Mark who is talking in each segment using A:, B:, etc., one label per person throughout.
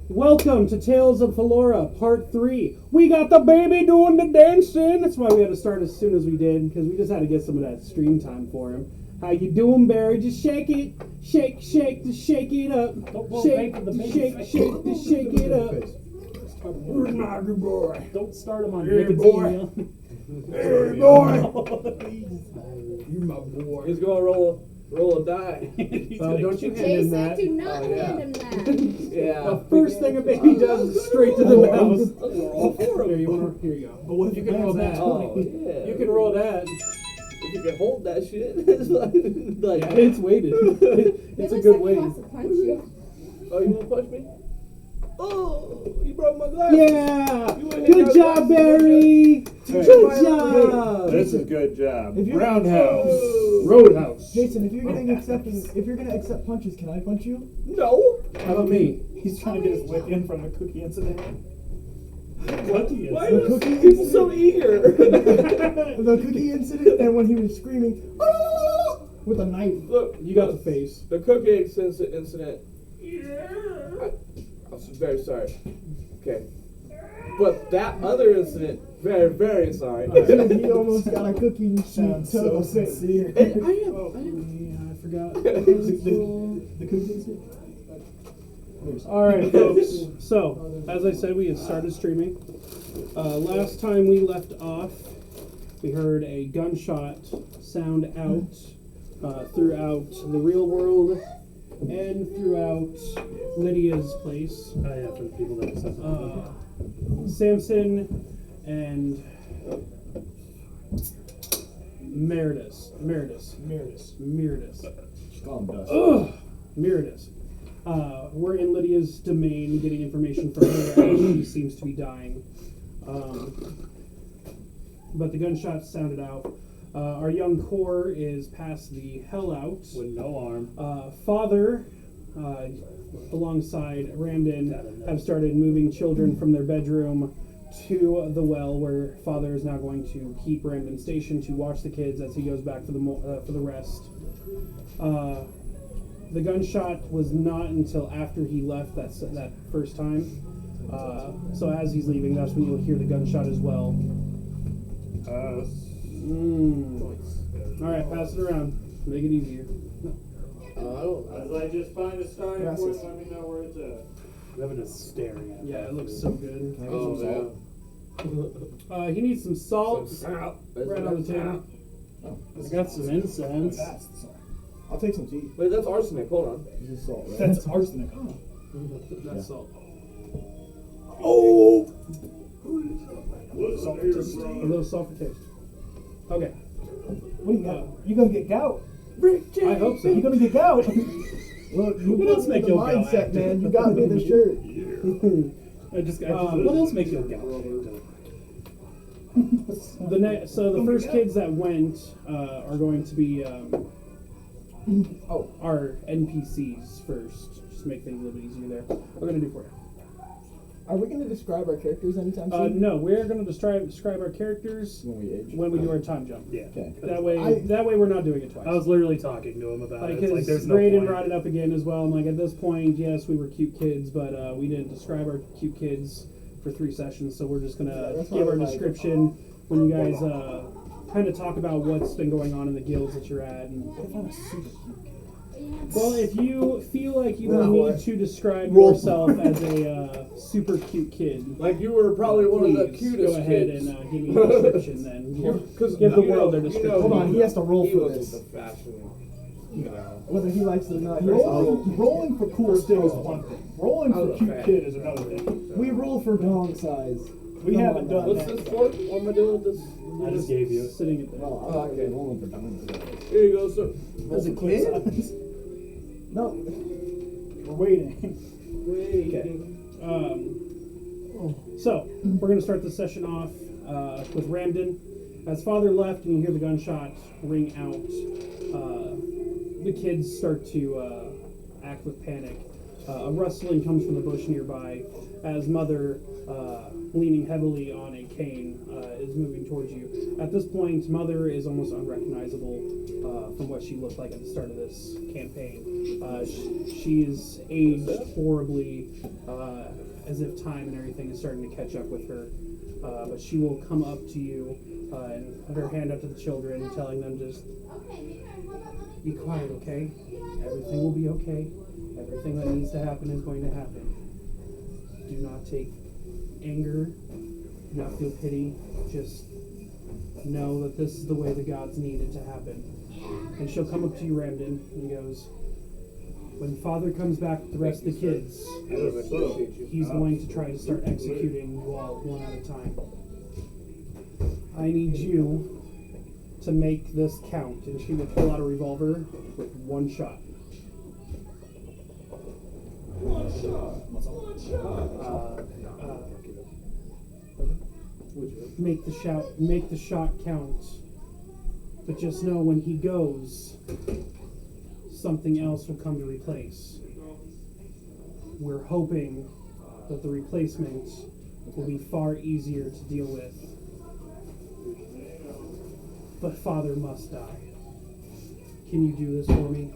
A: Welcome to Tales of Falora, Part 3. We got the baby doing the dancing. That's why we had to start as soon as we did, because we just had to get some of that stream time for him. How you doing, Barry? Just shake it. Shake, shake, to shake it up. Shake, shake, shake, to shake it up. Where's my good boy?
B: Don't start him on
A: Hey, boy. Hey, boy.
C: You my boy.
D: He's gonna roll a die.
A: Don't you hand him that.
E: Do not hand him that.
D: Yeah.
A: The first thing a baby does is straight to the mouth. Here, here you go.
B: But what if
A: You can roll that.
D: Oh, yeah.
A: You can roll that.
D: If you can hold that shit, it's like
A: Yeah, it's weighted. It's a good weight.
E: He wants to punch you.
D: Oh, you wanna punch me? Oh, you broke my glass.
A: Yeah!
D: You went
A: Good
D: in
A: job,
D: there.
A: Barry!
C: Hey.
A: Good job!
C: This is good job.
F: If you're-
C: Roundhouse.
A: Roadhouse.
F: Jason, if you're gonna accept punches, can I punch you?
D: No.
A: How about me?
B: He's trying to get his lick in from the cookie incident. Cookie
D: Why
B: incident.
D: are these people so eager?
F: The cookie incident, and when he was screaming with a knife.
D: Look,
A: You got the face.
D: the cookie incident. I'm very sorry. Okay. But that other incident, very, very sorry.
F: He almost got a cookie
B: Sounds
F: to
B: so
F: the face.
B: sincere.
D: I am.
A: Yeah, I forgot.
B: The cookie incident?
A: Alright, folks. So, as I said, we had started streaming. Last time we left off, we heard a gunshot sound out throughout the real world and throughout Lydia's place.
B: Yeah, for the people that
A: Samson and Meredith. Ugh, Meredith. We're in Lydia's domain getting information from her as she seems to be dying. But the gunshots sounded out. Our young core is past the hell out.
B: with no arm.
A: Father, alongside Ramden, have started moving children from their bedroom to the well, where Father is now going to keep Ramden stationed to watch the kids as he goes back for the rest. The gunshot was not until after he left that first time. So as he's leaving, that's when you'll hear the gunshot as well. All right, pass it around. Make it easier.
C: As I just find a starting
F: Gracias.
C: point, let me know where it's at.
B: Revan is staring at
A: Yeah, it looks so good.
D: Oh, yeah.
A: He needs some salt.
D: Salt.
A: Right on the table.
B: I got some incense.
F: I'll take some tea.
D: Wait, that's arsenic. Hold on.
F: This is salt, right?
B: That's arsenic.
A: That's salt.
F: Oh!
A: A little salt for taste. Okay.
F: What do you got? You gonna get gout?
A: I hope so.
F: You gonna get gout? Look, you
B: What
F: got
B: else
F: me
B: make
F: the
B: you gout
F: mindset,
B: active?
F: man. You got me the shirt.
B: What else makes you go?
A: So the first kids that went are going to be our NPCs first. Just to make things a little bit easier there. We're gonna do for you.
F: Are we gonna describe our characters anytime soon?
A: No, we're going to describe our characters
F: When we age.
A: when we do our time jump.
B: Yeah.
F: Okay.
A: That way we're not doing it twice.
B: I was literally talking to him about it. It's like
A: Because
B: there's no
A: Braden
B: point.
A: brought it up again as well. I'm like, at this point, yes, we were cute kids, but we didn't describe our cute kids for 3 sessions, so we're just gonna
F: that's
A: give
F: why
A: our
F: I like-
A: description when you guys kind of talk about what's been going on in the guilds that you're at. And,
F: What if I'm a super cute?
A: well, if you feel like you
F: No,
A: need
F: I-
A: to describe
F: Roll.
A: yourself as a super cute kid,
D: Like you were probably one of the
A: please
D: cutest
A: go ahead
D: kids.
A: and give me a description then. Give the world their description.
F: Hold on, he has to roll
D: he
F: for
D: wasn't
F: this.
D: the fashion. You know.
F: Whether he likes it or not, he has to roll.
B: Rolling for cool still is one thing. Rolling for
D: Oh,
B: cute
D: okay.
B: kid is another thing.
F: We roll for dong size.
B: We
F: Come
B: haven't
F: on,
B: done
D: What's
B: that.
D: this for? What am I doing with this?
B: I just gave you.
A: Sitting at the
F: No,
D: Oh, okay.
F: rolling for dong size.
D: Here you go, sir.
F: As a kid? No.
B: We're waiting.
A: So, we're going to start the session off with Ramden. As Father left and you hear the gunshot ring out, the kids start to act with panic. A rustling comes from the bush nearby as Mother, leaning heavily on a cane, is moving towards you. At this point, Mother is almost unrecognizable from what she looked like at the start of this campaign. She is aged horribly, as if time and everything is starting to catch up with her. But she will come up to you and put her hand up to the children, telling them just be quiet, okay? Everything will be okay. Everything that needs to happen is going to happen. Do not take anger. Do not feel pity. Just know that this is the way the gods need it to happen. And she'll come up to you, Ramden, and goes, when Father comes back with the rest of the kids, he's going to try to start executing you all one at a time. I need you to make this count. And she will pull out a revolver with one shot. Make the shot count. But just know when he goes, something else will come to replace. We're hoping that the replacement will be far easier to deal with. But Father must die. Can you do this for me?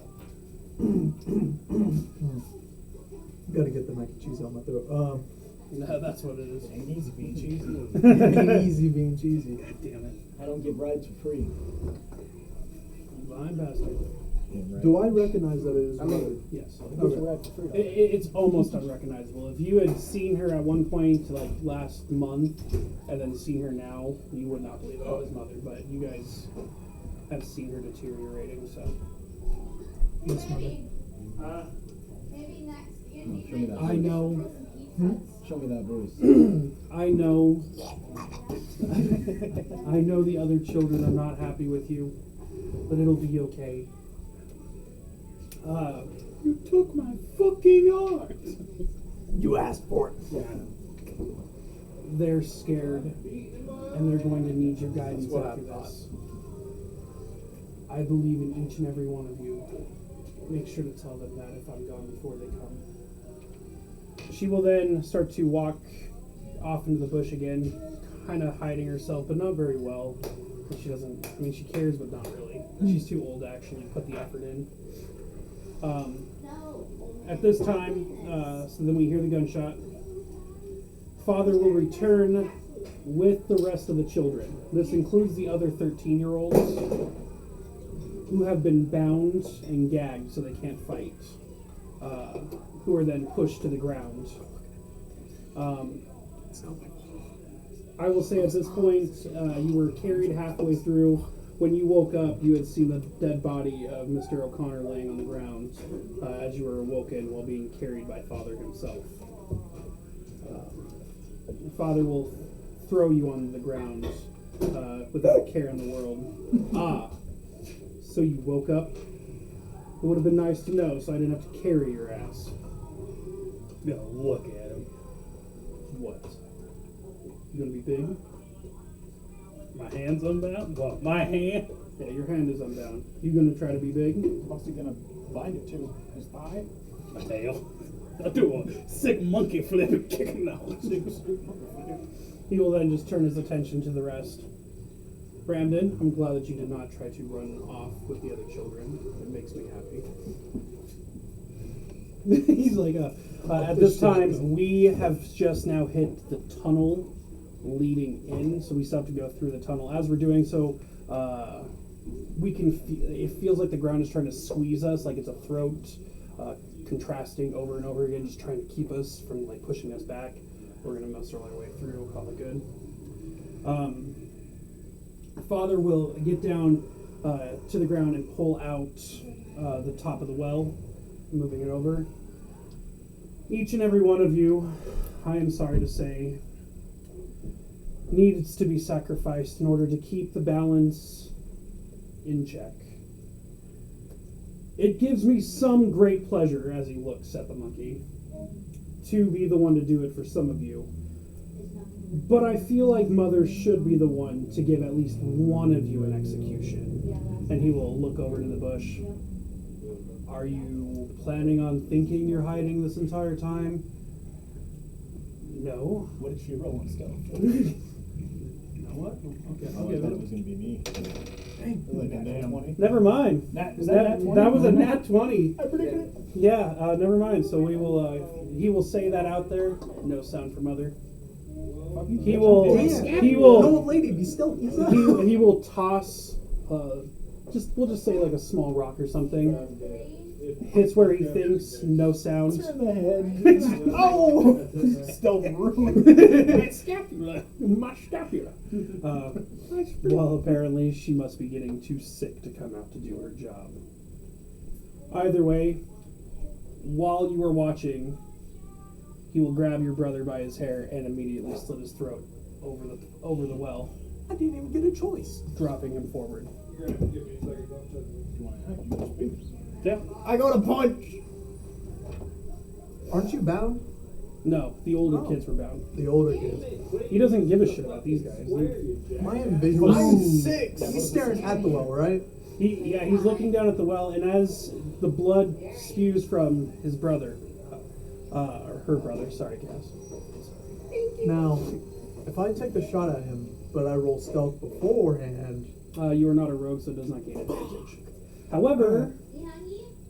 F: Gotta get the mac and cheese out my throat.
A: No, that's what it is.
B: Ain't easy being cheesy.
F: Ain't easy being cheesy.
A: Damn it.
B: I don't get rides for free.
A: You lying bastard.
F: Do I recognize that it is Mother?
A: Yes.
B: Who's a ride for free?
A: It's almost unrecognizable. If you had seen her at one point, like last month, and then seen her now, you would not believe it was Mother. But you guys have seen her deteriorating, so.
F: Yes, Mother.
E: Maybe next year.
G: Show me that.
A: I know.
G: Show me that bruise.
A: I know. I know the other children are not happy with you, but it'll be okay. You took my fucking art.
F: You asked for it.
A: Yeah, I know. They're scared, and they're going to need your guidance
D: That's what
A: after
D: I thought.
A: this. I believe in each and every one of you. Make sure to tell them that if I'm gone before they come. She will then start to walk off into the bush again, kind of hiding herself, but not very well. She doesn't, I mean, she cares, but not really. She's too old to actually put the effort in. At this time, so then we hear the gunshot. Father will return with the rest of the children. This includes the other 13-year-olds who have been bound and gagged so they can't fight, who are then pushed to the ground. I will say at this point, you were carried halfway through. When you woke up, you had seen the dead body of Mr. O'Connor laying on the ground as you were awoken while being carried by Father himself. Father will throw you on the ground without a care in the world. So you woke up? It would have been nice to know so I didn't have to carry your ass. Now look at him. What? You gonna be big? My hand's unbound? What, my hand? Yeah, your hand is unbound. You gonna try to be big?
B: What's he gonna bind it to? His thigh?
A: My tail. I'll do a sick monkey flip and kick him out. He will then just turn his attention to the rest. Brandon, I'm glad that you did not try to run off with the other children. It makes me happy. He's like, at this time, we have just now hit the tunnel leading in, so we still have to go through the tunnel. As we're doing so, we can it feels like the ground is trying to squeeze us, like it's a throat contrasting over and over again, just trying to keep us from like pushing us back. We're gonna muscle our way through, call it good. Father will get down to the ground and pull out the top of the well, moving it over. Each and every one of you, I am sorry to say, needs to be sacrificed in order to keep the balance in check. It gives me some great pleasure, as he looks at the monkey, to be the one to do it for some of you. But I feel like Mother should be the one to give at least one of you an execution. And he will look over to the bush. Are you planning on thinking you're hiding this entire time? No.
B: What did she roll on stealth?
A: You know what? Okay,
B: I
A: I'll
B: thought
A: give
B: it
A: it.
B: was going to be me.
F: Like
B: a damn
F: 20.
A: Never mind.
B: Is that nat 20?
A: That was a nat 20.
F: I predicted it.
A: Yeah, never mind. So we will. He will say that out there. No sound from other. He will.
F: Damn.
A: He will.
F: No, lady, be still.
A: He will toss. We'll just say like a small rock or something. Hits where he thinks. No sound.
F: In the head. Oh!
B: Stealth ruined.
A: My scapula. My scapula. Well, apparently she must be getting too sick to come out to do her job. Either way, while you are watching, he will grab your brother by his hair and immediately slit his throat over the well,
F: I didn't even get a choice.
A: dropping him forward.
B: Yeah.
F: I got a punch. Aren't you bound?
A: No, the older
F: Oh.
A: kids were bound.
F: The older kids.
A: He doesn't give a shit about these guys.
F: My envision. I'm 6. He's staring at the well, right?
A: He's looking down at the well, and as the blood spews from his brother, or her brother, sorry, Cass.
F: Now, if I take the shot at him, but I roll stealth beforehand,
A: You are not a rogue, so it does not gain advantage. However,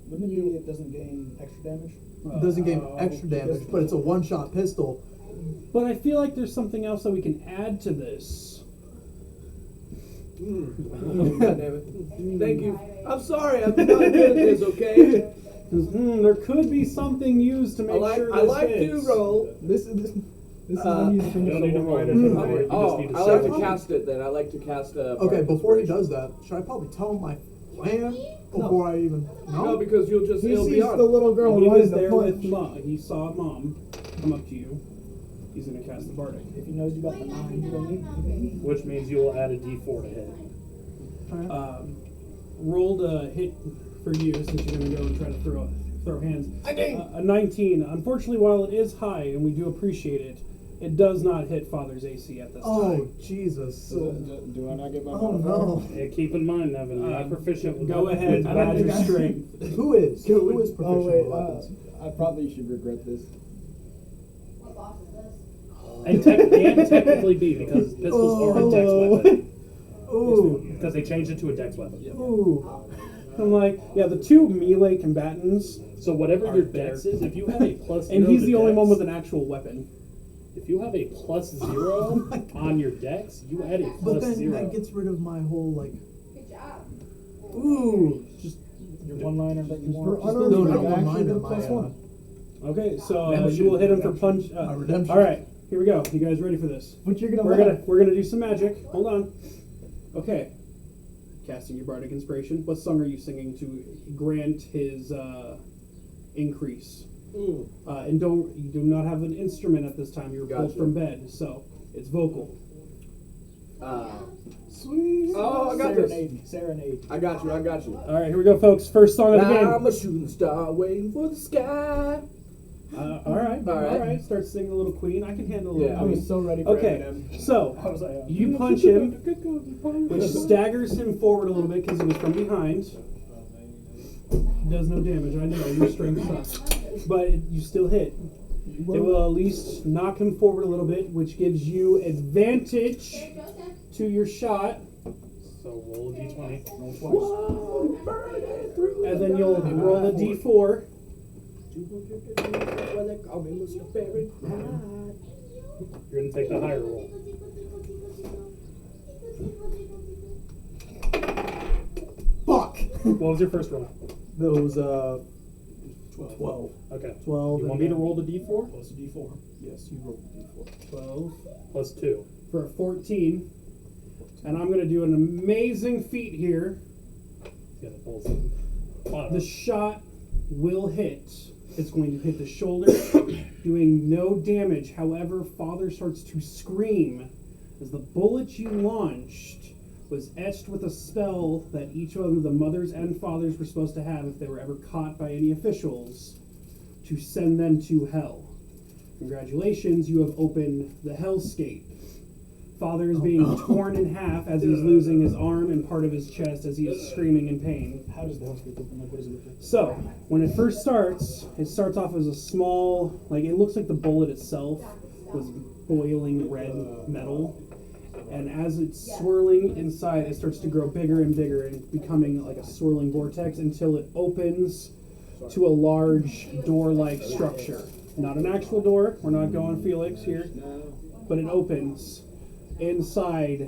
B: Wouldn't it be it doesn't gain extra damage?
F: it doesn't gain extra damage, but it's a one-shot pistol.
A: But I feel like there's something else that we can add to this.
D: God damn it. Thank you. I'm sorry. I'm not good at this, okay?
A: There could be something used to make sure this
D: I like
A: hits.
D: to roll.
F: This is when you finish
B: don't need to roll it.
F: the
D: I like to cast it then. I like to cast a.
F: Okay, before he does that, should I probably tell him my plan before I even?
D: No, because it'll
F: He
D: be
F: sees
D: on.
F: the little girl
A: He
F: running
A: was
F: the
A: there
F: punch.
A: with Mom. He saw Mom come up to you. He's going to cast the Bardic.
B: If he knows you got the 9, you don't need. Which means you will add a d4 to hit.
A: Rolled a hit for you since you're going to go and try to throw hands. A 19. Unfortunately, while it is high and we do appreciate it, it does not hit Father's AC at this
F: Oh
A: time.
F: Jesus!
B: Do I not get my
F: Oh no!
B: Yeah, keep in mind, Evan, you're not proficient with
A: Go ahead,
B: I don't
A: add
B: think
A: your
B: I-
A: strength.
F: Who is proficient
G: Oh wait,
F: with weapons?
G: I probably should regret this.
E: What boss is this?
B: And can't technically be because pistols are a dex weapon.
F: Ooh,
B: Because they changed it to a dex weapon.
F: ooh.
A: I'm like, yeah, the two melee combatants,
B: So whatever your
A: Aren't there.
B: dex is, if you have a plus
A: and
B: 0
A: he's
B: to
A: the only
B: dex,
A: one with an actual weapon.
B: If you have a plus 0 on your dex, you add a
F: But
B: plus
F: then
B: 0.
F: that gets rid of my whole like.
E: Good job.
F: Ooh.
A: Just
B: Your one-liner that you want.
F: No,
G: unarmed
F: no,
G: strike,
F: no,
G: I actually get a
F: my,
G: plus 1.
A: okay. So
F: Redemption,
A: you will hit him for
F: redemption.
A: punch.
F: My redemption.
A: All right, here we go. You guys ready for this?
G: But you're gonna
A: We're gonna do some magic. Hold on. Okay. Casting your bardic inspiration. What song are you singing to grant his increase? And you do not have an instrument at this time. You're pulled
D: Gotcha.
A: from bed, so it's vocal.
F: Sweet.
D: Oh, I got this.
B: Serenade.
D: I got you.
A: All right, here we go, folks. First song of the
D: I'm
A: game.
D: a shooting star waiting for the sky.
A: All right. Start singing a little Queen. I can handle a little
D: Yeah.
G: I
A: Queen.
G: was so ready for
A: Okay,
G: Eminem.
A: so
B: I was like,
A: you punch him, which staggers him forward a little bit because he was from behind. He does no damage. I know your strength sucks, but you still hit. It will at least knock him forward a little bit, which gives you advantage
E: Here, Joseph.
A: to your shot,
B: So roll a d20. Roll twice.
D: Whoa, burn it through
A: and
D: the
A: then you'll
D: night.
A: roll a d4.
D: Well, they call me Mr. Fahrenheit.
B: You're going to take the higher roll.
F: Fuck.
B: What was your first roll?
F: Those 12.
B: Okay.
F: 12.
B: You
F: and
B: want me to
F: then-
B: roll the d4? Plus a d4.
F: Yes, you rolled the d4.
A: 12
B: Plus 2.
A: for a 14, and I'm going to do an amazing feat here.
B: Yeah, that pulls in.
A: The shot will hit. It's going to hit the shoulder, doing no damage. However, Father starts to scream as the bullet you launched was etched with a spell that each one of the mothers and fathers were supposed to have if they were ever caught by any officials to send them to hell. Congratulations, you have opened the hellscape. Father is being torn in half as he's losing his arm and part of his chest as he is screaming in pain.
B: How does the house look? Like, what does it look like?
A: So, when it first starts, it starts off as a small, like it looks like the bullet itself was boiling red metal. And as it's swirling inside, it starts to grow bigger and bigger and becoming like a swirling vortex until it opens to a large door-like structure. Not an actual door, we're not going Felix here, but it opens. Inside,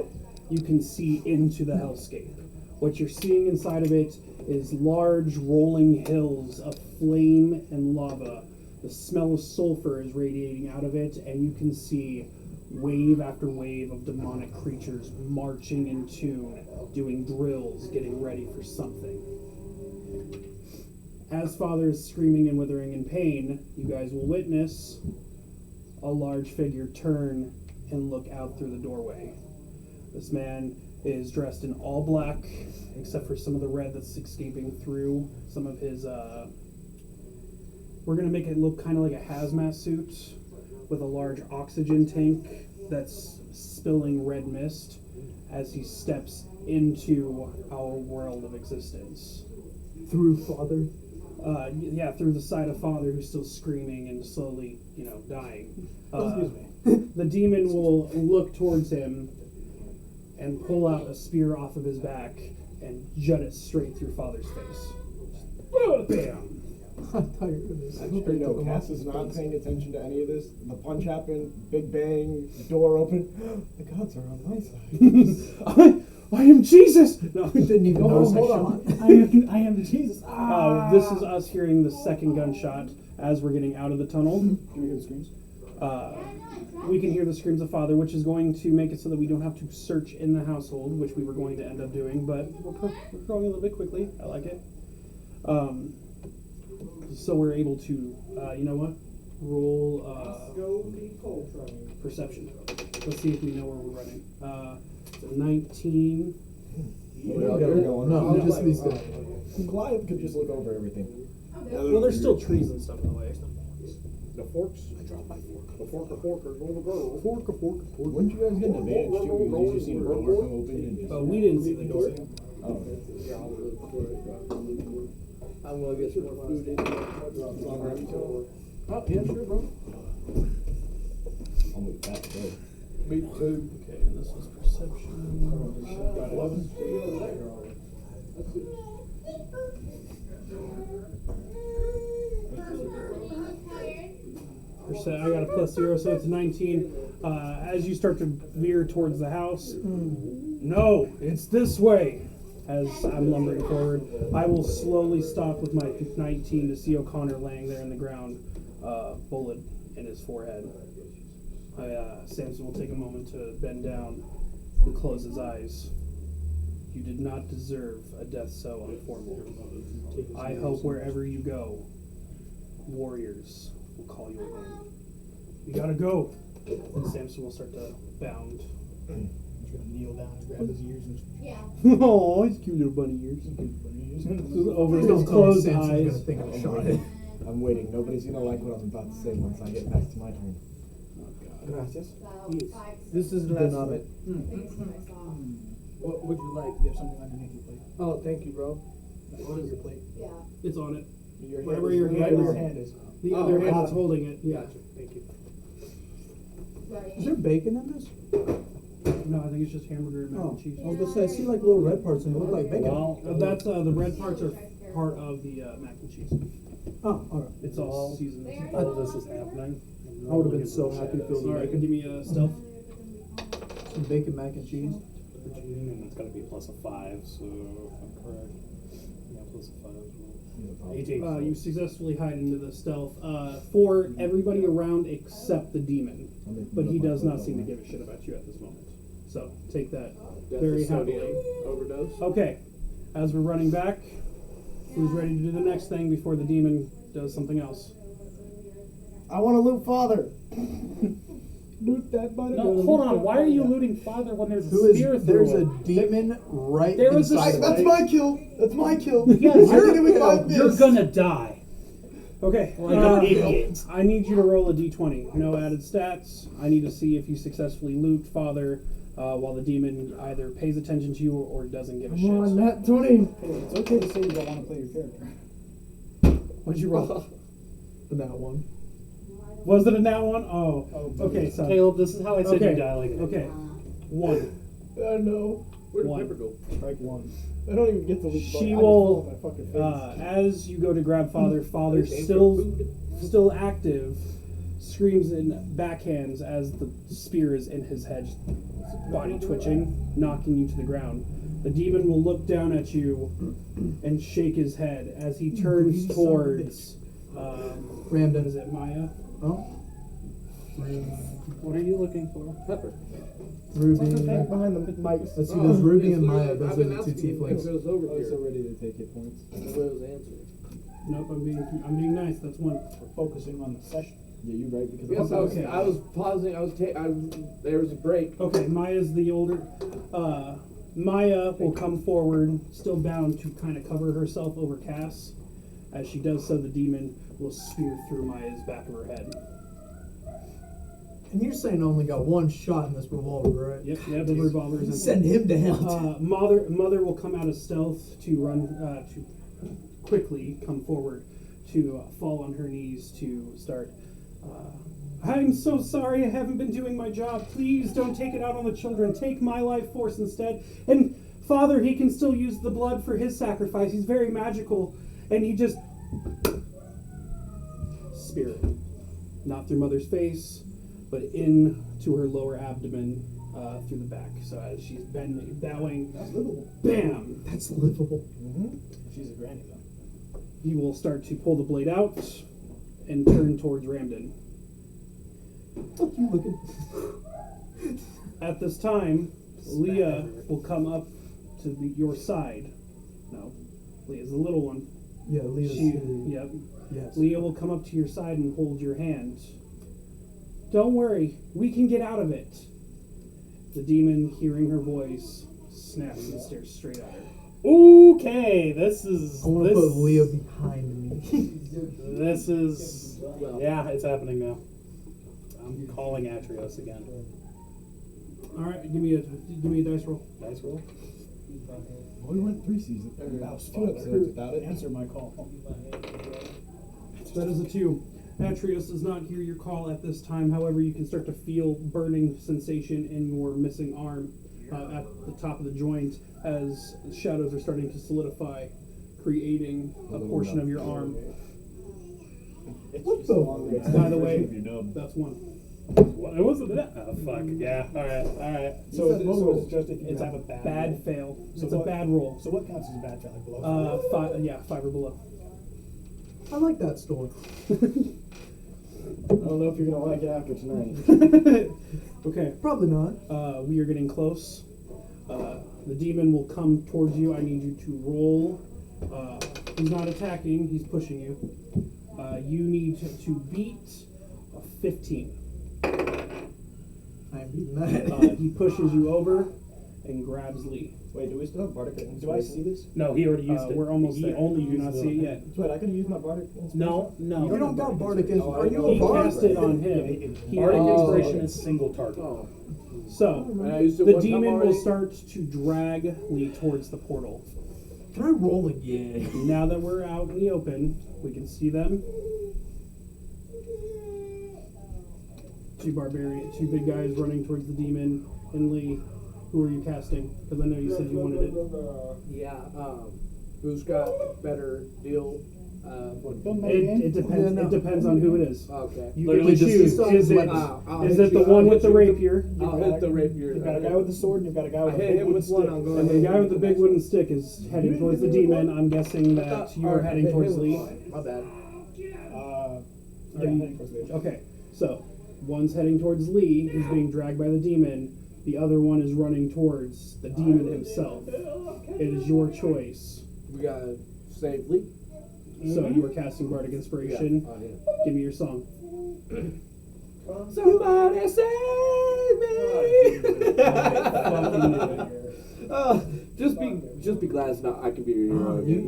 A: you can see into the hellscape. What you're seeing inside of it is large rolling hills of flame and lava. The smell of sulfur is radiating out of it, and you can see wave after wave of demonic creatures marching in tune, doing drills, getting ready for something. As Father is screaming and withering in pain, you guys will witness a large figure turn and look out through the doorway. This man is dressed in all black, except for some of the red that's escaping through some of his, we're going to make it look kind of like a hazmat suit with a large oxygen tank that's spilling red mist as he steps into our world of existence.
F: Through Father.
A: Yeah, through the side of Father, who's still screaming and slowly, dying.
B: Excuse me.
A: The demon will look towards him and pull out a spear off of his back and jut it straight through Father's face. Bam!
F: I'm tired of this.
G: I hope you know Cass is not paying attention to any of this. The punch happened, big bang, door open. The gods are on my side.
A: I am Jesus! No,
F: Didn't even notice I shot.
B: I am Jesus. Ah.
A: This is us hearing the second gunshot as we're getting out of the tunnel.
B: Do we hear the screams?
A: We can hear the screams of Father, which is going to make it so that we don't have to search in the household, which we were going to end up doing, but we're growing a little bit quickly. I like it. So we're able to, you know what? Roll perception. Let's see if we know where we're running. So 19.
F: No, just these guys.
G: Goliath could just look over everything.
A: Well, there's still trees and stuff in the way.
B: The forks? I dropped my fork. The forker, go to go. Forker.
G: Wouldn't you guys get an advantage too? Because you just seen a door come open and just.
A: But we didn't see the door.
G: Oh.
D: I'm gonna get some more food in here.
B: Oh, yeah, sure, bro.
G: I'll move that way.
B: Me too.
A: Okay, and this was perception.
B: 11.
A: I got a +0, so it's 19. As you start to veer towards the house, no, it's this way. As I'm lumbering forward, I will slowly stop with my 19 to see O'Connor laying there in the ground, bullet in his forehead. Samson will take a moment to bend down and close his eyes. You did not deserve a death so unformal. I hope wherever you go, warriors will call your name. We gotta go. And Samson will start to bound.
B: He's gonna kneel down and grab his ears and
E: Yeah.
A: Oh, he's cute little bunny ears. Over
F: Please
A: his
F: don't tell me
A: closed
F: Samson's
A: eyes.
F: gonna think I shot it.
G: I'm waiting. Nobody's gonna like what I'm about to say once I get back to my turn.
B: Gracias.
E: So, 5,
F: This is the last
E: I saw.
B: What would you like? You have something underneath your plate.
D: Oh, thank you, bro.
B: What is your plate?
E: Yeah.
A: It's on it.
B: Your hand
A: Wherever
B: is-
A: your
B: right
A: hand
B: where
A: is.
B: your hand is.
A: The
D: Oh,
A: other hand
D: got
A: is
D: it.
A: holding it. Yeah.
B: Gotcha. Thank you.
E: Ready?
F: Is there bacon in this?
A: No, I think it's just hamburger and mac
F: Oh,
A: and cheese.
F: I was gonna say, I see like little red parts and it look like bacon.
A: Well, that's the red parts are part of the mac and cheese.
F: Oh, alright.
A: It's all seasoned.
F: All of this is happening. I would have been so happy if it was
A: All right,
F: bacon.
A: give me a stealth.
F: Some bacon mac and cheese.
B: And it's gotta be +5, so if I'm correct. Yeah, +5 as well. 18.
A: You successfully hide into the stealth for everybody around except the demon, but he does not seem to give a shit about you at this moment. So take that very happily.
D: Overdose.
A: Okay, as we're running back, who's ready to do the next thing before the demon does something else?
G: I want to loot father.
B: Loot that body.
C: No, hold on. Why are you looting father when there's a
F: Who is?
C: spear through
F: There's a
C: it?
F: demon right
C: there was a-
F: inside of
G: That's
F: it.
G: my kill. That's my kill.
C: Yes,
G: I did it with my
C: you're
G: fist.
C: gonna die.
A: Okay,
C: Like an idiot.
A: I need you to roll a d20. No added stats. I need to see if you successfully loot father while the demon either pays attention to you or doesn't give a
G: Come on,
A: shit.
G: Nat 20.
H: It's okay to say you don't want to play your character.
A: What'd you roll?
F: That one.
A: Was it a nat one? Oh, okay. So
B: Caleb, this is how I said
A: okay,
B: you die like
A: okay. 1.
G: Oh no.
D: Where did
A: One.
D: Pepper go?
H: Strike one.
G: I don't even get to leave.
A: She
G: I
A: will,
G: just fall on my fucking face.
A: as you go to grab Father, Father
D: Thanks for food.
A: still active, screams in backhands as the spear is in his head, body twitching, knocking you to the ground. The demon will look down at you and shake his head as he turns
F: Greedy
A: towards.
F: Ramden.
A: Is it Maya?
F: Oh,
B: What are you looking for?
D: Pepper.
F: Ruby.
G: Back behind the mics.
F: Let's see, there's Ruby and Maya.
D: I've
F: Those are
D: been
F: the two
D: asking you when
F: tieflings.
D: it was over
G: I was so
D: here.
G: ready to take hit points.
D: Nobody was answering.
A: Nope, I'm being nice. That's one.
H: We're focusing on the session.
G: Yeah, you right because
D: Yes,
A: Okay.
D: I was pausing. There was a break.
A: Okay, Maya's the older. Maya will come forward, still bound to kind of cover herself over Cass. As she does so, the demon will spear through Maya's back of her head.
F: And you're saying I only got one shot in this revolver, right?
A: Yep, the revolver is
F: Send him to hell.
A: Mother will come out of stealth to run, to quickly come forward, to fall on her knees to start. I'm so sorry, I haven't been doing my job. Please don't take it out on the children. Take my life force instead. And Father, he can still use the blood for his sacrifice. He's very magical. And he just. Spirit. Not through Mother's face, but into her lower abdomen, through the back. So as she's bowing,
H: That's livable.
A: bam!
F: That's livable.
H: She's a granny, though.
A: He will start to pull the blade out and turn towards Ramden.
F: Fuck you looking.
A: At this time, Leah will come up to your side. No, Leah's the little one.
F: Yeah, Leah's
A: Yep.
F: Yes.
A: Leah will come up to your side and hold your hand. Don't worry, we can get out of it. The demon, hearing her voice, snaps and stares straight at her.
B: Okay, this is.
F: I want to put Leah behind me.
B: This is. Yeah, it's happening now. I'm calling Atrios again.
A: All right, give me a dice roll.
B: Dice roll.
H: Well, we went 3 seasons. That was 2 episodes without it. Answer my call.
A: That is a 2. Atrios does not hear your call at this time. However, you can start to feel burning sensation in your missing arm at the top of the joint as shadows are starting to solidify, creating a portion of your arm.
H: What the?
A: By the way, that's 1.
B: What? It wasn't that. Oh, fuck. Yeah. Alright.
H: So
G: it's just if you
H: it's
G: have
H: have a bad.
A: Bad fail.
H: So
A: It's a
H: what-
A: bad roll.
H: So what counts as bad fail? Like below?
A: 5 or below.
F: I like that store.
G: I don't know if you're gonna like it after tonight.
A: Okay.
F: Probably not.
A: We are getting close. The demon will come towards you. I need you to roll. He's not attacking, he's pushing you. You need to beat a 15.
F: I ain't beating that.
A: He pushes you over and grabs Lee.
G: Wait, do we still have Bardic Inspiration?
H: Do I see this?
B: No, he already used it.
A: We're almost
B: He
A: there.
B: only
A: You do
B: used
A: not
B: the-
A: see it yet.
G: Wait, I could have used my Bardic Inspiration?
B: No.
F: You don't got Bardic
G: Oh,
F: Are you
A: He
F: a bard?
A: cast it on him. He
B: Bardic
A: already-
B: Inspiration is single target.
D: Oh.
A: So,
D: And I used it
A: the
D: one time
A: demon will
D: already.
A: start to drag Lee towards the portal.
F: Can I roll again?
A: Now that we're out in the open, we can see them. Two big guys running towards the demon and Lee. Who are you casting? Because I know you said you wanted it.
D: Yeah. Who's got better deal?
A: It depends.
F: Yeah, no.
A: It depends on who it is.
D: Okay.
A: You
B: Literally
A: get to
B: just
A: choose.
B: use
A: Is it
D: I'll
A: is
D: hit
A: it the
D: you-
A: one
D: I'll
A: with the
D: hit you
A: rapier?
D: I'll hit the rapier.
H: You've got a guy with the sword and you've got a guy with
D: I
H: a
D: hit
H: big
D: him
H: wooden
D: with one.
H: stick.
D: I'm going
A: And the guy with the big wooden stick is heading towards the demon. I'm guessing that you are heading towards Lee.
D: My bad.
H: Yeah, heading towards the edge.
A: Okay, so one's heading towards Lee, who's being dragged by the demon. The other one is running towards the demon himself. It is your choice.
D: We gotta save Lee.
A: So you are casting Bardic Inspiration.
D: Oh, yeah.
A: Give me your song.
D: Somebody save me! Just be glad it's not. I can be your hero again.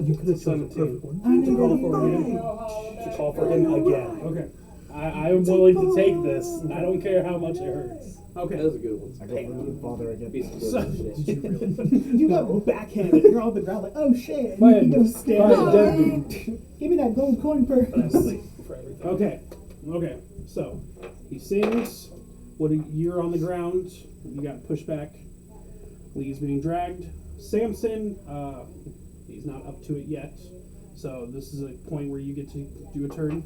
F: You could have chosen a perfect one.
A: I didn't roll for him.
B: To call for him again.
A: Okay.
B: I am willing to take this. I don't care how much it hurts.
A: Okay.
D: That was a good one.
G: I go for the father again.
D: Piece of
A: So-
D: shit.
H: Did you really? You got backhanded. You're on the ground like, oh shit.
A: By a-
H: You go
A: by
H: stand
A: a
H: up.
A: dead dude.
H: Give me that gold coin purse.
B: But I was late for everything.
A: Okay. So he sings. You're on the ground. You got pushed back. Lee's being dragged. Samson, he's not up to it yet. So this is a point where you get to do a turn.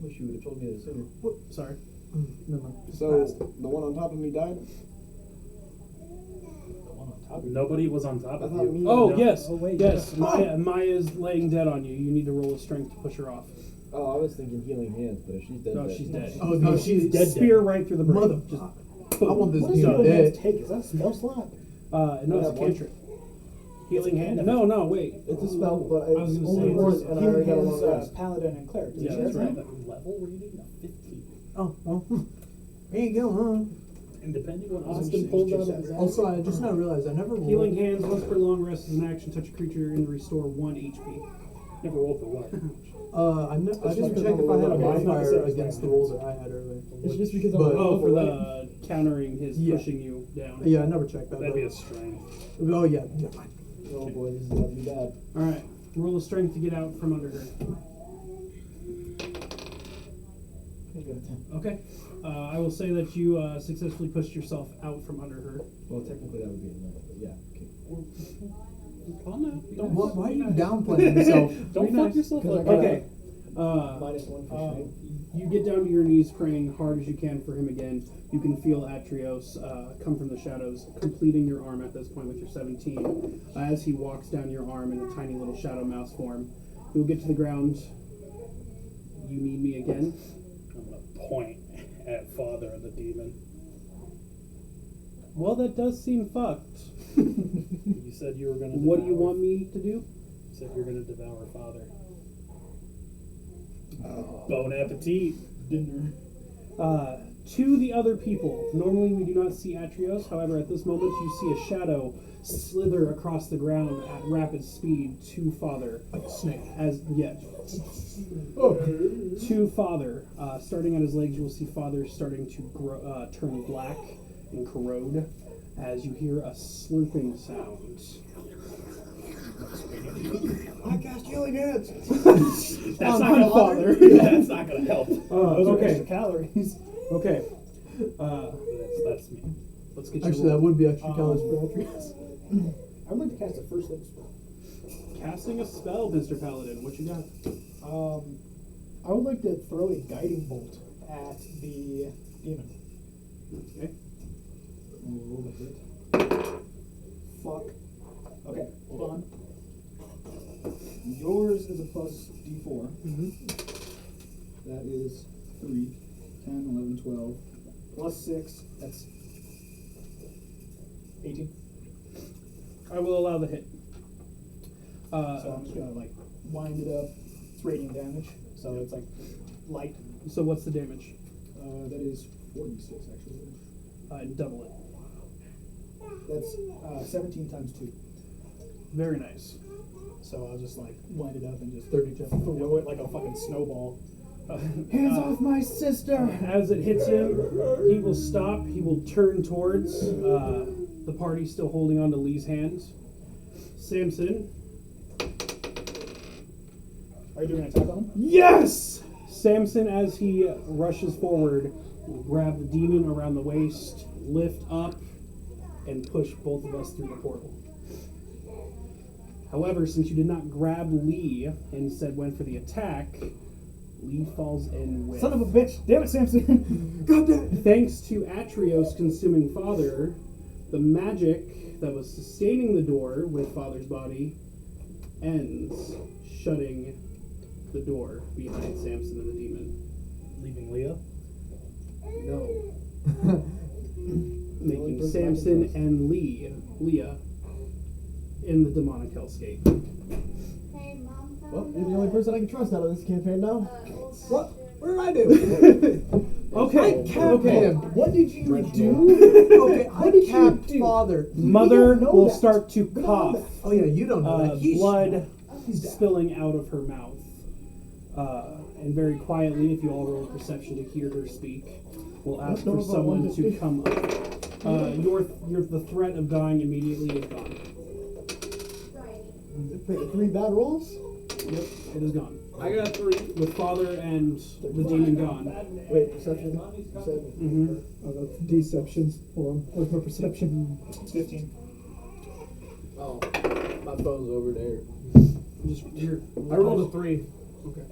F: Wish you would have told me that sooner.
A: Sorry.
F: Never mind.
G: So the one on top of me died.
B: The one on top of you. Nobody was on top
G: I
B: of
G: thought
B: you.
G: me.
A: Oh,
B: No.
A: yes.
H: Oh, wait,
A: Yes.
H: yeah.
A: Maya's laying dead on you. You need to roll a strength to push her off.
D: Oh, I was thinking healing hands, but if she's dead,
A: No,
D: dead.
A: she's dead.
F: Oh, no, she's
H: dead,
A: Spear right through the brain.
F: Mother.
A: Just,
F: I want this
H: What does
F: dude
H: healing
F: dead.
H: hands take? Is that a spell slot?
A: no, it's a
G: have one.
A: cantrip. Healing hand?
H: cantrip.
A: No, wait.
G: It's a spell, but
A: I was
G: it's
A: gonna
G: only
A: say
G: one,
A: it's
G: and I
H: Healing
G: already got a
H: hands,
G: long rest.
H: paladin and cleric. Did
A: Yeah,
H: you share
A: that's right.
H: that?
B: Level rating of 15.
F: Oh, well. There you go, huh?
B: And depending on
H: I was
B: Austin
H: gonna
B: pulls
H: say
B: out of
H: just
B: his
H: that.
B: ass.
F: Also, I just now realized I never rolled.
A: Healing hands, once per long rest is an action. Touch a creature and restore 1 HP.
B: Never rolled for what?
F: I didn't
G: just
F: check
G: because
F: if I had a
G: I'm a little-
F: modifier against the rolls that I had earlier.
H: It's just because I'm
F: But-
A: Oh, for the countering his
F: Yeah.
A: pushing you down.
F: Yeah, I never checked that.
B: That'd be a
F: But,
B: strength.
F: oh, yeah. Never mind.
D: Oh boy, this is about to be bad.
A: Alright. Roll a strength to get out from under her.
H: I got a 10.
A: Okay. I will say that you successfully pushed yourself out from under her.
D: Well, technically that would be a 9, but yeah. Okay.
A: Calm down.
F: Don't, why are you downplaying yourself?
B: Don't
A: Be
B: fuck
A: nice.
B: yourself
G: Because
B: up.
G: I got
A: Okay.
G: -1 for strength.
A: You get down to your knees, praying hard as you can for him again. You can feel Atrios come from the shadows, completing your arm at this point with your 17. As he walks down your arm in a tiny little shadow mouse form, you'll get to the ground. You need me again.
B: I'm gonna point at Father of the Demon.
A: Well, that does seem fucked.
B: You said you were gonna.
A: What do you
B: devour-
A: want me to do?
B: You said you're gonna devour Father. Bon appetit.
H: Dinner.
A: To the other people, normally we do not see Atrios. However, at this moment, you see a shadow slither across the ground at rapid speed to Father.
F: Like a snake.
A: To Father. Starting at his legs, you will see Father starting to turn black and corrode as you hear a slurping sound.
G: I cast healing hands.
B: That's not gonna
A: Father.
B: That's not gonna help.
H: Those are
A: Okay.
H: extra calories.
A: Okay.
B: That's me.
A: Let's get you
F: Actually, that would be extra calories for Atrius.
H: I would like to cast a first level spell.
A: casting a spell, Mr. Paladin. What you got?
H: I would like to throw a guiding bolt at the demon.
A: Okay.
H: Roll the hit. Fuck. Okay, hold on. Yours is a plus d4. That is 3, 10, 11, 12. Plus 6, that's 18.
A: I will allow the hit.
H: So I'm just gonna like wind it up. It's radiant damage, so it's like light.
A: So what's the damage?
H: That is 46 actually.
A: Double it.
H: That's 17 times 2.
A: Very nice.
H: So I'll just like wind it up and just
F: 32.
H: throw it like a fucking snowball.
G: Hands off my sister.
A: As it hits him, he will stop. He will turn towards the party, still holding on to Lee's hands. Samson.
H: Are you doing an attack on him?
A: Yes! Samson, as he rushes forward, will grab the demon around the waist, lift up, and push both of us through the portal. However, since you did not grab Lee and instead went for the attack, Lee falls in with...
H: Son of a bitch! Damn it, Samson! God damn it!
A: Thanks to Atrios consuming Father, the magic that was sustaining the door with Father's body ends, shutting the door behind Samson and the demon.
B: Leaving Leah.
A: No. Making Samson and Leah in the demonic hellscape.
E: Hey, Mom.
G: Well, you're the only person I can trust out of this campaign now.
F: What? What did I do?
A: Okay, okay.
F: What did you do? Okay, I capped Father.
A: Mother
H: don't know
A: will
H: that.
A: start to cough.
F: Oh yeah, you don't know that. He's
A: Blood spilling out of her mouth. And very quietly, if you all roll perception to hear her speak, we'll ask
G: don't
A: for
G: know if I
A: someone
G: want
A: to
G: to speak.
A: come up. The threat of dying immediately is gone.
G: 3 bad rolls?
A: Yep, it is gone.
D: I got 3.
A: With father and the demon gone.
G: Wait, perception?
A: Mm-hmm.
F: Oh, that's deceptions. Hold on. Where's my perception?
H: 15.
D: Oh, my phone's over there.
A: Just here.
F: I rolled a 3.
A: Okay.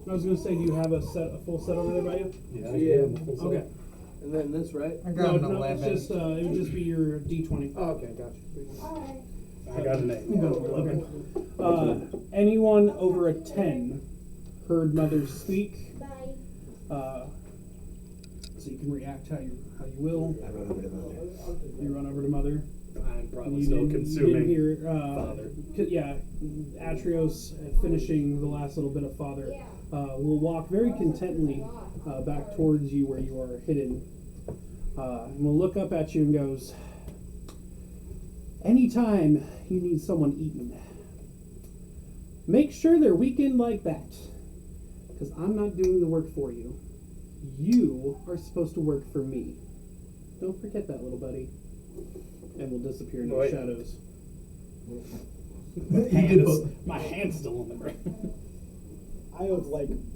A: I was gonna say, do you have a full set over there by you?
B: Yeah.
A: Okay.
D: And then this, right?
F: I
A: No, no, it's just it would just be your D20.
D: Oh, okay, gotcha.
B: I got an 8.
A: Okay. Anyone over a 10 heard mother speak. So you can react how you will.
G: I run over to mother.
A: You run over to mother.
B: I'm probably
A: You
B: still
A: didn't
B: consuming
A: hear,
B: father.
A: Yeah, Atrios finishing the last little bit of father will walk very contently back towards you where you are hidden. And will look up at you and goes, anytime you need someone eaten, make sure they're weakened like that. Because I'm not doing the work for you. You are supposed to work for me. Don't forget that, little buddy. And will disappear into the
B: Wait.
A: shadows.
B: My hand's still on the ground.
H: I have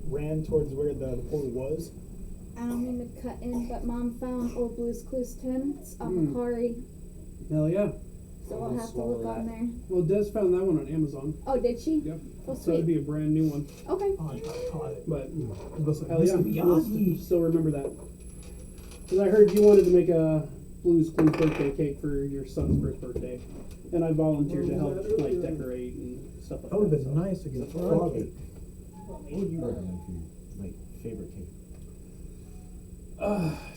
H: ran towards where the portal was.
E: I don't mean to cut in, but Mom found Old Blue's Clues 10. It's on Macari,
A: Hell yeah.
E: so we'll have to look on there.
A: Well, Des found that one on Amazon.
E: Oh, did she?
A: Yep.
E: Well,
A: So it'd
E: sweet.
A: be a brand new one.
E: Okay.
F: Oh, I caught it.
A: But
F: Listen,
A: hell yeah,
F: Mr.
A: you'll
F: Miyagi.
A: still remember that. Because I heard you wanted to make a Blue's Clues birthday cake for your son's first birthday. And I volunteered to help decorate and stuff like
F: That would
A: that.
F: have been nice to get
G: Father
F: father.
G: cake. What would you recommend for your favorite cake?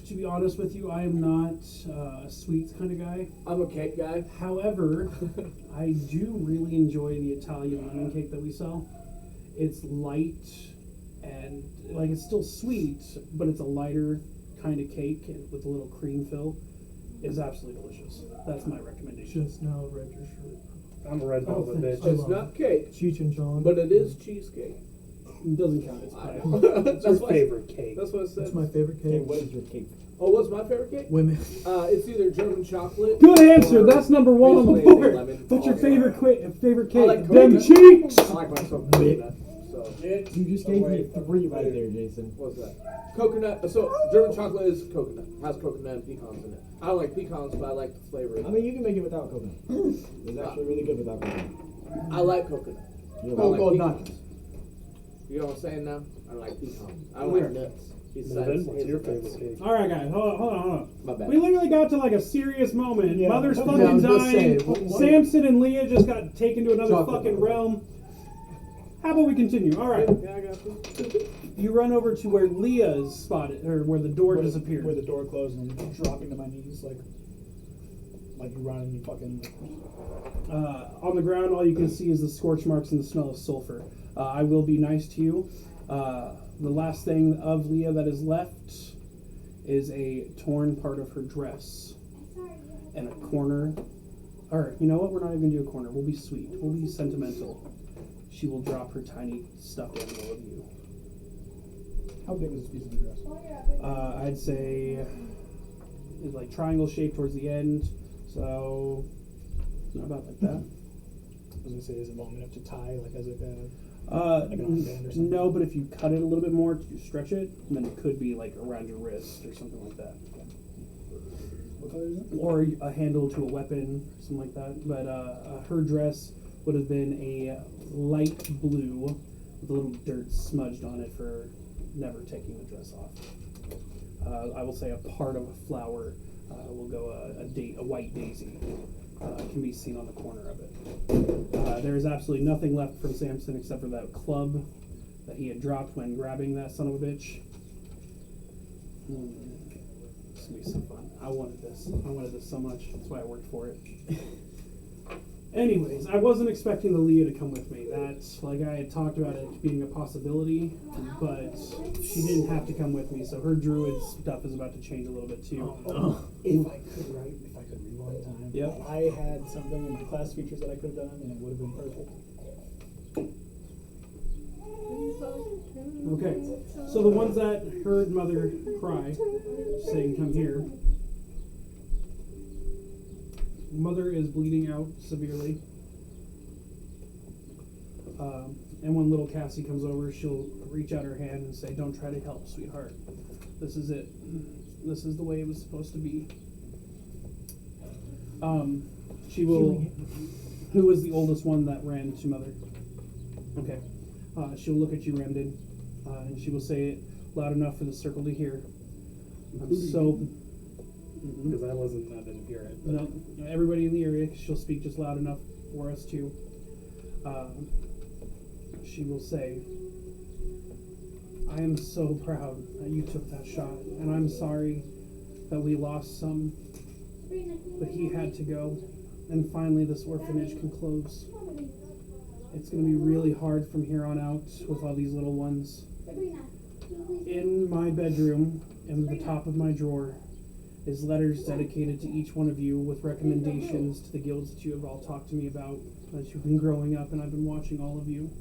A: To be honest with you, I am not a sweets kind of guy.
D: I'm a cake guy.
A: However, I do really enjoy the Italian lemon cake that we sell. It's light and it's still sweet, but it's a lighter kind of cake and with a little cream fill. It's absolutely delicious. That's my recommendation.
F: Just now read your shirt.
B: I'm a red velvet
A: thanks.
B: bitch.
D: It's not cake,
F: Cheech and Chong.
D: but it is cheesecake.
A: It doesn't count. It's
D: I
A: pie.
D: know.
B: What's your favorite cake?
D: That's what I said.
F: That's my favorite
G: Hey,
F: cake.
G: what is your cake?
D: Oh, what's my favorite cake?
F: Women.
D: It's either German chocolate.
A: Good answer.
D: or
A: That's number one on the
D: basically
A: board.
D: lemon.
A: What's your
D: Oh,
A: favorite favorite
D: I
A: cake?
D: like
A: Them
D: coconut.
A: cheeks.
D: I like myself coconut. So
G: You just gave me 3 right there, Jason.
D: what's that? Coconut. So German chocolate is coconut. Has coconut and pecans in it. I don't like pecans, but I like the flavor.
G: I mean, you can make it without coconut. It's actually really good without coconut.
D: I like coconut.
G: You
D: I
G: know,
D: like
F: well,
D: pecans. You know what I'm saying now? I don't like pecans. I don't like nuts.
B: Then what's your favorite cake?
A: All right, guys. Hold on.
D: My bad.
A: We literally got to a serious moment.
H: Yeah.
A: Mother's
H: Yeah,
A: fucking
F: I was gonna
A: dying.
F: say, what-
A: Samson and Leah just got taken to another
F: Chocolate.
A: fucking realm. How about we continue? All right.
D: Yeah, I got you.
A: You run over to where Leah's spotted, or where the door disappeared.
H: Where the door closed and I'm dropping to my knees like you running me fucking.
A: On the ground, all you can see is the scorch marks and the smell of sulfur. I will be nice to you. The last thing of Leah that is left is a torn part of her dress and a corner. Or, you know what? We're not even going to do a corner. We'll be sweet. We'll be sentimental. She will drop her tiny stuffed animal of you.
H: How big was this piece of the dress?
A: I'd say it's triangle shape towards the end. So, not about like that.
H: I was gonna say, is it long enough to tie as like a
A: Like
H: an armband or something?
A: no, but if you cut it a little bit more, you stretch it, then it could be around your wrist or something like that.
H: What color is it?
A: Or a handle to a weapon, something like that. But her dress would have been a light blue with a little dirt smudged on it for never taking the dress off. I will say a part of a flower will go a white daisy. Can be seen on the corner of it. There is absolutely nothing left from Samson except for that club that he had dropped when grabbing that son of a bitch. This is gonna be so fun. I wanted this so much. That's why I worked for it. Anyways, I wasn't expecting the Leah to come with me. That's I had talked about it being a possibility, but she didn't have to come with me. So her druid stuff is about to change a little bit too.
H: If I could rewind time.
A: Yep.
H: I had something in my class features that I could have done and it would have been perfect.
A: Okay, so the ones that heard Mother cry, saying, "Come here." Mother is bleeding out severely. And when little Cassie comes over, she'll reach out her hand and say, "Don't try to help, sweetheart. This is it. This is the way it was supposed to be." She will... Who was the oldest one that ran to Mother? Okay. She'll look at you, Ramdin, and she will say it loud enough for the circle to hear.
B: Because I didn't hear it.
A: No, everybody in the area, she'll speak just loud enough for us to. She will say, "I am so proud that you took that shot, and I'm sorry that we lost some, but he had to go, and finally this orphanage can close. It's going to be really hard from here on out with all these little ones. In my bedroom, in the top of my drawer, is letters dedicated to each one of you with recommendations to the guilds that you have all talked to me about as you've been growing up, and I've been watching all of you.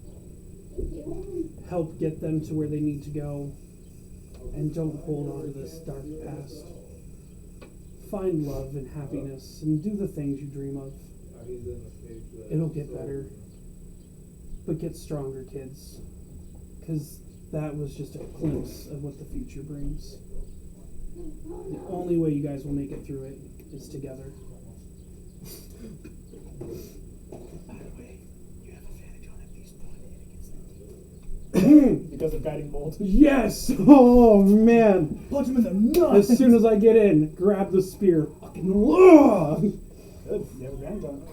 A: Help get them to where they need to go, and don't hold on to this dark past. Find love and happiness, and do the things you dream of. It'll get better. But get stronger, kids, because that was just a glimpse of what the future brings. The only way you guys will make it through it is together." By the way, you have advantage on at least one hit against that team.
G: Because of guiding bolt.
A: Yes! Oh, man!
G: Punch him in the nuts!
A: As soon as I get in, grab the spear. Fucking ugh!
G: Good. You have advantage on it.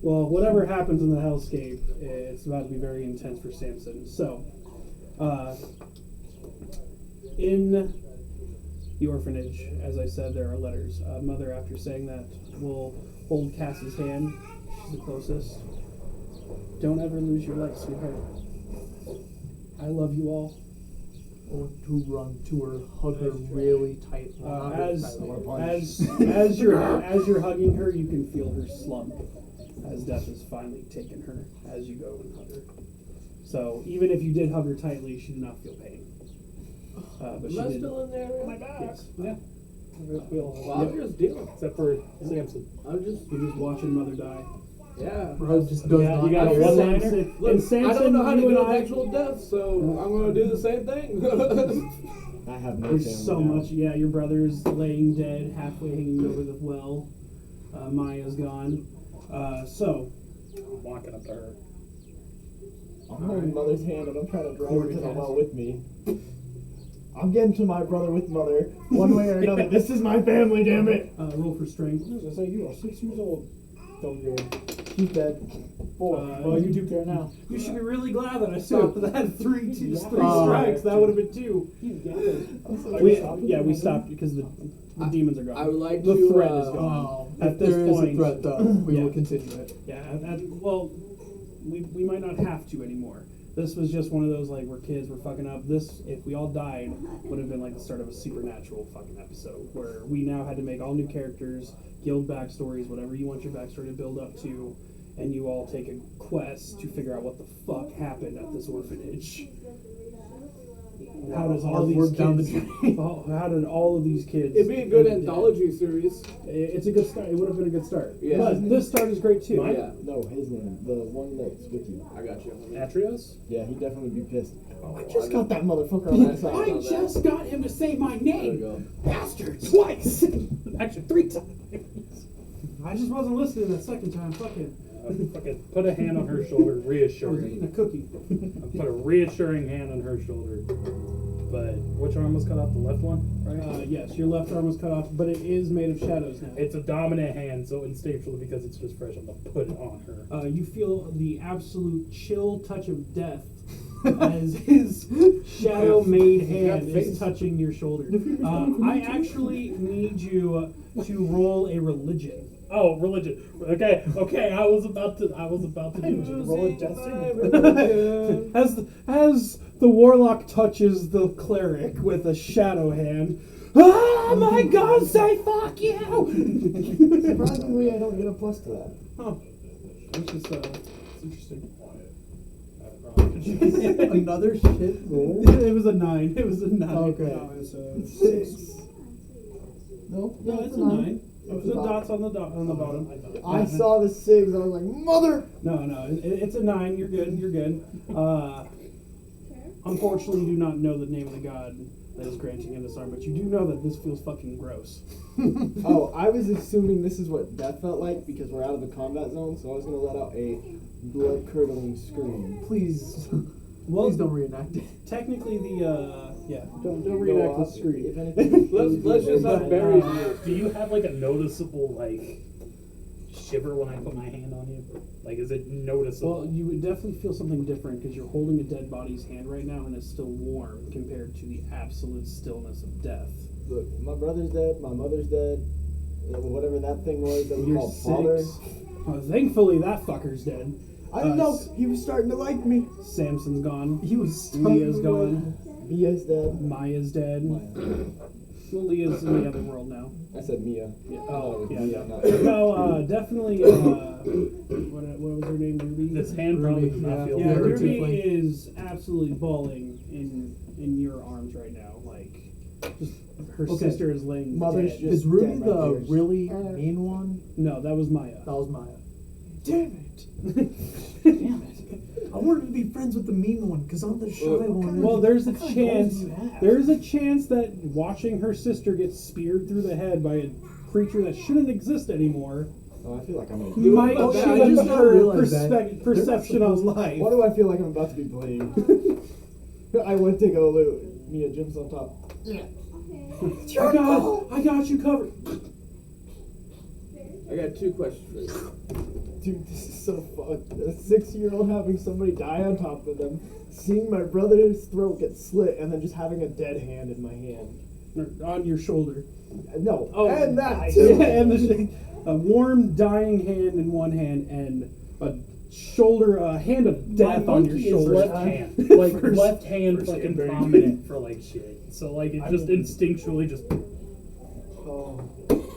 A: Well, whatever happens in the hellscape, it's about to be very intense for Samson. So, in the orphanage, as I said, there are letters. Mother, after saying that, will hold Cassie's hand. She's the closest. Don't ever lose your life, sweetheart. I love you all.
F: I want to run to her, hug her really tight.
A: As you're hugging her, you can feel her slump as death has finally taken her as you go and hug her. So even if you did hug her tightly, she did not feel pain. But she
D: Am I
A: did.
D: still in there?
B: My back.
A: Yes.
B: Yeah. We all
D: Well, I'm just dealing.
B: except for Samson.
D: I'm just,
A: You're just watching Mother die.
D: yeah.
F: Bro just does
A: Yeah,
F: not.
A: you got a
F: care.
A: one-liner?
D: Look,
A: And Samson,
D: I don't know how to
A: you
D: get
A: and
D: an
A: I-
D: actual death, so I'm going to do the same thing.
G: I have no
A: There's
G: family
A: so
G: now.
A: much. Yeah, your brother's laying dead, halfway hanging over the well. Maya's gone. So,
B: I'm walking up to her.
G: I'm holding Mother's hand and I'm trying to drag her to the
A: Cortez.
G: well with me. I'm getting to my brother with Mother, one way or another. This is my family, damn it!
A: roll for strength.
G: I was gonna say, you are 6 years old. Don't good. He's dead. 4.
A: Well,
G: you do care now.
A: You should be really glad that I stopped that three
G: Yeah.
A: strikes. That would have been 2.
G: You got it.
A: We stopped because the demons are gone.
D: I would like
A: the
D: to,
A: threat is gone.
F: Oh,
A: At
F: if
A: this
F: there is
A: point,
F: a threat, though, we
A: yeah.
F: will continue it.
A: Yeah, well, we might not have to anymore. This was just one of those, like, we're kids, we're fucking up. This, if we all died, would have been like the start of a supernatural fucking episode, where we now had to make all new characters, guild backstories, whatever you want your backstory to build up to, and you all take a quest to figure out what the fuck happened at this orphanage. How does all
F: Hard
A: these
F: work down the
A: kids, how did all of these kids...
D: It'd be a good
A: end up dead?
D: anthology series.
A: It's a good start. It would have been a good start.
D: Yeah.
A: But this start is great too.
D: Yeah,
G: No, his name. The one that's with you.
D: I got you.
B: Atrios?
G: Yeah, he'd definitely be pissed. I
D: I
G: just got that motherfucker on my side.
D: I just
A: got him to say my
D: There we go.
A: bastard, twice. Actually, 3 times. I just wasn't listening that second time. Fucking.
B: Fucking put a hand on her shoulder,
A: I was
B: reassuring.
A: eating a cookie.
B: Put a reassuring hand on her shoulder. But which arm was cut off? The left one, right?
A: Yes, your left arm was cut off, but it is made of shadows now.
B: It's a dominant hand, so instinctually, because it's just fresh, I'm gonna put it on her.
A: You feel the absolute chill touch of death as his shadow-made hand is touching your shoulder. I actually need you to roll a religion.
B: Oh, religion. Okay. I was about to do
G: Roll a death saving.
A: As the warlock touches the cleric with a shadow hand. Oh my God! Say fuck you!
G: Surprisingly, I don't get a plus to that.
A: Oh, it's just it's interesting.
F: Another shit roll?
A: It was a 9. It was a 9.
F: Okay.
H: No, it's a
G: 6.
F: No,
A: No, it's a 9. It's the dots on the bottom.
G: I saw the 6. I was like, mother!
A: No, it's a 9. You're good. You're good. Unfortunately, you do not know the name of the god that is granting him this arm, but you do know that this feels fucking gross.
G: Oh, I was assuming this is what death felt like because we're out of the combat zone, so I was gonna let out a blood-curdling scream.
F: Please.
A: Well,
F: Please don't reenact it.
A: Technically, don't reenact the scream.
G: If anything,
D: Let's just have Barry.
B: Do you have like a noticeable like shiver when I put my hand on you? Like, is it noticeable?
A: Well, you would definitely feel something different because you're holding a dead body's hand right now, and it's still warm compared to the absolute stillness of death.
G: look, my brother's dead, my mother's dead, whatever that thing was that we
A: You're
G: called father.
A: 6. Thankfully, that fucker's dead.
G: I didn't know he was starting to like me.
A: Samson's gone.
F: He was
A: Leah's gone.
G: Mia's dead.
A: Maya's dead. Well, Leah's in the other world now.
G: I said Mia.
A: Yeah.
G: Oh,
A: Yeah.
G: Mia,
A: No,
G: not
A: definitely. What was her name? Ruby.
B: This hand probably
F: Ruby,
B: does not
F: yeah.
B: feel
A: Yeah,
B: very
A: Ruby
F: tiefling.
A: is absolutely bawling in your arms right now. Like, just her
F: Okay.
A: sister is laying
G: Mother's
A: dead.
G: just-
F: Is Ruby
G: dead right
F: the
G: there.
F: really mean one?
A: No, that was Maya.
F: That was Maya.
G: Damn it.
F: Damn it. I wanted to be friends with the mean one, because I'm the shy one.
A: Well, there's a
F: What kind of
A: chance.
F: goals do you have?
A: There's a chance that watching her sister get speared through the head by a creature that shouldn't exist anymore
G: Oh, I feel like I'm gonna
A: might
F: Oh, yeah, I
A: change
F: just
A: her
F: realized that.
A: perception
F: They're
A: of
F: not
A: life.
G: Why do I feel like I'm about to be played? I went to go loot. Mia jumps on top.
A: I got you covered.
D: I got 2 questions for you.
G: Dude, this is so fucked. A 6-year-old having somebody die on top of them, seeing my brother's throat get slit, and then just having a dead hand in my hand.
A: On your shoulder.
G: No,
A: Oh,
G: and that
A: yeah,
G: too.
A: and a warm, dying hand in one hand, and a hand of death
B: My
A: on your
B: monkey is
A: shoulder.
B: left hand, like
A: First-
B: left hand,
A: first
B: fucking
A: hand,
B: prominent for like shit. So like it just
H: mean-
B: instinctually just.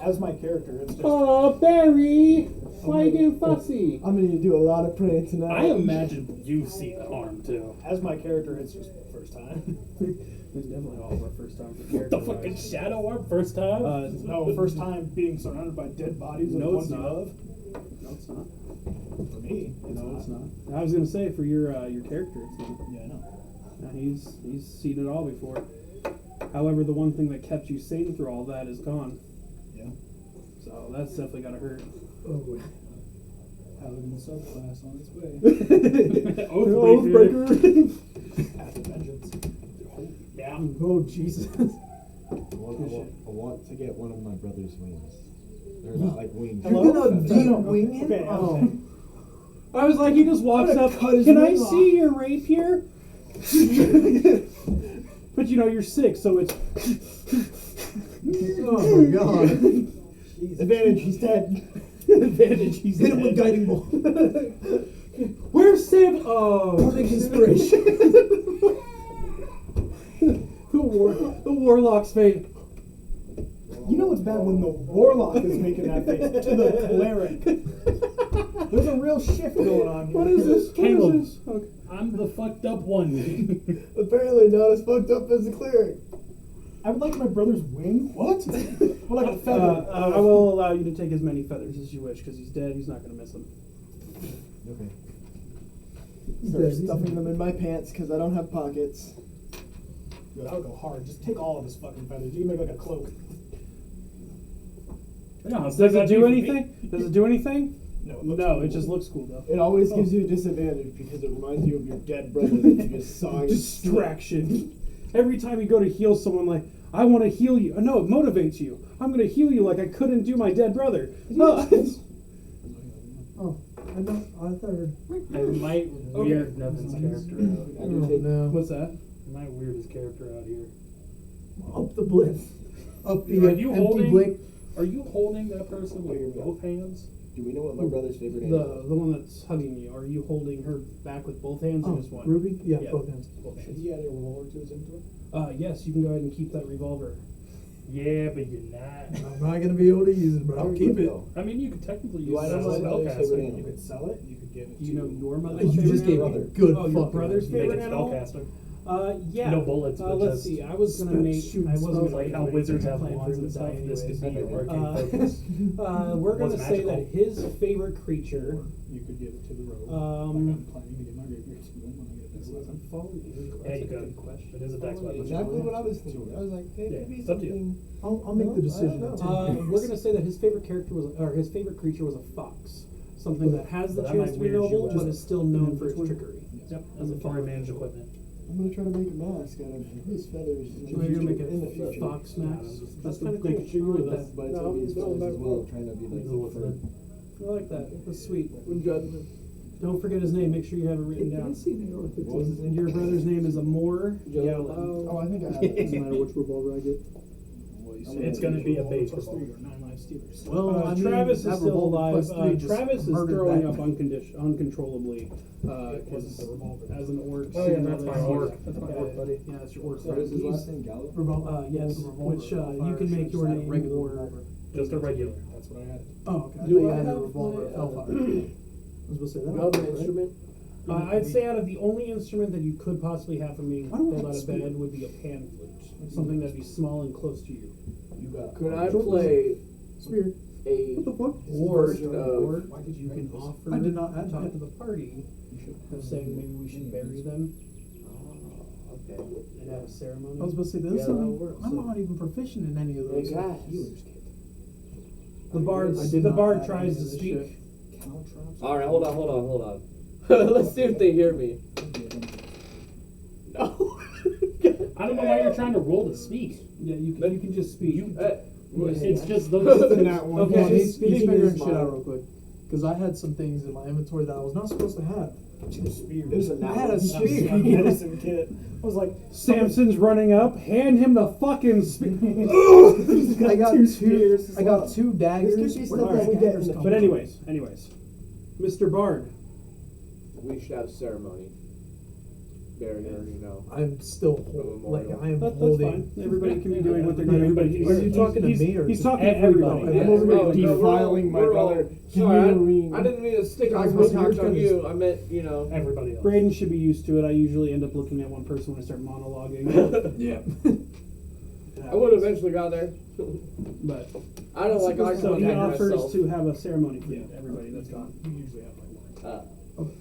H: as my character, it's just
A: Oh, Barry! Flagging fussy.
G: I'm gonna do a lot of praying tonight.
B: I imagine you see the harm too.
H: as my character, it's just first time.
A: It's definitely all of our first time for
B: The
A: character.
B: fucking shadow arm first time.
H: No, first time being surrounded by dead bodies of
A: No,
H: the
A: it's
H: ones you
A: not.
H: love.
A: No, it's not.
H: For me,
A: No, it's not. I was gonna say for your character, it's not.
H: Yeah, I know.
A: No, he's seen it all before. However, the one thing that kept you sane through all that is gone.
H: Yeah.
A: So that's definitely gotta hurt.
H: Oh, Paladin subclass on its way.
A: Oathbreaker.
H: Path of vengeance.
B: Yeah.
A: Oh Jesus.
G: I want to get one of my brother's wings. They're not like wings.
H: Hello?
F: You're gonna
G: Feathers.
F: deep wing it?
H: Okay,
F: Oh.
A: I was like, he just walks
G: I'm gonna
A: up.
G: cut his
A: Can I
G: wing off."
A: see your rapier? But you know you're 6, so it's.
F: Oh, God.
G: Advantage, he's dead.
A: Advantage. He's
F: Hit him with
A: dead.
F: guiding bolt.
A: Where's Sam? Oh,
F: Bardic inspiration.
A: the warlock's fate.
H: You know what's bad when the warlock is making that face to the cleric. There's a real shift going on here.
A: What is this? What
B: Caleb.
A: is this? Okay.
B: I'm the fucked up one.
G: Apparently not as fucked up as the cleric.
H: I would like my brother's wing. What? Or like a feather.
A: I will allow you to take as many feathers as you wish because he's dead. He's not going to miss them.
G: Okay.
F: He's
G: Start
F: dead.
G: stuffing them in my pants because I don't have pockets.
H: Yo, that would go hard. Just take all of his fucking feathers. You can make like a cloak.
B: No,
A: Does it do anything? Does it do anything?
H: No, it looks
A: No,
H: cool.
A: it just looks cool though.
G: It always gives you a disadvantage because it reminds you of your dead brother that you just saw. in
A: Distraction. Every time you go to heal someone, like, I want to heal you. No, it motivates you. I'm going to heal you like I couldn't do my dead brother. Oh.
F: Oh, I third.
B: I might weird Nevin's character out.
G: I do take-
F: No.
A: What's that?
B: I might weird his character out here.
F: Up the blip. Up the
B: Are you
F: empty
B: holding?
F: blink.
B: Are you holding that person with both hands?
G: Do we know what my brother's favorite animal is?
A: The one that's hugging you. Are you holding her back with both hands or
F: Oh,
A: just one?
F: Ruby? Yeah,
A: Yeah.
F: both hands.
A: Both
H: Has
A: hands.
H: he added a revolver to his inventory?
A: Yes, you can go ahead and keep that revolver.
B: Yeah, but you're not.
F: I'm not gonna be able to use it, but I'll keep it.
B: I mean, you could technically use
C: I
B: it
C: know
B: as a
C: my mother's favorite
B: spellcaster.
C: animal.
H: You could sell it. You could give it
A: Do
H: to.
A: you know your mother's
F: You
A: favorite
F: just gave me
A: animal?
F: a good
A: Oh, your
F: fucking
A: brother's
F: idea.
B: Make
A: favorite
B: it
A: animal?
B: spellcaster.
A: Yeah.
B: No bullets, but
A: let's
B: just
A: see. I was gonna make.
F: shooting
A: I wasn't
F: spells.
A: gonna
B: Like how
A: make
B: wizards
A: it
B: have
A: plan
B: wands
A: for
B: and
A: the
B: stuff.
A: die
B: This could be
A: anyways.
B: your arcane focus.
A: We're gonna
B: What's
A: say
B: magical?
A: that his favorite creature.
H: You could give it to the rogue.
A: Um,
H: like I'm planning to give my rapier to him when I get this lesson.
B: Yeah, you could. It is a dex weapon.
C: Exactly what I was thinking. I was like, hey,
B: Yeah,
C: maybe
B: it's up to you.
C: something.
F: I'll make
C: No,
F: the decision.
C: I
F: in
C: don't
F: 10
C: know.
F: minutes.
A: We're gonna say that his favorite character was, or his favorite creature was a fox. Something that has the
B: But that
A: chance
B: might
A: to be
B: weird you
A: noble,
B: out.
A: but is still known for its trickery.
B: Yep, inventory managed equipment.
C: I'm gonna try to make a mask out of his feathers.
A: So you're gonna make
C: in the
A: a
C: future.
A: fox mask. That's kind of
F: making
A: cool.
F: sure you're
A: I
F: with
A: like
F: us.
A: that.
C: But it's gonna be his feathers as well, trying to be like
B: Eagle with
C: fur.
B: it.
A: I like that. That's sweet.
D: When judgment.
A: Don't forget his name. Make sure you have it written down.
C: What was his name?
A: Your brother's name is Amor Yellen.
C: Oh, I think I have it.
F: Doesn't matter which revolver I get.
B: It's gonna be a base
H: plus 3
B: revolver.
H: or 9 life stealers.
F: Well, I mean,
A: Travis is
F: that
A: still
F: revolver
A: alive.
F: plus 3 just
A: Travis is
F: murdered
A: throwing
F: that.
A: up uncontrollably.
H: Wasn't the revolver.
A: As an orc.
B: Oh yeah, that's my
A: Yeah,
B: orc. That's my orc, buddy.
A: Yeah, that's your orc.
C: What is his
A: He's-
C: last name? Gallup?
A: Yes,
F: Revolver,
A: which you
F: fire,
A: can make your
F: just
A: name
F: regular
A: or
F: revolver.
B: Just a regular.
H: That's what I had.
F: Oh, okay. I
D: Do
F: thought you
D: I
F: had a
D: have
F: revolver
D: my,
F: of hellfire. I was supposed to say that.
D: Another instrument.
A: I'd say out of the only instrument that you could possibly have from being
F: Why do I
A: pulled
F: have
A: out of
F: spear?
A: bed would be a pan flute. Something that'd be small and close to you.
C: You got.
D: Could I play
F: Spear.
D: a
F: What the fuck?
D: version of?
A: Or you can offer
F: I did not add
A: talk
F: that.
A: to the party of saying maybe we should bury them
D: Oh, okay.
A: and have a ceremony.
F: I was supposed to say, there's
D: Yeah,
F: something.
D: that'll work,
F: I'm
A: so-
F: not even proficient in any of
D: Hey
F: those.
D: guys.
A: The bard,
F: I did
A: the
F: not
A: bard
F: add
A: tries
F: any
A: to
F: of this
A: speak.
F: shit.
H: Caltrops.
D: All right, hold on. Let's see if they hear me. No.
B: I don't know why you're trying to roll to speak.
A: Yeah, you can just speak.
B: It's just those.
G: That one.
F: Okay,
G: He's
F: he's
G: speaking
F: figuring
G: his
F: shit out
G: mind.
F: real quick. Because I had some things in my inventory that I was not supposed to have.
H: Two spears.
G: There's a
F: I had a
G: He's
F: spear.
G: got a medicine kit. I was like,
A: Samson's running up. Hand him the fucking spear.
G: he's got
F: I got
G: two
F: two.
G: spears.
F: I got two daggers.
G: This could be
F: Where
G: stuff
F: did
G: that we
F: those
G: get
F: daggers
G: in the
F: come
A: But
F: from?
A: anyways, Mr. Bard.
D: We should have a ceremony. Barry already know.
F: I'm still like I am
A: That's
F: holding.
A: fine. Everybody can be doing what they're doing.
B: Everybody-
F: Are you talking to me or
A: He's
F: just
A: talking to
B: everybody?
A: everybody.
G: I'm over here
D: Oh, no,
G: defiling my
D: we're all-
G: brother. Give
D: Sorry,
G: me a ring.
D: I didn't mean to stick
F: Guys,
D: my
F: what's
D: cock
F: your
D: on
F: turn?
D: you. I meant, you know.
B: Everybody else.
A: Braden should be used to it. I usually end up looking at one person when I start monologuing.
F: Yeah.
D: I would have eventually got there.
A: But
D: I don't like eye
A: so he
D: contact
A: offers
D: myself.
A: to have a ceremony for everybody that's gone.
H: You usually have like one.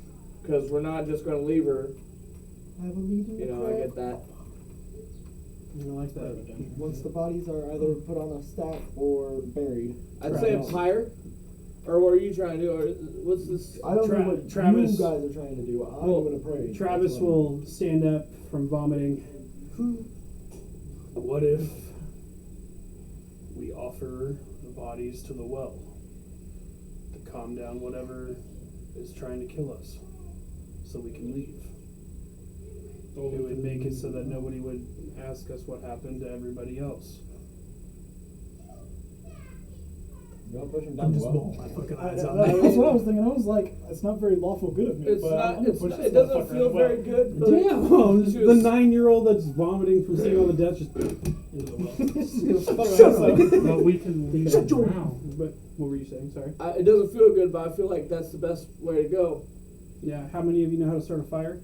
D: Because we're not just going to leave her.
C: I have a meeting.
D: You know, I get that.
A: I like that.
C: Once the bodies are either put on a stack or buried.
D: I'd say a
A: Travis.
D: pyre. Or what are you trying to do? Or what's this?
C: I don't
A: Tra-
C: know what
A: Travis-
C: you guys are trying to do. I'm
D: Well,
C: gonna pray.
A: Travis
C: That's what
A: will stand up from vomiting. What if we offer the bodies to the well to calm down whatever is trying to kill us so we can leave? It would make it so that nobody would ask us what happened to everybody else.
C: Y'all push him down
F: I'm
C: the
F: just
C: well.
F: bawling my fucking eyes out.
H: That's what I was thinking. I was like, it's not very lawful good of me.
D: It's
H: but
D: not.
H: I'm gonna
D: It's
H: push
D: not
H: this
D: it doesn't
H: motherfucker
D: feel
H: in the well.
D: very good. But
A: Damn!
D: She
A: The
D: was-
A: 9-year-old that's vomiting from seeing all the deaths just into the well.
F: Shut up.
B: But we can leave
F: Shut
B: it
F: your-
B: around.
A: But what were you saying? Sorry.
D: It doesn't feel good, but I feel like that's the best way to go.
A: Yeah. How many of you know how to start a fire?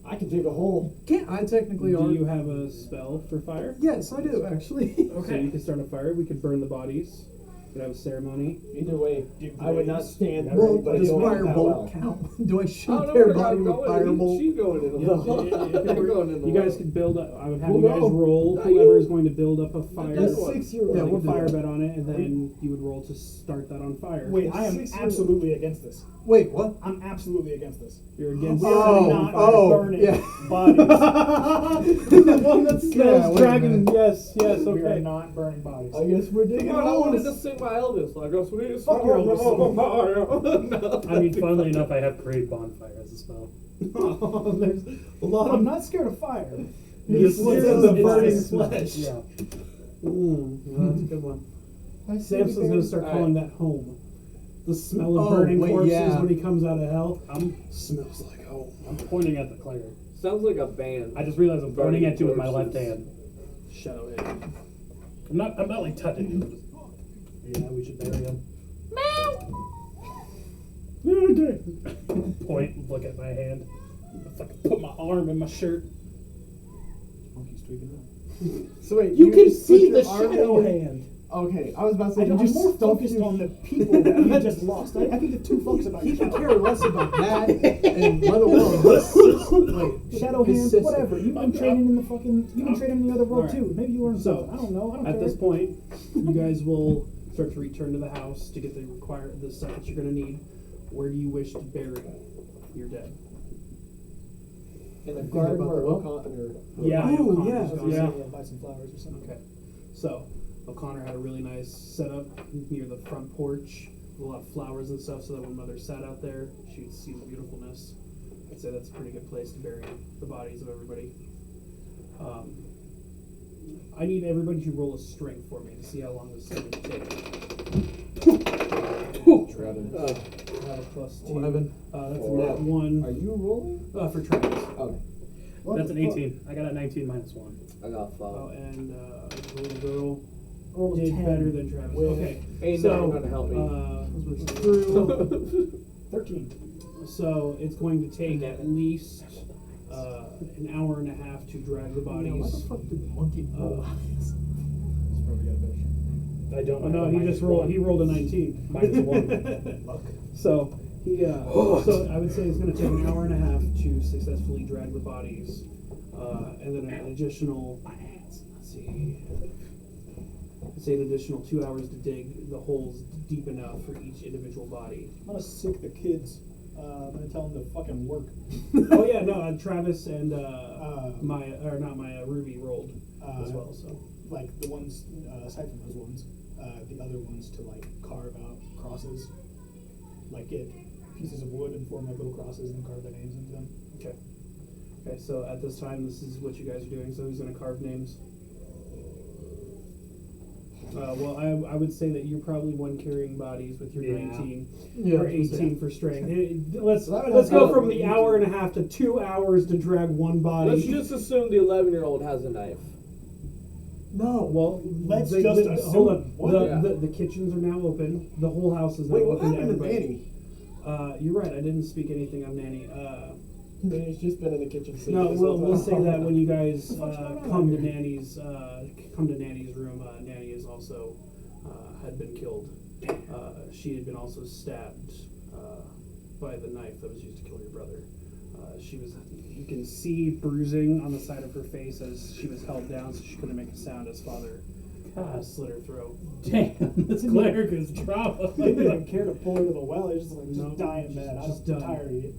C: I can dig a hole.
F: Can't I technically
A: Do
F: already?
A: you have a spell for fire?
F: Yes, I do actually.
A: So you can start a fire. We could burn the bodies. We could have a ceremony.
C: Either way, I would not stand for
F: Well,
C: anybody
F: does
C: going that
F: firebolt
C: well.
F: count? Do I
D: I
F: shoot
D: don't know
F: their
D: where
F: body
D: I'm
F: with
D: going.
F: firebolt?
D: She's going in the well. I'm going in the
A: You
D: well.
A: guys could build up. I would have
C: We'll
A: you guys
C: go.
A: roll.
D: Now
A: Whoever
D: you-
A: is going to build up a fire,
D: That's
C: A
D: what-
C: 6-year-old.
F: Yeah,
A: like
F: we'll
A: a
F: do
A: fire
F: that.
A: bed on it, and then you would roll to start that on fire.
H: Wait, I am
C: 6-year-old.
H: absolutely against this.
F: Wait, what?
H: I'm absolutely against this.
A: You're against.
H: We are not burning
F: yeah.
H: bodies.
A: The one that
F: Yeah,
A: smells
F: wait a
A: dragon.
F: minute.
A: Yes, yes.
H: We are
A: Okay.
H: not burning bodies.
C: I guess we're digging
D: Come on, I wanted
C: holes.
D: to sing my Elvis like a sweet
H: Fuck your Elvis song.
D: No.
B: I mean, funnily enough, I have create bonfire as a spell.
A: Oh, there's a lot
H: I'm
A: of.
H: not scared of fire.
B: This
A: It's
B: is
A: the burning
B: it's-
A: flesh.
B: Yeah.
A: That's a good one.
C: I see
A: Samson's
C: the
A: gonna start
D: All
A: calling that home. The smell of
F: Oh,
A: burning
F: wait,
A: corpses
F: yeah.
A: when he comes out of hell.
B: I'm
A: Smells like home.
B: I'm pointing at the cleric.
D: Sounds like a band.
B: I just realized I'm pointing at you with my left
D: Corpses.
B: hand.
A: Shadow hand.
B: I'm not like touching him. Yeah, we should bury him. Point, look at my hand. I fucking put my arm in my shirt. Monkey's tweaking out.
G: So wait,
A: You can
G: just
A: see
G: put
A: the
G: your arm
A: shadow
G: in your-
A: hand.
G: Okay, I was about to say,
H: I'm
G: you just
H: more
G: stuff
H: focused
G: your
H: on the people that we just lost. I could give 2 fucks about
F: He
H: your
F: can
H: shadow.
F: care less about that, and let alone his
H: Shadow
F: his
H: hand,
F: sister.
H: whatever. You've been training in the fucking. You've been training in the other world
A: Alright.
H: too. Maybe you learned
A: So,
H: something. I don't know. I don't
A: At
H: care.
A: this point, you guys will start to return to the house to get the stuff that you're going to need. Where do you wish to bury your dead?
G: in the
F: Think
G: garden
F: about
G: where
F: the well?
G: O'Connor.
A: Yeah,
F: Oh,
A: O'Connor's
F: yeah.
H: I was
A: gone.
H: gonna
A: Yeah.
H: say, buy some flowers or something.
A: Okay. So, O'Connor had a really nice setup near the front porch with a lot of flowers and stuff so that when Mother sat out there, she would see the beautifulness. I'd say that's a pretty good place to bury the bodies of everybody. I need everybody to roll a strength for me to see how long this is going to take. Plus 2.
F: 11.
A: That's a nat 1
C: Are you rolling?
A: for Travis.
C: Okay.
H: What
B: That's
H: the
B: an
H: fuck?
B: 18. I got a 19 minus 1.
C: I got
A: Oh,
C: flower.
A: and the little girl
H: Roll a
A: did
H: 10.
A: better than Travis.
H: With
A: Okay.
D: Ain't
A: So,
D: nothing gonna help me.
A: through
H: 13.
A: So it's going to take at least an hour and a half to drag the
F: Yeah, why the
A: bodies.
F: fuck did the monkey roll?
H: He's probably got a better shot.
B: I don't.
A: Oh no, he just rolled. He rolled a 19.
B: Minus 1.
H: Luck.
A: So he. So I would say it's going to take an hour and a half to successfully drag the bodies, and then an additional. Let's see. I'd say an additional 2 hours to dig the holes deep enough for each individual body.
H: I'm gonna sick the kids. I'm gonna tell them to fucking work.
A: Oh yeah, no, Travis and Ruby rolled as well. So
H: Like the ones, aside from those ones, the other ones to like carve out crosses. Like get pieces of wood and form like little crosses and carve their names into them.
A: okay. Okay, so at this time, this is what you guys are doing. So who's going to carve names? Well, I would say that you're probably one carrying bodies with your
B: Yeah.
A: 19
F: Yeah,
A: or
F: I was gonna
A: 18 for strength. Let's
G: So that would
A: let's
G: have
A: go
G: to-
A: from the hour and a half to 2 hours to drag one body.
D: Let's just assume the 11-year-old has a knife.
F: No.
A: well,
H: Let's just
A: hold
H: assume.
A: on.
H: What?
A: The kitchens are now open. The whole house is now
G: Wait, what
A: open to
G: happened to
A: everybody.
G: Nanny?
A: You're right. I didn't speak anything of Nanny.
G: Nanny's just been in the kitchen.
A: No, we'll say that when you guys
H: What the fuck's going on
A: come to
H: here?
A: Nanny's room, Nanny is also had been killed. She had been also stabbed by the knife that was used to kill your brother. You can see bruising on the side of her face as she was held down, so she couldn't make a sound as father slit her throat.
B: Damn, this cleric is trauma.
H: He didn't even care to pull her to the well. He's just like,
A: No,
H: just die in bed.
A: just
H: I'm
A: done.
H: tired of you.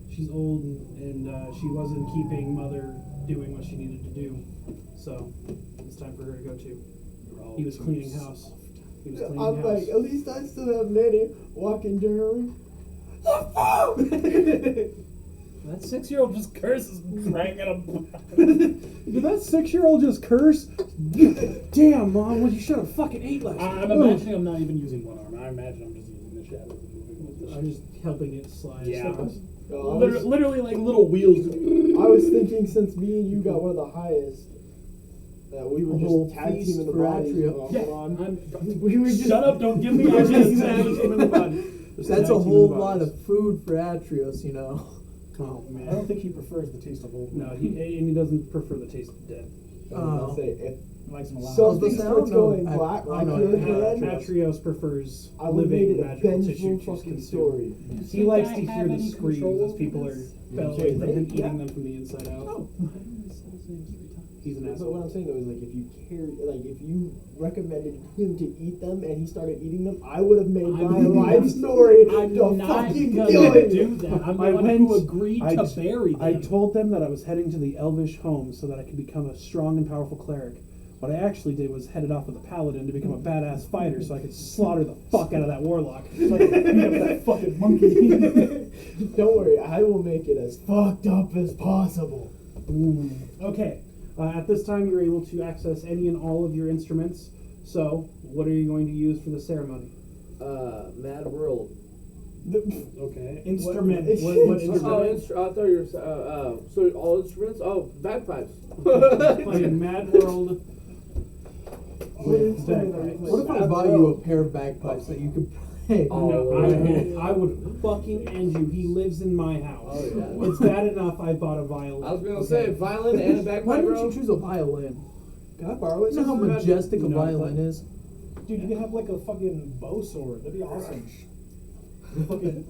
A: She's old and she wasn't keeping mother doing what she needed to do, so it's time for her to go too. He was cleaning house. He was cleaning
G: I'm
A: house.
G: like, at least I still have Nanny walking generally.
B: That 6-year-old just curses, cranking him.
A: Did that 6-year-old just curse? Damn, Mom, well, you should have fucking ate last night.
B: I'm imagining I'm not even using one arm. I imagine I'm just using the shadows and moving with the
A: I'm just helping it slide.
B: Yeah.
D: Literally like little wheels.
G: I was thinking since me and you got one of the highest, that we were
F: A whole
G: just tag
F: feast
G: teaming the
F: for
G: bodies.
F: Atria.
G: Hold
B: Yeah,
G: on.
B: we were
G: just-
B: shut up! Don't give me
G: We were
B: ideas.
G: just tag teaming the bodies.
F: That's a whole lot of food for Atrios, you know.
A: Oh
H: I
A: man.
H: don't think he prefers the taste of old.
A: No, he doesn't prefer the taste of dead.
G: I'll say if
H: He likes him alive.
G: something
F: I don't
G: starts
F: know.
G: going black
F: I
G: like
F: don't
G: his
F: know.
G: head,
A: Atrios prefers
G: I would have made
A: living
G: it a
A: magical tissue
G: vengeful
A: to
G: fucking
A: consume.
G: story.
A: He likes to hear the screams as people are bellowing
G: Okay,
A: from him,
G: yeah.
A: eating them from the inside out.
G: Oh.
A: He's an
G: But
A: asshole.
G: what I'm saying though is like if you recommended him to eat them and he started eating them, I would have made my life story
B: I'm
G: to
B: not
G: fucking
B: gonna
G: kill him.
B: do that. I'm the
A: I
B: one
A: went-
B: who agreed
A: I
B: to
A: t-
B: bury them.
A: I told them that I was heading to the Elvish home so that I could become a strong and powerful cleric. What I actually did was headed off with a paladin to become a badass fighter so I could slaughter the fuck out of that warlock.
H: So I can beat up that fucking monkey.
G: Don't worry, I will make it as fucked up as possible.
A: Okay. At this time, you're able to access any and all of your instruments. So, what are you going to use for the ceremony?
D: Mad World.
B: Okay.
H: Instrument.
A: What
D: Oh,
A: instrument?
D: I thought you were so all instruments. Oh, bagpipes.
A: Playing Mad World. with bagpipes.
F: What if I buy you a pair of bagpipes that you could play?
A: No, I would fucking end you. He lives in my house.
D: Oh, yeah.
A: It's bad enough I bought a violin.
D: I was gonna say violin and a bagpipe,
F: Why didn't
D: bro.
F: you choose a violin?
G: Can I borrow it?
F: You know how majestic a violin is?
H: Dude, you can have like a fucking bow sword. That'd be awesome. Fucking.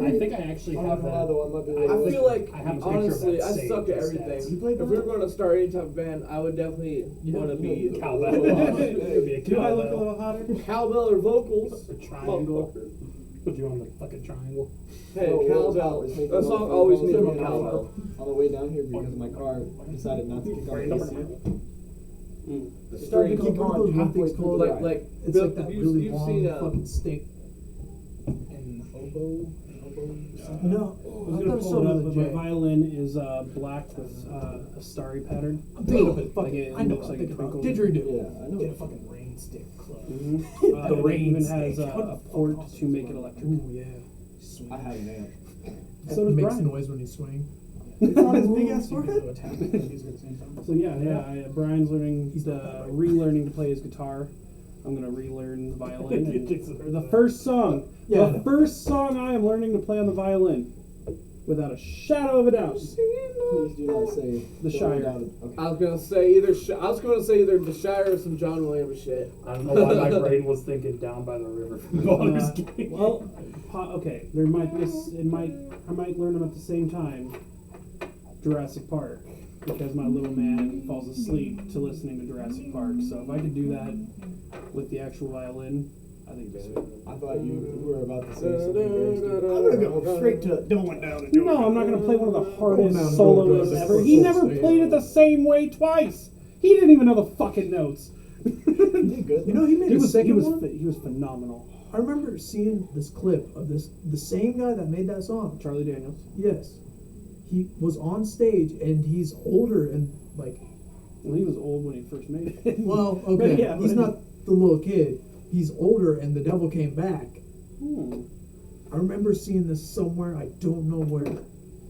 B: I think I actually have that.
G: Another one might be
D: I feel like,
B: I have a picture of
D: honestly,
B: that
D: I
B: saved
D: suck at
B: as
D: everything.
B: stats.
G: You played
D: If we were going to start any type of band, I would definitely want to be
B: Cowbell. It'd be a
A: Do I look a
B: cowbell.
A: little hotter?
D: cowbell or vocals.
B: A triangle. Put you on the fucking triangle.
D: Hey,
G: Oh,
D: cowbell.
G: I was making
D: That
G: one
D: song
G: phone
D: always
G: call
D: needs to
G: to
D: be
G: my car
D: cowbell.
G: on the way down here because my car decided not to kick on the AC. It started to kick on halfway through the ride.
D: Like,
F: It's
D: Bill,
F: like that
D: you've
F: really long
D: seen
F: fucking stick.
H: An oboe.
F: No,
A: I
F: I
A: was
F: thought
A: gonna
F: it
A: pull it
F: started
A: up,
F: with
A: but
F: a
A: my
F: J.
A: violin is black with a starry pattern.
F: I'm thinking of it. Fuck
A: Like
F: it.
A: it
F: I know
A: looks
F: what
A: like
F: I'm
A: a
F: thinking about.
A: twinkle.
F: Didgeridoo.
G: Yeah, I know.
H: Get a fucking rain stick club.
A: The
F: The rain
A: even
F: stick.
A: has a port to make it electric.
F: Ooh, yeah.
H: Swing.
G: I have an amp.
A: So does
F: makes
A: Brian.
F: noise when you swing.
G: It's not his big ass
H: So you can
G: forehead.
H: do a tap and music at the same time.
A: So Brian's learning, relearning to play his guitar. I'm gonna relearn the violin. And the first song,
F: Yeah.
A: the first song I am learning to play on the violin, without a shadow of a doubt.
G: Please do not say
A: The
G: going
A: Shire.
G: down- Okay.
D: I was gonna say either The Shire or some John Williams shit.
B: I don't know why my brain was thinking Down by the River from Baldur's Gate.
A: Well, okay, there might be. I might learn them at the same time. Jurassic Park, because my little man falls asleep to listening to Jurassic Park. So if I could do that with the actual violin, I think it'd be sweet.
G: I thought you were about to say something very stupid.
H: I'm gonna go straight to going down and doing
A: No, I'm not gonna play one of the hardest
F: down,
A: soloists
F: go down,
A: ever.
F: go
A: He
F: down,
A: never
F: go
A: played it the same way twice. He didn't even know the fucking notes.
G: You did good.
F: You know, he made a second one.
A: He was phenomenal.
F: I remember seeing this clip of the same guy that made that song.
A: Charlie Daniels.
F: Yes. He was on stage and he's older and like,
A: Well, he was old when he first made it.
F: well, okay,
A: But yeah,
F: he's
A: but-
F: not the little kid. He's older and the devil came back.
A: Hmm.
F: I remember seeing this somewhere. I don't know where.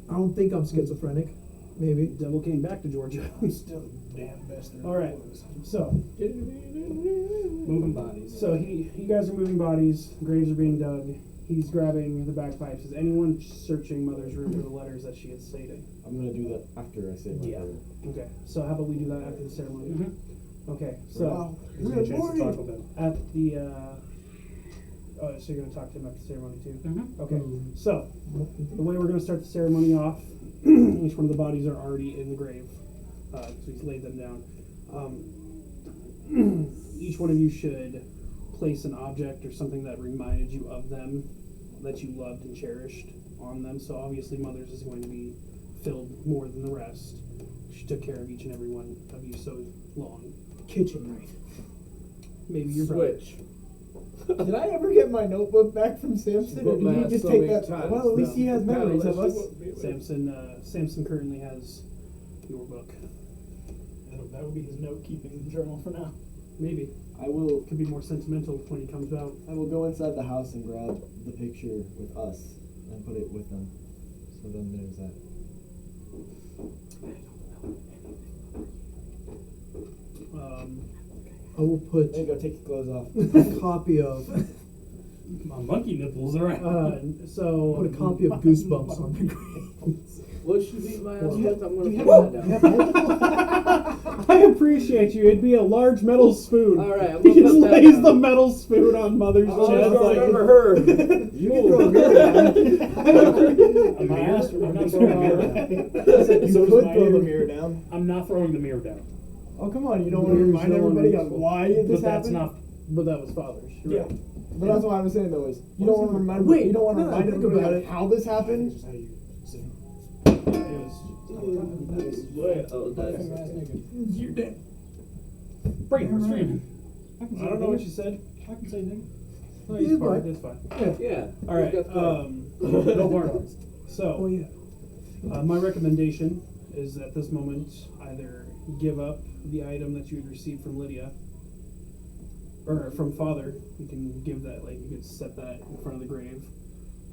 F: I don't think I'm schizophrenic. Maybe.
A: Devil came back to Georgia.
H: I'm still the damn best there
A: All right.
H: was.
A: So,
B: Moving bodies.
A: so you guys are moving bodies. Graves are being dug. He's grabbing the bagpipes. Is anyone searching Mother's room for the letters that she had stated?
G: I'm gonna do that after I say my
B: Yeah.
G: prayer.
A: Okay. So how about we do that after the ceremony?
B: Mm-hmm.
A: Okay. So
G: Wow.
B: Gives me a chance to talk with him.
A: at the oh, so you're gonna talk to him at the ceremony too?
B: Mm-hmm.
A: Okay. So the way we're gonna start the ceremony off, each one of the bodies are already in the grave. So he's laid them down. Each one of you should place an object or something that reminded you of them, that you loved and cherished on them. So obviously Mother's is going to be filled more than the rest. She took care of each and every one of you so long.
H: Kitchen knife.
A: Maybe your brother.
D: Switch.
G: Did I ever get my notebook back from Samson, or
D: But
G: did he
D: man,
G: just
D: so
G: take
D: many
G: that?
D: times.
G: Well, at least he has memories of us.
A: Samson currently has your book.
H: That would be his note keeping journal for now.
A: Maybe.
G: I will.
A: Could be more sentimental when he comes out.
G: I will go inside the house and grab the picture with us and put it with them. So then there's that.
F: I will put
G: There you go. Take your clothes off.
F: a copy of
B: My monkey nipples are out.
A: So
F: put a copy of Goosebumps on the grave.
D: What should be my aspect? I'm gonna
A: you
D: put that down.
A: I appreciate you. It'd be a large metal spoon.
D: All right, I'm
A: He
D: gonna
A: just
D: put that
A: lays
D: down.
A: the metal spoon on Mother's
D: Oh,
A: chest.
D: I don't
A: like,
D: remember her.
G: You can throw a mirror down.
B: I'm not throwing the mirror down.
G: You
H: So is
G: could
H: my
G: throw the
H: ear.
G: mirror down.
B: I'm not throwing the mirror down.
G: Oh, come on. You don't want to
A: Mirror's
G: remind
A: no
G: everybody
A: longer
G: on
A: useful.
G: why this
B: But that's
G: happened?
B: not.
A: But that was Father's. You're
B: Yeah.
A: right.
G: But that's what I'm saying, though, is you don't want to remember.
F: Wait,
G: you don't want to
F: no,
G: remind
F: think
G: everybody
F: about
G: of
F: it.
G: how this
H: It's
G: happened.
H: just how you sing.
D: Wait, oh,
H: Finger
D: that's
H: ass naked.
F: You're dead.
B: Brayden, we're streaming.
H: I can say
A: I don't know
H: nigga.
A: what you said.
H: I can say nigga.
A: No,
F: Yeah,
A: it's fine.
F: fine.
A: It's fine.
D: yeah.
A: All right.
D: Who's got the
B: No pornos.
A: So,
F: Oh yeah.
A: my recommendation is at this moment either give up the item that you had received from Lydia or from Father. You can give that, like, you could set that in front of the grave,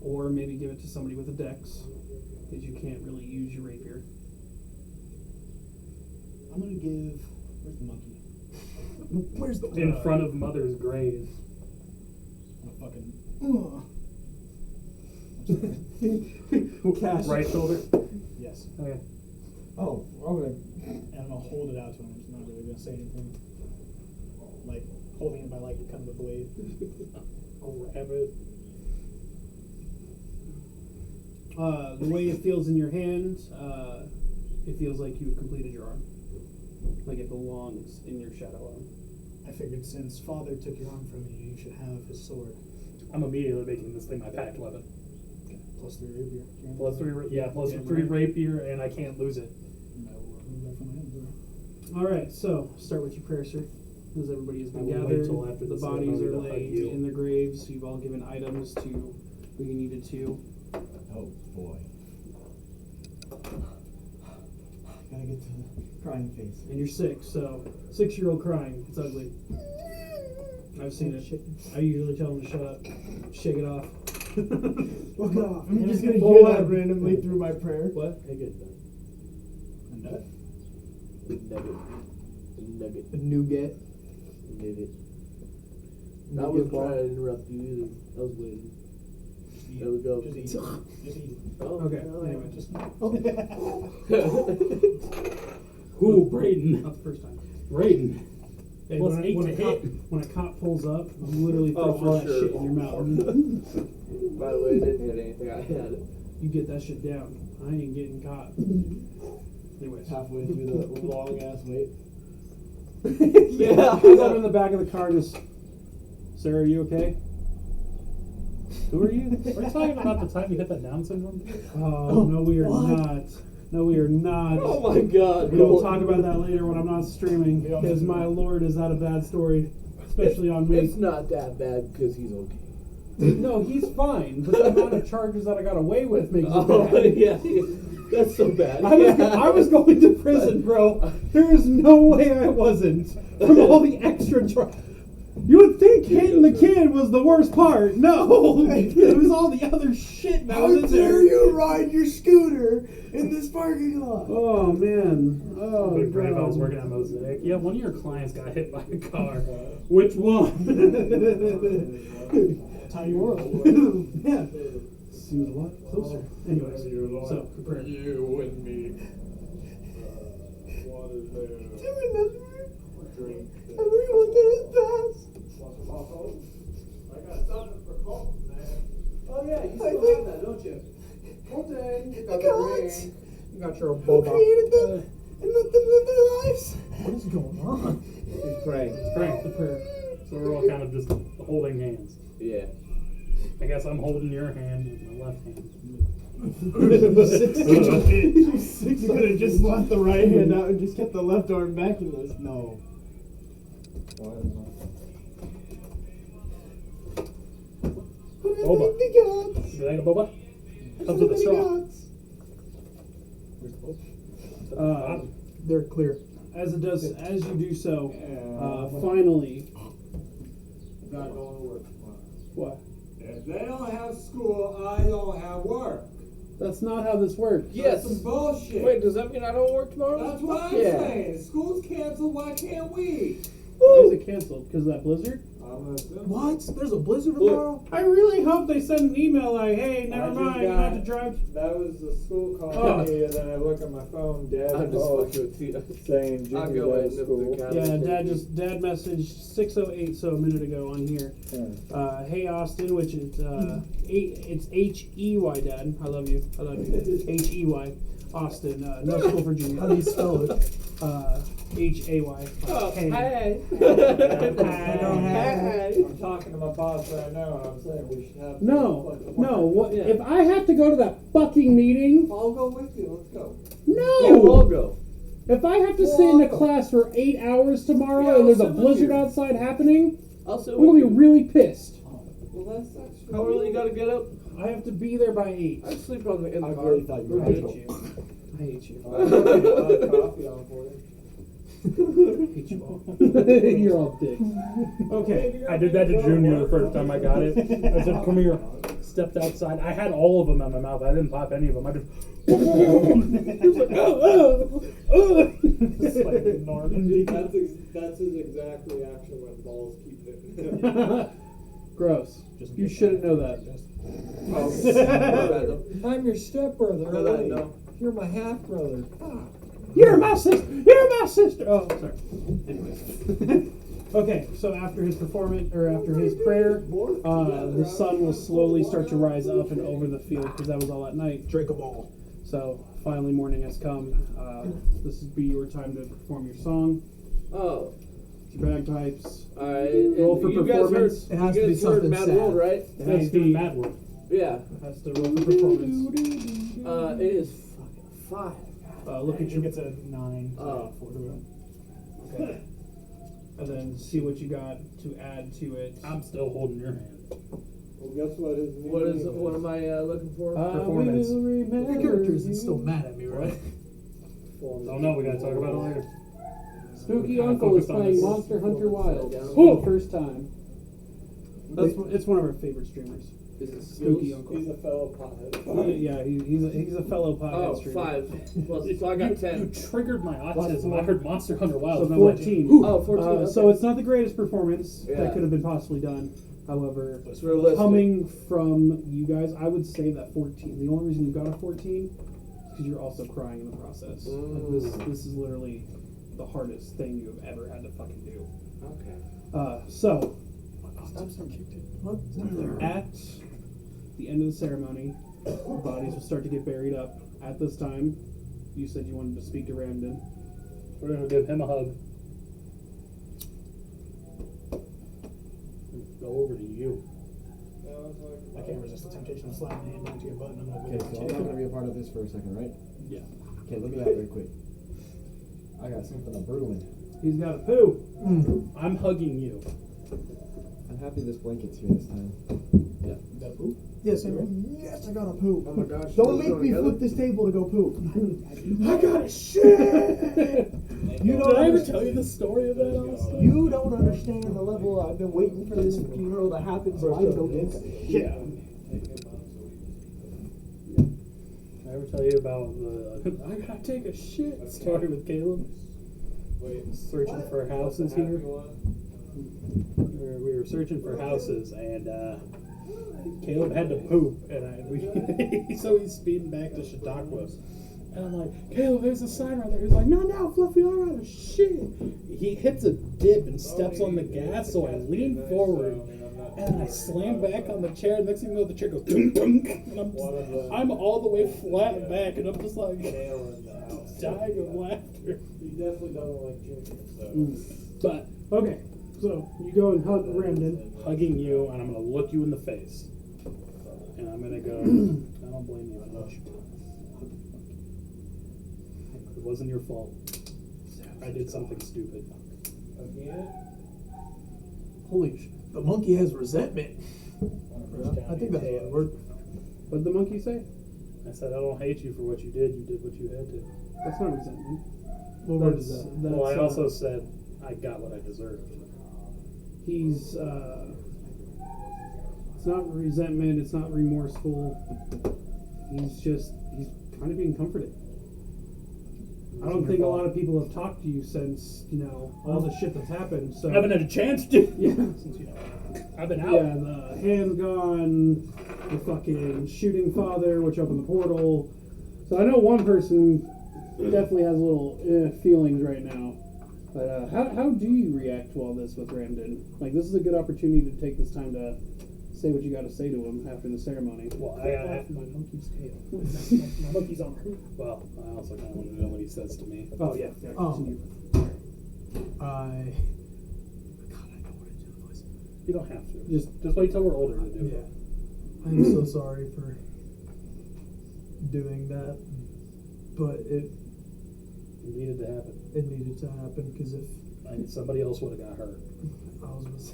A: or maybe give it to somebody with a dex because you can't really use your rapier.
H: I'm gonna give. Where's the monkey? Where's the
B: In front of Mother's grave.
H: fucking?
G: Cash.
B: Right shoulder.
H: Yes.
B: Okay.
G: Oh, okay.
H: And I'm gonna hold it out to him. I'm just not really gonna say anything. Like holding it by like kind of the blade.
B: Grab it.
A: The way it feels in your hand, it feels like you've completed your arm. Like it belongs in your shadow arm.
H: I figured since father took your arm from you, you should have his sword.
B: I'm immediately making this thing my packed weapon.
H: Okay. +3 rapier.
B: Plus 3, plus
H: Yeah,
B: 3
H: right.
B: rapier, and I can't lose it.
H: I will remove that from my hand.
A: All right, so start with your prayer, sir. As everybody has been
B: I will wait
A: gathered,
B: till after
A: the
B: the
A: bodies
B: ceremony
A: are
B: to hug
A: laid
B: you.
A: in their graves. You've all given items to who you needed to.
G: Oh boy. Gotta get to the crying face.
A: And you're 6, so 6-year-old crying. It's ugly. I've seen it. I usually tell them to shut up. Shake it off.
G: Look off. I'm just gonna
A: Well,
G: hear
A: what?
G: that randomly through my prayer.
A: What?
D: I get that.
H: And that?
D: Nugget.
F: A nougat.
D: Nugget. I
F: Nugget
D: wasn't
F: bar.
D: trying to interrupt you either. I was waiting.
H: Just eat
D: There we go.
H: Just eat it. Just eat it.
D: Oh,
A: Okay,
D: no.
A: anyway.
H: Just
B: Ooh, Brayden.
A: Not the first time.
B: Brayden.
A: Hey,
B: Plus
A: when,
B: 8
A: when,
B: to
A: a cop,
B: hit.
A: when a cop pulls up, you literally throw
D: Oh,
A: all
D: for
A: that
D: sure.
A: shit in your mouth.
D: By the way, I didn't hit anything. I had it.
A: You get that shit down. I ain't getting caught. Anyways.
G: Halfway through the long ass wait.
D: Yeah.
A: As I'm in the back of the car, just, Sarah, are you okay?
B: Who are you? We're talking about the time you hit that Down syndrome.
A: Oh, no, we are not. No, we are not.
D: Oh my god.
A: We will talk about that later when I'm not streaming, because my lord, is that a bad story, especially on me.
D: It's not that bad because he's okay.
A: No, he's fine, but the amount of charges that I got away with makes it
D: Oh,
A: bad.
D: yeah. That's so bad.
A: I was going to prison, bro. There is no way I wasn't from all the extra charges. You would think hitting the kid was the worst part. No, it was all the other shit that was in there.
G: you ride your scooter in this parking lot?
A: Oh man. Oh
B: Big brave, I was
A: God.
B: working at Mosaic. Yeah, one of your clients got hit by a car. Which one?
H: tiny world.
A: Yeah. Seems a lot closer. Anyways, so prayer.
C: You and me. Water there.
G: Do you remember?
C: Drink.
G: Everyone did his best.
C: I got something for Colton, man.
D: Oh yeah, you
G: I
D: still
G: think-
D: have that, don't you? Colton, you got the
G: Gods.
D: ring.
F: You got your
G: Who
F: boba.
G: created them and let them live their lives?
F: What is going on?
D: He's praying.
B: Frank.
A: The prayer.
B: So we're all kind of just holding hands.
D: Yeah.
B: I guess I'm holding your hand with my left hand.
G: You could have just left the right hand out and just kept the left arm back in this. No.
B: Boba.
G: The gods.
B: You like a boba? Comes with a straw.
F: They're clear.
A: As it does, as you do so, finally.
C: Not going to work tomorrow.
A: What?
C: If they don't have school, I don't have work.
A: That's not how this works.
D: Yes.
C: That's some bullshit.
D: Wait, does that mean I don't work tomorrow?
C: That's what I'm
D: Yeah.
C: saying. School's canceled. Why can't we?
A: Why is it canceled? Because of that blizzard?
C: I'm gonna assume.
F: What? There's a blizzard tomorrow?
A: I really hope they send an email like, hey, never
C: I just
A: mind, you
C: got-
A: have to drive.
C: That was the school calling
A: Oh.
C: me, and then I look at my phone. Dad
D: I'm just
C: called
D: fucking with you.
C: saying
D: I'll
C: Jimmy
D: go
C: was
D: and
C: at
D: nip
C: school.
D: the cat.
A: Yeah, dad messaged 6:08 so a minute ago on here. Hey Austin, which is it's H-E-Y, Dad. I love you. H-E-Y. Austin, no school for junior.
F: How do you spell it?
A: H-A-Y.
D: Oh,
A: Hey.
D: hey.
C: I'm talking to my boss right now, and I'm saying we should have.
A: No. What, if I have to go to that fucking meeting,
C: I'll go with you. Let's go.
A: no.
D: Yeah, we'll all go.
A: If I have to sit in a class for 8 hours tomorrow
C: Yeah,
A: and there's a
C: I'll sit with
A: blizzard
C: you.
A: outside happening,
D: I'll sit
A: I'm gonna
D: with
A: be
D: you.
A: really pissed.
C: Well, that's actually.
D: How early you gotta get up?
A: I have to be there by 8.
D: I sleep on the in the
G: I
D: car.
G: really thought you were
A: I
G: right.
A: hate you. I hate you.
C: I'll get a lot of coffee on for you.
A: I hate you all. You're all dicks. Okay.
B: I did that to Junior the first time I got it. I said, come here. stepped outside. I had all of them in my mouth. I didn't pop any of them. I just. He was like,
H: It's like Normandy.
C: That's his exact reaction when balls keep hitting.
A: Gross. You shouldn't know that.
C: I'm your stepbrother.
D: No,
C: Wait,
D: no.
C: You're my half brother.
A: You're my sister. You're my sister. Oh, sorry. Anyways. Okay, so after his performance, or after his prayer, the sun will slowly start to rise up and over the field because that was all at night.
F: Drink 'em all.
A: So finally, morning has come. This would be your time to perform your song,
D: Oh,
A: your bagpipes.
D: alright.
A: Roll for
D: You guys heard,
A: performance.
F: It has
D: you
F: to be
D: guys heard
F: something
D: Mad
F: sad.
D: World, right?
A: It has to be
B: Mad World.
D: Yeah.
A: Has to roll for performance.
D: It is fucking 5.
A: Look
H: I
A: at your
H: think it's a 9
D: Oh.
H: for the
A: okay, and then see what you got to add to it.
B: I'm still holding your hand.
C: Well, guess what?
D: What am I looking for?
A: Performance.
F: Your character isn't still mad at me, right?
B: Oh no, we gotta talk about it later.
A: Spooky
B: Kinda
A: Uncle is
B: focused on
A: playing
B: this.
A: Monster Hunter Wild
D: down.
A: for the first time. It's one of our favorite streamers.
D: Is it
A: Spooky
D: skills?
A: Uncle.
C: He's a fellow pothead.
A: Yeah, he's a fellow pothead
D: Oh,
A: streamer.
D: 5. Well, so I got
B: You
D: 10.
B: triggered my autism. I heard Monster Hunter Wild.
A: So
B: and I'm like,
A: 14.
D: Oh, 14. Okay.
A: So it's not the greatest performance
D: Yeah.
A: that could have been possibly done. However,
D: It's realistic.
A: coming from you guys, I would say that 14. The only reason you got a 14 is because you're also crying in the process. Like this is literally the hardest thing you have ever had to fucking do.
D: Okay.
A: So
H: Stop kicked it.
F: What?
A: at the end of the ceremony, bodies will start to get buried up. At this time, you said you wanted to speak to Ramden.
B: We're gonna give him a hug. Go over to you.
H: I can't resist the temptation of slapping my hand into your butt, and I'm gonna
I: Okay, so I'm not gonna be a part of this for a second, right?
B: Yeah.
I: Okay, look at that real quick. I got something I'm brewing.
A: He's got a poo.
B: I'm hugging you.
I: I'm happy this blanket's here this time.
H: That poop?
G: Yes, yes, I got a poop.
D: Oh my gosh.
G: Don't
D: those
G: make
D: go
G: me
D: together?
G: flip this table to go poop.
A: I got a shit.
G: You
B: Did
G: don't
B: I ever
G: understand.
B: tell you the story of that? Honestly?
G: You don't understand the level I've been waiting for this funeral to happen, so I can go get some shit.
B: Yeah. Did I ever tell you about the I gotta take a shit story with Caleb? Searching for houses here. We were searching for houses, and Caleb had to poop, and so he's speeding back to Chautauqua. And I'm like, Caleb, there's a sign right there. He's like, no, Fluffy, I got a shit. He hits a dip and steps on the gas, so I lean forward, and then I slam back on the chair. Next thing you know, the chair goes dunk, dunk, and I'm all the way flat back, and I'm just like dying of laughter.
C: He definitely doesn't like drinking, so.
B: But
A: Okay, so you go and hug Ramden.
B: hugging you, and I'm gonna look you in the face, and I'm gonna go. I don't blame you much. It wasn't your fault. I did something stupid.
C: Again?
F: Holy the monkey has resentment. I think that's what it worked.
A: What did the monkey say?
B: I said I don't hate you for what you did. You did what you had to.
A: That's not resentment.
F: What word is
A: That's-
F: that?
A: that's,
B: Well, I also said I got what I deserved.
A: He's it's not resentment, it's not remorseful. He's kind of being comforted. I don't think a lot of people have talked to you since, all the shit that's happened. So
B: I haven't had a chance to.
A: yeah.
B: Since I've been out.
A: Yeah, the hand's gone, the fucking shooting father, which opened the portal. So I know one person definitely has a little feelings right now. But how do you react to all this with Ramden? Like, this is a good opportunity to take this time to say what you got to say to him after the ceremony.
B: Well,
H: Off my monkey's tail. My monkey's on her.
B: well, I also kind of want to know what he says to me.
A: Oh yeah. Continue.
F: God, I know what to do the voice.
B: You don't have to.
A: Just
B: Just wait till we're older to do
F: Yeah.
B: it.
F: I'm so sorry for doing that, but it
B: It needed to happen.
F: needed to happen because if
B: And somebody else would have got hurt.
F: I was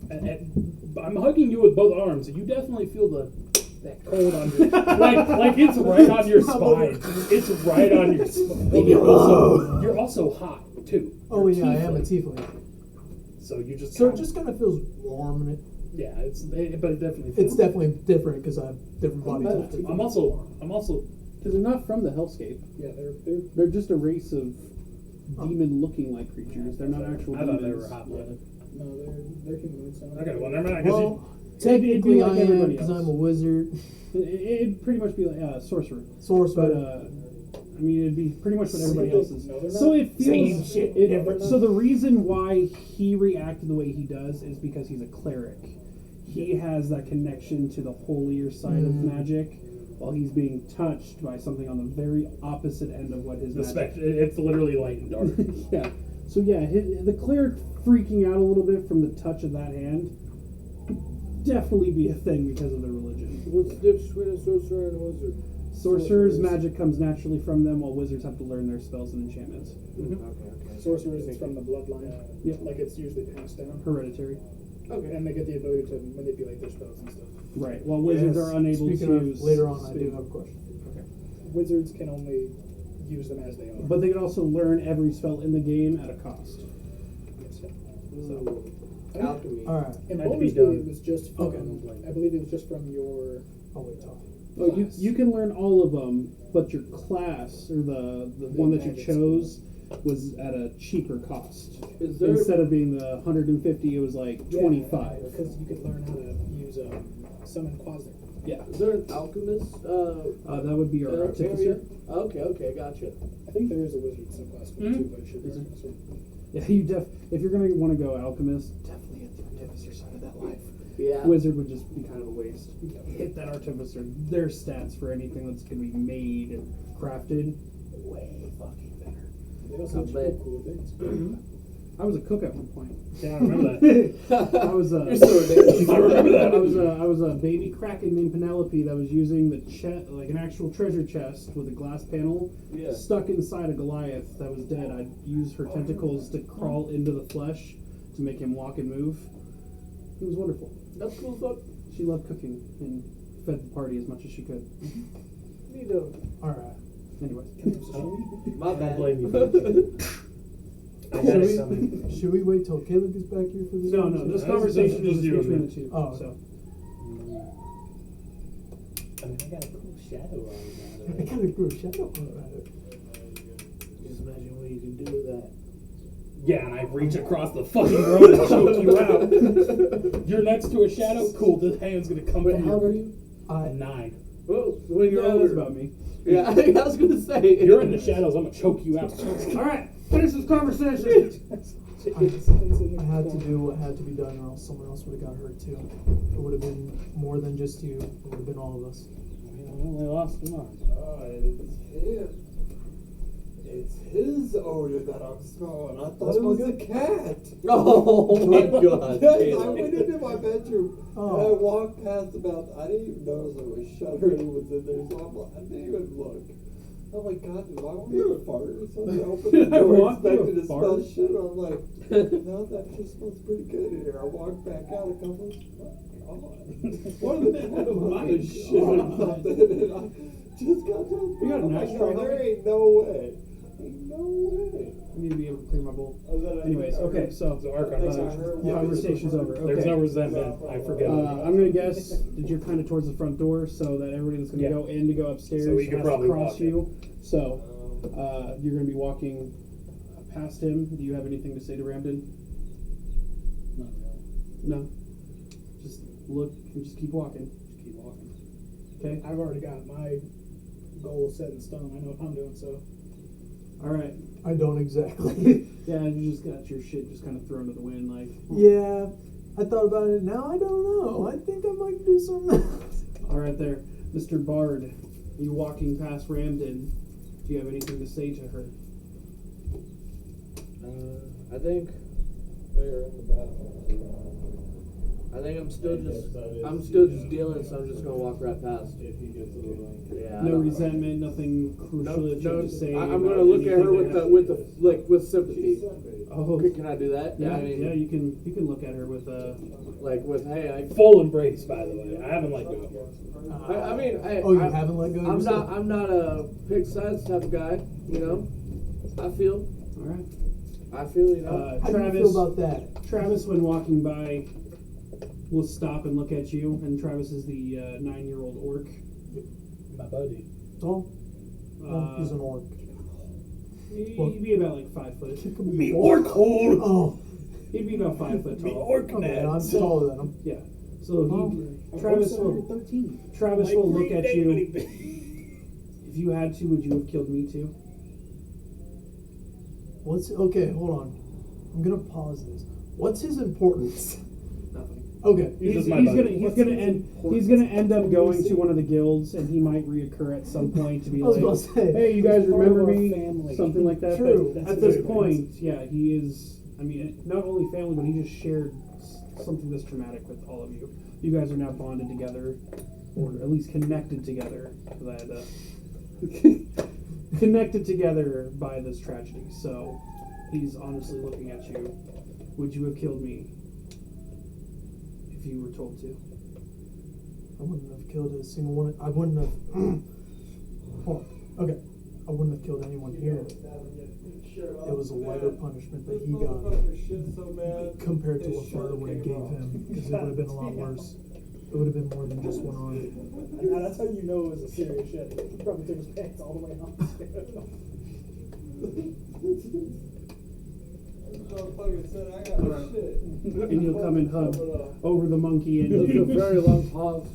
B: And I'm hugging you with both arms, and you definitely feel that cold on your like it's right on your spine. It's right on your spine. And you're also hot too.
F: oh
B: You're
F: yeah, I am a
B: tiefling.
F: tiefling,
B: So you just
F: so it just kind of feels warm and it
B: Yeah, but it definitely.
F: It's definitely different because I have different body types.
B: I'm also.
A: Because they're not from the hellscape.
H: Yeah,
A: They're just a race of demon-looking like creatures. They're not actual
B: I
A: demons.
B: thought they were hot-blooded.
H: no, they're humanoids. So
B: Okay, well, never mind. I guess
F: Well,
A: It'd
F: technically
A: be like
F: I am
A: everybody
F: because
A: else.
F: I'm a wizard.
A: It'd pretty much be like sorcerer.
F: Sorcerer.
A: But I mean, it'd be pretty much what everybody else is.
H: No, they're
A: So
H: not.
A: it feels.
B: shit,
A: So the reason why he reacted the way he does is because he's a cleric. He has that connection to the holier side of magic, while he's being touched by something on the very opposite end of what his magic.
B: it's literally light and dark.
A: Yeah. So yeah, the cleric freaking out a little bit from the touch of that hand would definitely be a thing because of their religion.
D: What's the difference between a sorcerer and a wizard?
A: Sorcerers' magic comes naturally from them, while wizards have to learn their spells and enchantments.
D: Okay.
H: Sorcerers is from the bloodline.
A: Yep.
H: Like it's usually passed down.
A: Hereditary.
D: Okay.
H: And they get the ability to manipulate their spells and stuff.
A: Right. While wizards are unable
F: Speaking
A: to
F: of,
A: use.
F: later on, I do
A: speak.
F: have a question.
H: Wizards can only use them as they are.
A: But they can also learn every spell in the game at a cost.
D: Alchemy.
F: All right.
H: In
B: Had to
H: Baldur's
B: be done.
H: Gate, it was just from,
B: Okay, don't blame me.
H: I believe it was just from your.
F: I'll wait till.
A: Oh, you can learn all of them, but your class or the one that you
H: magic
A: chose was at a cheaper cost.
D: Is there
A: Instead of being the 150, it was like 25.
H: Because you could learn how to use summon Quasar.
A: Yeah.
D: is there an alchemist?
A: That would be your
D: area?
A: artificer.
D: Okay, gotcha.
H: I think there is a wizard subclass for it too, but it should be
A: Is there?
H: artificer.
A: Yeah, if you're gonna want to go alchemist, definitely hit the artificer side of that life.
D: Yeah.
A: Wizard would just be kind of a waste. Hit that artificer. Their stats for anything that's gonna be made and crafted, way fucking better.
H: They also have
D: bet.
H: cool things.
A: I was a cook at one point.
B: Yeah, I remember that.
A: I was
D: You're so ridiculous.
B: I remember that.
A: I was a baby kraken named Penelope that was using the chest, like an actual treasure chest with a glass panel,
D: Yeah.
A: stuck inside a Goliath that was dead. I'd use her tentacles to crawl into the flesh to make him walk and move. It was wonderful.
D: That's cool fuck.
A: She loved cooking and fed the party as much as she could.
D: Me too.
F: All right.
A: Anyways,
D: My
B: Don't
D: bad.
B: blame you. I had it coming.
F: Should we wait till Caleb gets back here for this?
A: no, this
B: That's
A: conversation
B: just
A: is
B: you and
A: between
B: me.
A: the two.
F: Oh.
A: So
B: I mean, I got a cool shadow on
F: I gotta grow a shadow on it.
D: Just imagine what you can do with that.
B: Yeah, and I reach across the fucking road and choke you out. You're next to a shadow? Cool, this hand's gonna come
D: Wait,
B: from
D: how old are you?
B: 9.
D: Well, when you're
A: yeah,
D: older.
A: that's about me.
D: Yeah, I was gonna say.
B: You're in the shadows, I'm gonna choke you out.
A: All right, finish this conversation.
F: I had to do what had to be done, or else someone else would have got hurt too. It would have been more than just you. It would have been all of us.
B: I only lost one.
C: It's his odor that I'm smelling. I thought it was a cat.
D: Oh my god.
C: Yes, I went into my bedroom and I
F: Oh.
C: walked past I didn't even notice there was shuttering was in there, so I didn't even look. Oh my god, did I want to fart or something? I opened the
A: I
C: door
A: walked through a
C: expecting to smell
A: fart?
C: shit, and I'm like, no, that just smells pretty good in here. I walked back out a couple of what are the cat
A: My
C: must have shit or
A: God.
C: something, and I just got done.
A: You got an
C: I'm like,
A: ashtray
C: no, there
A: there?
C: ain't no way. Ain't no way.
A: I need to be able to clear my bowl. Anyways, okay, so
B: So Archon,
A: conversation's over. Okay.
B: there's no resentment. I forget.
A: I'm gonna guess that you're kind of towards the front door, so that everybody that's gonna
B: Yeah.
A: go in to go upstairs
B: So we could
A: has
B: probably
A: to cross
B: walk in.
A: you. So you're gonna be walking past him. Do you have anything to say to Ramden?
B: Not really.
A: No. Just look and just keep walking.
B: Just keep walking.
A: Okay.
H: I've already got my goal set in stone. I know what I'm doing, so.
A: All right.
F: I don't exactly.
A: Yeah, you just got your shit just kind of thrown to the wind, like.
F: Yeah, I thought about it. Now I don't know. I think I might do something else.
A: All right, there, Mr. Bard. You walking past Ramden? Do you have anything to say to her?
D: I think
C: They're in the bathroom.
D: I'm still just dealing, so I'm just gonna walk right past. Yeah. I
A: No
D: don't-
A: resentment, nothing crucial that you have to say.
D: I'm
A: about
D: gonna look at her
A: anything
D: with
A: that
D: the
A: happened.
D: with sympathy.
A: Oh,
D: Can I do that?
A: yeah,
D: I mean,
A: yeah. You can look at her with
D: like with hey,
B: Full embrace, by the way. I haven't let go.
D: I mean,
F: Oh, you haven't let go of yourself?
D: I'm not a pick sides type of guy. You know, I feel
A: All right.
D: you know.
F: How do you
A: Travis.
F: feel about that?
A: Travis, when walking by, will stop and look at you, and Travis is the 9-year-old orc.
B: My buddy.
F: Tall? He's an orc.
A: He'd be about like 5 foot.
B: Me orc hole.
F: Oh.
A: He'd be about 5 foot
B: Me
A: tall.
B: orc
F: Okay,
B: man.
F: I'm taller than him.
A: Yeah. So Travis will
B: 13.
A: Travis
B: Like
A: will look
B: Green
A: at
B: Day
A: you.
B: when he-
A: If you had to, would you have killed me too?
F: Okay, hold on. I'm gonna pause this. What's his importance?
A: Nothing.
F: Okay.
A: He's
B: my buddy.
A: gonna end up going to one of the guilds, and he might reoccur at some point to be
F: I was
A: like,
F: about to say.
A: "Hey, you guys
B: He's part
A: remember
B: of our
A: me?"
B: family.
A: Something like that.
F: True.
A: But
B: That's
A: at this
B: good.
A: point, yeah, he is. I mean, not only family, but he just shared something this traumatic with all of you. You guys are now bonded together, or at least connected together. Connected together by this tragedy. So he's honestly looking at you. Would you have killed me if you were told to?
F: I wouldn't have killed a single one. I wouldn't have. Hold on. Okay. I wouldn't have killed anyone here. It was a lighter punishment that he got compared to what Father would have gave him, because it would have been a lot worse. It would have been more than just one arm.
H: Yeah, that's how you know it was a serious shit. He probably took his pants all the way off.
A: And you'll come and hug over the monkey and
D: It was a very long pause.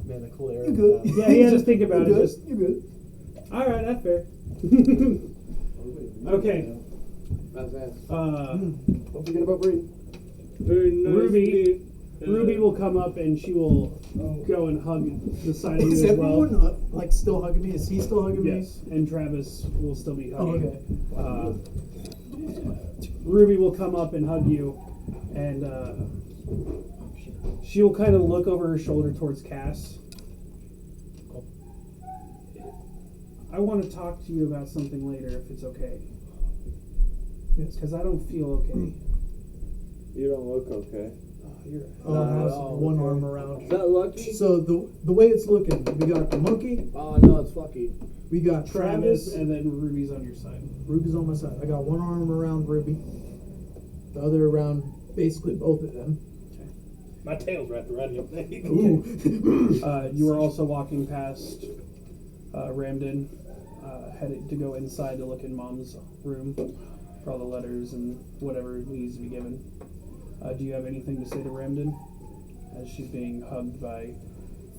G: Man, a cholera.
F: You good?
A: yeah, he had to think about it.
F: You good?
A: Just
F: You good?
A: all right, that's fair. Okay.
D: That's it.
G: Don't forget about Bree.
D: Very nice.
A: Ruby will come up and she will go and hug the side of you
F: Is
A: as well.
F: everyone like still hugging me? Is he still hugging me?
A: Yes, and Travis will still be
F: Oh,
A: hugging.
F: okay.
A: Ruby will come up and hug you, and she will kind of look over her shoulder towards Cass. I want to talk to you about something later, if it's okay.
F: Yes.
A: Because I don't feel okay.
C: You don't look okay.
A: You're
F: Oh, I have one arm around.
D: Is that lucky?
F: So the way it's looking, we got the monkey,
D: Oh no, it's lucky.
F: we got
A: Travis,
F: Travis,
A: and then Ruby's on your side.
F: Ruby's on my side. I got one arm around Ruby, the other around basically both of them.
B: My tail's wrapped around your neck.
F: Ooh.
A: You are also walking past Ramden, headed to go inside to look in Mom's room for all the letters and whatever needs to be given. Do you have anything to say to Ramden as she's being hugged by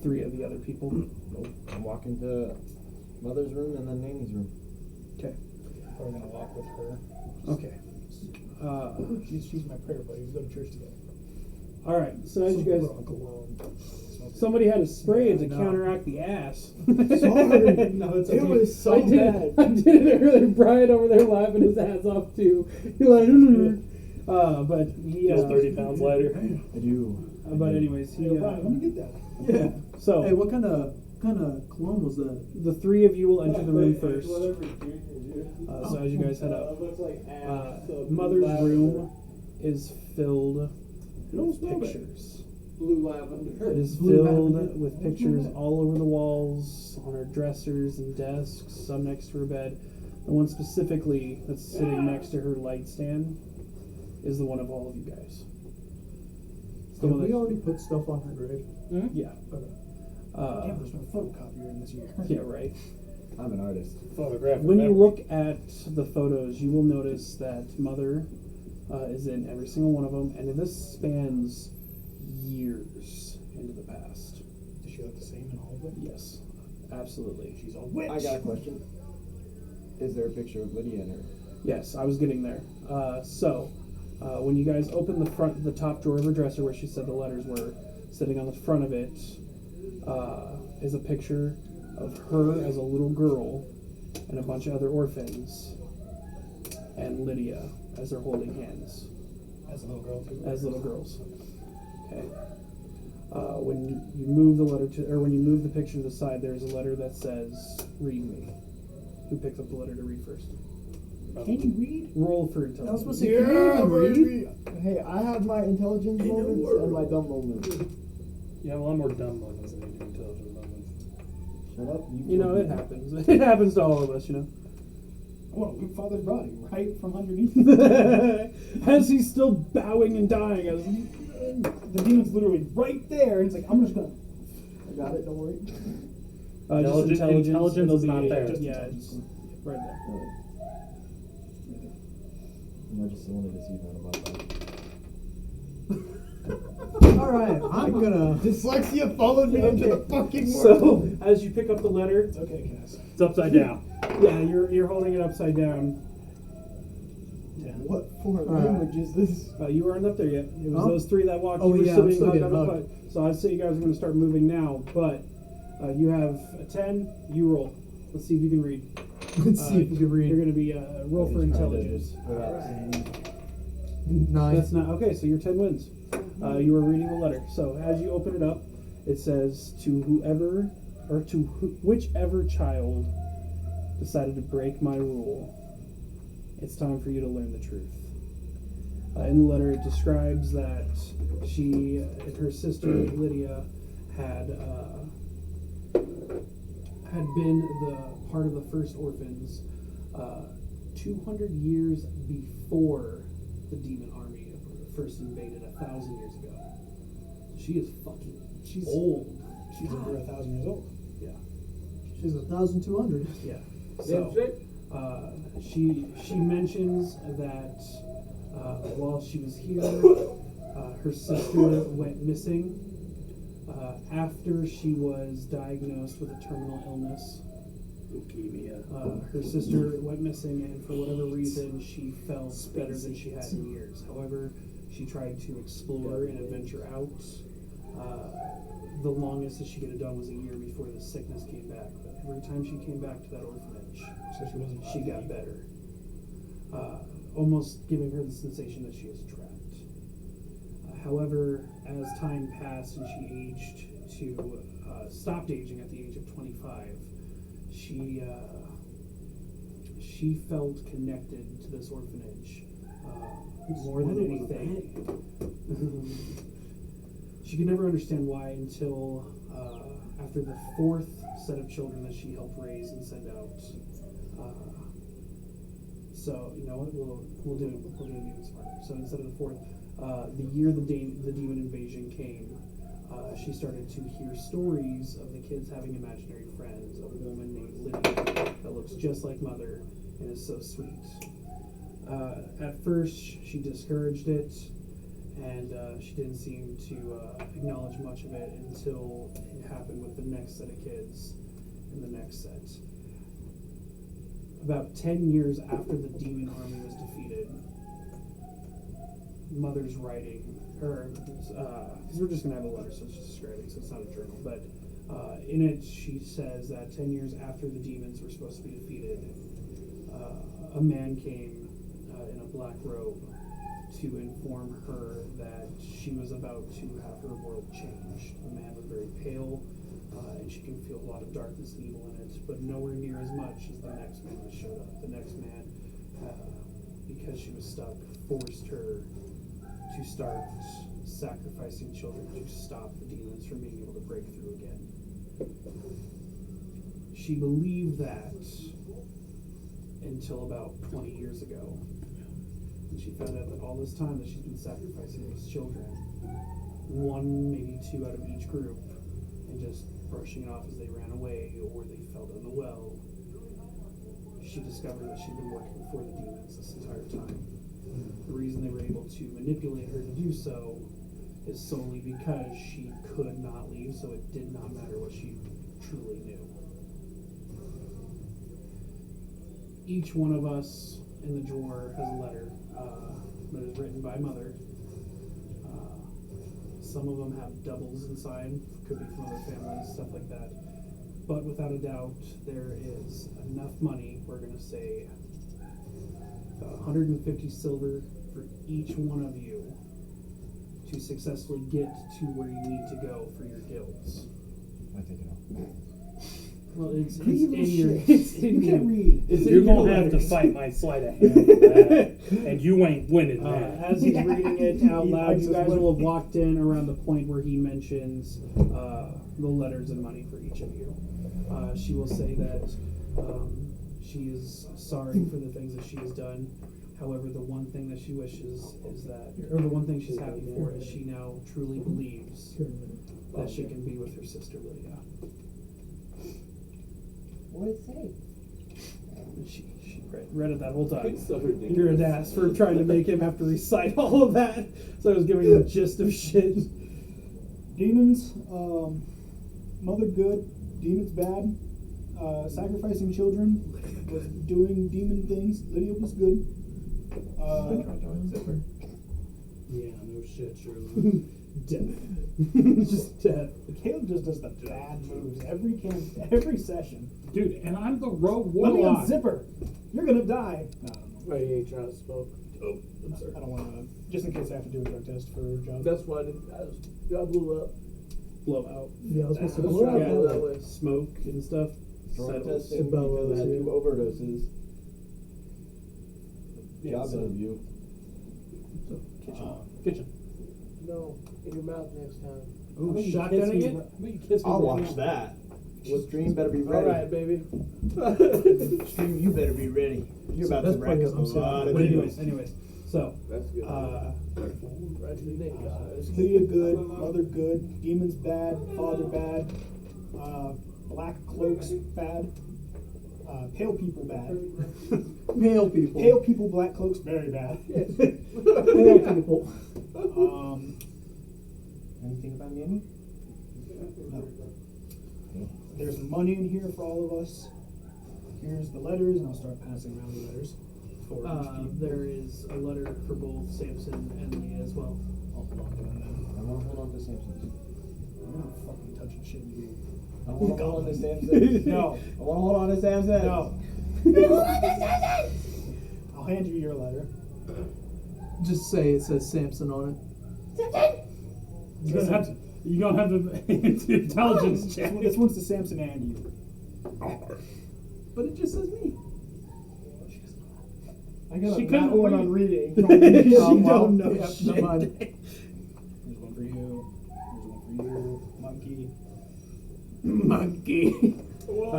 A: 3 of the other people?
I: Nope. I'm walking to Mother's room and then Nanny's room.
A: Okay.
H: We're gonna walk with her.
A: Okay.
H: She's my prayer buddy. We go to church together.
A: All right. So as you guys, somebody had to spray it to counteract the ass.
F: Sorry.
H: No, it's
F: It
H: okay.
F: was so
A: I did
F: bad.
A: it. I did it earlier. Brian over there laughing his ass off too. You're like, but he
B: Just 30 pounds lighter.
I: I do.
A: But anyways, he.
H: Brian, let me get that.
F: Yeah.
A: So
F: Hey, what kind of cologne was that?
A: the 3 of you will enter the room first.
C: Whatever junior juice.
A: So as you guys head up,
C: Looks like ass.
A: Mother's
C: Lavender.
A: room is filled with
B: smell bad.
A: pictures.
C: Blue lavender.
A: It is
F: Blue
A: filled
F: lavender.
A: with pictures all over the walls, on her dressers and desks, some next to her bed. The one specifically that's sitting next to her light stand is the one of all of you guys. It's the
F: Did
A: one
F: we
A: that-
F: already put stuff on her grave?
A: Yeah.
F: Okay.
H: Damn, there's no photocopier in this year.
A: Yeah, right.
I: I'm an artist.
B: Photographic
A: When you
B: memory.
A: look at the photos, you will notice that Mother is in every single one of them, and this spans years into the past.
H: Does she look the same in all of them?
A: Yes, absolutely.
H: She's a witch.
I: I got a question. Is there a picture of Lydia in her?
A: Yes, I was getting there. When you guys open the top drawer of her dresser where she said the letters were, sitting on the front of it is a picture of her as a little girl and a bunch of other orphans, and Lydia as they're holding hands
H: As a little girl, too.
A: as little girls. Okay. When you move the letter when you move the picture to the side, there's a letter that says "Read me." Who picks up the letter to read first?
H: Can you read?
A: Roll for
F: I was
A: intelligence.
F: supposed to say, can you even read?
G: Hey, I have my intelligence moments and my dumb moments.
B: You have a lot more dumb moments than you do intelligent moments.
I: Shut up.
A: You know, it happens. It happens to all of us, you know.
H: I want to loot Father's body right from underneath.
A: As he's still bowing and dying. As
H: the demon's literally right there, and it's like, I'm just gonna.
G: I got it. Don't worry.
A: Just
B: Intelligence
A: it'll
B: is
A: be-
B: not there.
A: Yeah, it's right there.
I: I just wanted to see that about that.
F: All right, I'm gonna.
G: Dyslexia followed me into the fucking world.
A: So as you pick up the letter,
H: It's okay, Cass.
B: It's upside down.
A: yeah, you're holding it upside down.
G: What foreign
F: Alright.
G: language is this?
A: You aren't up there yet. It was
F: Oh.
A: those three that walked.
F: Oh,
A: you were
F: yeah, I'm
A: sitting
F: still
A: hugged
F: getting
A: on the
F: hugged.
A: foot. So I'd say you guys are going to start moving now, but you have a 10. You roll. Let's see if you can read.
F: Let's see if you can read.
A: You're going to be roll for intelligence.
F: Nine.
A: That's not okay. So your 10 wins. You are reading the letter. So as you open it up, it says to whoever or to whichever child decided to break my rule, it's time for you to learn the truth. In the letter, it describes that she and her sister Lydia had been the part of the first orphans 200 years before the demon army first invaded 1,000 years ago. She is fucking. She's old.
H: She's over 1,000 years old.
A: Yeah.
F: She's 1,200.
A: Yeah.
D: Damn
A: So
D: straight.
A: she mentions that while she was here, her sister went missing after she was diagnosed with a terminal illness.
B: Leukemia.
A: Her sister went missing, and for whatever reason, she felt better than she had in years. However, she tried to explore and adventure out. The longest that she could have done was a year before the sickness came back. But every time she came back to that orphanage,
H: So she wasn't.
A: she got better. Almost giving her the sensation that she was trapped. However, as time passed and she aged to stopped aging at the age of 25, she felt connected to this orphanage more than anything. She could never understand why until after the fourth set of children that she helped raise and send out. So you know what, we'll do it even smarter. So instead of the fourth, the year the demon invasion came, she started to hear stories of the kids having imaginary friends. A woman named Lydia that looks just like Mother and is so sweet. At first, she discouraged it, and she didn't seem to acknowledge much of it until it happened with the next set of kids and the next set. About 10 years after the demon army was defeated, Mother's writing, because we're just going to have a letter, so it's just describing, so it's not a journal, but in it she says that 10 years after the demons were supposed to be defeated, a man came in a black robe to inform her that she was about to have her world changed. The man was very pale, and she can feel a lot of darkness and evil in it, but nowhere near as much as the next man that showed up. The next man, because she was stuck, forced her to start sacrificing children to stop the demons from being able to break through again. She believed that until about 20 years ago. And she found out that all this time that she's been sacrificing these children, one, maybe two out of each group, and just brushing it off as they ran away or they fell down the well, she discovered that she'd been working for the demons this entire time. The reason they were able to manipulate her to do so is solely because she could not leave, so it did not matter what she truly knew. Each one of us in the drawer has a letter that is written by Mother. Some of them have doubles inside, could be from other families, stuff like that. But without a doubt, there is enough money, we're going to say 150 silver for each one of you to successfully get to where you need to go for your guilds.
I: I think it
A: Well, it's
G: Read
A: in
G: the
A: your.
G: shit.
A: It's in
G: You can't
A: your.
G: read.
A: It's in
B: You're
A: your
B: gonna have to
A: letters.
B: fight my sleight of hand for that, and you ain't winning that.
A: As he's reading it out
G: He
A: loud,
G: likes
A: you
G: his
A: guys
G: money.
A: will have walked in around the point where he mentions the letters and money for each of you. She will say that she is sorry for the things that she has done. However, the one thing that she wishes is that, or the one thing she's happy for is she now truly believes that she can be with her sister Lydia.
I: What did it say?
A: And she read it that whole time.
D: It's so ridiculous.
A: You're an ass for trying to make him have to recite all of that. So I was giving him the gist of shit.
H: Demons, mother good, demons bad. Sacrificing children, was doing demon things. Lydia was good.
B: Yeah, no shit, Shirley.
A: Death. Just death.
H: Caleb just does the bad moves every session.
B: Dude, and I'm the rogue
H: Let me
B: warlock.
H: unzip her. You're gonna die. No, I don't know.
D: Oh, you ain't trying to smoke. Oh, I'm sorry.
H: I don't want to. Just in case I have to do a drug test for a job.
D: That's why I blew up.
A: Blow out.
F: Yeah, I was supposed to
D: Let's
F: blow
D: try to
F: out.
D: go that way.
A: Smoke and stuff.
I: Drug
A: Settles.
I: testing
F: Bellows,
I: because I had
F: yeah.
I: 2 overdoses.
H: Yeah,
I: Job
H: so-
I: interview.
B: Kitchen.
D: No, in your mouth next time.
A: Ooh,
B: How about
A: shotgunning
B: you
A: it?
B: How about you kiss me
I: I'll
B: right
I: watch
B: now?
I: that. What stream better be
D: All
I: ready?
D: right, baby.
I: Stream, you better be ready. You're about to
F: That's
I: rack
F: probably
I: up a
F: what I'm saying.
I: lot of
A: But
I: videos.
A: anyways. So,
D: That's good. Right to the neck, guys.
H: Lydia good, mother good, demons bad, father bad, black cloaks bad, pale people bad.
A: male people.
H: Pale people, black cloaks very bad.
A: Male people.
I: Anything about Nanny?
H: No. There's money in here for all of us. Here's the letters, and I'll start passing around the letters for each people.
A: There is a letter for both Samson and Leah as well.
H: I'll hold on to them.
I: I want to hold on to Samson's.
H: I'm not fucking touching shit with you.
I: I want to hold on to Samson.
H: No.
I: I want to hold on to Samson.
H: No. I'll hand you your letter.
F: Just say it says Samson on it.
B: You don't have the intelligence check.
H: This one's to Samson and you.
F: But it just says me.
H: I got
B: She
H: a
B: couldn't
H: nat one
B: read.
H: on reading.
F: Oh,
H: She
F: well,
H: don't know
F: yeah,
H: shit.
F: never mind.
H: Here's one for you. Here's one for you. Monkey.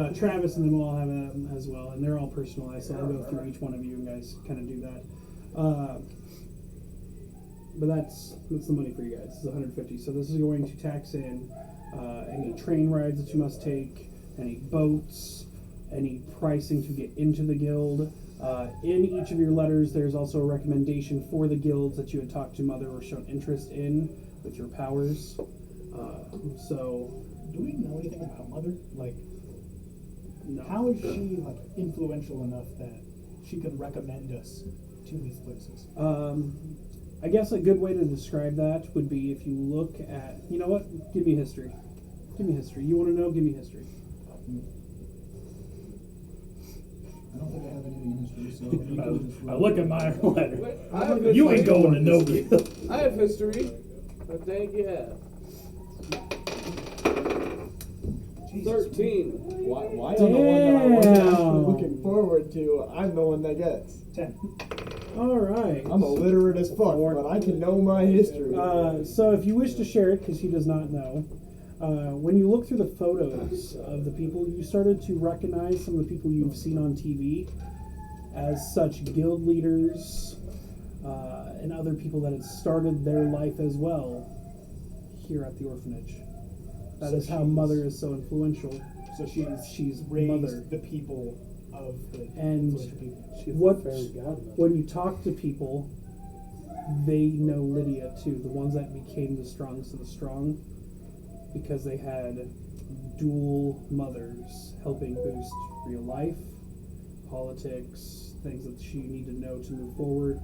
A: Monkey. Travis and them all have them as well, and they're all personalized, so I'll go through each one of you and guys kind of do that. But that's the money for you guys. It's 150. So this is going to tax in any train rides that you must take, any boats, any pricing to get into the guild. In each of your letters, there's also a recommendation for the guilds that you had talked to Mother or shown interest in with your powers. So
H: Do we know anything about Mother? Like,
A: no.
H: how is she like influential enough that she can recommend us to these places?
A: I guess a good way to describe that would be if you look at, you know what? Give me history. Give me history. You want to know? Give me history.
H: I don't think I have anything in history, so you can just
B: I look at my letter.
D: Wait, I have
B: You ain't
D: history.
B: going to no guild.
D: I have history. I think you have. 13.
I: Why on the one that I wasn't actually
A: Damn.
I: looking forward to, I'm the one that gets.
H: 10.
A: All right.
I: I'm illiterate as fuck, but I can know my history.
A: So if you wish to share it, because he does not know, when you look through the photos of the people, you started to recognize some of the people you've seen on TV as such guild leaders and other people that had started their life as well here at the orphanage. That
H: So
A: is how
H: she's-
A: Mother is so influential.
H: So
A: She's
H: raised
A: Mother.
H: the people of the
A: And
H: influential people.
B: She's
A: What
B: the fairy godmother.
A: when you talk to people, they know Lydia too. The ones that became the strongest of the strong, because they had dual mothers helping boost real life, politics, things that you need to know to move forward,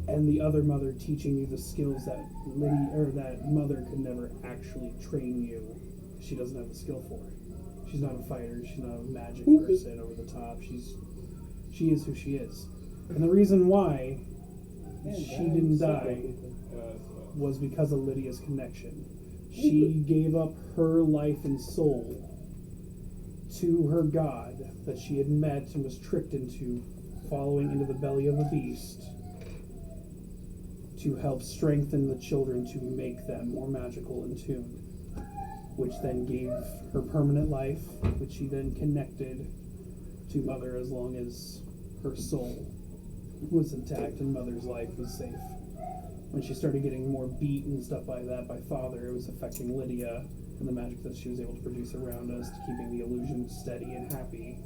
A: and the other mother teaching you the skills that Lydia or that mother could never actually train you. She doesn't have the skill for it. She's not a fighter. She's not a magic person over the top. She is who she is. And the reason why she didn't die was because of Lydia's connection. She gave up her life and soul to her god that she had met and was tricked into following into the belly of a beast to help strengthen the children to make them more magical and tuned, which then gave her permanent life, which she then connected to Mother as long as her soul was intact and Mother's life was safe. When she started getting more beat and stuff like that by Father, it was affecting Lydia and the magic that she was able to produce around us, to keeping the illusion steady and happy,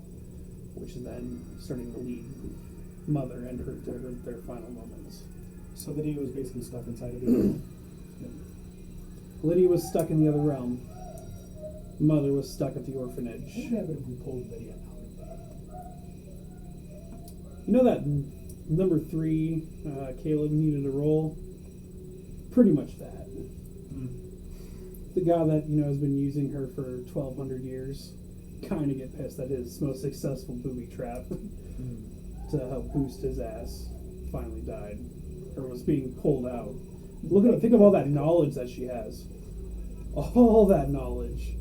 A: which is then starting to lead Mother and her to their final moments.
H: So Lydia was basically stuck inside of it.
A: Lydia was stuck in the other realm. Mother was stuck at the
H: What
A: orphanage.
H: would happen if we pulled Lydia out of that?
A: You know that number 3 Caleb needed a roll? Pretty much that. The guy that, has been using her for 1,200 years kind of get pissed that his most successful booby trap to help boost his ass finally died, or was being pulled out. Think of all that knowledge that she has. All that knowledge.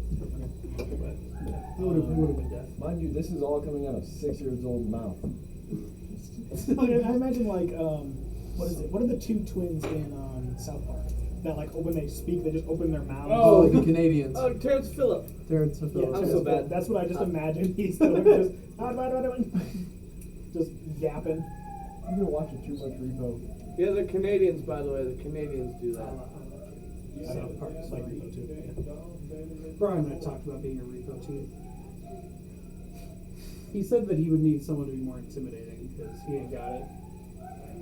A: But, yeah, it would have been death.
I: Mind you, this is all coming out of 6-year-old mouth.
H: I imagine what is it? What are the two twins in South Park that when they speak they just open their mouths?
D: Oh,
I: the Canadians.
D: Oh, Terrence Phillip.
F: Terrence
H: Yeah,
F: Phillips.
D: I'm so bad.
H: That's what I just imagined. He's doing just just yapping.
I: You've been watching too much Repo.
D: Yeah, the Canadians, by the way. The Canadians do that.
H: South Park is like Repo too.
A: Brian and I talked about being a repo team. He said that he would need someone to be more intimidating because he ain't got it.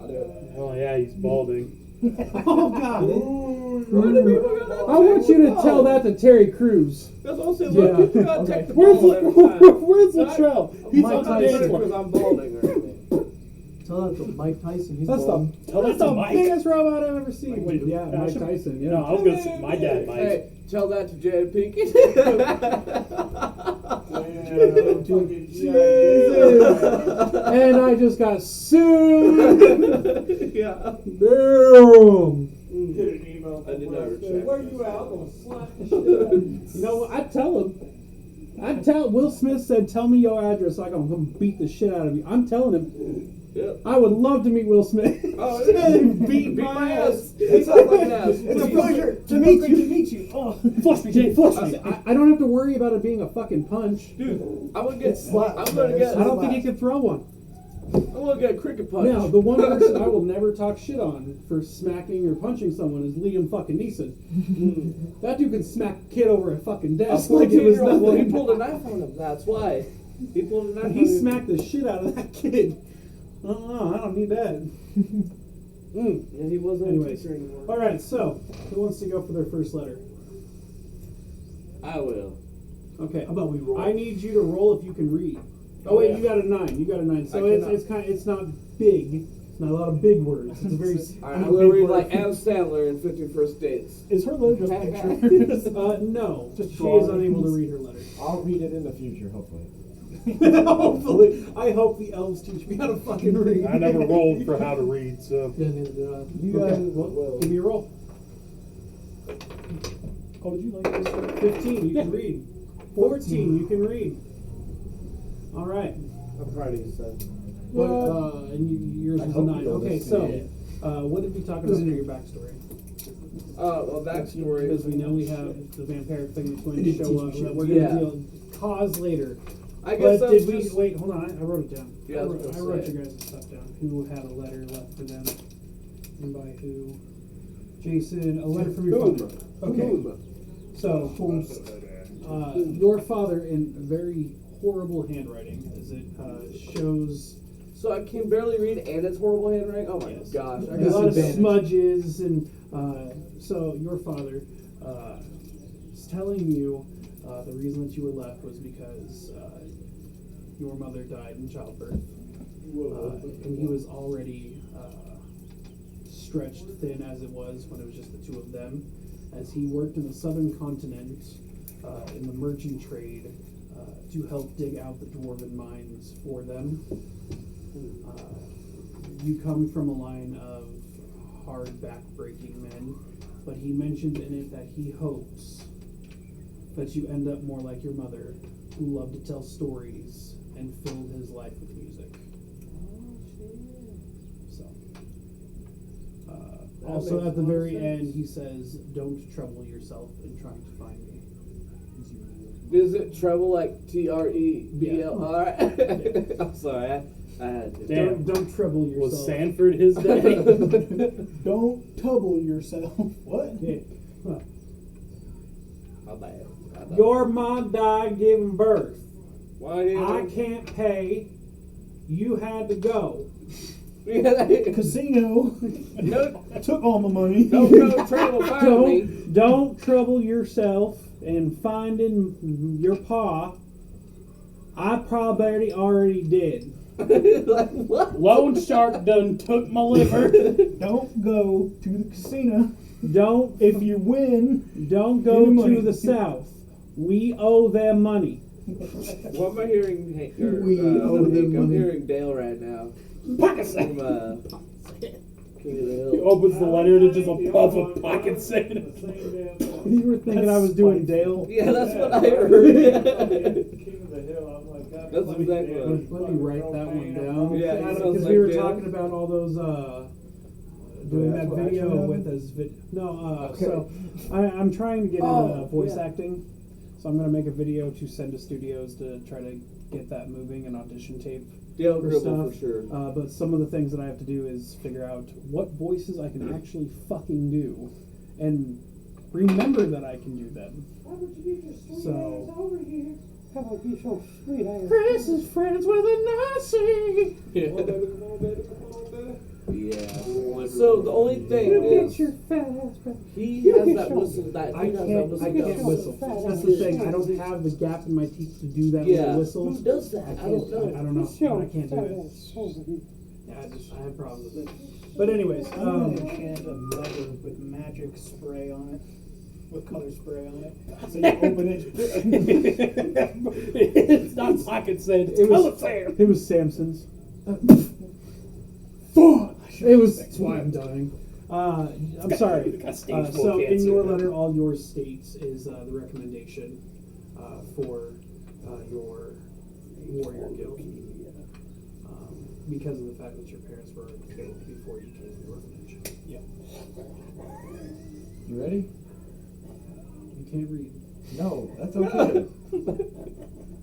I: I'll do it.
B: Oh yeah, he's balding.
A: Oh God! I want you to tell that to Terry Crews.
D: That's what I'm saying.
A: Yeah.
D: Look, people gotta
F: Okay.
D: take the
A: Where's
D: ball every time.
A: where's Latrell? He's
F: Mike
A: on the
F: Tyson.
A: dance floor.
D: Because I'm balding or anything.
F: Tell that to Mike Tyson. He's
A: That's
F: bald.
A: that's the biggest robot I've ever seen.
B: Wait,
A: yeah, Mike Tyson. Yeah.
B: No, I was gonna say my dad, Mike.
D: Hey, tell that to Jada Pinkett.
A: And I just got sued.
D: Yeah.
A: Boom.
C: Get an email.
D: I did not
C: Say,
D: reject
C: where
D: that.
C: you at? I'm gonna slap the shit out of you.
A: You know what? I'd tell him. Will Smith said, "Tell me your address so I can come beat the shit out of you." I'm telling him.
D: Yep.
A: I would love to meet Will Smith.
D: Oh,
A: beat my ass.
D: He sounds like an ass.
H: It's a pleasure to meet you. Oh,
A: Flush me, Jay. Flush me. I don't have to worry about it being a fucking punch.
D: Dude, I'm gonna get.
G: slaps,
D: I'm gonna
G: man.
D: get.
A: I don't think he could throw one.
D: I'm gonna get a cricket punch.
A: Now, the one person I will never talk shit on for smacking or punching someone is Liam fucking Neeson. That dude can smack a kid over a fucking
D: A
A: desk like it was
D: 14-year-old. Well, he
A: nothing.
D: pulled a knife on him. That's why. He pulled a knife on
A: He
D: him.
A: smacked the shit out of that kid. I don't need that.
D: And he wasn't
A: Anyways.
D: a teacher anymore.
A: All right, so who wants to go for their first letter?
D: I will.
A: Okay.
F: How about we roll?
A: I need you to roll if you can read. Oh wait,
D: yeah.
A: you got a 9. You got a 9. So
D: I
A: it's not big. It's not a lot of big words. It's a very.
D: All right, I'm gonna read like Adam Sandler in 50 First Dates.
H: is her letter just pictures?
A: No,
H: Just
A: she is
H: drawings.
A: unable to read her letter.
I: I'll read it in the future, hopefully.
A: Hopefully, I hope the elves teach me how to fucking read.
B: I never rolled for how to read, so.
F: Yeah, neither did I.
I: You guys
A: Okay, well, give me a roll.
H: Oh, did you like this?
A: 15, you can read. 14, you can read. All right.
D: I'm proud of you, son.
A: And yours
I: I
A: was a
I: hope
A: 9.
I: you
A: Okay,
I: understand.
A: so what did we talk about in your backstory?
D: Well, backstory.
A: Because we know we have the vampiric thing that's going to show up. That we're going to
D: Yeah.
A: deal cause later.
D: I guess
A: But
D: I was
A: did we
D: just.
A: wait? Hold on, I wrote it down.
D: Yeah, I was
A: I
D: gonna
A: wrote
D: say.
A: your guys' stuff down. Who had a letter left for them, and by who? Jason, a letter from your father. Okay,
D: Boom.
A: so your father in very horrible handwriting, as it shows
D: So I can barely read, and it's horrible handwriting. Oh my
A: Yes.
D: gosh! I
A: a
D: got
A: lot of
F: Disadvantage.
A: smudges, and so your father is telling you the reason that you were left was because your mother died in childbirth, and he was already stretched thin as it was when it was just the two of them, as he worked in the southern continent in the merchant trade to help dig out the dwarven mines for them. You come from a line of hard back-breaking men, but he mentioned in it that he hopes that you end up more like your mother, who loved to tell stories and filled his life with music. So, also
D: makes
A: at the
D: a lot of
A: very
D: sense.
A: end, he says, "Don't trouble yourself in trying to find me."
D: Is it treble like TREBLR? I'm sorry. I had to.
B: Damn.
A: Don't trouble yourself.
B: Was Sanford his day?
H: Don't trouble yourself. What?
A: Yeah. Huh.
D: My bad. My bad.
A: Your mom died giving birth.
D: Why?
A: I can't pay. You had to go.
H: Casino.
D: No,
H: Took all my money.
D: no trouble finding me.
A: Don't trouble yourself in finding your pa. I probably already did.
D: Like what?
B: Loan shark done took my liver.
H: Don't go to the casino.
A: Don't
H: If you win,
A: don't
H: Give
A: go
H: me money.
A: to the south. We owe them money.
D: What am I hearing?
F: We owe them
D: I'm
F: money.
D: hearing Dale right now.
B: Pocket
D: From
B: sand.
D: King of the
B: He
D: Hill.
B: opens the letter and it's just a puff of pocket sand.
A: You were thinking I was doing Dale.
D: Yeah, that's what I heard.
C: King of the Hill. I'm like, God,
D: That's exactly what.
A: Let me write that one down.
D: Yeah, it sounds
A: because
D: like
A: we were
D: Dale.
A: talking about all those doing
C: that's
A: that
C: what
A: video
C: action
A: with us. No,
C: Okay.
A: so I'm trying to get into voice
D: yeah.
A: acting. So I'm gonna make a video to send to studios to try to get that moving and audition tape
D: Dale
A: for
D: Gribble
A: stuff.
D: for sure.
A: But some of the things that I have to do is figure out what voices I can actually fucking do, and remember that I can do them. So Chris is friends with a Nazi.
C: Come on, baby. Come on, baby. Come on, baby.
D: Yeah. So the only thing is,
A: fat ass back.
D: he has that whistle. That
A: I
D: he has that
A: can't
D: whistle.
A: whistle. That's the thing. I don't have the gap in my teeth to do that
D: Yeah.
A: little whistle.
D: Who does that? I don't know.
A: I don't know. I can't do it. Yeah, I have problems with it. But anyways,
H: I'm gonna enchant a letter with magic spray on it. With color spray on it. So you open it.
B: It's not pocket sand. It's
A: It was-
B: color sand.
A: it was Samson's.
H: Fuck!
A: It was. That's why I'm dying. I'm sorry.
B: Got stage
A: So
B: four
A: in
B: cancer.
A: your letter, all yours states is the recommendation for your warrior guild. Because of the fact that your parents were killed before you came to the orphanage.
B: Yeah.
I: You ready?
A: You can't read.
I: No, that's okay.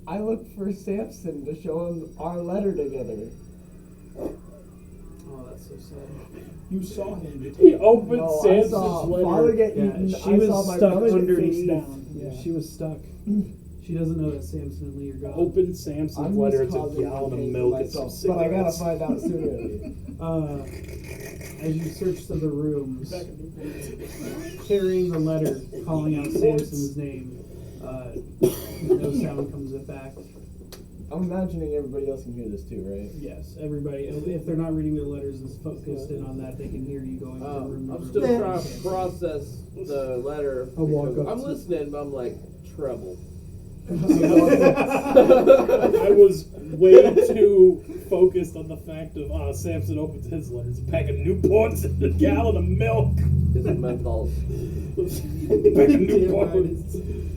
I: I looked for Samson to show him our letter together.
A: Oh, that's so sad.
H: You saw him.
B: He opened
I: No, I
B: Samson's
I: saw
B: letter.
I: Father get
A: Yeah,
I: eaten.
A: she
I: I
A: was
I: saw my
A: stuck
I: brother get
A: underneath.
I: face
H: down.
A: Yeah, she was stuck. She doesn't know that Samson and Lee are gone.
B: Open Samson's
I: I'm
B: letter.
I: just
B: It's a
I: causing
B: gallon of
I: pain
B: milk
I: for
B: and some
I: myself, but I gotta
B: cigarettes.
I: find out sooner.
A: As you search through the rooms, carrying the letter, calling out Samson's name, no sound comes back.
I: I'm imagining everybody else can hear this too, right?
A: Yes, everybody, if they're not reading their letters and focused in on that, they can hear you going from room to
D: I'm
A: room.
D: still trying to process the letter.
A: I'll walk
D: because
A: up
D: I'm
A: to-
D: listening, but I'm like, treble.
B: I was way too focused on the fact of Samson opens his letter. It's a pack of Newports and a gallon of milk.
D: It's a menthol.
B: Pack of Newports.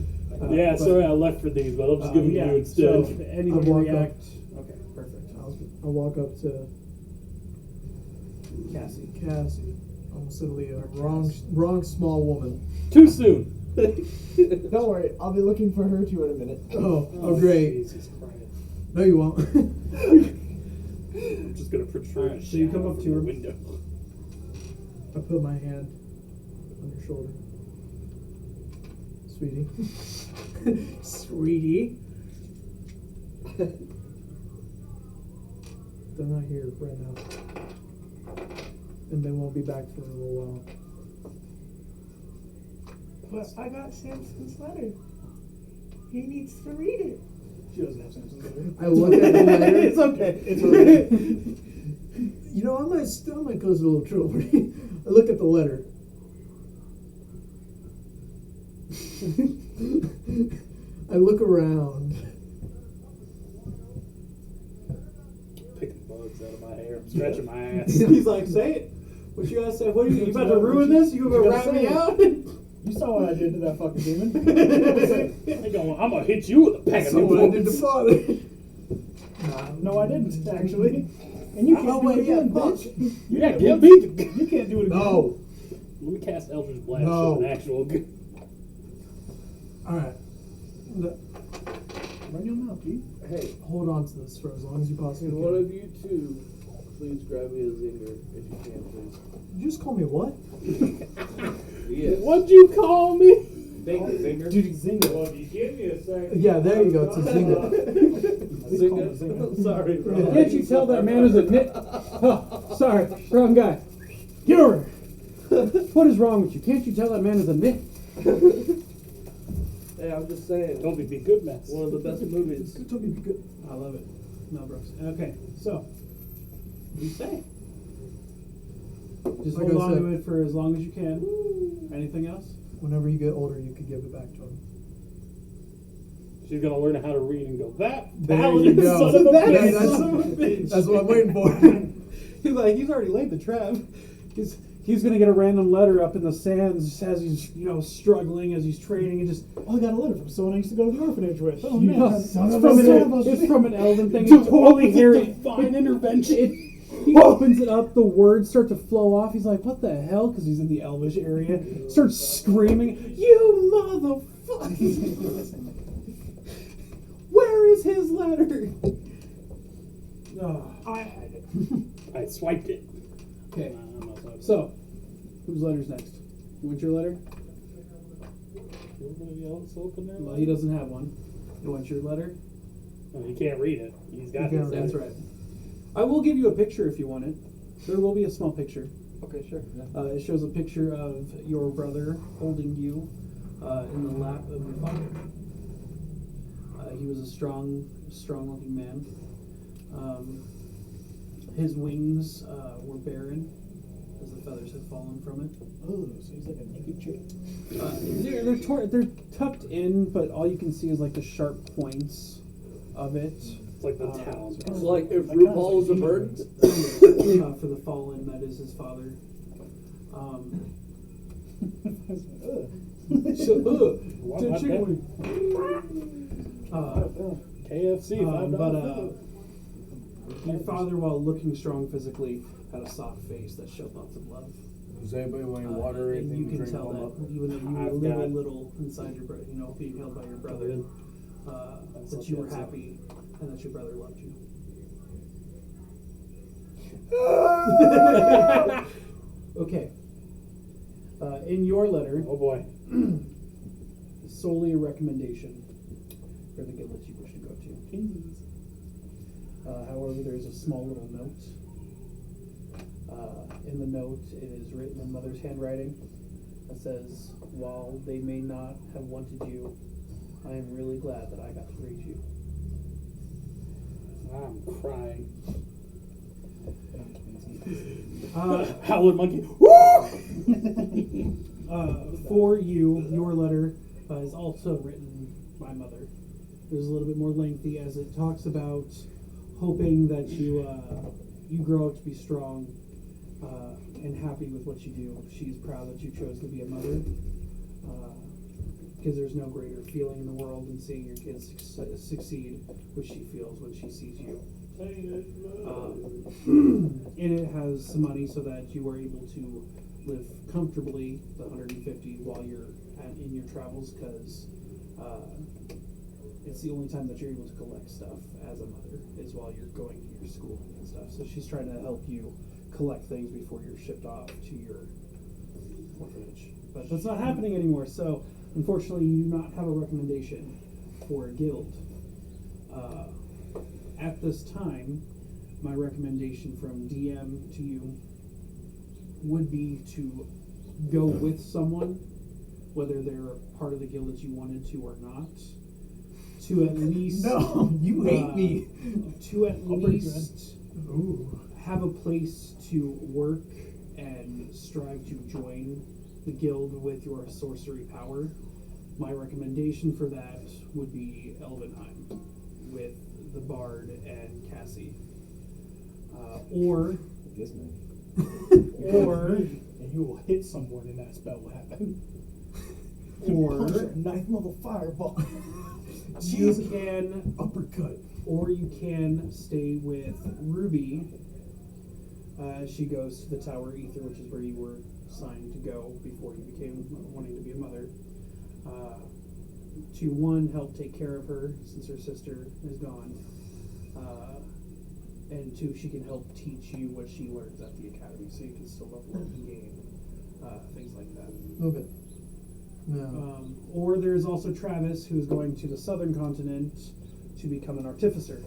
B: Yeah,
A: but-
B: sorry I left for these, but I'll just give them to you instead.
A: So anybody
F: I'll walk
A: react? Okay, perfect.
F: I'll walk up to
A: Cassie.
F: Cassie. Almost said Leah. Wrong small woman.
B: Too soon.
I: Don't worry, I'll be looking for her too in a minute.
F: Oh, great.
B: Jesus Christ.
F: No, you won't.
B: I'm just gonna protrude.
A: Alright, so you come up to her.
B: window.
F: I put my hand on your shoulder. Sweetie.
A: Sweetie.
F: They're not here right now. And they won't be back for a little while.
I: But I got Samson's letter. He needs to read it.
H: She doesn't have Samson's letter.
F: I look at the letter.
A: It's okay.
H: It's alright.
F: You know, I might cause a little trouble. I look at the letter. I look around.
B: Picking bugs out of my hair. I'm scratching my ass.
A: He's like, say it. What you gotta say? What are you about to ruin this? You gonna
H: You
A: rat
H: gotta
A: me
H: say it.
A: out?
H: You saw what I did to that fucking demon.
B: I'm gonna hit you with a pack of
F: That's what I did to
B: Newports.
F: father.
H: No, I didn't, actually. And you can't
F: Oh,
H: do
F: wait,
H: it
F: yeah,
H: again,
F: fuck.
H: bitch.
B: Yeah, give me.
H: You can't do it again.
F: No.
B: Let me cast Eldritch Blast
F: No.
B: with an actual.
F: Alright.
H: Run your mouth, dude.
D: Hey,
F: hold on to this for as long as you possibly
D: can
F: can.
D: one of you two please grab me a zinger if you can, please?
F: Did you just call me what?
D: Yes.
B: What'd you call me?
D: Zinger.
F: Zinger.
B: Well, if you give me a second.
F: Yeah, there you go. It's a zinger.
D: Zinger. Sorry, bro.
A: Can't you tell that man is a nit? Oh, sorry, wrong guy. Get over here. What is wrong with you? Can't you tell that man is a nit?
D: Hey, I'm just saying.
B: Told me to be good mess.
D: One of the best movies.
F: Told me to be good.
A: I love it. Mel Brooks. Okay, so what do you say? Just
F: Like
A: hold
F: I
A: on
F: said.
A: to it for as long as you can. Anything else?
F: Whenever you get older, you could give it back to him.
B: She's gonna learn how to read and go, that
F: There
B: paladin
F: you go.
B: son of a
F: That's-
B: bitch.
F: that's-
B: Son of a bitch.
F: That's what I'm waiting for.
A: He's already laid the trap. He's gonna get a random letter up in the sands as he's struggling as he's training and just
H: Oh, I got a letter from someone I used to go to the orphanage with. Oh,
A: you
H: man.
A: know,
H: Son
A: it's
H: of
A: from
H: a son of a
A: it's
H: bitch.
A: from an elven thing. You totally hear it.
B: Divine intervention.
A: He opens it up, the words start to flow off. He's like, what the hell? Because he's in the elvish area. Starts screaming, you motherfucker! Where is his letter? Oh,
B: I had it. I swiped it.
A: okay,
B: I'm not swiping.
A: so, whose letter's next? You want your letter?
B: Everybody else open their
A: Well, he doesn't have one. You want your letter?
B: No, he can't read it. He's got
F: You
B: his.
F: can't read
A: That's right. I will give you a picture if you want it. There will be a small picture.
I: Okay, sure. Yeah.
A: It shows a picture of your brother holding you in the lap of your father. He was a strong-looking man. His wings were barren, as the feathers had fallen from it.
H: Oh, so he's like a naked chick.
A: They're tucked in, but all you can see is like the sharp points of it.
B: It's like the talons.
D: It's like if RuPaul was a bird.
A: For the fallen, that is his father.
B: KFC, $5.
A: Your father, while looking strong physically, had a soft face that showed lots of love.
I: Does anybody want any water or
A: And
I: anything
A: you
I: to
A: can
I: drink
A: tell
I: them
A: that
I: up?
A: even though you
B: I've
A: were
B: got-
A: little inside your brother, being held by your brother, that you were happy and that your brother loved you. Okay. In your letter,
B: Oh boy.
A: solely a recommendation for the guild that you wish to go to. However, there's a small little note. In the note, it is written in Mother's handwriting that says, while they may not have wanted you, I am really glad that I got to raise you.
B: I'm crying.
A: Howling
B: monkey.
A: For you, your letter is also written by Mother. There's a little bit more lengthy as it talks about hoping that you grow up to be strong and happy with what you do. She's proud that you chose to be a mother because there's no greater feeling in the world than seeing your kids succeed, which she feels when she sees you. And it has some money so that you are able to live comfortably, the 150, while you're in your travels, because it's the only time that you're able to collect stuff as a mother is while you're going to your school and stuff. So she's trying to help you collect things before you're shipped off to your orphanage. But that's not happening anymore, so unfortunately you do not have a recommendation for a guild. At this time, my recommendation from DM to you would be to go with someone, whether they're part of the guild that you wanted to or not, to at least
F: No, you hate me.
A: to at
H: I'll bring you
A: least
F: Ooh.
A: have a place to work and strive to join the guild with your sorcery power. My recommendation for that would be Elvenheim with the Bard and Cassie. Or
I: This man.
H: And you will hit someone and that spell will happen.
A: or
H: Knife mother fireball.
A: you can
F: Uppercut.
A: or you can stay with Ruby as she goes to the Tower Ether, which is where you were assigned to go before you became wanting to be a mother. to one, help take care of her since her sister is gone, and two, she can help teach you what she learns at the academy, so you can still level up and gain things like that.
F: Okay. No.
A: Or there's also Travis, who's going to the southern continent to become an artificer,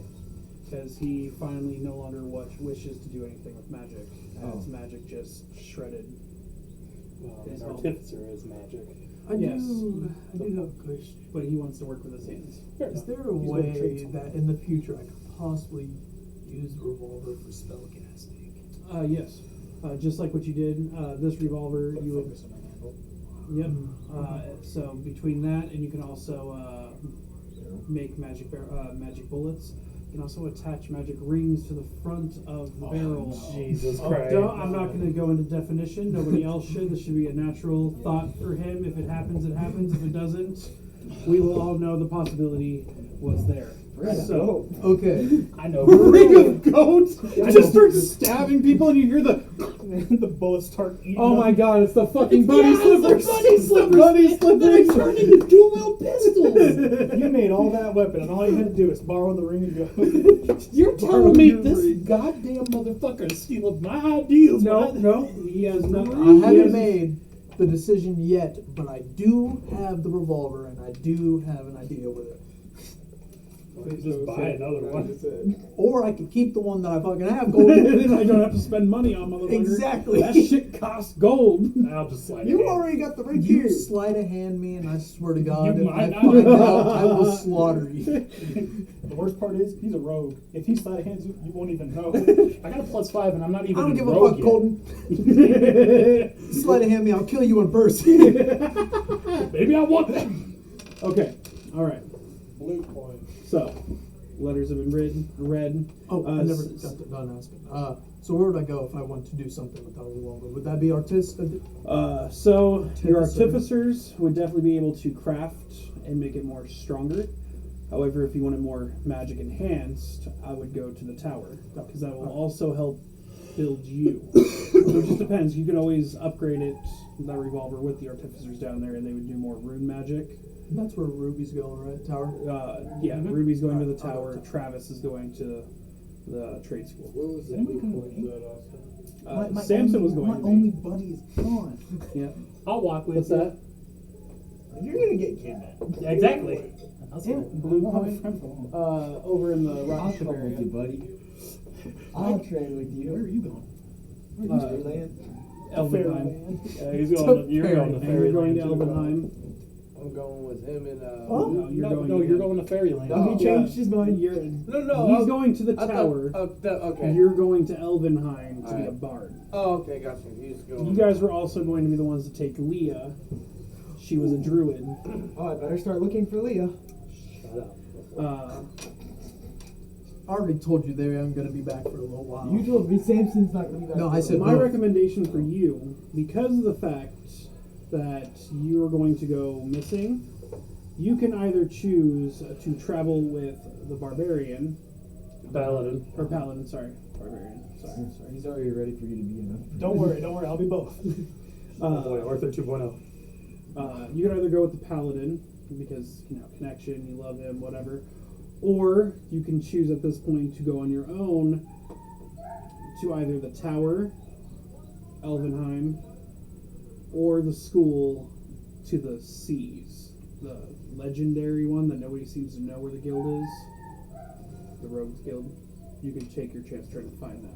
A: because he finally no longer wishes to do anything with magic, as magic just shredded.
B: Well,
A: his
B: an
A: home.
B: artificer is magic.
F: I
A: Yes.
F: do have a question.
A: But he wants to work with his hands.
F: Is there a
B: He's got
F: way
B: traits.
F: that in the future I could possibly use the revolver for spell casting?
A: Yes. Just like what you did, this revolver, you would.
H: Focus on my handle.
A: Yep. So between that, and you can also make magic bullets. You can also attach magic rings to the front of the barrel.
B: Jesus Christ.
A: I'm not going to go into definition. Nobody else should. This should be a natural thought for him. If it happens, it happens. If it doesn't, we will all know the possibility was there. So,
F: Okay.
B: I know.
A: ring of goat just starts stabbing people, and you hear the.
H: The bullets start eating.
A: Oh my god! It's the fucking bunny
B: Yes,
A: slippers.
B: the bunny slippers.
A: The bunny slippers.
B: They turn into dual pistols.
H: You made all that weapon, and all you had to do is borrow the ring and go.
B: You're telling me this goddamn motherfucker is stealing my ideas?
A: No, he has not.
F: I haven't made the decision yet, but I do have the revolver and I do have an idea with it.
B: Just buy another one.
F: Or I could keep the one that I fucking have golden.
A: Then I don't have to spend money on motherfucker.
F: Exactly.
A: That shit costs gold.
B: I'll just slide
F: You
B: it.
F: already got the ring here. You sleight of hand me, and I swear to God,
B: You
F: if
B: might
F: I
B: not.
F: find out, I will slaughter you.
H: The worst part is he's a rogue. If he sleight of hands you, you won't even know. I got a +5, and I'm not even.
F: I don't give a
H: rogue
F: fuck,
H: yet.
F: Colton. Sleight of hand me, I'll kill you in person.
B: Maybe I want that.
A: Okay. All right.
C: Blue point.
A: So, letters have been read.
F: Oh, I never got to done asking. So where would I go if I want to do something without a revolver? Would that be artistic?
A: So your
F: Artificer.
A: artificers would definitely be able to craft and make it more stronger. However, if you wanted more magic enhanced, I would go to the tower, because that will also help build you. So it just depends. You can always upgrade it, that revolver, with the artificers down there, and they would do more rune magic.
F: That's where Ruby's going, right? Tower?
A: Yeah,
F: Mhm.
A: Ruby's going to the
F: Alright, I'll go
A: tower.
F: to
A: Travis is going to the trade school.
C: What was the
H: Anybody
C: blue
H: come
C: point
H: with me?
C: that Austin?
A: Samson was going
G: My
A: to
G: only
A: be.
G: buddy is gone.
A: Yeah.
B: I'll walk with
A: What's
B: you.
A: that?
G: You're gonna get kidnapped.
B: Yeah, exactly. I'll see
G: Yeah.
A: Blue
G: I'll have a
A: point?
G: friend for long.
A: Over in the
G: I'll
A: rocket ship
G: come with
A: area.
G: you, buddy. I'll train with you.
H: Where are you going?
G: Fairyland.
A: Elvenheim.
B: He's going. To, you're going to
A: And you're going to
B: Fairyland too.
A: Elvenheim.
D: I'm going with him and
G: Oh,
A: No, you're going.
B: No, you're going to Fairyland.
D: No.
G: He changed his mind.
A: You're,
D: No,
A: he's going to the
D: I thought-
A: tower.
D: okay.
A: You're going to Elvenheim to be a
D: Alright.
A: bard.
D: Oh, okay, gotcha. He's going.
A: You guys were also going to be the ones to take Leah. She was a druid.
G: Oh, I better start looking for Leah.
B: Shut up.
F: I already told you there I'm going to be back for a little while.
G: You told me Samson's not gonna be back.
F: No,
G: for
F: I
G: a
F: said
A: My
F: no.
A: recommendation for you, because of the fact that you are going to go missing, you can either choose to travel with the barbarian,
B: Paladin.
A: or paladin, sorry, barbarian, sorry.
G: He's already ready for you to be enough.
H: Don't worry. I'll be both.
B: Oh boy, Arthur 2.0.
A: You can either go with the paladin, because, connection, you love him, whatever, or you can choose at this point to go on your own to either the tower, Elvenheim, or the school to the seas. The legendary one that nobody seems to know where the guild is. The Rogues Guild. You can take your chance trying to find that.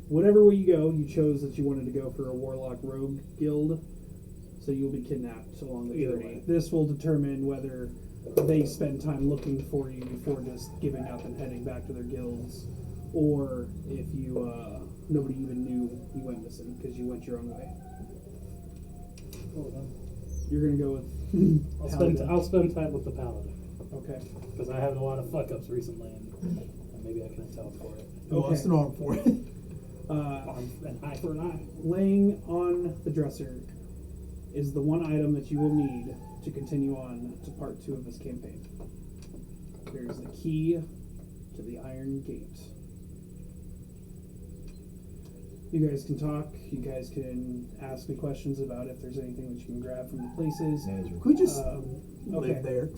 A: Whatever way you go, you chose that you wanted to go for a Warlock Rogue Guild, so you'll be kidnapped along the
B: Either
A: journey.
B: way.
A: This will determine whether they spend time looking for you before just giving up and heading back to their guilds, or if you nobody even knew you went missing because you went your own way. You're gonna go with Paladin.
B: I'll spend time with the Paladin
A: Okay.
B: because I had a lot of fuck ups recently, and maybe I can atone for it.
F: You lost an arm for it.
B: An eye for an eye.
A: Laying on the dresser is the one item that you will need to continue on to part 2 of this campaign. There's the key to the Iron Gate. You guys can talk. You guys can ask me questions about if there's anything that you can grab from the places.
F: Could we just
A: okay.
F: live there?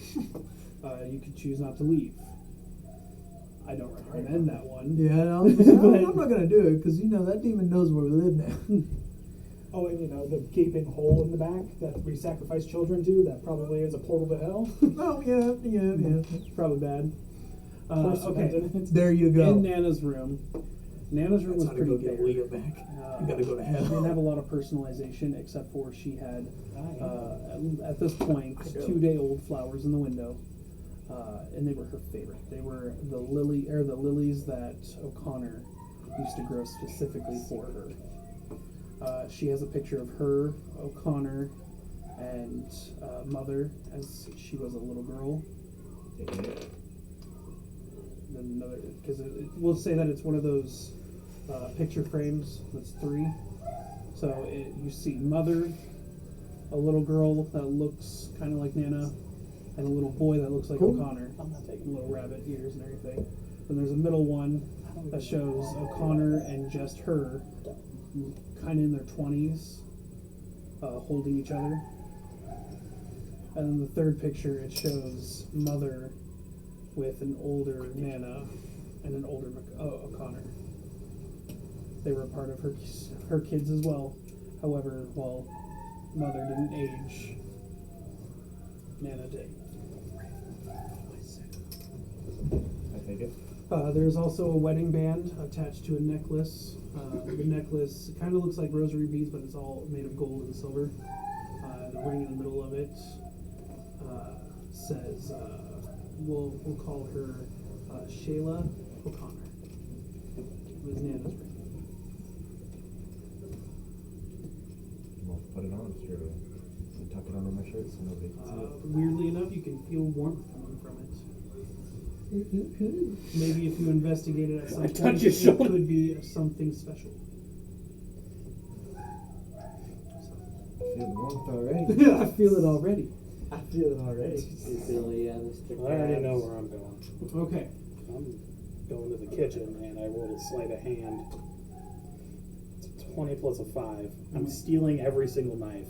A: You could choose not to leave. I don't recommend that one.
F: Yeah, no, I'm not gonna do it because that demon knows where we live now.
H: Oh, and the gaping hole in the back that we sacrifice children to, that probably is a portal to hell.
F: Oh, yeah.
A: Probably bad. Okay,
F: There you go.
A: in Nana's room. Nana's room was
F: That's how to
A: pretty
F: go get
A: big.
F: Leah back. You gotta go to
A: She didn't
F: hell.
A: have a lot of personalization, except for she had, at this point, 2-day-old flowers in the window, and they were her favorite. They were the lilies that O'Connor used to grow specifically for her. She has a picture of her, O'Connor, and Mother as she was a little girl. Another, because we'll say that it's one of those picture frames that's 3. So you see Mother, a little girl that looks kind of like Nana, and a little boy that looks like O'Connor. I'm not taking little rabbit ears and everything. Then there's a middle one that shows O'Connor and just her, kind of in their 20s, holding each other. And then the third picture, it shows Mother with an older Nana and an older O'Connor. They were a part of her kids as well. However, while Mother didn't age, Nana did.
G: I take it.
A: There's also a wedding band attached to a necklace. The necklace kind of looks like rosary beads, but it's all made of gold and silver. The ring in the middle of it says, we'll call her Shayla O'Connor. It was Nana's ring.
G: I'll put it on straight away. And tuck it under my shirt so nobody can see it.
A: Weirdly enough, you can feel warmth coming from it. Maybe if you investigate it at some point, it could be something special.
G: I feel the warmth already.
A: I feel it already.
G: I feel it already.
B: I already know where I'm going.
A: Okay.
B: I'm going to the kitchen, and I rolled a sleight of hand. It's 20 plus a 5. I'm stealing every single knife.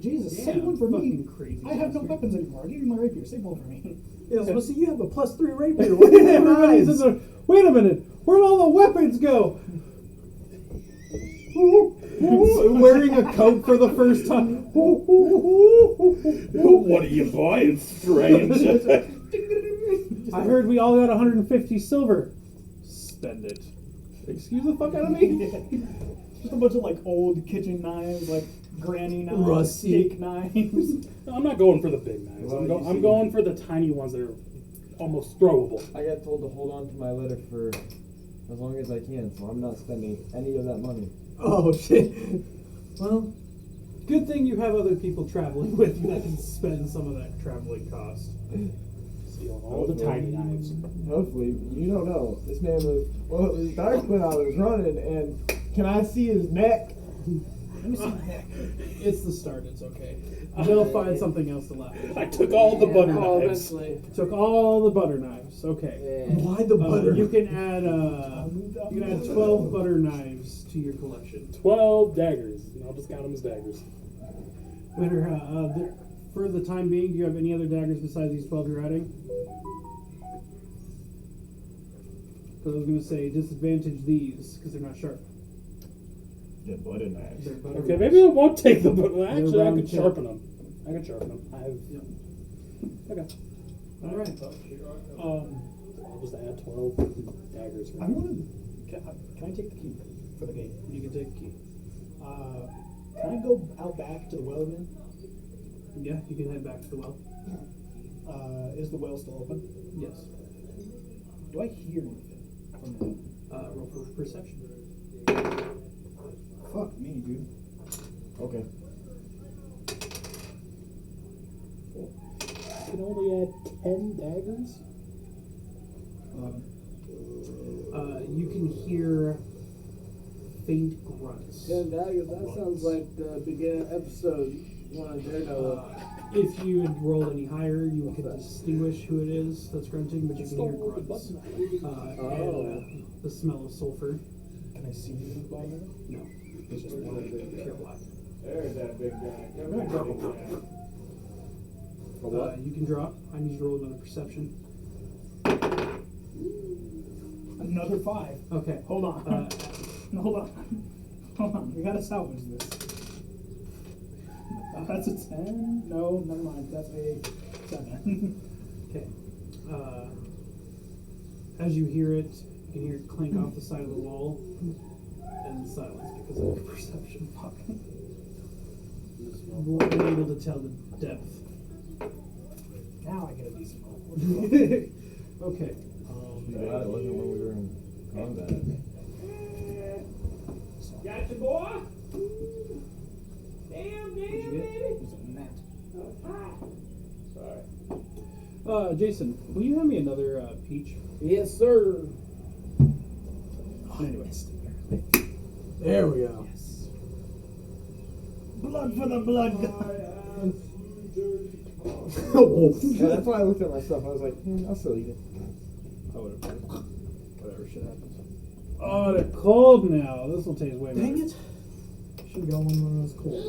H: Jesus,
A: Damn,
H: save one for me.
A: fucking crazy
H: I have no
A: bastard.
H: weapons anymore. I'll give you my rapier. Save one for me.
F: Yeah, so see, you have a +3 rapier.
A: Everybody's in the, wait a minute, where'd all the weapons go? Wearing a coat for the first time.
B: What are you buying, strange?
A: I heard we all got 150 silver. Spend it. Excuse the fuck out of me?
H: Just a bunch of old kitchen knives, granny knives,
F: Rusty.
H: steak knives.
B: I'm not going for the big knives.
G: Well,
B: I'm going for the tiny ones that are almost throwable.
I: I got told to hold on to my letter for as long as I can, so I'm not spending any of that money.
F: Oh, shit.
A: Well, good thing you have other people traveling with you that can spend some of that traveling cost.
B: Stealing all the tiny knives.
G: Hopefully, you don't know. This man was, well, it was dark when I was running, and can I see his neck?
H: Let me see my neck.
A: It's the start, it's okay. They'll find something else to laugh at.
B: I took all the butter
D: Oh,
B: knives.
D: eventually.
A: Took all the butter knives. Okay.
D: Yeah.
F: Why the butter?
A: You can add 12 butter knives to your collection.
B: 12 daggers. And I'll just count them as daggers.
A: Winter, for the time being, do you have any other daggers besides these 12 you're adding? Because I was going to say disadvantage these because they're not sharp.
G: Yeah, butter knives.
A: They're butter
B: Okay,
A: knives.
B: maybe I won't take the butter. Actually, I
A: round
B: could
A: tip.
B: sharpen them. I could sharpen them. I have.
A: Yep.
B: Okay.
A: All right.
B: I'll just add 12 daggers.
H: I want to. Can I take the key for the gate?
A: You can take a key.
H: Can I go out back to the well again?
A: Yeah, you can head back to the well.
H: Is the well still open?
A: Yes.
H: Do I hear anything from there?
A: Roll for perception.
H: Fuck me, dude.
G: Okay.
B: I can only add 10 daggers?
A: You can hear faint grunts.
D: 10 daggers, that sounds like the beginning episode one of Daredevil.
A: If you had rolled any higher, you could distinguish who it is that's grunting, but you can hear grunts. And the smell of sulfur.
H: Can Can I see anything at the bottom of it?
B: No.
H: It's just one pure black.
C: There's that big guy.
H: I'm gonna drop a rock.
D: For what?
B: You can drop. I need you to roll another perception.
H: Another 5.
B: Okay.
H: Hold on. No, hold on. Hold on. We gotta salvage this. That's a 10. No, never mind. That's a 7.
B: Okay. As you hear it, you can hear it clank off the side of the wall, and silence because of your perception. Fuck. You weren't able to tell the depth.
H: Now I get a decent roll.
B: Okay.
I: Glad it wasn't when we were in combat.
C: Gotcha, boy.
B: What'd you get?
H: It's a gnat.
C: Sorry.
B: Jason, will you hand me another peach?
D: Yes, sir.
B: Anyway.
F: There we go.
B: Yes.
F: Blood for the blood guy.
G: Yeah, that's why I looked at my stuff. I was like, I'll still eat it.
B: I would have whatever shit happens. Oh, they're cold now. This will taste way better.
F: Dang it. Should have got one when it was cold.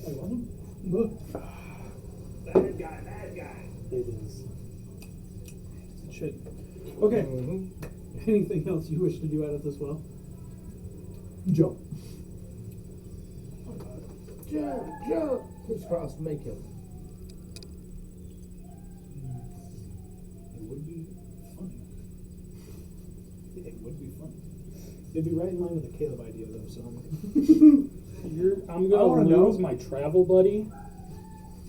H: I love them.
F: Look.
C: Bad guy.
B: It is. Shit. Okay. Anything else you wish to do out of this well?
F: Jump.
D: Jump. Crisscross, make him.
H: It would be funny. It would be funny. It'd be right in line with the Caleb idea, though. So
B: I'm
H: I
B: gonna
H: wanna know.
B: lose my travel buddy.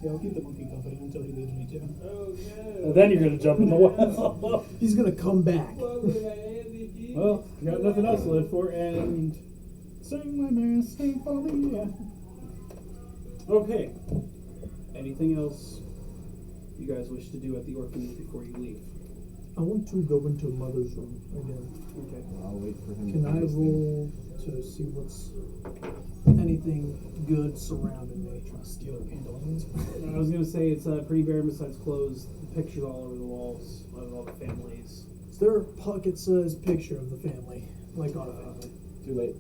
H: yeah, I'll keep the monkey company until he leaves me too.
B: And then you're gonna jump in the well.
F: He's gonna come back.
B: Well, got nothing else to live for, and
H: Sing my mass, sing for the
B: okay. Anything else you guys wish to do at the orphanage before you leave?
F: I want to go into Mother's room again.
B: Okay.
I: I'll wait for him
F: Can
I: to
F: I
I: finish
F: roll to see what's anything good surrounding me?
H: Trying to steal her pantaloons.
B: I was gonna say it's pretty bare besides clothes. Pictures all over the walls of all the families.
F: Is there a pocket-sized picture of the family? Like on a family?
I: Too late.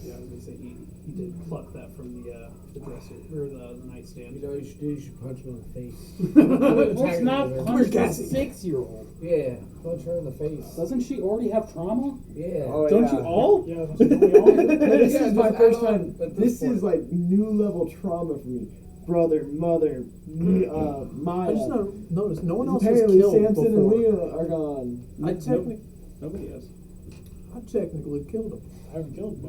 B: Yeah, I was gonna say he did pluck that from the dresser or the nightstand.
D: You know what you should do? You should punch him in the face.
B: Let's not punch a 6-year-old.
D: Yeah, punch her in the face.
B: Doesn't she already have trauma?
D: Yeah.
G: Oh,
B: Don't
G: yeah.
B: you all?
H: Yeah, that's what we all
G: This
D: Yeah,
G: is my
D: just
G: first
D: add on
G: time.
D: at
G: This
D: this
G: is
D: point.
G: like new level trauma for me. Brother, mother, me, Maya.
F: I just noticed no one else was
G: Apparently,
F: killed
G: Samson and
F: before.
G: Leah are gone.
B: Nobody is.
F: I technically killed him.
H: I haven't killed him.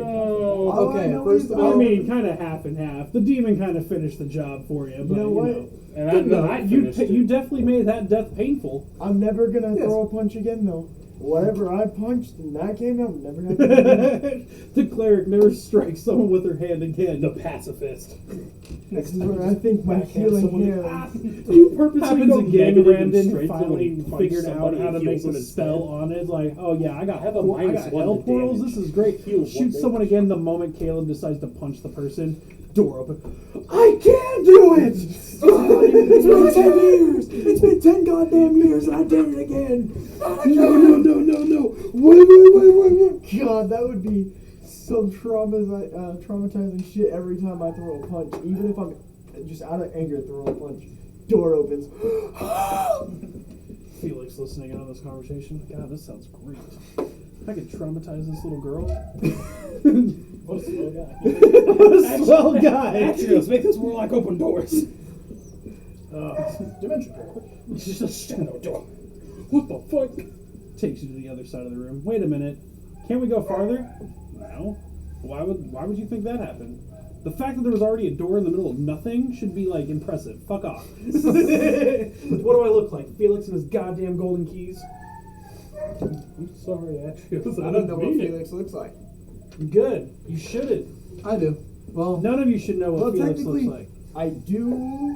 B: Oh,
G: All I
F: okay,
G: know
F: first
G: is,
F: of
B: I
F: all-
B: mean, kind of half and half. The demon kind of finished the job for you, but
G: know what?
B: And
A: Good enough.
B: you definitely made that death painful.
G: I'm never gonna
F: Yes.
G: throw a punch again, though. Whatever I punched in that game, I'm never gonna. do it.
B: The cleric never strikes someone with her hand again. The pacifist.
G: This is where I think my healing hands.
B: You purposely
A: Happens
B: go
A: again,
B: negative
A: Brandon
B: and straight
A: finally
B: when he
A: punched
B: figured out
A: somebody
B: how to
A: and
B: make
A: heals
B: a
A: him
B: spell
A: instead.
B: on it. It's like, oh yeah, I got
A: a
B: I got
A: -1
B: hell
A: to
B: portals.
A: damage.
B: This is great.
A: Heals
B: Shoot
A: 1
B: someone
A: damage.
B: again the moment Caleb decides to punch the person. Door open. I can't do it.
F: It's been 10 years! It's been 10 goddamn years and I did it again!
G: No. Wait. God, that would be some traumatizing shit every time I throw a punch. Even if I'm just out of anger throwing a punch. Door opens.
B: Felix listening in on this conversation. God, this sounds great. I could traumatize this little girl.
H: What a slow guy.
B: What a swell guy.
A: Actually, let's make this more like open doors.
H: Dimension door.
A: It's just a shadow door. What the fuck?
B: Takes you to the other side of the room. Wait a minute. Can't we go farther? No. Why would you think that happened? The fact that there was already a door in the middle of nothing should be like impressive. Fuck off. What do I look like? Felix and his goddamn golden keys?
A: I'm sorry, Atrios.
I: I don't know what Felix looks like.
B: Good. You shouldn't.
F: I do. Well,
B: None of you should know what
G: Well,
B: Felix looks
G: technically,
B: like.
G: I do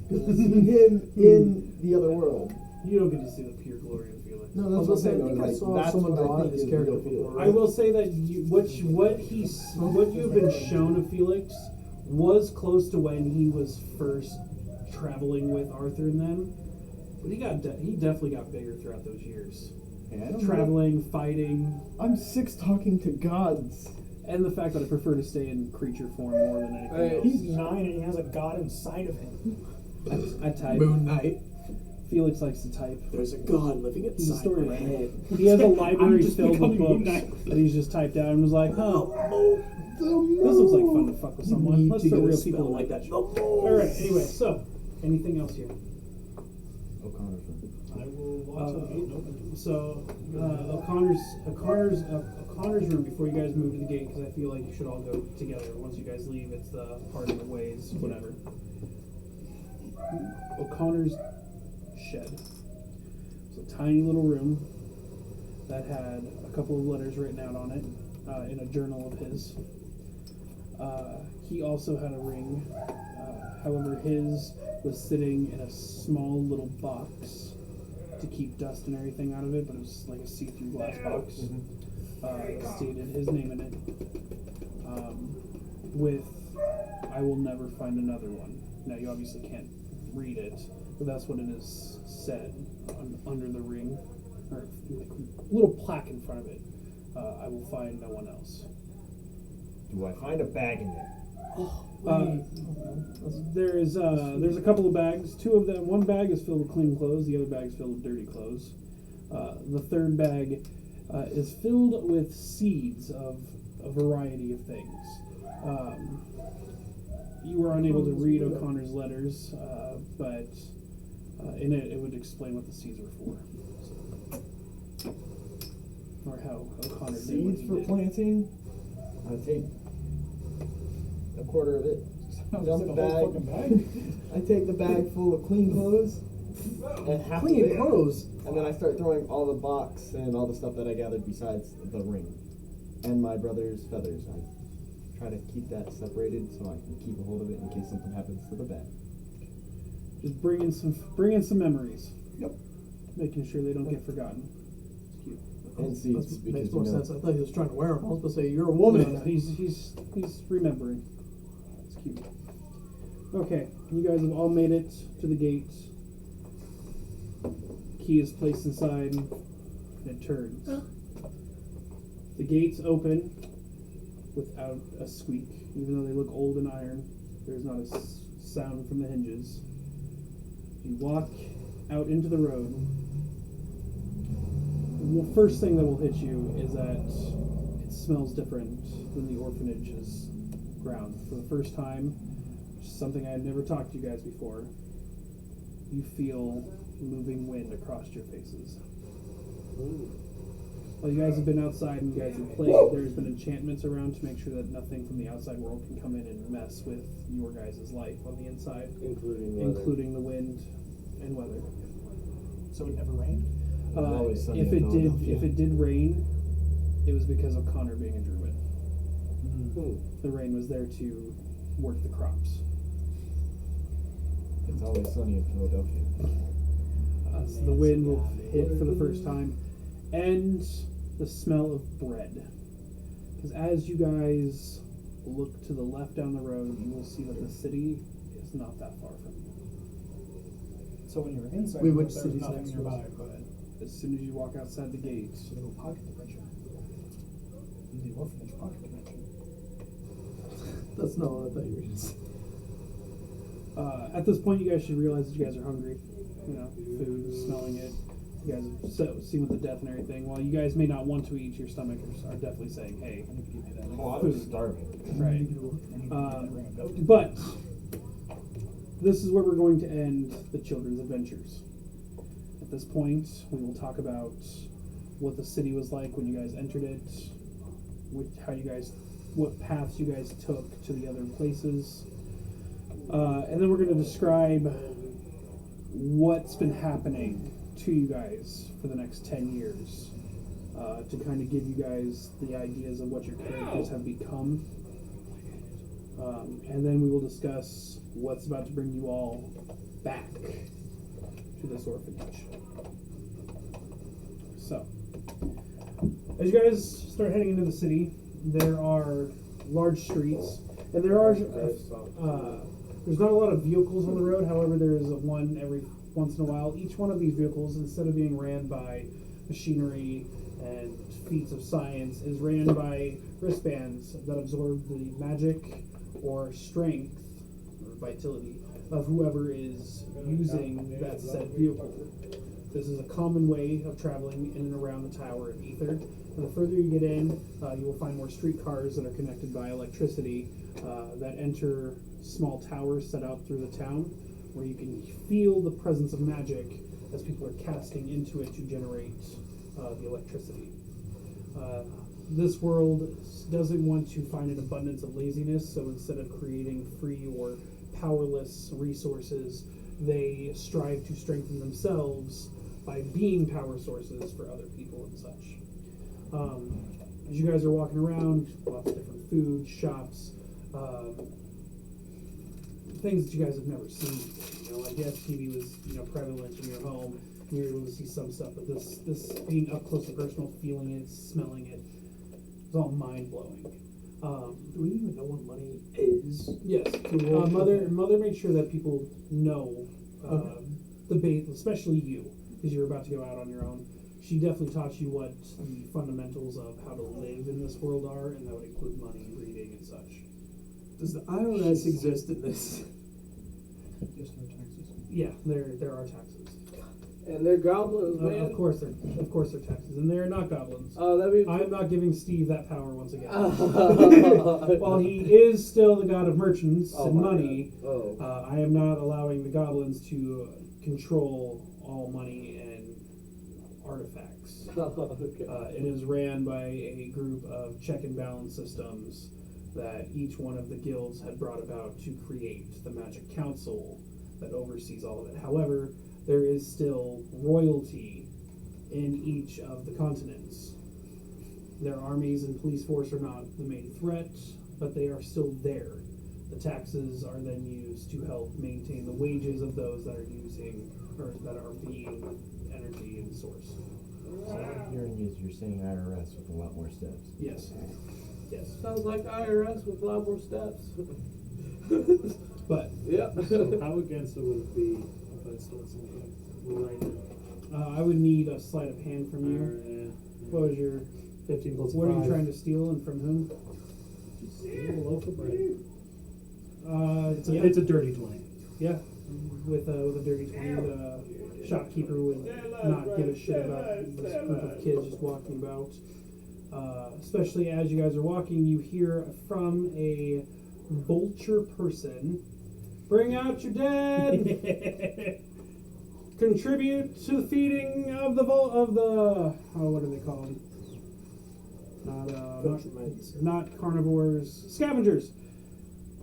G: see him in the other world.
B: You don't get to see the pure glory of Felix.
G: No,
F: I
G: that's
F: was
G: what
F: gonna say,
G: I'm saying.
F: I think I
G: Like,
F: saw
G: that's
F: someone
G: what I
F: draw
G: think
F: his
G: is
F: character
G: real Felix.
F: before.
B: I will say that what you've been shown of Felix was close to when he was first traveling with Arthur and them.
A: But he definitely got bigger throughout those years.
G: Hey, I don't know.
A: Traveling, fighting,
G: I'm 6 talking to gods.
A: and the fact that I prefer to stay in creature form more than anything else.
H: He's 9 and he has a god inside of him.
A: I type.
F: Moon Knight.
A: Felix likes to type.
F: There's a god living
A: He's a
F: inside
A: story
F: my
A: man.
F: head.
A: He has a
H: I'm
A: library
H: just
A: filled with
H: becoming Moon
A: books
H: Knight.
A: that he's just typed out and was like, oh, this looks like fun to fuck with someone.
F: Need
A: Let's
F: to
A: throw
F: get a
A: real
F: spell
A: people
F: like
A: like
F: that.
A: Alright, anyway, so, anything else here?
G: O'Connor's room.
H: I will walk to the gate and open it.
A: So, O'Connor's room before you guys move to the gate, because I feel like you should all go together. Once you guys leave, it's the parting of ways, whatever. O'Connor's shed. It's a tiny little room that had a couple of letters written out on it in a journal of his. He also had a ring. However, his was sitting in a small little box to keep dust and everything out of it, but it was like a see-through glass box. It stated his name in it with "I will never find another one." Now you obviously can't read it, but that's what it is said under the ring, or like a little plaque in front of it. I will find no one else.
I: Do I find a bag in there?
A: There's a couple of bags. Two of them. One bag is filled with clean clothes. The other bag is filled with dirty clothes. The third bag is filled with seeds of a variety of things. You were unable to read O'Connor's letters, but in it would explain what the seeds were for, or how O'Connor did what
G: Seeds
A: he
G: for
A: did.
G: planting. I take a quarter of it.
H: Sounds
G: Dump
H: like
G: the
H: a whole
G: bag.
H: fucking bag.
G: I take the bag full of clean clothes and half of
F: Clean
G: it,
F: clothes.
G: and then I start throwing all the box and all the stuff that I gathered besides the ring and my brother's feathers. I try to keep that separated so I can keep a hold of it in case something happens to the bag.
A: Just bring in some memories.
G: Yep.
A: Making sure they don't get forgotten. It's cute.
G: And seeds
F: That
G: because
F: makes
G: you
F: more
G: know.
F: sense. I thought he was trying to wear them. I was supposed to say, you're a
A: No,
F: woman.
A: no, he's remembering. It's cute. Okay, you guys have all made it to the gate. Key is placed inside, and it turns. The gates open without a squeak, even though they look old and iron. There's not a sound from the hinges. You walk out into the road. The first thing that will hit you is that it smells different than the orphanage's ground. For the first time, which is something I had never talked to you guys before, you feel moving wind across your faces. While you guys have been outside and you guys have played, there's been enchantments around to make sure that nothing from the outside world can come in and mess with your guys' life on the inside, including the wind and weather.
H: So it never rained?
G: Always sunny
A: If
G: in
A: it did,
G: Philadelphia.
A: if it did rain, it was because of Connor being a druid. The rain was there to work the crops.
G: It's always sunny in Philadelphia.
A: So the wind will hit for the first time, and the smell of bread. Because as you guys look to the left down the road, you will see that the city is not that far from you.
H: So when you were inside,
F: Wait,
H: there
F: which
H: was
F: city's
H: nothing
F: next to
H: nearby,
F: us?
H: but
A: As soon as you walk outside the gates,
H: a little pocket dimension. The orphanage pocket dimension.
F: That's not what I thought you were going to say.
A: at this point, you guys should realize that you guys are hungry. You know, food, smelling it. You guys have seen with the death and everything. While you guys may not want to eat, your stomach are definitely saying, "Hey,
H: I need to give you that.
G: Oh, I was starving.
A: right."
H: I need to give you that ring of goat.
A: But this is where we're going to end the children's adventures. At this point, we will talk about what the city was like when you guys entered it, what paths you guys took to the other places, and then we're going to describe what's been happening to you guys for the next 10 years, to kind of give you guys the ideas of what your characters have become. And then we will discuss what's about to bring you all back to this orphanage. So, as you guys start heading into the city, there are large streets, and there's not a lot of vehicles on the road. However, there is one every once in a while. Each one of these vehicles, instead of being ran by machinery and feats of science, is ran by wristbands that absorb the magic or strength or vitality of whoever is using that said vehicle. This is a common way of traveling in and around the Tower of Ether. And the further you get in, you will find more streetcars that are connected by electricity that enter small towers set out through the town, where you can feel the presence of magic as people are casting into it to generate the electricity. This world doesn't want to find an abundance of laziness, so instead of creating free or powerless resources, they strive to strengthen themselves by being power sources for other people and such. As you guys are walking around, lots of different food, shops, things that you guys have never seen before. You know, like yes, TV was prevalent in your home, and you're able to see some stuff, but this being up close and personal, feeling it, smelling it, it's all mind blowing.
F: Do we even know what money is?
A: Yes, mother made sure that people know the base, especially you, because you're about to go out on your own. She definitely taught you what the fundamentals of how to live in this world are, and that would include money, breeding, and such.
F: Does the IRS exist in this?
H: Just no taxes.
A: Yeah, there are taxes.
D: And they're goblins, man.
A: Of course they're taxes, and they're not goblins.
D: Oh, that'd be.
A: I'm not giving Steve that power once again. While he is still the god of merchants and money, I am not allowing the goblins to control all money and artifacts.
D: Okay.
A: It is ran by a group of check and balance systems that each one of the guilds had brought about to create the Magic Council that oversees all of it. However, there is still royalty in each of the continents. Their armies and police force are not the main threat, but they are still there. The taxes are then used to help maintain the wages of those that are using or that are being energy and source.
I: So what I'm hearing is you're saying IRS with a lot more steps.
A: Yes. Yes.
D: Sounds like IRS with a lot more steps.
A: But
D: yeah.
B: So how against it would it be if I stole something right now?
A: I would need a sleight of hand from you. What was your
B: 15 plus
A: What
B: 5.
A: are you trying to steal and from whom?
B: Just a little loaf of bread.
A: Yeah.
B: It's a dirty 20.
A: Yeah, with a dirty 20, the shopkeeper would not give a shit about this group of kids just walking about. Especially as you guys are walking, you hear from a vulture person, "Bring out your dead! Contribute to the feeding of the what are they called? Not carnivores, scavengers.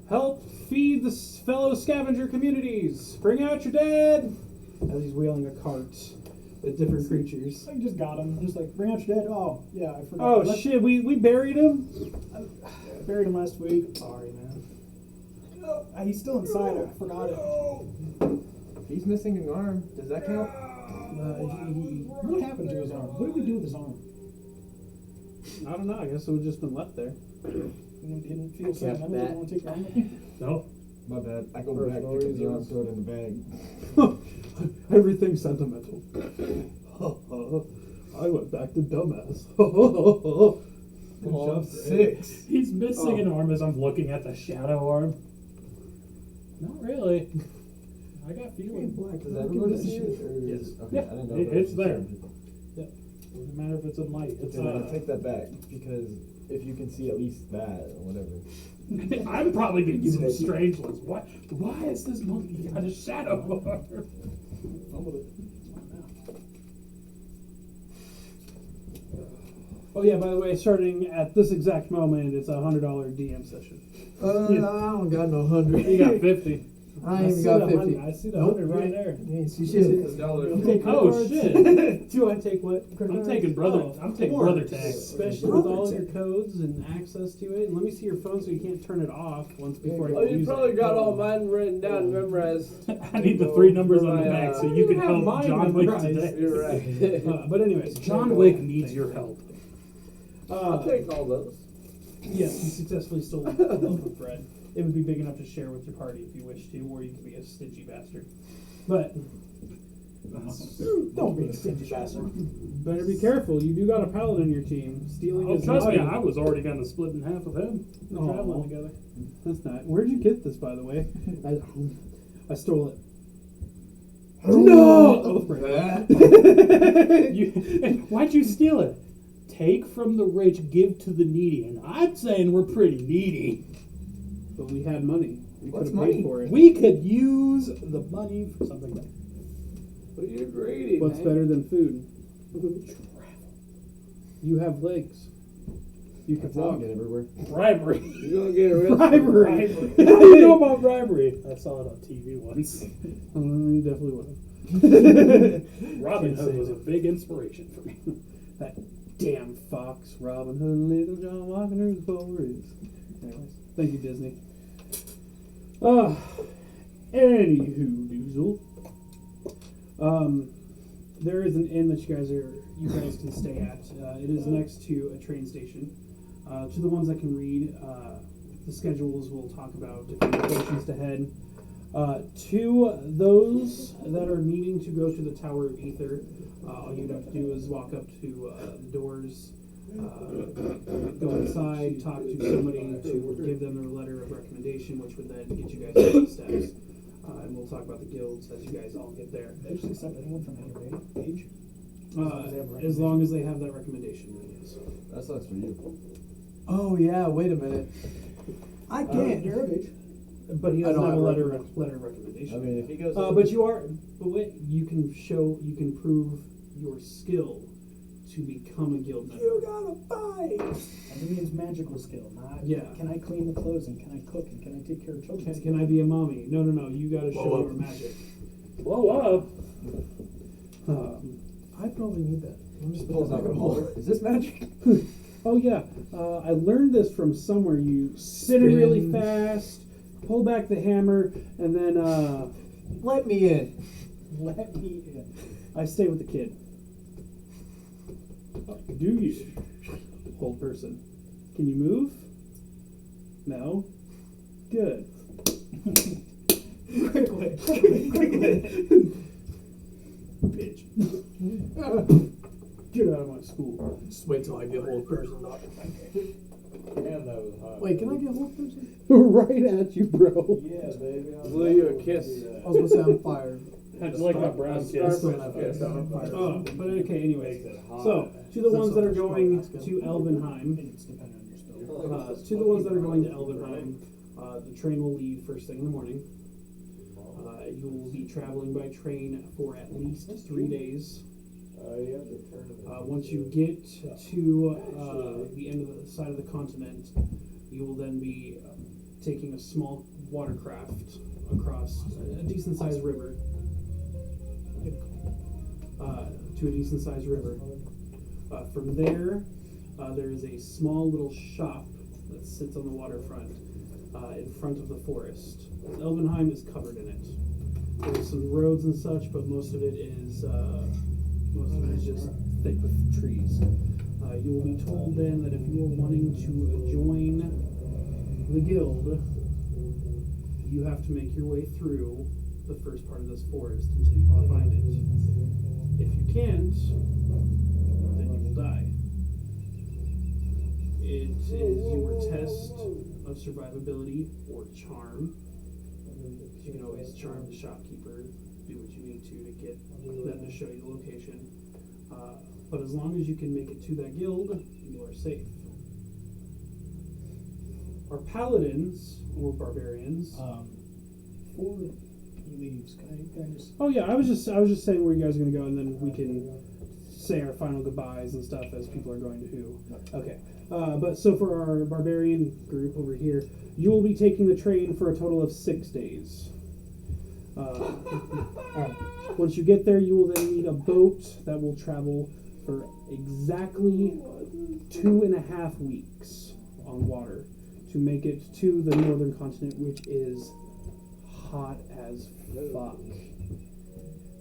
A: Help feed the fellow scavenger communities. Bring out your dead!" As he's wheeling a cart with different creatures.
H: I just got him. Just like, bring out your dead. Oh, yeah, I forgot.
A: Oh shit, we buried him?
H: I buried him last week. Sorry, man. He's still inside. I forgot it.
I: He's missing an arm. Does that count?
H: What happened to his arm? What did we do with his arm?
A: I don't know, I guess it would just been left there.
H: You didn't feel sentimental? You want to take your arm with me?
B: No?
I: My bad. I go back, pick up the arm, throw it in the bag.
A: Everything's sentimental. I went back to dumbass. Good job,
I: 6.
B: He's missing an arm as I'm looking at the shadow arm. Not really. I got feeling.
I: Does everybody see it?
B: Yes.
I: Okay,
B: Yeah,
I: I didn't know
B: it's
I: if
B: there.
I: people.
B: Doesn't matter if it's in light. It's
I: Okay, then I take that back, because if you can see at least that or whatever.
B: I'm probably gonna give him strange ones. Why is this monkey got a shadow arm?
A: Oh yeah, by the way, starting at this exact moment, it's a $100 DM session.
G: I don't got no 100.
B: You got 50.
G: I ain't even got 50.
B: I see the 100 right there.
G: You ain't see shit.
B: Oh shit!
A: Do I take what?
B: I'm taking brother tags.
A: Especially with all of your codes and access to it. And let me see your phone so you can't turn it off once before
D: Oh,
A: you
D: you
A: use
D: probably
A: it.
D: got all mine written down and memorized.
B: I need the 3 numbers on the
D: My,
B: back so you can
A: have
B: help
A: mine
B: John Wick
A: memorized.
B: today.
D: You're right.
A: But anyways,
B: John Wick needs your help.
D: I'll take all those.
A: Yes, you successfully stole a loaf of bread. It would be big enough to share with your party if you wish to, or you could be a stingy bastard. But
F: Don't be a stingy bastard.
A: Better be careful. You do got a paladin on your team. Stealing is
B: Trust
A: not.
B: me, I was already kind of split in half with him. We're
A: Aw.
B: traveling together.
A: That's not. Where'd you get this, by the way? I stole it.
B: No! Why'd you steal it? Take from the rich, give to the needy. And I'm saying we're pretty needy.
A: But we had money. We
I: What's
A: could have paid
I: money?
A: for it.
B: We could use the money for something better.
D: But you're greedy.
A: What's
D: man.
A: better than food? You have legs. You could
I: That's how I
A: walk.
I: get everywhere.
B: Bribery.
D: You're gonna get arrested.
A: Bribery.
B: How do you know about bribery? I saw it on TV once.
A: You definitely would have.
B: Robin
A: Can't
B: Hood
A: say
B: was a
A: that.
B: big inspiration for me.
A: That damn fox, Robin Hood, and Little John walking through the forest. Anyways, thank you, Disney. Anywho, doozle. There is an inn that you guys can stay at. It is next to a train station. To the ones that can read, the schedules will talk about different locations to head. To those that are needing to go to the Tower of Ether, all you'd have to do is walk up to the doors, go inside, talk to somebody to give them their letter of recommendation, which would then get you guys to the steps. And we'll talk about the guilds as you guys all get there.
H: They just accept anyone from any age?
A: As long as they have that recommendation, yes.
I: That sucks for you.
F: Oh yeah, wait a minute. I can't.
H: You're of age.
A: But he
F: I
A: doesn't
F: don't
A: have a
F: have a
A: letter
F: recommendation.
A: of recommendation.
I: I mean, if he goes.
A: But you are. But wait, you can prove your skill to become a guild member.
H: You gotta fight! And it means magical skill, not
A: Yeah.
H: can I clean the clothes and can I cook and can I take care of children?
A: Can I be a mommy? No. You got to show your magic.
B: Blow up.
F: I probably need that.
I: He just pulls out a hole. Is this magic?
A: Oh yeah, I learned this from somewhere. You spin it really
F: Spin.
A: fast, pull back the hammer, and then
F: Let me in.
H: Let me in.
A: I stay with the kid. Do you? Hold person. Can you move? No. Good.
H: Quickly.
A: Bitch. Get out of my school.
F: Just wait till I get hold person.
C: Man, that was hot.
F: Wait, can I get hold person?
A: Right at you, bro.
C: Yeah, baby.
D: Blew you a kiss.
F: I was gonna say I'm fired.
B: It's like a brown
F: I
B: kiss.
F: still have
D: Yes,
F: I'm fired.
A: But okay, anyways.
C: Makes it hot.
A: So, to the ones that are going
F: That's
A: to Elvenheim,
H: It's dependent on your spell.
A: to the ones that are going to Elvenheim, the train will leave first thing in the morning. You will be traveling by train for at least 3 days.
C: You have to turn it.
A: Once you get to the end of the side of the continent, you will then be taking a small watercraft across a decent-sized river. To a decent-sized river. From there, there is a small little shop that sits on the waterfront in front of the forest. Elvenheim is covered in it. There's some roads and such, but most of it is just thick with trees. You will be told then that if you are wanting to join the guild, you have to make your way through the first part of this forest until you can find it. If you can't, then you will die. It is your test of survivability or charm. You can always charm the shopkeeper, do what you need to get them to show you the location. But as long as you can make it to that guild, you are safe. Our paladins or barbarians.
H: Before he leaves, can I just
A: Oh yeah, I was just saying where you guys are gonna go, and then we can say our final goodbyes and stuff as people are going to who. Okay. But so for our barbarian group over here, you will be taking the train for a total of 6 days. Once you get there, you will then need a boat that will travel for exactly 2.5 weeks on water to make it to the northern continent, which is hot as fuck.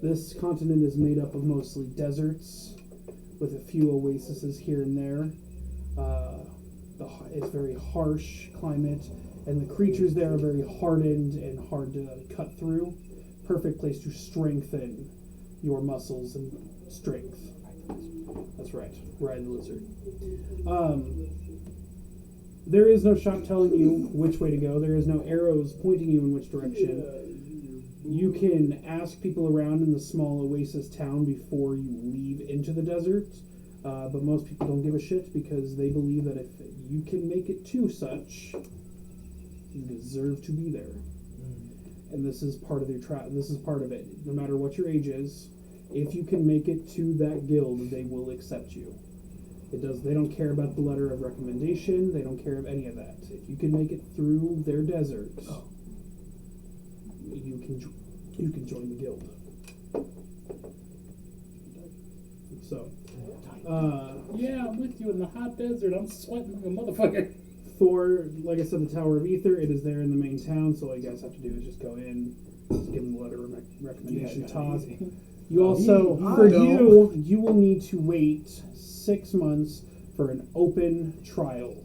A: This continent is made up of mostly deserts with a few oases here and there. It's very harsh climate, and the creatures there are very hardened and hard to cut through. Perfect place to strengthen your muscles and strength. That's right. Ride the lizard. There is no shop telling you which way to go. There is no arrows pointing you in which direction. You can ask people around in the small oasis town before you leave into the desert, but most people don't give a shit because they believe that if you can make it to such, you deserve to be there. And this is part of their this is part of it. No matter what your age is, if you can make it to that guild, they will accept you. They don't care about the letter of recommendation. They don't care of any of that. If you can make it through their desert, you can join the guild. So,
B: yeah, I'm with you in the hot desert. I'm sweating like a motherfucker.
A: for, like I said, the Tower of Ether, it is there in the main town, so all you guys have to do is just go in, just give them the letter of recommendation, talk. You also, you will need to wait 6 months for an open trial.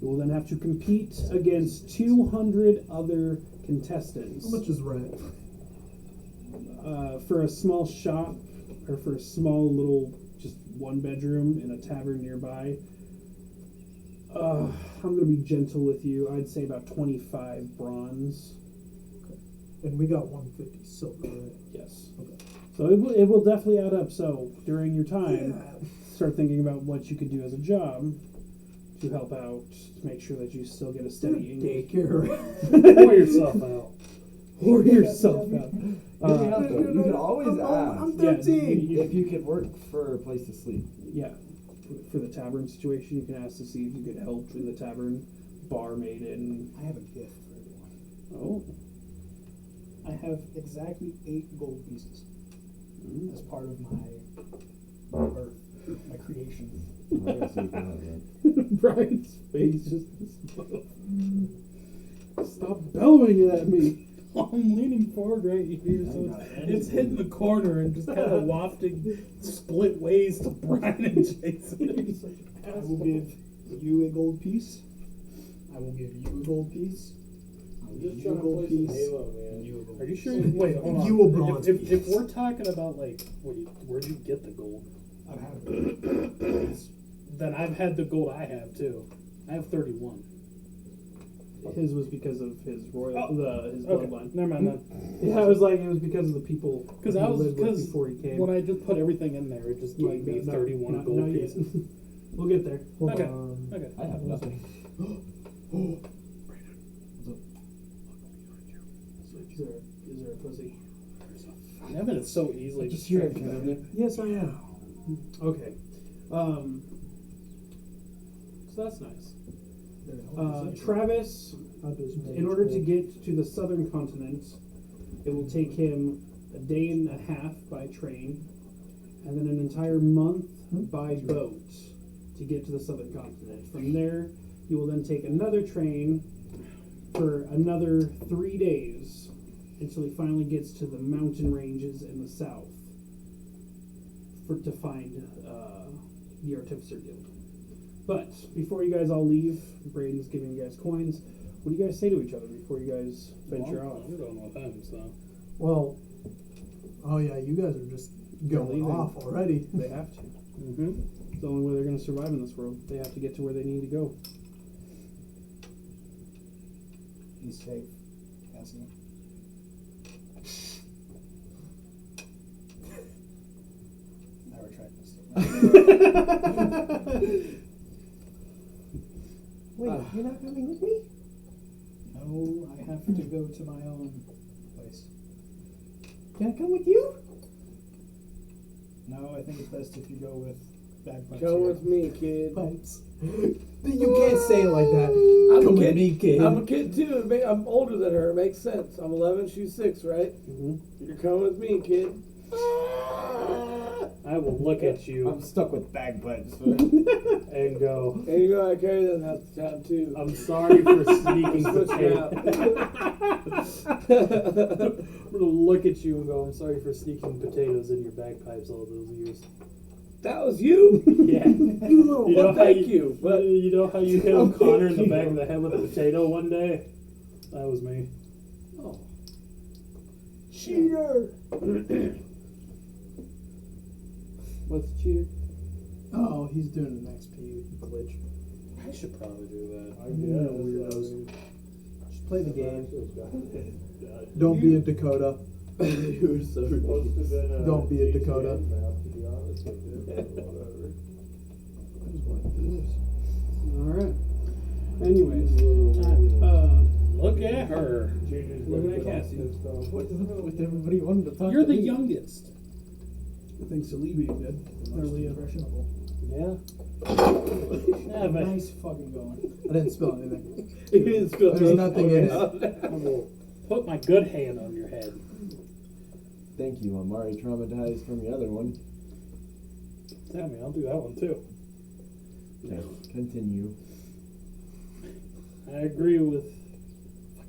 A: You will then have to compete against 200 other contestants.
F: How much is rent?
A: For a small shop, or for a small little, just one bedroom in a tavern nearby, I'm going to be gentle with you. I'd say about 25 bronze.
F: And we got 150 silver, right?
A: Yes.
F: Okay.
A: So it will definitely add up. So during your time, start thinking about what you could do as a job to help out, to make sure that you still get a steady
F: Daycare.
B: Pour yourself out.
A: Pour yourself out.
I: You can always ask
F: I'm 13.
I: if you could work for a place to sleep.
A: Yeah. For the tavern situation, you can ask to see if you could help in the tavern, barmaid and...
H: I have a gift for everyone.
A: Oh.
H: I have exactly 8 gold pieces as part of my birth, my creation.
A: Brian's face just... Stop bellowing at me.
B: I'm leaning forward right here, so it's hitting the corner and just kind of wafting split ways to Brian and Jason.
H: I will give you a gold piece. I will give you a gold piece. I will give you a gold piece. And you a gold
B: Are you
H: piece.
B: sure? Wait, hold on.
F: You a bronze
B: if we're talking about like, where'd you get the gold?
H: I've had it.
B: Then I've had the gold I have too. I have 31.
A: His was because of his royal, his
B: Okay,
A: bloodline.
B: never mind then.
A: Yeah, I was like, it was because of the people
B: Because
A: he
B: I was
A: lived with
B: because
A: before he came.
B: when I just put everything in there, it just gave me 31 gold
A: not yet.
B: pieces.
A: We'll get there.
F: Hold
B: Okay.
F: on.
B: Okay.
I: I have nothing.
A: Is there a pussy?
B: Evan is so easily
F: Just hear it,
B: distracted.
F: Yes, I am.
A: Okay. So that's nice. Travis, in order to get to the southern continent, it will take him a day and a half by train, and then an entire month by boat to get to the southern continent. From there, he will then take another train for another 3 days until he finally gets to the mountain ranges in the south to find the Artificer Guild. But before you guys all leave, Braden's giving you guys coins. What do you guys say to each other before you guys venture off?
B: I'm going with him, so.
F: Well, oh yeah, you guys are just going
A: leaving.
F: off already.
A: They have to.
B: Mm-hmm.
A: It's the only way they're going to survive in this world. They have to get to where they need to go.
H: He's safe, Cassie. I retract this statement.
I: Wait, you're not coming with me?
H: No, I have to go to my own place.
I: Can I come with you?
H: No, I think it's best if you go with bagpipes.
D: Go
H: here.
D: with me, kid.
F: Pipes. You can't say it like that.
D: I'm
F: Come
D: a
F: with
D: kid.
F: me, kid.
D: I'm a kid too. I'm older than her. It makes sense. I'm 11. She's 6, right?
A: Mm-hmm.
D: You're coming with me, kid.
B: I will look at you
I: I'm stuck with bagpipes.
B: and go,
D: And you go. I carry them half the time too.
B: I'm sorry for sneaking
D: Switch me
B: potatoes.
D: out.
B: I'm gonna look at you and go, I'm sorry for sneaking potatoes in your bagpipes all those years.
D: That was you.
B: Yeah.
F: You little
B: You know
D: Well,
B: how
D: thank you, but
B: you know how you hit Connor in the back of the head with a potato one day? That was me.
D: oh,
F: cheater.
A: What's the cheater?
F: Oh, he's doing an XP glitch.
B: I should probably do that.
F: Weirdos.
G: Just play the game.
F: Don't be a Dakota.
D: You're so ridiculous.
F: Don't be a Dakota.
A: Alright. Anyways.
B: Look at her.
A: Look at Cassie.
G: What's up with everybody wanting to talk
B: You're
G: to
B: the
G: me?
B: youngest.
A: I think Salibi did.
F: Early impressionable.
B: Yeah. Yeah, but
H: Nice fucking going.
F: I didn't spill anything.
D: You didn't spill
F: There's nothing in it.
B: I will put my good hand on your head.
I: Thank you. I'm already traumatized from the other one.
B: Tell me, I'll do that one too.
I: Okay, continue.
B: I agree with.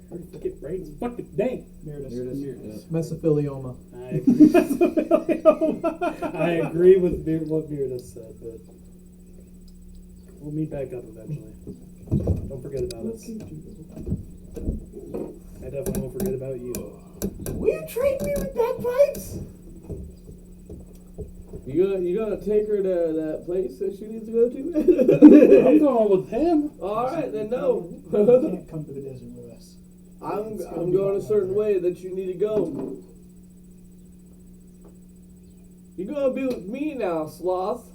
B: I already forget Braden's fucking name.
H: Meredith.
I: Here it is.
A: Meredith.
F: Mesothelioma.
B: I agree with what Meredith said, but we'll meet back up eventually. Don't forget about us. I definitely won't forget about you.
G: Will you treat me with bagpipes?
D: You gonna take her to that place that she needs to go to?
B: I'm going with him.
D: All right, then no.
H: You can't come to the desert with us.
D: I'm
H: It's gonna
D: I'm
H: be
D: going a
H: hot
D: certain
H: out there.
D: way that you need to go. You're gonna be with me now, sloth.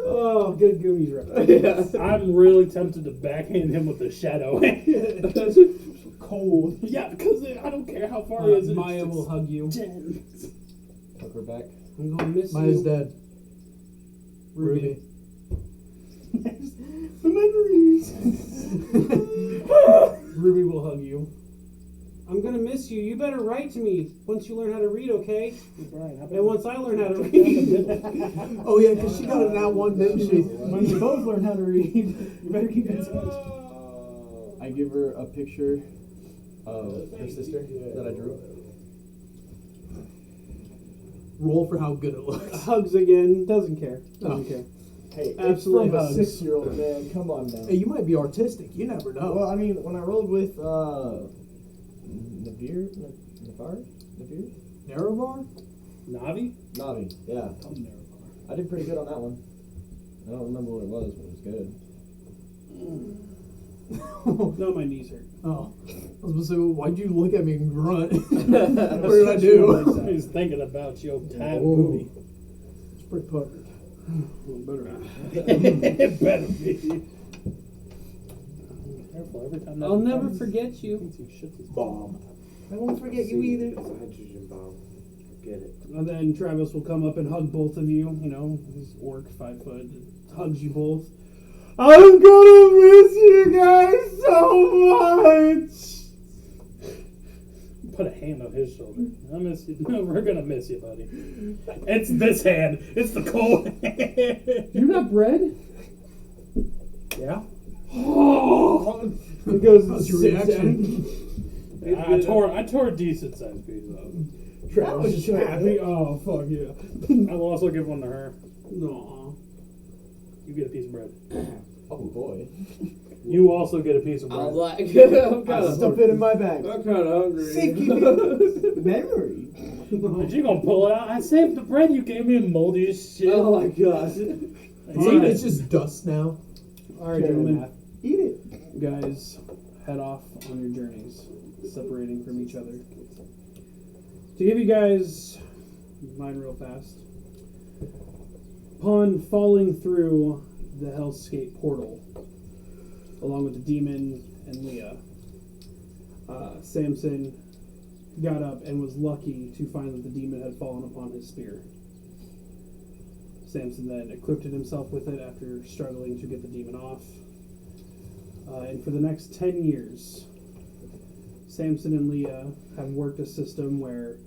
A: Oh, good Goonies reference.
D: Yeah.
B: I'm really tempted to backhand him with the shadow.
H: Cold.
B: Yeah, because I don't care how far he is.
A: Maya will hug you.
I: Tuck her back.
A: I'm gonna miss
F: Maya's
A: you.
F: dead.
A: Ruby.
H: The memories.
A: Ruby will hug you. I'm gonna miss you. You better write to me once you learn how to read, okay?
B: Brian, how about
A: And once I learn how to
B: down the
A: read.
B: middle?
F: Oh yeah, because she got it that one, didn't she?
H: When you both learn how to read, you better keep in touch.
I: I give her a picture of her sister that I drew.
F: Roll for how good it looks.
A: Hugs again. Doesn't care. Doesn't
F: Oh.
A: care.
G: Hey,
A: Absolutely
G: it's from
A: hugs.
G: a 6-year-old man. Come on now.
F: Hey, you might be artistic. You never know.
I: Well, I mean, when I rolled with Navir?
F: Narrovar?
B: Navi?
I: Navi, yeah.
H: I'm there.
I: I did pretty good on that one. I don't remember what it was, but it was good.
A: No, my knees hurt.
F: Oh. I was gonna say, well, why'd you look at me and grunt? What did I do?
B: He's thinking about your tab
F: Whoa.
B: booty.
F: It's pretty puckered.
B: It better be. Careful, every time that
A: I'll never
B: comes,
A: forget you.
B: thinks he shits his
G: Bomb. I won't forget you
D: See,
G: either.
D: It's a hydrogen bomb. Get it.
A: And then Travis will come up and hug both of you. You know, he's orc, 5 foot, hugs you both. I'm gonna miss you guys so much.
B: Put a hand on his shoulder. I miss you. No, we're gonna miss you, buddy. It's this hand. It's the cold hand.
A: You got bread?
B: Yeah.
A: He goes.
F: How's your
A: sits
F: reaction?
A: down.
B: I tore a decent sized piece off.
A: Travis is happy. Oh fuck yeah.
B: I will also give one to her.
A: Aw.
B: You get a piece of bread.
I: Oh boy.
B: You also get a piece of bread.
D: I'm like, I'm kind
G: I'll
D: of
G: stuff it in my bag.
D: hungry.
G: Safekeeping memory.
B: But you gonna pull it out? I saved the bread you gave me, moldy as shit.
D: Oh my gosh.
F: It's just dust now.
A: All right, gentlemen.
G: Eat it.
A: You guys head off on your journeys, separating from each other. To give you guys mine real fast. Upon falling through the Hellscape portal, along with the demon and Leah, Samson got up and was lucky to find that the demon had fallen upon his spear. Samson then equipped himself with it after struggling to get the demon off. And for the next 10 years, Samson and Leah have worked a system where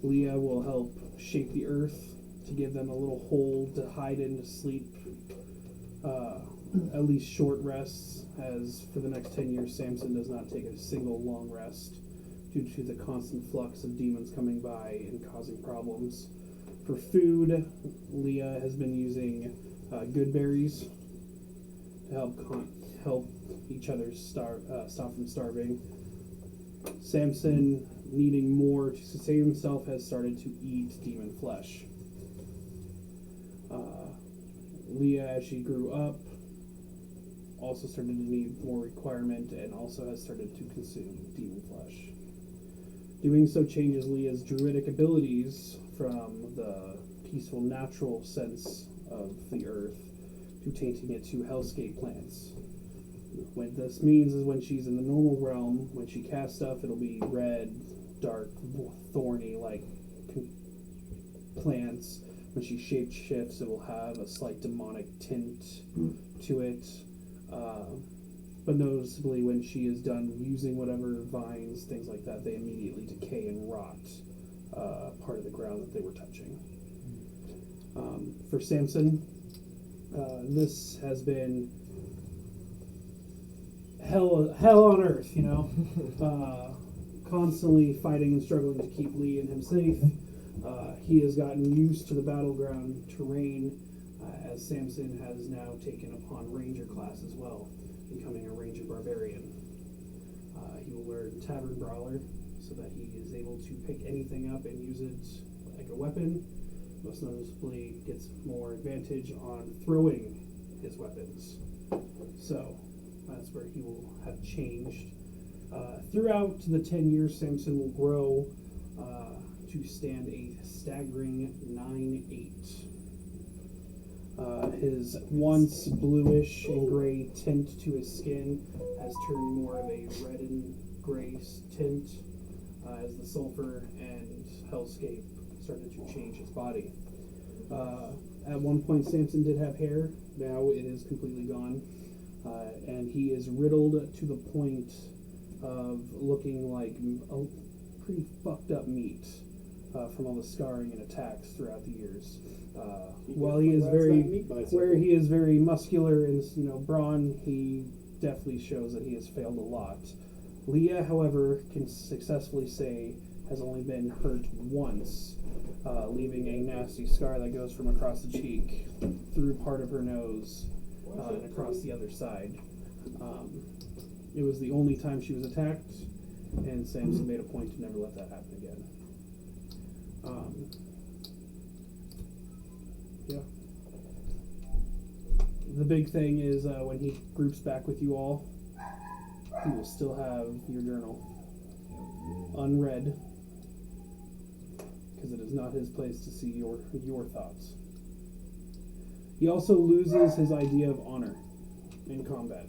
A: Leah will help shape the earth to give them a little hole to hide in to sleep, at least short rests, as for the next 10 years, Samson does not take a single long rest due to the constant flux of demons coming by and causing problems. For food, Leah has been using good berries to help each other stop from starving. Samson needing more to sustain himself, has started to eat demon flesh. Leah, as she grew up, also started to need more requirement and also has started to consume demon flesh. Doing so changes Leah's druidic abilities from the peaceful natural sense of the earth to tainting it to hellscape plants. What this means is when she's in the normal realm, when she casts stuff, it'll be red, dark, thorny like plants. When she shape shifts, it will have a slight demonic tint to it. But noticeably, when she is done using whatever vines, things like that, they immediately decay and rot part of the ground that they were touching. For Samson, this has been hell on earth, you know. Constantly fighting and struggling to keep Lee and him safe. He has gotten used to the battleground terrain, as Samson has now taken upon ranger class as well, becoming a ranger barbarian. He will learn tavern brawler so that he is able to pick anything up and use it like a weapon. Most noticeably gets more advantage on throwing his weapons. So that's where he will have changed. Throughout the 10 years, Samson will grow to stand a staggering 9'8". His once bluish and gray tint to his skin has turned more of a red and gray tint as the sulfur and hellscape started to change his body. At one point, Samson did have hair. Now it is completely gone. And he is riddled to the point of looking like a pretty fucked up meat from all the scarring and attacks throughout the years. While he is very muscular and brawn, he definitely shows that he has failed a lot. Leah, however, can successfully say has only been hurt once, leaving a nasty scar that goes from across the cheek through part of her nose and across the other side. It was the only time she was attacked, and Samson made a point to never let that happen again. Yeah. The big thing is when he groups back with you all, he will still have your journal unread, because it is not his place to see your thoughts. He also loses his idea of honor in combat.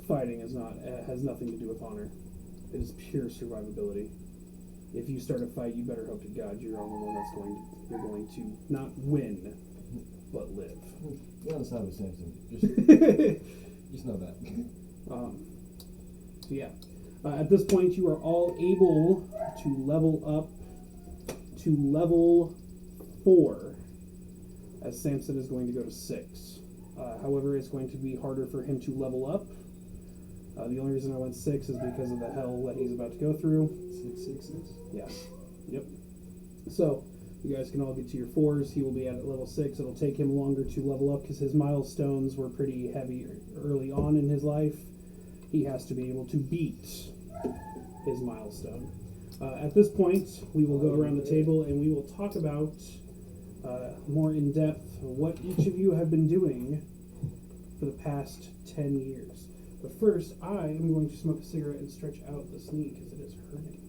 A: Fighting has nothing to do with honor. It is pure survivability. If you start a fight, you better hope to God you're the one you're going to not win, but live.
I: You're on the side with Samson. Just know that.
A: So yeah. At this point, you are all able to level up to level 4, as Samson is going to go to 6. However, it's going to be harder for him to level up. The only reason I went 6 is because of the hell that he's about to go through.
F: 666.
A: Yeah. Yep. So, you guys can all get to your 4s. He will be at level 6. It'll take him longer to level up because his milestones were pretty heavy early on in his life. He has to be able to beat his milestone. At this point, we will go around the table and we will talk about more in depth what each of you have been doing for the past 10 years. But first, I am going to smoke a cigarette and stretch out this knee because it is hurting.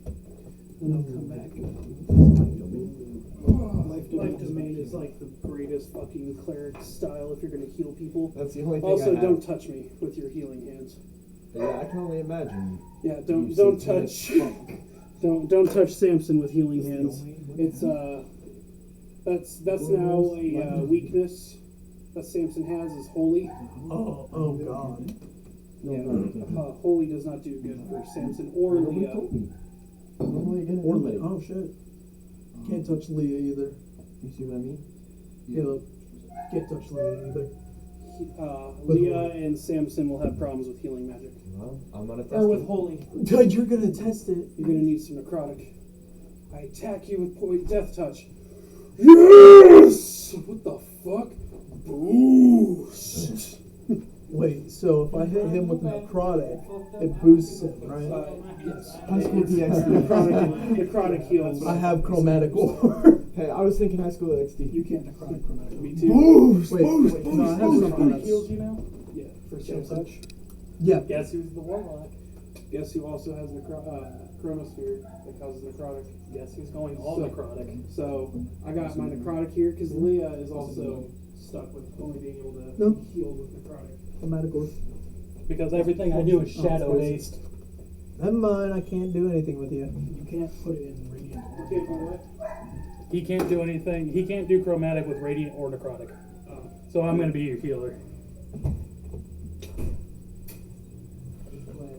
A: Then I'll come back. Life domain is like the greatest fucking cleric style if you're going to heal people.
I: That's the only thing
A: Also,
I: I have.
A: don't touch me with your healing hands.
I: Yeah, I can only imagine.
A: Yeah, don't touch. Don't touch Samson with healing hands. It's that's now a weakness that Samson has is holy.
F: Oh God.
A: Yeah, holy does not do good for Samson or Leah.
F: Or Leah. Oh shit. Can't touch Leah either.
I: You see what I mean?
F: Caleb, can't touch Leah either.
A: Leah and Samson will have problems with healing magic.
I: Well, I'm gonna test
A: Or with
I: it.
A: holy.
F: You're gonna test it.
A: You're gonna need some necrotic. I attack you with death touch. Yes! What the fuck? Boost!
F: Wait, so So if I hit him with necrotic, it boosts him, right?
B: Yes.
G: High school
A: Necrotic heals.
F: I have chromatic orb.
G: Hey, I was thinking high school XD.
H: You can't necrotic chromatic.
B: Me too.
G: Boost,
F: Wait,
G: boost,
F: wait,
G: boost,
F: no, I have
G: boost.
F: something
B: Necrotic heals you now? Yeah. For
H: So
B: such.
F: Yeah.
A: Guess who's the warlock? Guess who also has chronosphere that causes necrotic?
B: Guess who's going all
A: So-
B: necrotic?
A: So I got my necrotic here because Leah is also stuck with only being able to
F: No.
A: heal with necrotic.
F: Chromatic orb.
B: Because everything I do is
F: Oh,
B: shadow
F: it's
B: based.
F: Never mind, I can't do anything with you.
H: You can't put it in radiant or
A: Okay, for
H: necrotic.
A: what?
B: He can't do anything. He can't do chromatic with radiant or necrotic. So I'm going to be your healer.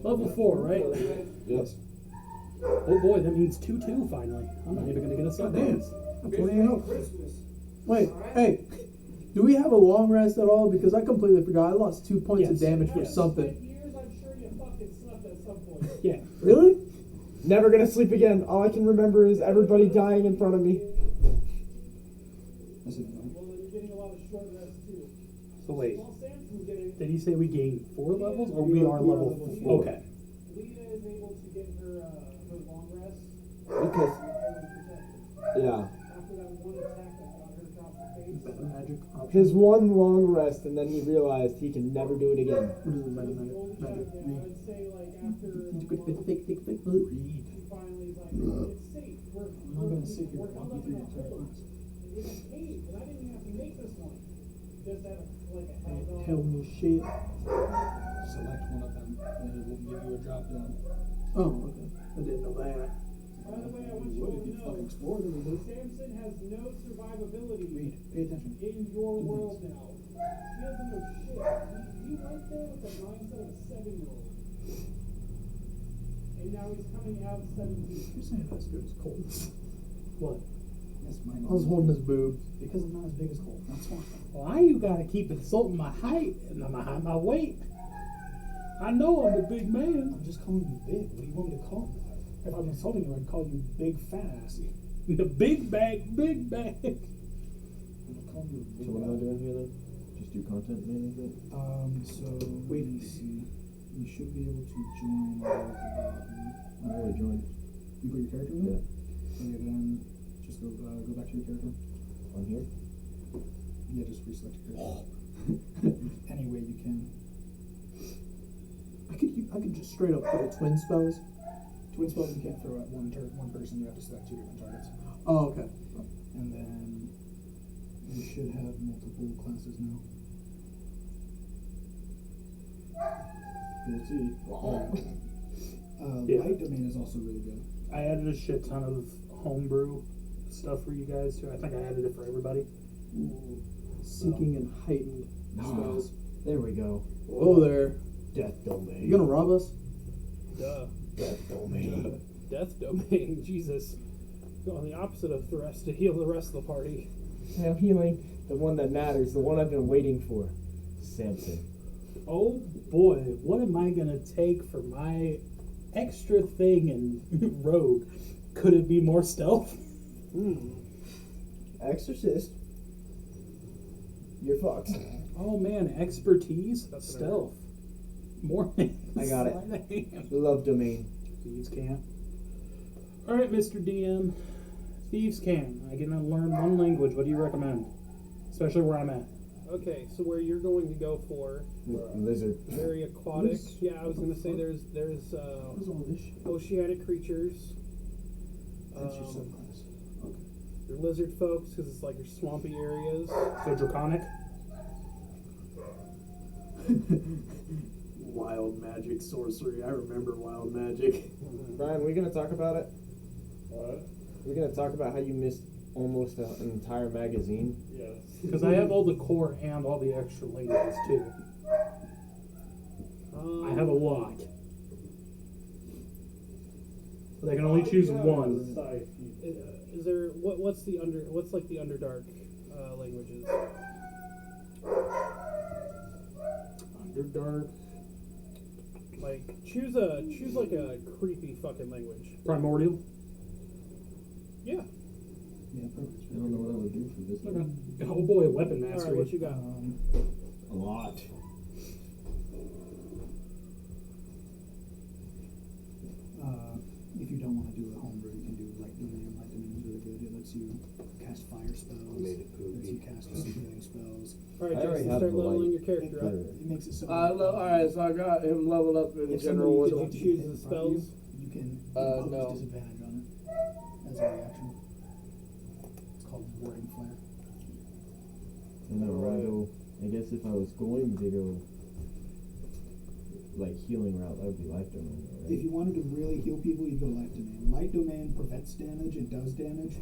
B: Level 4, right?
I: Yes.
B: Oh boy, that means 2-2 finally. I'm not even going to get a sub
F: Damn.
B: dance.
F: I'm 20 out. Wait, hey, do we have a long rest at all? Because I completely forgot. I lost 2 points of
B: Yes.
F: damage for
B: Yes.
F: something.
A: Years, I'm sure you fucking slept at some point.
B: Yeah.
F: Really?
G: Never gonna sleep again. All I can remember is everybody dying in front of me.
H: That's annoying.
A: Well, then you're getting a lot of short rests too.
B: So wait,
A: Well, Samson's getting.
B: did he say we gain 4 levels or we are level 4? Okay.
A: Leah is able to get her long rest.
I: Because, yeah.
A: After that one attack that got her across the face.
F: Meta magic option.
G: His one long rest, and then he realized he can never do it again.
F: What is the meta magic? Magic.
A: Yeah, I would say like after
F: Read.
A: she finally is like, it's safe. We're
H: I'm not going to sit here
A: we're
H: and
A: held
H: walk you
A: up in
H: through your
A: a
H: entire
A: hole.
H: class.
A: It's a cave, and I didn't even have to make this one. Just had like a held on.
F: Tell me shit.
H: Select one of them, and it will give you a drop down.
F: Oh, okay. I didn't know that.
A: By the way, I want you
H: What
A: to
H: if you
A: know,
H: fucking explored a little bit?
A: Samson has no survivability
H: Read. Pay attention.
A: in your world now. He doesn't know shit. He went there with the mindset of a 7-year-old. And now he's coming out 17.
H: You're saying that's good as Colton's.
B: What?
H: That's mine.
F: I was holding his boob.
H: Because I'm not as big as Colt. That's why.
B: Why you gotta keep insulting my height and my weight? I know I'm a big man.
H: I'm just calling you big. What do you want me to call you? If I'm insulting you, I'd call you big fat ass.
B: The big bag, big bag.
H: I'm calling you
I: So
H: big
I: what am I
H: fat.
I: doing here then? Just do content management?
H: So
F: Wait.
H: let me see. You should be able to join at the bottom.
I: I already joined.
H: You put your character in?
I: Yeah.
H: Okay, then just go back to your character.
I: On here?
H: Yeah, just reselect your character. Any way you can.
F: I could just straight up throw twin spells.
H: Twin spells you can't throw at one person. You have to select 2 different targets.
F: Oh, okay.
H: And then you should have multiple classes now.
I: We'll see.
B: Yeah.
H: Light domain is also really good.
B: I added a shit ton of homebrew stuff for you guys too. I think I added it for everybody.
F: Seeking and heightened spells.
I: There we go.
F: Whoa there.
I: Death domain.
F: You gonna rob us?
B: Duh.
I: Death domain.
B: Death domain. Jesus. Going the opposite of thrust to heal the rest of the party.
G: I'm healing the one that matters, the one I've been waiting for.
I: Samson.
B: Oh boy, what am I gonna take for my extra thing in Rogue? Could it be more stealth?
G: Exorcist. You're fucked.
B: Oh man, expertise, stealth. More.
G: I got it.
B: Sleight of hand.
G: The love domain.
B: Thieves camp. All right, Mr. DM. Thieves camp. I can learn one language. What do you recommend? Especially where I'm at.
J: Okay, so where you're going to go for
I: Lizard.
J: very aquatic.
F: Loose.
J: Yeah, I was gonna say there's
F: What is all this shit?
J: oceanic creatures.
H: That's your subclass.
J: Your lizard folks, because it's like your swampy areas.
B: So draconic.
F: Wild magic sorcery. I remember wild magic.
G: Brian, we gonna talk about it?
C: What?
G: We're gonna talk about how you missed almost an entire magazine.
C: Yes.
B: Because I have all the core and all the extra languages too. I have a lot. But I can only choose one.
J: Is there what's like the Underdark languages?
B: Underdark.
J: Like choose like a creepy fucking language.
B: Primordial.
J: Yeah.
H: Yeah, perfect.
I: I don't know what I would do for this.
B: Okay. Oh boy, weapon
J: All right,
B: mastery.
J: what you got?
I: A lot.
H: don't want to do a homebrew, you can do light domain. Light domain is really good. It lets you cast fire spells.
I: Made it
H: Lets you cast healing spells.
J: Alright,
I: I already
J: Jason,
I: have
J: start
I: the
J: leveling
I: light.
J: your character up.
H: It makes it so.
D: Alright, so I got him leveled up in
H: If
D: general
H: somebody
D: order.
H: did
J: choose
H: hit
J: the
H: in front of you,
J: spells?
H: You can impose
D: No.
H: disadvantage on it as a reaction. It's called warding flare.
G: And then
D: Right.
G: I guess if I was going to go like healing route, that would be life domain, right?
H: If you wanted to really heal people, you'd go light domain. Light domain prevents damage and does damage.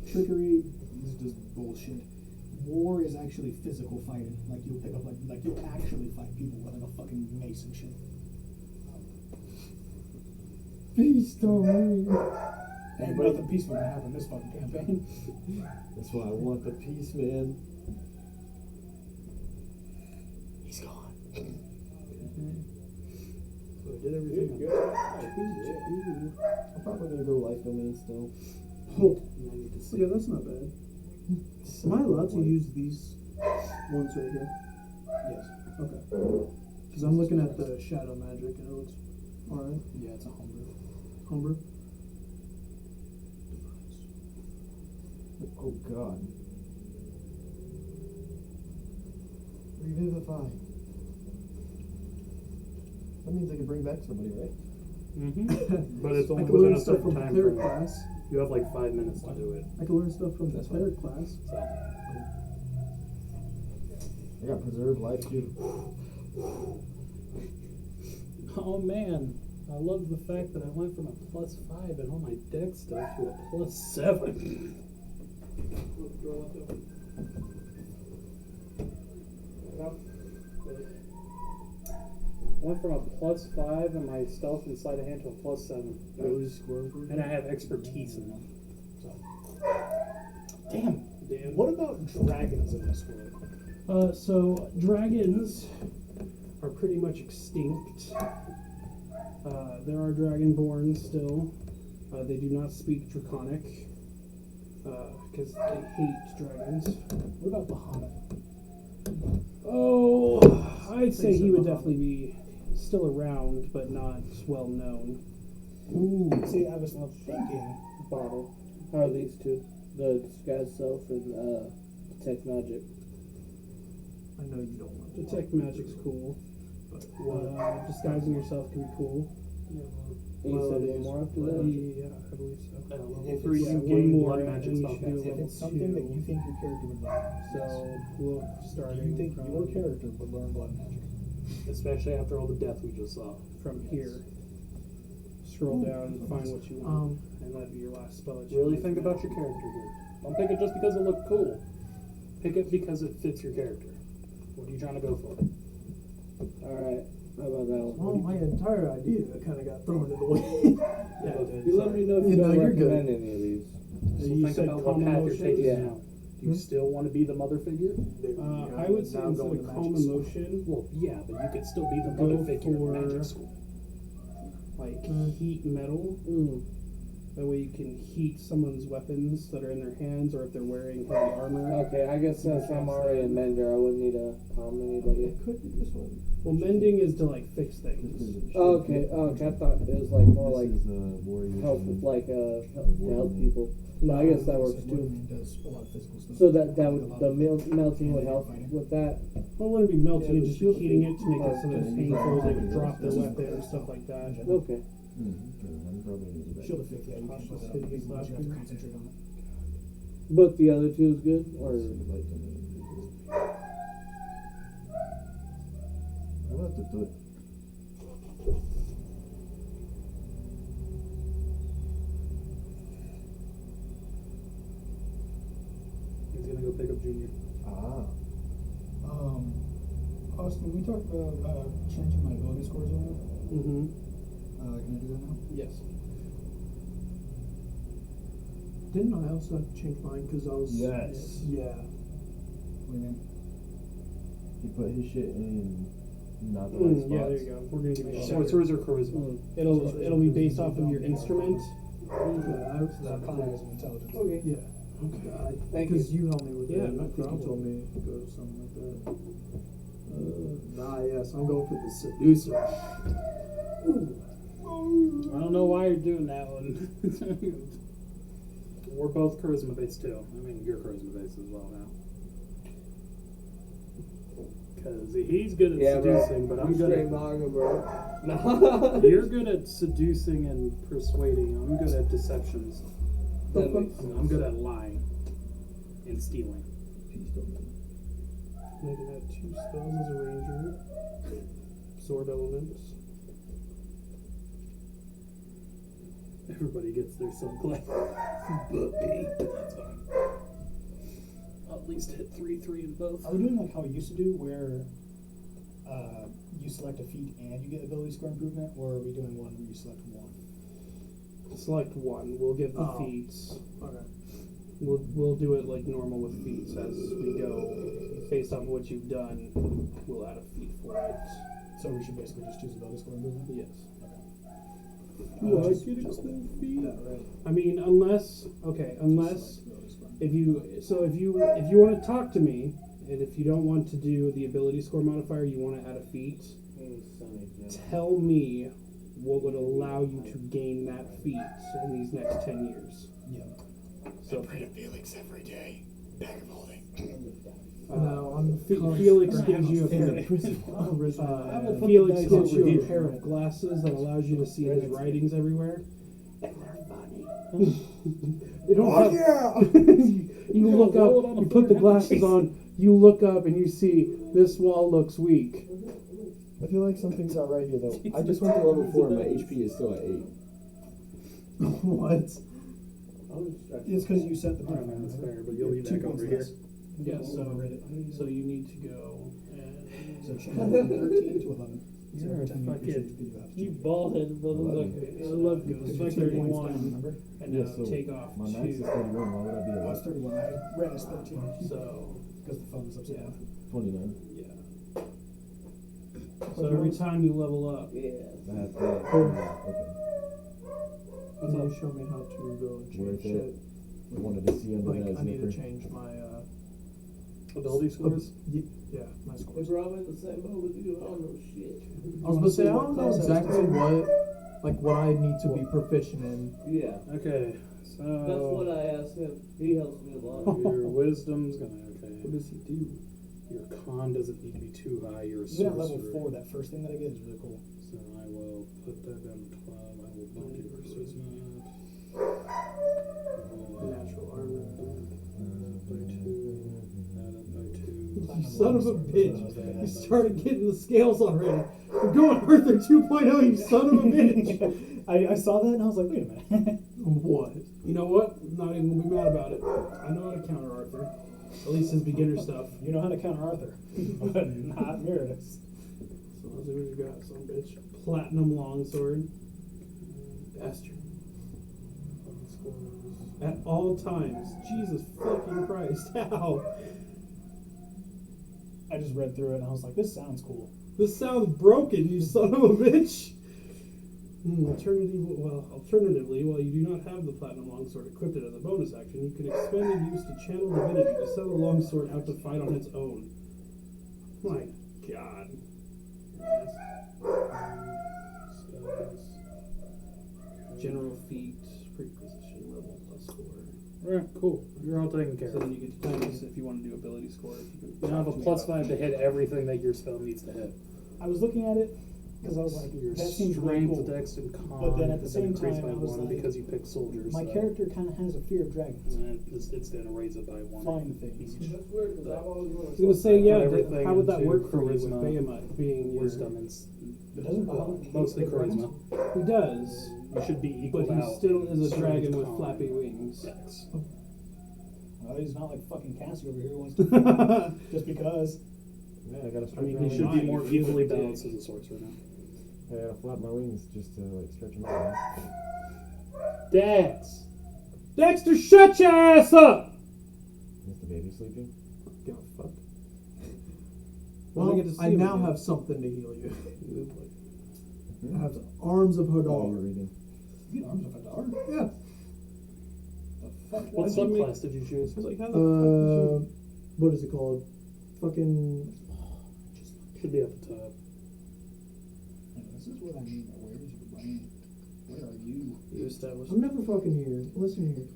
H: Trickery is just bullshit. War is actually physical fighting. Like you'll pick up like you'll actually fight people with like a fucking mace and shit.
G: Peace domain.
H: Ain't nothing peaceful gonna happen this fucking campaign.
G: That's why I want the peace, man.
H: He's gone.
F: So I did everything.
G: I'm probably gonna go life domain still.
F: Oh, yeah, that's not bad. Am I allowed to use these ones right here?
H: Yes.
F: Okay. Because I'm looking at the shadow magic and it looks alright.
H: Yeah, it's a homebrew.
F: Homebrew.
G: Oh god. Revivify. That means I can bring back somebody, right?
J: Mm-hmm.
B: But it's
F: I
B: only
F: can learn
B: within a
F: stuff
B: certain
F: from
B: time
F: cleric
B: frame.
F: class.
B: You have like 5 minutes to do it.
F: I can learn stuff from the
G: That's
F: cleric class.
B: So.
G: I got preserve life too.
B: Oh man, I love the fact that I went from a +5 and all my deck stuff to a +7. Went from a +5 and my stealth and sleight of hand to a +7. And I have expertise in them. So.
H: Damn. What about dragons in this world?
A: So dragons are pretty much extinct. There are dragonborn still. They do not speak Draconic because they hate dragons.
H: What about Bahamut?
A: Oh, I'd say he would definitely be still around, but not well known.
H: Ooh. See, I was thinking.
D: Bottle. How are these two? The disguise self and detect magic.
F: I know you don't want to.
A: Detect magic's cool. Disguising yourself can be cool.
D: And you said one more after that?
A: Yeah, I believe so.
H: If
B: Three,
H: it's,
B: you
A: one
B: gain
A: more,
B: blood
A: and
B: magic
A: you
B: spell
A: should do
B: casting.
H: if it's something that you think your character would learn.
A: So we'll start
H: You think your character would learn blood magic?
B: Especially after all the death we just saw.
A: from here. Scroll down and find what you want, and that'd be your last spell. that you
B: Really
A: use
B: think
A: now.
B: about your character here. Don't pick it just because it looked cool. Pick it because it fits your character. What are you trying to go for?
D: Alright, how about that one?
F: Well, my entire idea kind of got thrown in the way.
A: Yeah, dude,
D: You let me know if you
F: You know,
D: don't
F: you're good.
D: recommend any of these.
B: So
A: You
B: think
A: said
B: about what
A: calm
B: path you're
A: emotions?
B: taking
D: Yeah.
B: now. Do you still want to be the mother figure?
A: I would say
F: now
A: instead
F: going
A: of
F: to
A: calm
F: magic school.
A: emotion,
B: Well, yeah, but you could still be the
A: Go
B: mother figure
A: for-
B: in magic school.
A: like heat metal. That way you can heat someone's weapons that are in their hands, or if they're wearing heavy armor.
D: Okay, I guess since I'm already a mender, I wouldn't need to palm anybody.
G: Could be this one.
A: Well, mending is to like fix things.
D: Okay, I thought it was like more like
G: This is warrior.
D: help, like to help people. No, I guess that works too.
H: Wargaming does a lot of physical stuff.
D: So that would the melting would help with that.
A: Well, it wouldn't be melting,
D: Yeah,
A: it'd just be
D: shield
A: heating
D: thing.
A: it to make it so that it's painful. They would drop their weapon and stuff like that.
D: Okay.
G: I'm probably gonna do that.
H: Shield of Faith, yeah, you can't put that on people, but you have to concentrate on it.
D: But the other two is good, or
G: Light domain. I'll have to do it.
B: He's gonna go pick up Junior.
H: Austin, we talked about changing my ability scores around.
A: Mm-hmm.
H: Can I do that now?
A: Yes.
F: Didn't I also have to change mine because I was?
G: Yes.
F: Yeah.
H: What do you mean?
G: He put his shit in not the right spots.
A: Yeah, there you go. We're gonna give you a
B: Sorcerers or charisma?
A: It'll be based off of your instrument.
F: Yeah,
H: That conquers of intelligence.
A: Okay.
F: yeah. Okay.
D: Thank you.
F: Because you helped me with
A: Yeah,
F: that.
A: no
F: I think you
A: problem.
F: told me to go to something like that. Yes, I'm going for the seducer. Ooh.
B: I don't know why you're doing that one. We're both charisma based too. I mean, you're charisma based as well now. Because he's good at seducing, but I'm good at.
I: manga, bro.
B: You're good at seducing and persuading. I'm good at deceptions.
I: That makes sense.
B: I'm good at lying and stealing.
A: I can add 2 spells as a ranger. Sword elements.
B: Everybody gets their subclass. That's fine. I'll at least hit 3 in both.
H: Are we doing like how we used to do, where you select a feat and you get ability score improvement, or are we doing one where you select one?
A: Select one. We'll give the feats.
F: Okay.
A: We'll do it like normal with feats as we go. Based on what you've done, we'll add a feat for it.
H: So we should basically just choose ability score improvement?
A: Yes.
H: Just
A: get a
H: like
A: cool
H: that.
A: feat?
H: Yeah, right.
A: I mean, unless if you want to talk to me, and if you don't want to do the ability score modifier, you want to add a feat. Tell me what would allow you to gain that feat in these next 10 years.
H: Yeah.
A: So
H: Felix every day. Bag of holding.
F: No, I'm
A: Felix gives you a pair. Felix gives you a
F: here.
A: pair of glasses that allows you to see his writings everywhere. And they're funny. They don't have, you look up, you put the glasses on, you look up and you see this wall looks weak.
G: I feel like something's not right here, though. I just went to level 4 and my HP is still at 8.
F: What?
H: It's because you set the
B: Alright, man, that's fair, but you'll be back over here.
A: Yes,
H: So read it.
A: so you need to go and
H: So change it from 13 to 11. So
B: You're
H: every time you increase your
B: fucking-
H: HP, you have to
D: You
H: change.
D: bald headed motherfucker.
A: I love
H: Because
A: it's
H: you're
A: like
H: 2 points
A: 31
H: down, remember?
A: and
G: Yeah,
A: now
G: so
A: take off
G: my max is
A: 2.
G: 31. Why would I be
H: Oh, it's
G: at
H: 31. I read as 13.
A: So
H: Because the phone was upside down.
G: 29?
A: yeah. So every time you level up,
D: Yeah.
G: That's okay.
F: Can you show me how to go and
G: Where
F: change
G: is it?
F: shit?
G: I wanted to see under
F: Like,
G: that
F: I need to
G: zipper.
F: change my,
B: Ability scores?
F: yeah, my
D: If
F: scores.
D: Rob in the same boat with you, I don't know shit.
F: I was about to say, I don't know exactly what I need to be proficient in.
D: Yeah.
B: Okay,
D: That's what
B: so
D: I asked him. He helps me a lot.
B: your wisdom's gonna
A: what does he do?
B: Your con doesn't need to be too high. You're a
H: Even at
B: sorcerer.
H: level 4, that first thing that I get is really cool.
B: So I will put that down to 12. I will bump your charisma
A: Natural armor.
B: by 2. That up by 2.
A: You son of a bitch. You started getting the scales already. You're going Arthur 2.0, you son of a bitch.
H: I saw that and I was like, wait a minute.
A: What? You know what? I'm not even gonna be mad about it. I know how to counter Arthur. At least his beginner stuff.
H: You know how to counter Arthur, but not Meredith.
A: So let's see what you got, son bitch. Platinum longsword. Bastard. At all times. Jesus fucking Christ. How?
H: I just read through it and I was like, this sounds cool.
A: This sounds broken, you son of a bitch. Alternatively, while you do not have the platinum longsword equipped as a bonus action, you can expend and use to channel divinity to send the longsword out to fight on its own. My God. General feat, preposition level +4.
B: Alright, cool. You're all taken care
A: So
B: of.
A: then you get to bonus if you want to do ability score. If you
B: You have a +5 to hit everything that your spell needs to hit.
H: I was looking at it because I was like,
B: Your
H: that seems really
B: strength,
H: cool.
B: dex, and con.
H: But then at the
B: has
H: same
B: been increased
H: time,
B: by
H: I was
B: 1
H: like,
B: because you picked soldiers.
H: My
B: so-
H: character kind of has a fear of dragons.
B: And it's going to raise it by 1.
H: Flying things.
D: That's weird because I've always wanted
A: I was gonna say, yeah.
B: Everything
A: How would that
B: into
A: work for you with
B: charisma,
A: Behemoth being your?
B: Wisdom and
H: It doesn't bother
B: mostly charisma.
A: He does,
B: You should be equal
A: but he
B: out
A: still
B: in
A: is a
B: strength,
A: dragon with
B: con,
A: flappy wings.
B: dex.
H: Well, he's not like fucking Cassie over here who wants to just because.
G: Yeah, I gotta stretch
A: I mean,
G: my
B: You
A: he
B: should
G: wings.
B: be more
A: He's a
B: equally
A: dick.
B: balanced as a sorcerer now.
G: I gotta flap my wings just to like stretch them out.
B: Dex!
A: Dexter, shut your ass up!
G: Is the baby sleeping?
A: Give a fuck.
F: Well,
A: get to see
F: I
A: him
F: now
A: again.
F: have something to heal you.
G: Hmm?
F: I have the arms of
G: Oh, you're
F: Hadar.
G: reading.
H: You arms of a dog.
F: Yeah.
H: The fuck?
B: What
A: Why'd you make-
B: subclass did you choose?
A: I was like, how the fuck did you?
F: What is it called? Fucking.
B: Should be at the top.
H: This is what I mean. Where is your brain? Where are you?
J: You established.
F: I'm never fucking here. Listen here.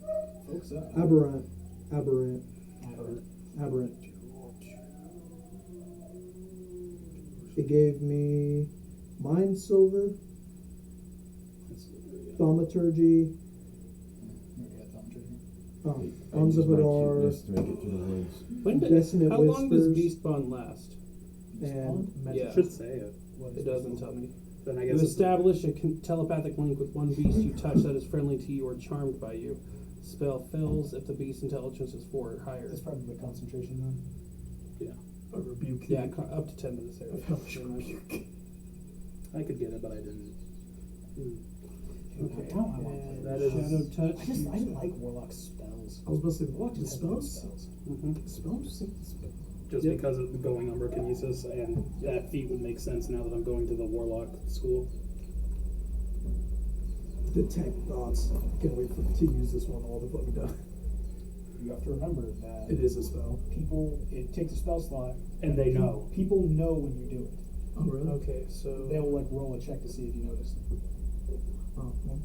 H: Folks up.
F: Aberrant.
H: Aberrant.
F: It gave me Mind Silver, Thaumaturgy, Arms of Adar,
I: To make it through the woods.
J: When
F: Dissonant
J: how long does
F: Whispers.
J: Beast Bond last?
F: and
J: Yeah.
B: Should say it.
J: It doesn't tell me.
B: Then I
J: You
B: guess it's
J: establish a telepathic link with one beast you touch that is friendly to you or charmed by you. Spell fails if the beast's intelligence is 4 or higher.
H: That's probably concentration then.
F: a rebuke.
J: Yeah, up to 10 minutes there.
B: I could get it, but I didn't.
J: Okay.
H: And
J: That is Shadow Touch.
H: I didn't like Warlock's spells.
F: I was about to say,
H: Warlock
F: the
H: just has good
F: spells?
J: Mm-hmm.
F: Spells?
B: Just
J: Yep.
B: because of going Umbra Kinesis, and that feat would make sense now that I'm going to the Warlock school.
F: Detect thoughts. Can't wait to use this one all the fucking time.
H: You have to remember that
F: It is a spell.
H: it takes a spell slot,
B: And they know.
H: People know when you do it.
F: Oh, really?
J: Okay, so
H: They'll like roll a check to see if you notice.
F: Oh, well.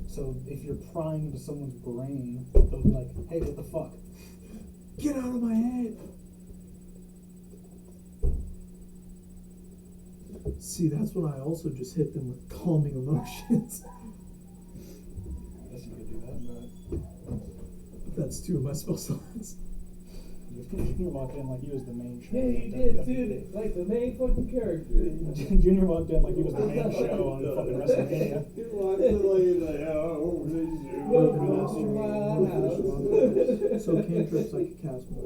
H: So if you're prying into someone's brain, they'll be like, "Hey, what the fuck?"
F: Get out of my head! See, that's when I also just hit them with calming emotions.
H: I guess you could do that, but
F: That's 2 of my spell slots.
H: Junior walked in like he was the main show.
I: Yeah, he did, dude. Like the main fucking character.
H: Junior walked in like he was the main show on fucking WrestleMania.
C: He walked in like he's like, oh,
F: So cantrips I could cast more.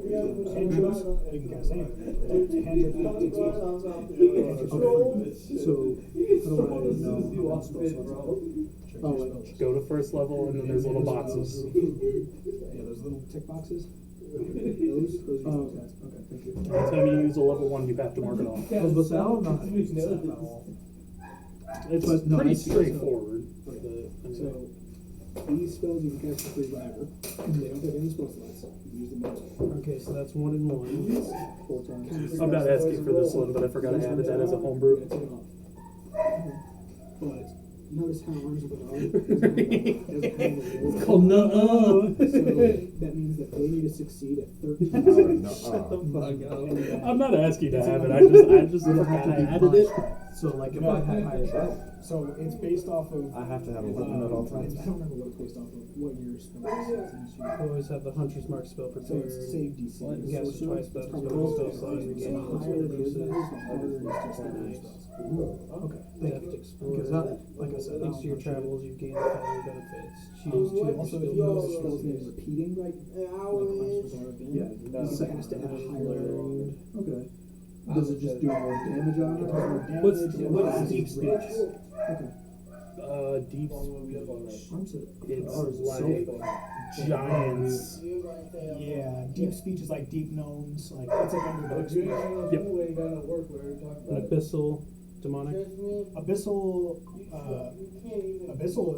H: Cantrips, you can cast anything. Cantrips don't take spells.
F: Okay. So how do I know how many spell slots I have? Oh, wait.
B: Go to first level, and then there's little boxes.
H: Yeah, those little tick boxes.
F: Those oh, okay. Okay, thank you.
B: Every time you use a level 1, you have to mark it off.
F: I was about to say, I don't know how to use that at all.
B: It's
F: But no,
B: pretty
F: I see.
B: straightforward.
K: So these spells you can cast for free forever. They don't have any spell slots. You can use them all.
J: okay, so that's 1 and 1.
K: 4 times.
B: I'm not asking for this one, but I forgot I added that as a homebrew.
K: Take it off. But notice how Arms of Adar
B: It's called Nuh-uh.
K: So that means that they need to succeed at 13.
I: Shut the
D: fuck up.
B: I'm not asking to have it. I just forgot I added it.
F: So like if I had higher
H: So it's based off of.
I: I have to have a weapon at all times.
K: I don't remember what it's based off of. What your spell is.
J: You always have the Hunter's Mark spell
K: So
J: prepared.
K: it's save DC.
J: You cast it twice, but it's probably spell slot and
K: So
J: gain
K: the higher the
J: bonuses.
K: wisdom is, the harder it is to extend your spells.
F: Okay, thank
J: Deft
F: you.
J: Explorer.
F: Because that, like I said,
J: Thanks to your travels, you gain the following benefits. Choose to
K: Also, if your spells need repeating, like Arms of Adar again,
F: Yeah.
K: you can cast it at a higher level.
F: Okay. Does it just do more damage on it?
J: What's deep speech?
F: Okay.
B: Deep
F: Arms of
B: It's
F: Adar is
B: like
F: so
B: giants.
H: Yeah, deep speech is like deep gnomes. Like it's like underdog speech.
J: An abyssal demonic.
H: Abyssal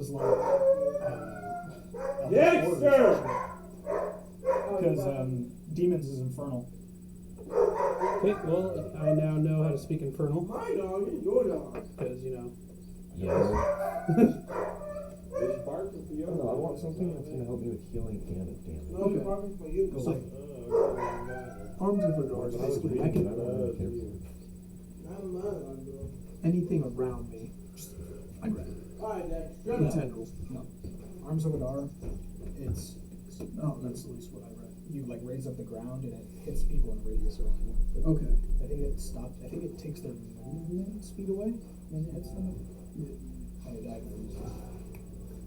H: is like.
C: Yes, sir!
H: Because demons is infernal.
J: Okay, well, I now know how to speak Infernal.
C: My dog is your dog.
J: Because, you know.
C: It's barking for
I: I
C: your
I: don't know, I
C: dog.
I: want something that's going to help me with healing and damage.
C: No, it's barking for you.
F: So, Arms of Adar is basically I can anything around me. I grab it.
C: Alright, Dad.
F: The tendrils.
H: Arms of Adar, it's
F: Oh, that's at least what I read.
H: you like raise up the ground and it hits people in a radius around you.
F: Okay.
H: I think it stopped. I think it takes their movement speed away when it hits them. I died when it was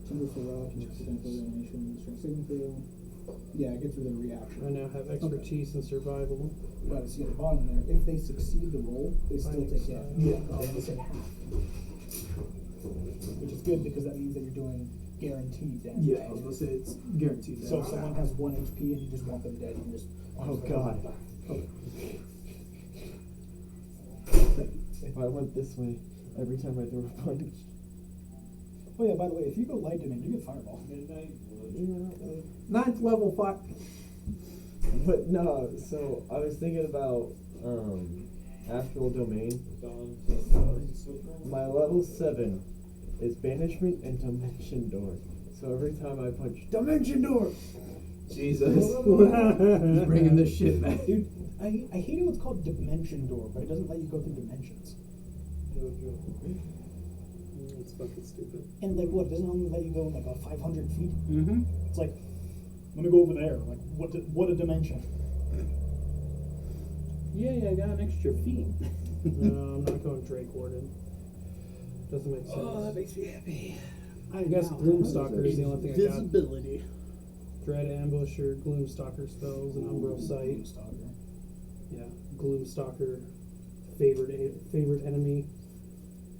K: Timber for rock, and accidental animation, strength saving throw. Yeah, it gets rid of the reaction.
J: I now have expertise in survival.
H: But see at the bottom there, if they succeed the roll, they still take damage.
F: Yeah.
H: They only take half. Which is good because that means that you're doing guaranteed damage.
F: Yeah, I was gonna say it's guaranteed.
H: So if someone has 1 HP and you just want them dead, you can just.
I: Oh, God. If I went this way, every time I threw a punch.
H: Oh yeah, by the way, if you go light domain, you get fireball.
F: Ninth level 5.
I: But no, so I was thinking about astral domain. My level 7 It's banishment and dimension door. So every time I punch dimension door, Jesus, he's bringing this shit back.
H: Dude, I hate how it's called dimension door, but it doesn't let you go through dimensions.
B: It's fucking stupid.
H: And like what? It doesn't only let you go like 500 feet.
B: Mm-hmm.
H: It's like I'm gonna go over there. Like what a dimension.
B: Yay, I got an extra feet.
J: No, I'm not going Drake Warden. Doesn't make sense.
B: Oh, that makes me happy.
J: I guess Gloomstalker is the only thing I got.
B: Visibility.
J: Dread Ambusher, Gloomstalker spells, and Umbral Sight.
H: Gloomstalker.
J: Yeah, Gloomstalker, favorite enemy,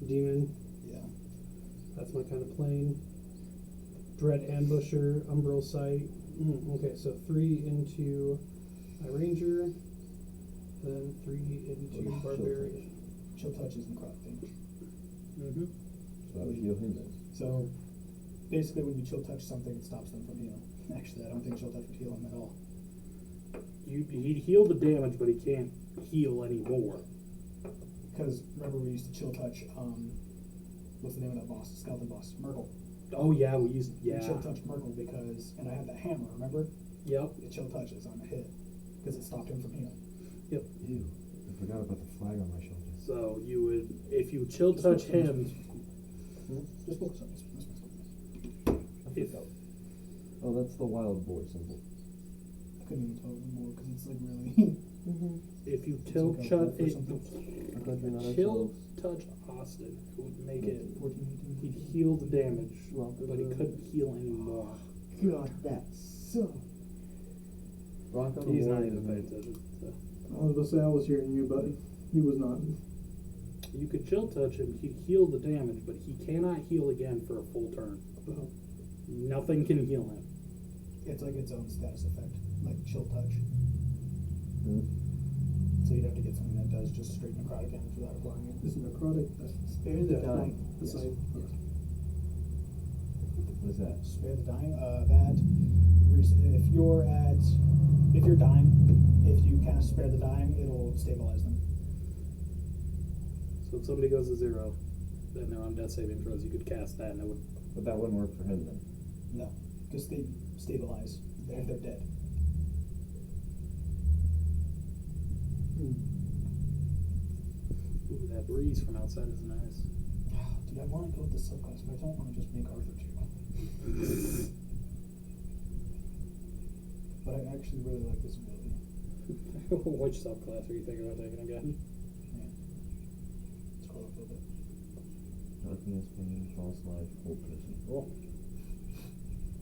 J: demon.
H: Yeah.
J: That's my kind of plane. Dread Ambusher, Umbral Sight. Okay, so 3 into my Ranger, then 3 into Barbarian.
H: Chill touch is necrotic damage.
B: Mm-hmm.
I: So I would heal him then.
H: So basically, when you chill touch something, it stops them from healing. Actually, I don't think chill touch would heal him at all.
B: He'd heal the damage, but he can't heal anymore.
H: Because remember, we used to chill touch. What's the name of that boss? Skeleton boss, Murgle.
B: Oh yeah, we used
H: We chill touch Murgle because, and I had that hammer. Remember?
B: Yep.
H: It chill touches on a hit because it stopped him from healing.
B: Yep.
I: Ew, I forgot about the flag on my shoulder.
B: So you would, if you chill touch him,
H: Just focus on this.
B: if,
I: Oh, that's the wild boar symbol.
H: I couldn't even tell anymore because it's like really.
B: if you
H: It's
B: chill
H: okay,
B: touch,
H: for something.
I: Our country, not
B: chill
I: ourselves.
B: touch Austin, it would make it.
H: 14, 18.
B: He'd heal the damage,
I: Welcome
B: but he
I: to-
B: couldn't heal anymore.
I: God, that's so. Rock on the
B: He's not
I: wall
B: even
I: is
B: paying
I: me.
B: attention. So.
A: I was gonna say I was hearing you, buddy. He was not.
B: You could chill touch him, he'd heal the damage, but he cannot heal again for a full turn. Nothing can heal him.
H: It's like its own status effect, like chill touch.
I: Hmm.
H: So you'd have to get something that does just straight necrotic damage without applying it.
A: Is necrotic?
I: Spare the dying.
A: That's
H: Yes.
A: like,
I: What is that?
H: Spare the dying. If you're dying, if you cast spare the dying, it'll stabilize them.
B: So if somebody goes to 0, then they're on death saving throws, you could cast that and it would.
I: But that wouldn't work for him then.
H: No, because they stabilize if they're dead.
B: Ooh, that breeze from outside is nice.
H: Dude, I want to go with the subclass, but I don't want to just make Arthur 2. But I actually really like this ability.
B: Which subclass are you thinking about taking again?
H: Scroll up a little bit.
I: Darkness, pain, false life, hold person.
B: Cool.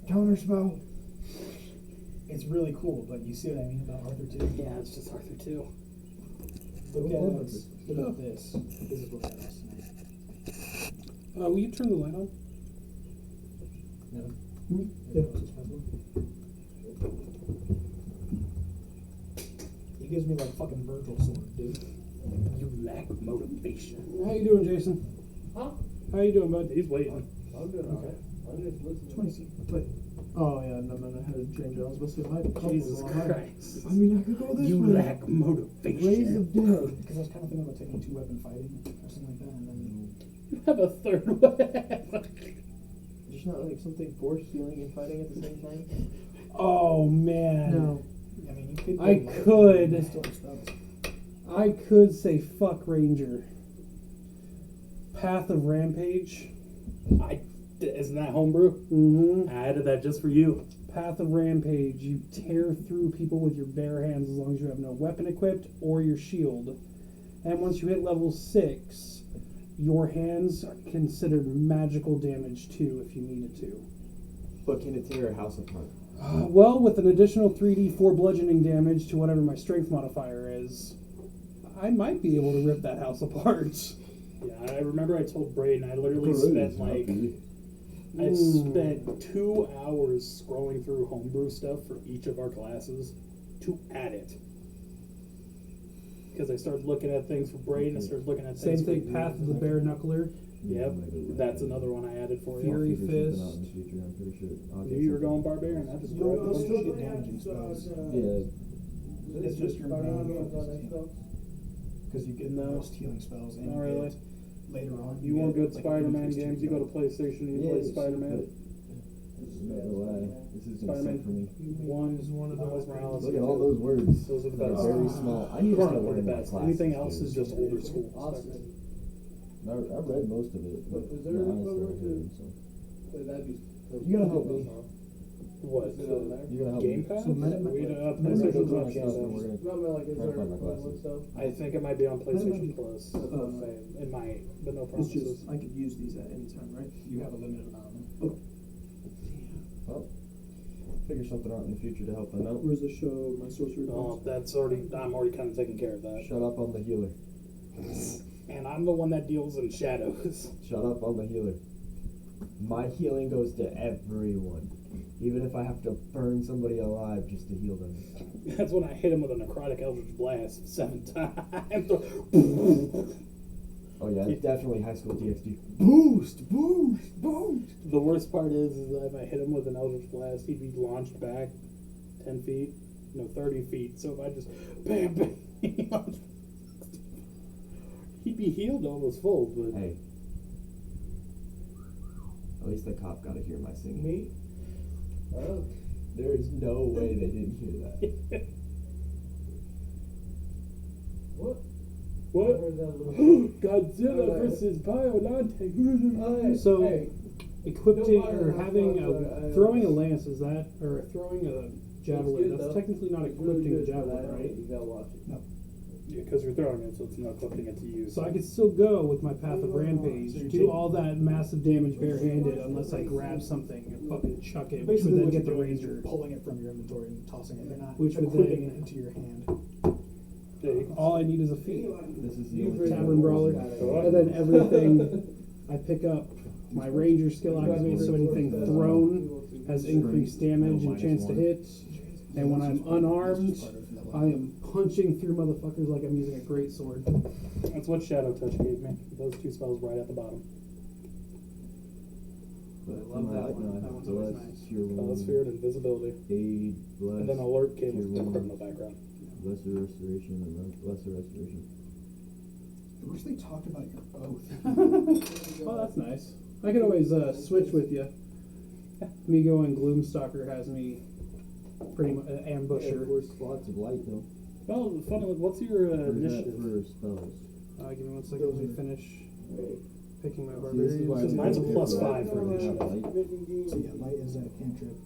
I: Counterspell.
H: It's really cool, but you see what I mean about Arthur 2?
B: Yeah, it's just Arthur 2.
H: Look at this. This is what that is tonight.
J: Will you turn the light on?
H: No.
A: Yeah.
H: He gives me like fucking Virgil sword, dude.
B: You lack motivation.
A: how you doing, Jason?
D: Huh?
A: How you doing, bud?
B: He's waiting.
D: I'm doing alright. I'm just listening.
A: 20. Wait. Oh yeah, no, I had to change it. I was supposed to say my couple
B: Jesus
A: was on high.
B: Christ.
A: I mean, I could go this
B: You
A: way.
B: lack
A: Rays
B: motivation.
A: of Dead.
H: Because I was kind of thinking about taking 2-weapon fighting or something like that, and then
B: You have a third weapon.
I: There's not like something force healing and fighting at the same time?
A: Oh man.
I: No.
H: I mean, you could.
A: I
H: go light,
A: could.
H: but you still have spells.
A: I could say fuck Ranger. Path of Rampage.
B: Isn't that homebrew?
A: Mm-hmm.
B: I added that just for you.
A: Path of Rampage. You tear through people with your bare hands as long as you have no weapon equipped or your shield. And once you hit level 6, your hands are considered magical damage too if you needed to.
I: But can it tear a house apart?
A: Well, with an additional 3d4 bludgeoning damage to whatever my strength modifier is, I might be able to rip that house apart.
B: Yeah, I remember I told Braden I literally spent like I spent 2 hours scrolling through homebrew stuff for each of our classes to add it. Because I started looking at things for Braden, I started looking at
A: Same
B: things
A: thing,
B: for
A: Path of the Bare Knuckler.
B: Yep, that's another one I added for you.
A: Fury
I: I'll figure
A: Fist.
I: something out in the future, I'm pretty sure. I'll
B: Knew
I: get
B: you were
I: something.
B: going barbarian. I just
H: You'll
B: grabbed
H: still
B: it.
H: get damaging spells.
I: Yeah.
H: It's just your main focus. Because you get the
B: No.
H: most healing spells and
B: Not really.
H: get later on.
B: You want good
H: like,
B: Spider-Man
H: increased
B: games? You go to PlayStation and you play Spider-Man.
I: Not gonna lie, this is gonna suck for me.
B: One of those Morales.
I: Look at all those words.
B: Those are the
I: that
B: best.
I: are very small. I need to start
B: Currently
I: learning
B: the
I: my
B: best.
I: classes.
B: Anything else
I: dude.
B: is just older school.
I: I read most of it, but
C: Is there
I: no, I
C: a
I: started
C: equivalent
I: hearing, so.
C: That'd be.
I: You gotta help me.
B: What?
C: Is it on there?
I: You gotta help
B: Game
I: me.
B: Pass?
J: So Meta-
B: PlayStation's not Game
I: Stuff, and we're
B: Pass.
I: gonna
C: Not like, is
I: try
C: there
I: and find my
C: equivalent
I: classes.
C: stuff?
B: I think it might be on PlayStation
F: Meta-
B: Plus. That's what I'm saying. It might, but no
F: It's
B: promises.
F: just I could use these at any time, right?
H: You have a limited amount of them.
I: Well, figure something out in the future to help them out.
F: Where's the show? My sorcery
B: Oh,
F: points?
B: that's already. I'm already kind of taking care of that.
I: Shut up, I'm the healer.
B: And I'm the one that deals in shadows.
I: Shut up, I'm the healer. My healing goes to everyone. Even if I have to burn somebody alive just to heal them.
B: That's when I hit him with a necrotic eldritch blast 7 times.
I: Oh yeah, it's definitely high school DxD. Boost, boost, boost.
B: The worst part is that if I hit him with an eldritch blast, he'd be launched back 10 feet, 30 feet. So if I just bam, bam, he'd be healed almost full. But
I: Hey, at least the cop got to hear my singing.
C: Me? Oh.
I: There is no way they didn't hear that.
C: What?
B: what?
C: Where's that little-
B: Godzilla
C: Alright.
B: versus Bionante.
A: So,
C: Hey,
A: equipping
C: don't
A: or
C: bother
A: having
C: that,
A: throwing a lance, is that, or throwing a javelin?
C: good,
A: That's
C: though.
A: technically not
C: it's really
A: equipping a
C: good for
A: javelin,
C: that,
A: right?
C: You gotta watch it.
B: Yeah, because you're throwing it, so it's not clipping it to you.
A: So I could still go with my Path of Rampage, do all that massive damage barehanded, unless I grab something and fucking chuck it, which would
H: Basically,
A: then
H: what
A: get
H: you're
A: the
H: doing is
A: ranger.
H: you're pulling it from your inventory and tossing it. You're not
A: Which would
H: equipping
A: then-
H: it into your hand.
B: Yeah, you can-
A: All I need is a feat.
I: This is the
C: You
I: only
C: bring
A: Tavern Brawler, and then everything I pick up. My ranger skill activates, so anything thrown has increased damage and chance to hit. And when I'm unarmed, I am punching through motherfuckers like I'm using a great sword.
B: That's what Shadow Touch gave me. Those 2 spells right at the bottom.
I: But
A: I love that one. That one's always nice.
I: Cure wounds,
B: Sphere and invisibility.
I: aid, bless,
B: And then alert came
I: cure
B: with the
I: wounds,
B: criminal background.
I: lesser restoration, and lesser restoration.
H: I wish they talked about your oath.
A: Oh, that's nice. I could always switch with you. Me going Gloomstalker has me pretty much
I: Yeah,
A: ambusher.
I: 4 slots of light though.
B: Well, funny, what's your
I: Or is that
B: initiative?
I: for spells?
A: Give me 1 second. Let me finish picking my
I: See, this is why
A: barbarians.
B: Because mine's a
I: I'm
B: plus
I: here
B: 5 for
I: I have
B: initiative.
I: light.
H: So yeah, light is a cantrip.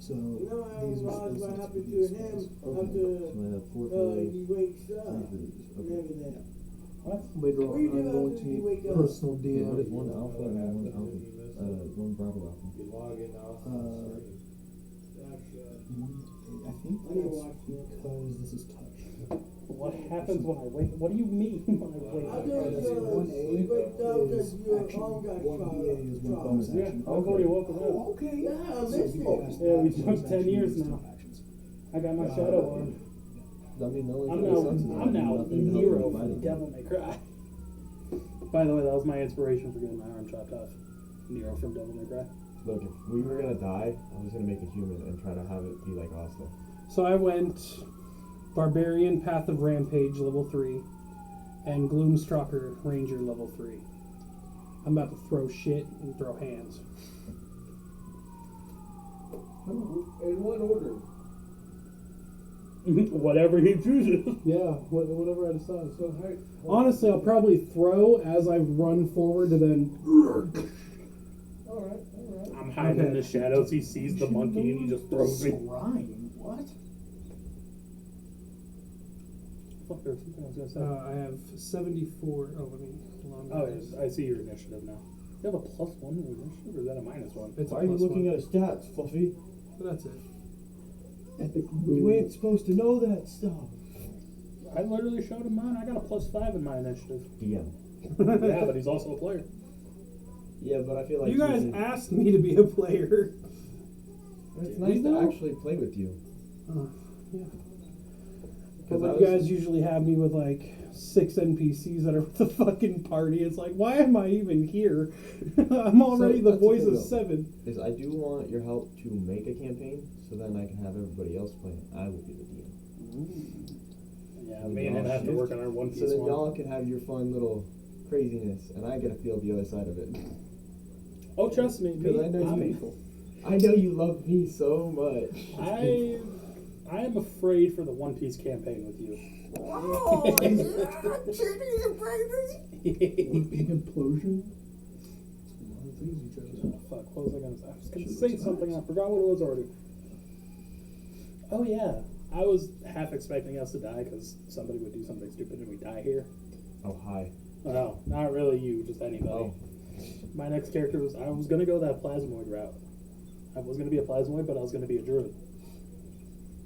H: So
C: No, I
H: these
C: was
H: are
C: what
H: spells
C: happened to
H: these
C: him
H: spells.
I: So
C: after
I: I have 4 for those,
C: he wakes
I: 3
C: up
I: for these.
C: and
I: Okay.
C: everything.
B: What?
F: Later on,
C: What do you do
F: I'm going
C: after
F: to
C: you
F: need
C: wake up?
F: personal
I: Okay, what is
F: DM.
I: 1 alpha and 1 alpha? 1 Bravo alpha.
C: You log in now.
H: I think
C: I need to
H: that's
C: watch this.
H: because this is touch.
B: What happens when I wake? What do you mean when I wake
C: I
B: up?
C: just,
H: That's 1A
C: you wake up
H: is
C: and your
H: action.
C: arm got
H: 1BA is one
C: shot.
H: bonus
B: Yeah,
H: action.
B: I've already woken up.
H: Oh, okay.
C: Yeah, I
H: So
C: missed
H: you
C: it.
H: can cast
B: Yeah, we
H: that,
B: jumped
H: bonus
B: 10
H: action,
B: years
H: use
B: now.
H: two actions.
B: I got my shadow on.
I: I mean, the only
B: I'm
I: thing that sucks is
B: now
I: I do nothing to help
B: Nero
I: me
B: from
I: fighting.
B: Devil May Cry. By the way, that was my inspiration for getting my arm chopped off. Nero from Devil May Cry.
I: Look, if we were gonna die, I was gonna make a human and try to have it be like Asta.
A: So I went Barbarian, Path of Rampage, level 3, and Gloomstalker, Ranger, level 3. I'm about to throw shit and throw hands.
C: In what order?
B: Whatever he chooses.
A: Yeah, whatever I decide.
C: So how?
A: Honestly, I'll probably throw as I run forward to then.
C: Alright.
B: I'm hiding in the shadows. He sees the monkey and he just throws me.
H: Scrying? What?
B: Fuck, there's something I was gonna say.
A: I have 74. Oh, let me. Hold on.
B: Oh, yes, I see your initiative now. You have a +1 initiative, or is that a -1?
A: It's
I: Why
A: a
I: are you
A: plus
I: looking
A: one.
I: at his stats, Fluffy?
A: But that's it.
I: You ain't supposed to know that stuff.
B: I literally showed him mine. I got a +5 in my initiative.
I: DM.
B: Yeah, but he's also a player.
I: Yeah, but I feel like
A: You guys
I: usually-
A: asked me to be a player.
I: It's
A: Did
I: nice
A: we
I: to
A: though?
I: actually play with you.
A: Yeah. But
I: Because
A: like, you guys usually have me with like 6 NPCs that are with the fucking party. It's like, why am I even here? I'm already the
I: that's
A: voice
I: the
A: of
I: thing, though.
A: 7.
I: Is I do want your help to make a campaign, so then I can have everybody else play. I will be the DM.
B: Yeah,
I: So
B: me and
I: y'all
B: him have to
I: shift.
B: work on our One
I: So
B: Piece
I: then
B: one.
I: y'all can have your fun little craziness, and I get to feel the other side of it.
B: Oh, trust me,
I: Because I know
B: I'm-
I: you. I know you love me so much.
B: I am afraid for the One Piece campaign with you.
K: Oh, yeah, big implosion. A lot of things you chose.
B: Oh, fuck, what was I gonna say? I was gonna say something, I forgot what it was already. Oh yeah, I was half expecting us to die because somebody would do something stupid and we die here.
I: Oh, hi.
B: No, not really you, just anybody.
I: Oh.
B: My next character I was gonna go that plasmoid route. I was gonna be a plasmoid, but I was gonna be a druid.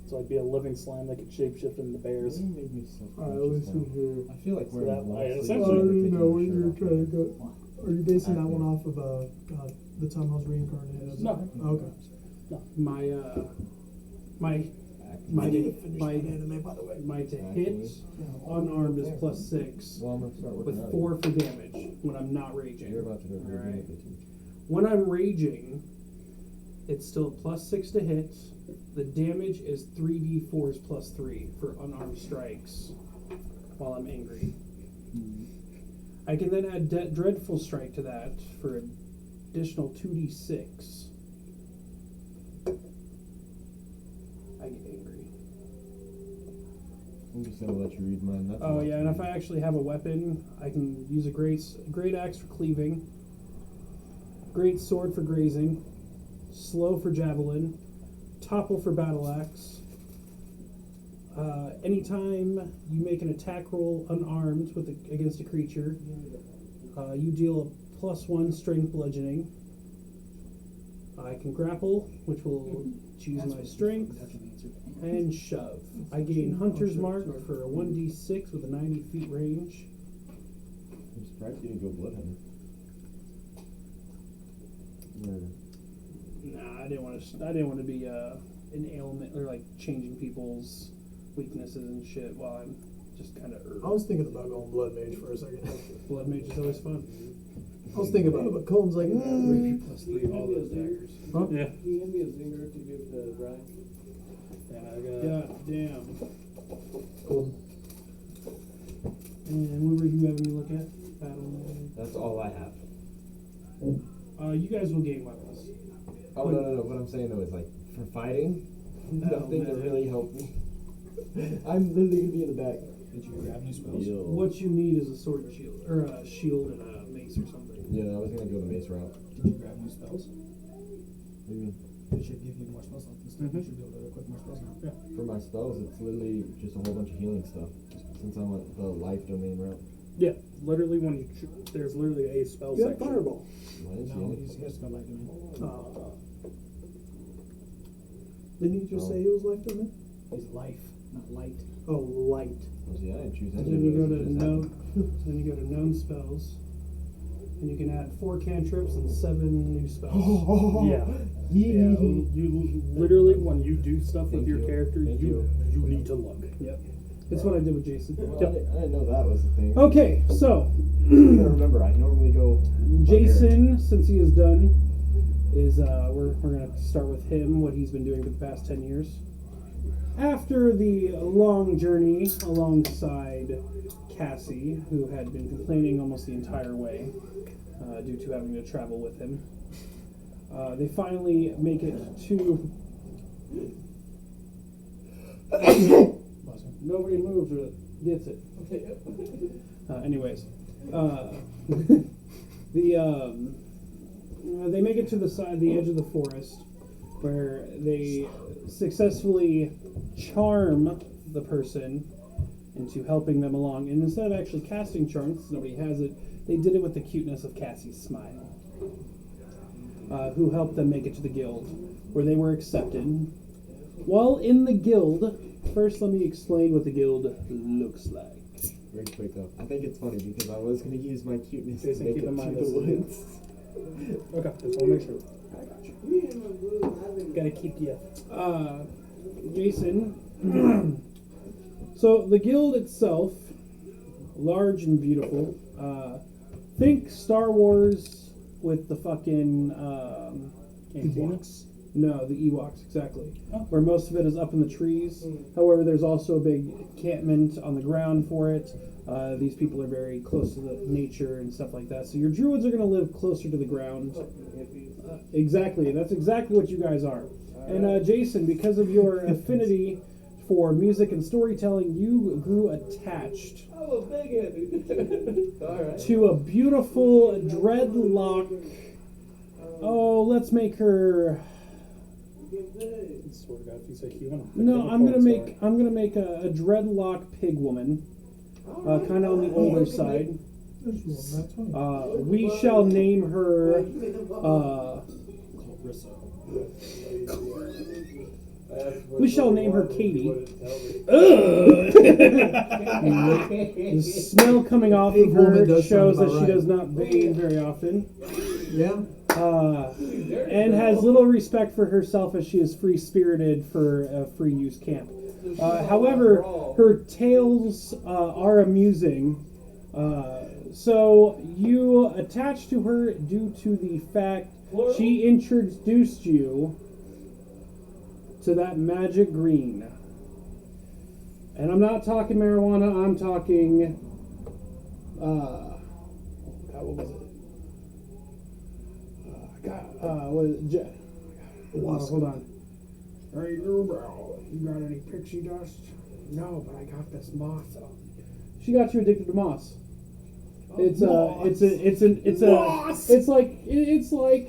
B: So I'd be a living slime that could shapeshift into bears.
I: You made me so
F: I
I: conscious
F: listen
I: now.
F: here.
I: I feel like
B: So
I: we're
B: that-
I: in long
B: I
I: sleeves.
B: essentially-
F: I
I: Never
F: didn't
I: taking
F: know
I: your
F: where you
I: shirt
F: were
I: off.
F: trying to go. Are you basing that one
I: Acting.
F: off of God, the time I was reincarnated?
B: No.
F: Okay.
A: My
F: I
A: to
F: didn't finish
A: my
F: that anime, by the way.
A: my to hit unarmed is +6
I: Well, I'm gonna start
A: with
I: working out.
A: 4 for damage when I'm not raging.
I: You're about to do a good
A: Alright.
I: too.
A: When I'm raging, it's still +6 to hit. The damage is 3d4s +3 for unarmed strikes while I'm angry. I can then add Dreadful Strike to that for additional 2d6. I get angry.
I: I'm just gonna let you read mine. That's
A: Oh
I: enough
A: yeah,
I: for
A: and if
I: me.
A: I actually have a weapon, I can use a great axe for cleaving, great sword for grazing, slow for javelin, topple for battle axe. Anytime you make an attack roll unarmed against a creature, you deal a +1 strength bludgeoning. I can grapple, which will choose my strength, and shove. I gain Hunter's Mark for a 1d6 with a 90 feet range.
I: I'm surprised you didn't go Bloodhunter.
A: Nah, I didn't want to be an ailment or like changing people's weaknesses and shit while I'm just kind of
F: I was thinking about going Blood Mage for a second.
A: Blood Mage is always fun.
F: I was thinking about it, but Colin's like,
D: +3, all those daggers.
A: Huh?
B: Yeah.
I: Can you hand me a zinger to give to Brian?
B: Yeah, I got.
A: God damn.
F: cool.
A: And what were you having me look at? Battle.
I: That's all I have.
A: You guys will gain weapons.
I: Oh, no. What I'm saying though is like, for fighting, nothing to
A: man.
I: really help me. I'm literally gonna be in the back.
H: Did you grab new spells?
I: Yo.
A: What you need is a sword and shield, or a shield and a mace or something.
I: Yeah, I was gonna go the mace route.
H: Did you grab new spells?
I: What do you mean?
H: It should give you more spells like this. You should be able to equip more spells now. Yeah.
I: For my spells, it's literally just a whole bunch of healing stuff. Since I'm on the life domain route.
B: Yeah, literally when you there's literally a spell
K: You have
B: section.
K: fireball.
I: I didn't see
H: No,
I: any.
H: he's just gonna like me.
F: Didn't you just say he was life domain?
H: He's life, not light.
F: Oh, light.
I: Oh, see, I didn't choose
A: And
I: any
A: then you go
I: of
A: to
I: those. It just happened.
A: then you go to known spells, and you can add 4 cantrips and 7 new spells.
B: Yeah. Yeah, you literally when you do stuff with
I: Thank
B: your
I: you.
B: character,
I: Thank
B: you need to look.
A: Yep. That's what I did with Jason.
I: Well,
A: Yep.
I: I didn't know that was the thing.
A: Okay, so
I: You gotta remember, I normally go.
A: Jason, since he is done, is we're gonna start with him. What he's been doing for the past 10 years. After the long journey alongside Cassie, who had been complaining almost the entire way due to having to travel with him, they finally make it to. Nobody moves or gets it. Anyways, they make it to the edge of the forest, where they successfully charm the person into helping them along. And instead of actually casting charms, since nobody has it, they did it with the cuteness of Cassie's smile, who helped them make it to the guild, where they were accepted. While in the guild, first let me explain what the guild looks like.
I: Very quick though. I think it's funny because I was gonna use my cuteness
B: Jason,
I: to make
B: keep
I: it
B: in mind
I: to
B: this
I: the
B: is-
I: woods.
B: Okay, just want to make sure. I got you. Gotta keep you.
A: Jason. So the guild itself, large and beautiful. Think Star Wars with the fucking
B: Ewoks?
A: No, the Ewoks, exactly. Where most of it is up in the trees. However, there's also a big encampment on the ground for it. These people are very close to the nature and stuff like that. So your druids are going to live closer to the ground. Exactly. That's exactly what you guys are. And Jason, because of your affinity for music and storytelling, you grew attached
I: I'm a big head. Alright.
A: to a beautiful dreadlock. Oh, let's make her.
B: I swear to God, if you say human,
A: No, I'm gonna make a dreadlock pig woman, kind of on the older side. We shall name her. We shall name her Katie. The smell coming off of her shows that she does not bathe very often.
G: Yeah.
A: And has little respect for herself as she is free-spirited for a free-use camp. However, her tales are amusing. So you attach to her due to the fact she introduced you to that magic green. And I'm not talking marijuana, I'm talking what was it? Hold on. Hey, you got any pixie dust? No, but I got this moss. She got you addicted to moss. It's like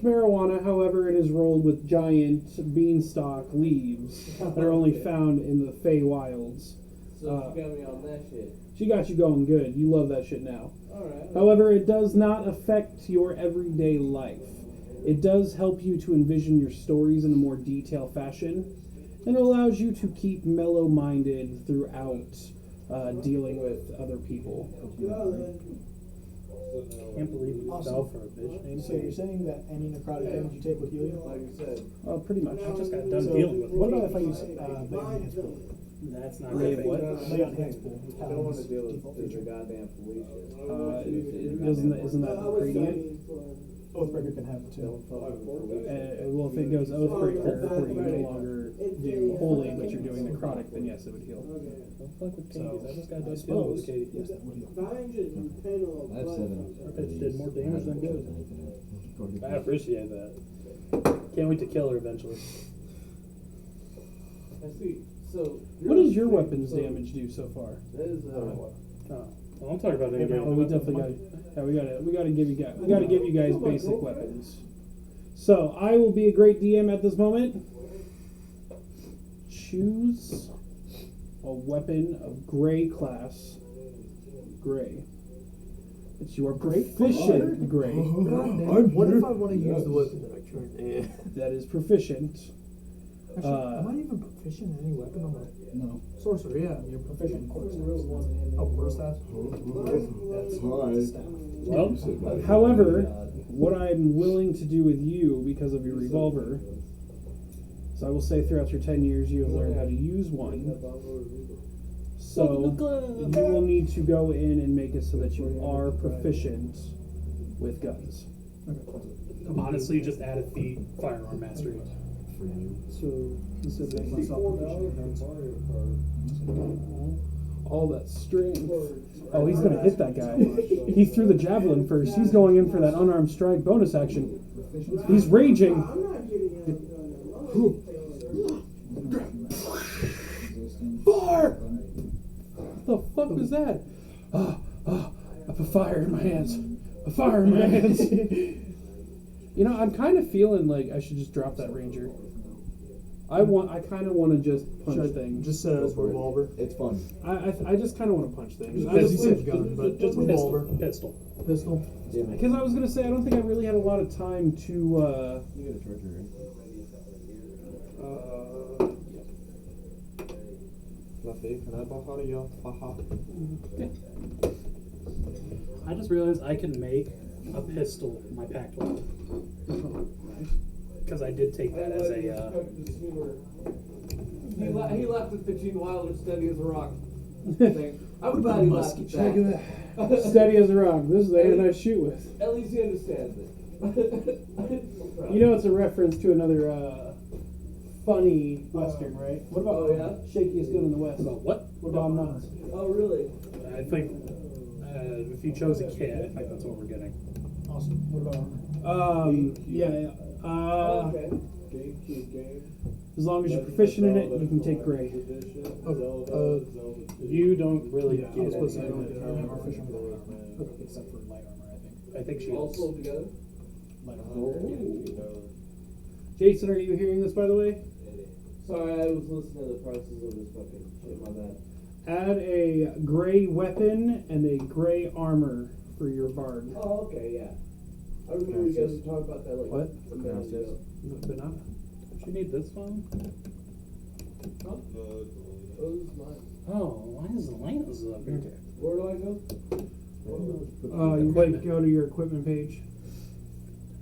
A: marijuana. However, it is rolled with giant beanstalk leaves that are only found in the Fey wilds.
I: So she got me on that shit.
A: She got you going good. You love that shit now.
I: Alright.
A: However, it does not affect your everyday life. It does help you to envision your stories in a more detailed fashion, and allows you to keep mellow-minded throughout dealing with other people.
B: Can't believe you fell for a bitch named
H: So you're saying that any necrotic damage you take will heal you?
I: Like you said.
A: Pretty much.
B: I just got done
H: So
B: dealing with
H: what
B: it.
H: about if I use Lay on Hands Pool?
B: That's not
A: Lay
B: good.
A: what?
H: Lay on Hands Pool.
I: I don't want to deal with the goddamn Felicia.
A: Isn't that the gradient?
H: Oathbreaker can have it too.
A: Well, if it goes Oathbreaker, where you no longer do holy, but you're doing necrotic, then yes, it would heal.
B: Don't fuck with Katie's. I just got done dealing with Katie.
H: Yes, that would heal.
I: I have 7.
B: Our bitch did more damage than good. I appreciate that. Can't wait to kill her eventually.
I: I see. So.
A: What does your weapons damage do so far?
I: That is,
B: Oh, well, I'm talking about it again.
A: Oh, we definitely got. Yeah, we gotta give you guys basic weapons. So I will be a great DM at this moment. Choose a weapon of gray class. Gray. It's your proficient gray.
F: What if I want to use the weapon that I trained?
A: That is proficient.
F: Actually, am I even proficient in any weapon? I'm a
H: No.
F: sorcerer, yeah.
H: You're proficient in quartz.
F: Oh, quarterstaff?
A: Well, however, what I'm willing to do with you because of your revolver, so I will say throughout your 10 years you have learned how to use one. So you will need to go in and make it so that you are proficient with guns.
B: Honestly, just add a feat, firearm mastery.
A: So this is make myself proficient. All that strength. Oh, he's gonna hit that guy. He threw the javelin first. He's going in for that unarmed strike bonus action. He's raging. Fire! What the fuck was that? I put fire in my hands. A fire in my hands. You know, I'm kind of feeling like I should just drop that ranger. I kind of want to just punch things.
F: Just as revolver.
I: It's fun.
A: I just kind of want to punch things.
F: As you said, gun, but just revolver.
B: Pistol.
F: Pistol.
A: Because I was gonna say I don't think I really had a lot of time to.
I: You got a treasure, right? Fluffy, can I borrow your haha?
B: I just realized I can make a pistol my packed weapon. Because I did take that as a.
I: He left it 15 Wilder steady as a rock. Everybody laughed at that.
A: Steady as a rock. This is the hand I shoot with.
I: At least he understands it.
A: You know, it's a reference to another funny western, right? What about
I: Oh, yeah?
A: Shakiest Gun in the West?
B: About what?
A: What about Nuts?
I: Oh, really?
B: I think If you chose a kit, I think that's what we're getting.
H: Awesome. What about armor?
A: Yeah.
I: Okay.
C: GameCube game.
A: As long as you're proficient in it, you can take gray.
B: You don't really
J: Yeah, I
B: get
J: was supposed to
B: any
J: say I don't
B: of
J: get
B: it.
J: armor.
H: Proficient with armor. Except for light armor, I think.
B: I think she
I: All
B: is.
I: sold together?
H: Light armor.
A: Jason, are you hearing this, by the way?
I: Sorry, I was listening to the prices of this fucking shit, my bad.
A: Add a gray weapon and a gray armor for your bard.
I: Oh, okay, yeah. I remember you guys were talking about that like
A: What?
I: a minute ago.
A: Banana?
B: Does she need this phone?
I: Huh? Oh, this is mine.
B: Oh, why is Elena's up here?
I: Where do I go?
A: You might go to your equipment page.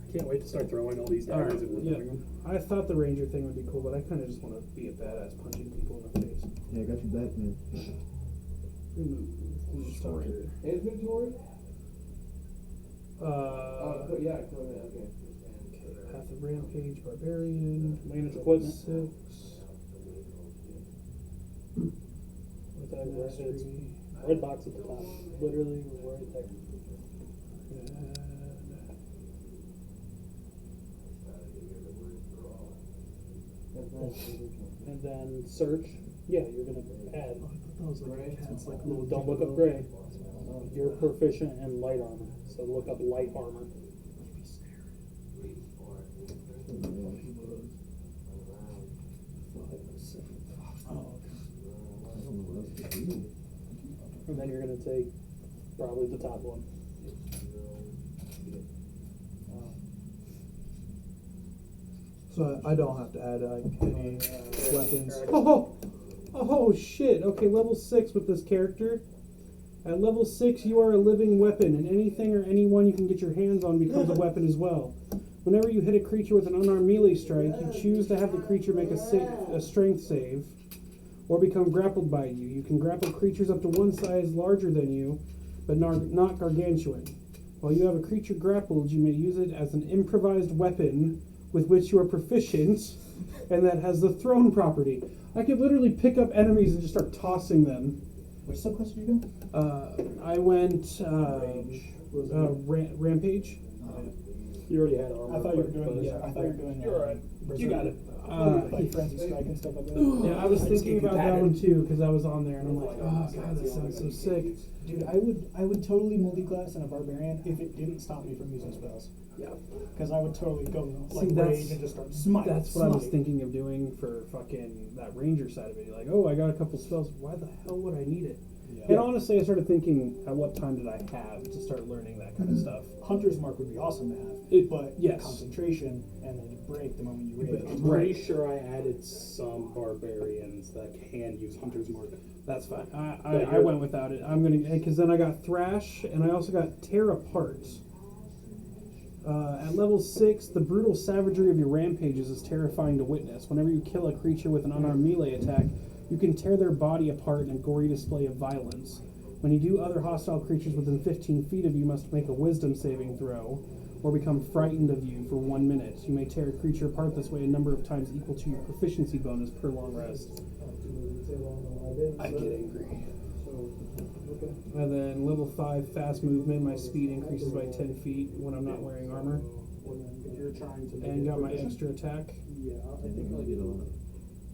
B: I can't wait to start throwing all these
A: All right,
B: daggers and
A: yeah.
B: whipping them.
A: I thought the ranger thing would be cool, but I kind of just want to be a badass punching people in the face.
G: Yeah, I got your back, man.
A: Remove starter.
I: Inventory? Yeah, okay.
A: Path of Rampage, Barbarian,
B: Manage equipment.
A: 6.
B: With that mastery. Red box at the top. Literally right there. And then search. Yeah, you're gonna add.
F: That was like cats, like little
B: Don't look up gray. You're proficient in light armor, so look up light armor. And then you're gonna take probably the top one.
F: So I don't have to add any weapons.
A: Oh shit. Okay, level 6 with this character. At level 6, you are a living weapon, and anything or anyone you can get your hands on becomes a weapon as well. Whenever you hit a creature with an unarmed melee strike, you choose to have the creature make a strength save, or become grappled by you. You can grapple creatures up to one size larger than you, but not gargantuan. While you have a creature grappled, you may use it as an improvised weapon with which you are proficient, and that has the thrown property. I could literally pick up enemies and just start tossing them.
H: Which subclass did you go?
A: I went Rampage.
B: You already had armor.
H: I thought you were doing.
B: You're alright. You got it.
H: Like frenzy strike and stuff like that.
A: Yeah, I was thinking about that one too because I was on there and I'm like, oh god, that sounds so sick.
H: Dude, I would totally multi-class in a barbarian if it didn't stop me from using spells.
A: Yeah.
H: Because I would totally go like
A: See,
H: rage and just start smite.
A: That's what I was thinking of doing for fucking that ranger side of it. Like, oh, I got a couple spells. Why the hell would I need it?
H: Yeah.
A: And honestly, I started thinking, at what time did I have to start learning that kind of stuff?
H: Hunter's Mark would be awesome to have, but
A: yes.
H: Concentration and then you break the moment you rage.
B: I'm pretty sure I added some barbarians that can use Hunter's Mark.
A: That's fine. I went without it. I'm gonna because then I got Thrash and I also got Tear Apart. At level 6, the brutal savagery of your rampages is terrifying to witness. Whenever you kill a creature with an unarmed melee attack, you can tear their body apart in a gory display of violence. When you do, other hostile creatures within 15 feet of you must make a wisdom saving throw, or become frightened of you for 1 minute. You may tear a creature apart this way a number of times equal to your proficiency bonus per long rest.
B: I get angry.
A: And then level 5, fast movement. My speed increases by 10 feet when I'm not wearing armor.
B: You're trying to
A: And got my extra attack.
B: Yeah, I
G: I think I'll get a lot of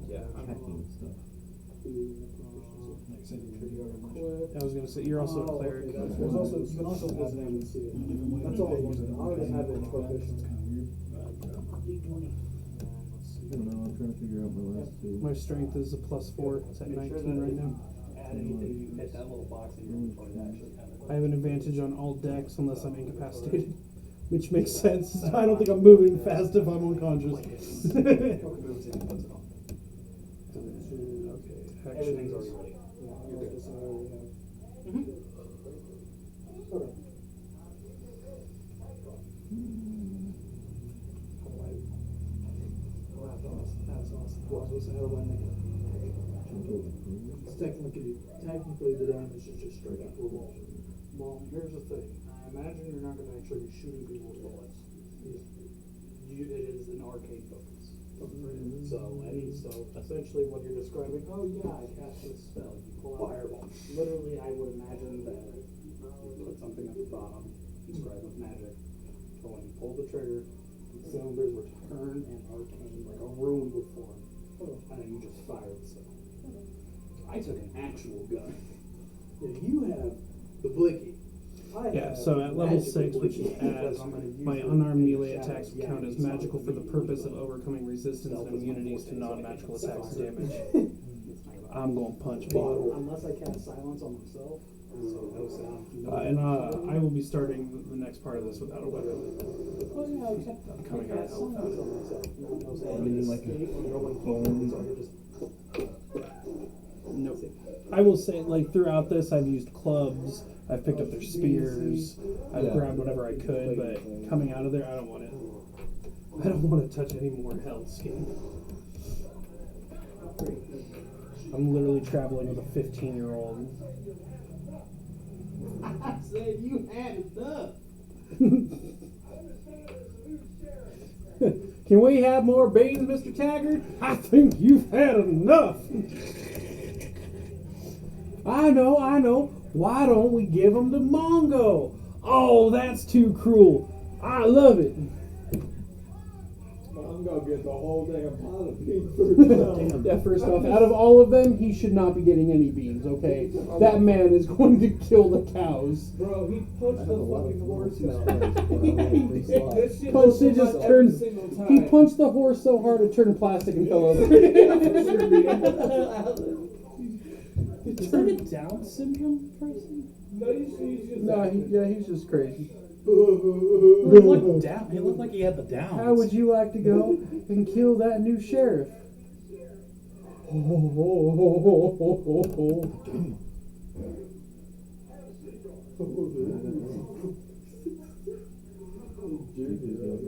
A: Yeah,
G: hacking and stuff.
A: I was gonna say you're also a cleric.
H: There's also you can also visit them in different ways.
I: That's all I was wondering. I always have it proficient.
G: I don't know, I'm trying to figure out my last two.
A: My strength is a +4. It's at 19 right now.
B: Add anything you hit that little box in your inventory that actually kind of.
A: I have an advantage on all decks unless I'm incapacitated, which makes sense. I don't think I'm moving fast if I'm unconscious. Okay,
B: Everything's
A: actions.
B: already ready.
H: You're good.
B: Okay.
J: Technically, the damage is just straight up wall. Well, here's the thing. I imagine you're not going to actually be shooting people with bullets. It is an arcade focus. So essentially, what you're describing. Oh yeah, I cast this spell. You pull out fireball. Literally, I would imagine that
B: put something at the bottom, inscribed with magic. But when you pull the trigger, the cylinders would turn and arcane like a rune would form. And then you just fire the cylinder. I took an actual gun. You have the blicky.
A: Yeah, so at level 6, which is as my unarmed melee attacks count as magical for the purpose of overcoming resistance and immunities to non-magical attacks and damage. I'm going to punch people.
B: Unless I cast silence on myself. So no sound.
A: And I will be starting the next part of this without a weapon.
B: Oh yeah, okay.
A: I'm coming out of
B: Silence on myself. No sound.
I: mean, like bones or
B: just.
A: No. I will say, like, throughout this, I've used clubs, I've picked up their spears, I've grabbed whatever I could, but coming out of there, I don't want it. I don't want to touch any more hellscape. I'm literally traveling with a 15-year-old.
B: I said you had enough.
A: Can we have more beans, Mr. Taggart? I think you've had enough. I know. Why don't we give them to Mongo? Oh, that's too cruel. I love it.
C: I'm gonna get the whole damn pot of beans for
A: Yeah, first off, out of all of them, he should not be getting any beans, okay? That man is going to kill the cows.
C: Bro, he punched the fucking horse
A: Punched it, just turned. He punched the horse so hard it turned plastic and fell over.
B: Is that a Down syndrome person?
C: No, he's just
A: He's just crazy.
B: He looked down. He looked like he had the downs.
A: How would you like to go and kill that new sheriff?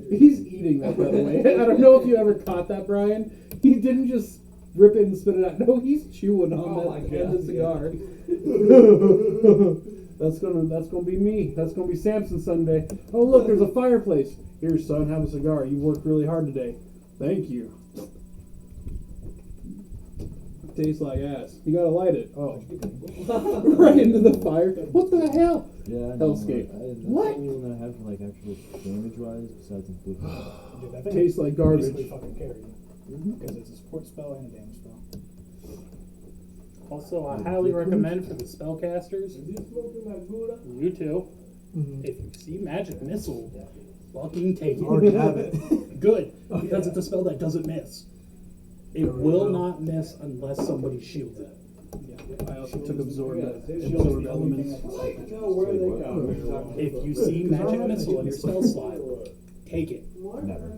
A: He's eating that, by the way. I don't know if you ever caught that, Brian. He didn't just rip it and spit it out. No, he's chewing on that end of the cigar. That's gonna be me. That's gonna be Samson Sunday. Oh look, there's a fireplace. Here, son, have a cigar. You worked really hard today. Thank you. Tastes like ass. You gotta light it. Oh, right into the fire. What the hell?
I: Yeah,
A: Hellscape.
I: What? Anything that I have like actual damage wise besides infliction.
H: Dude, that thing
A: Tastes like garbage.
H: basically fucking carry you. Because it's a support spell and a damage spell.
B: Also, I highly recommend for the spellcasters, you too, if you see magic missile, fucking take it.
F: Already have it.
B: Good, because it's a spell that doesn't miss. It will not miss unless somebody shields it.
A: I also took absorb elements.
B: If you see magic missile in your spell slot, take it.
I: Never.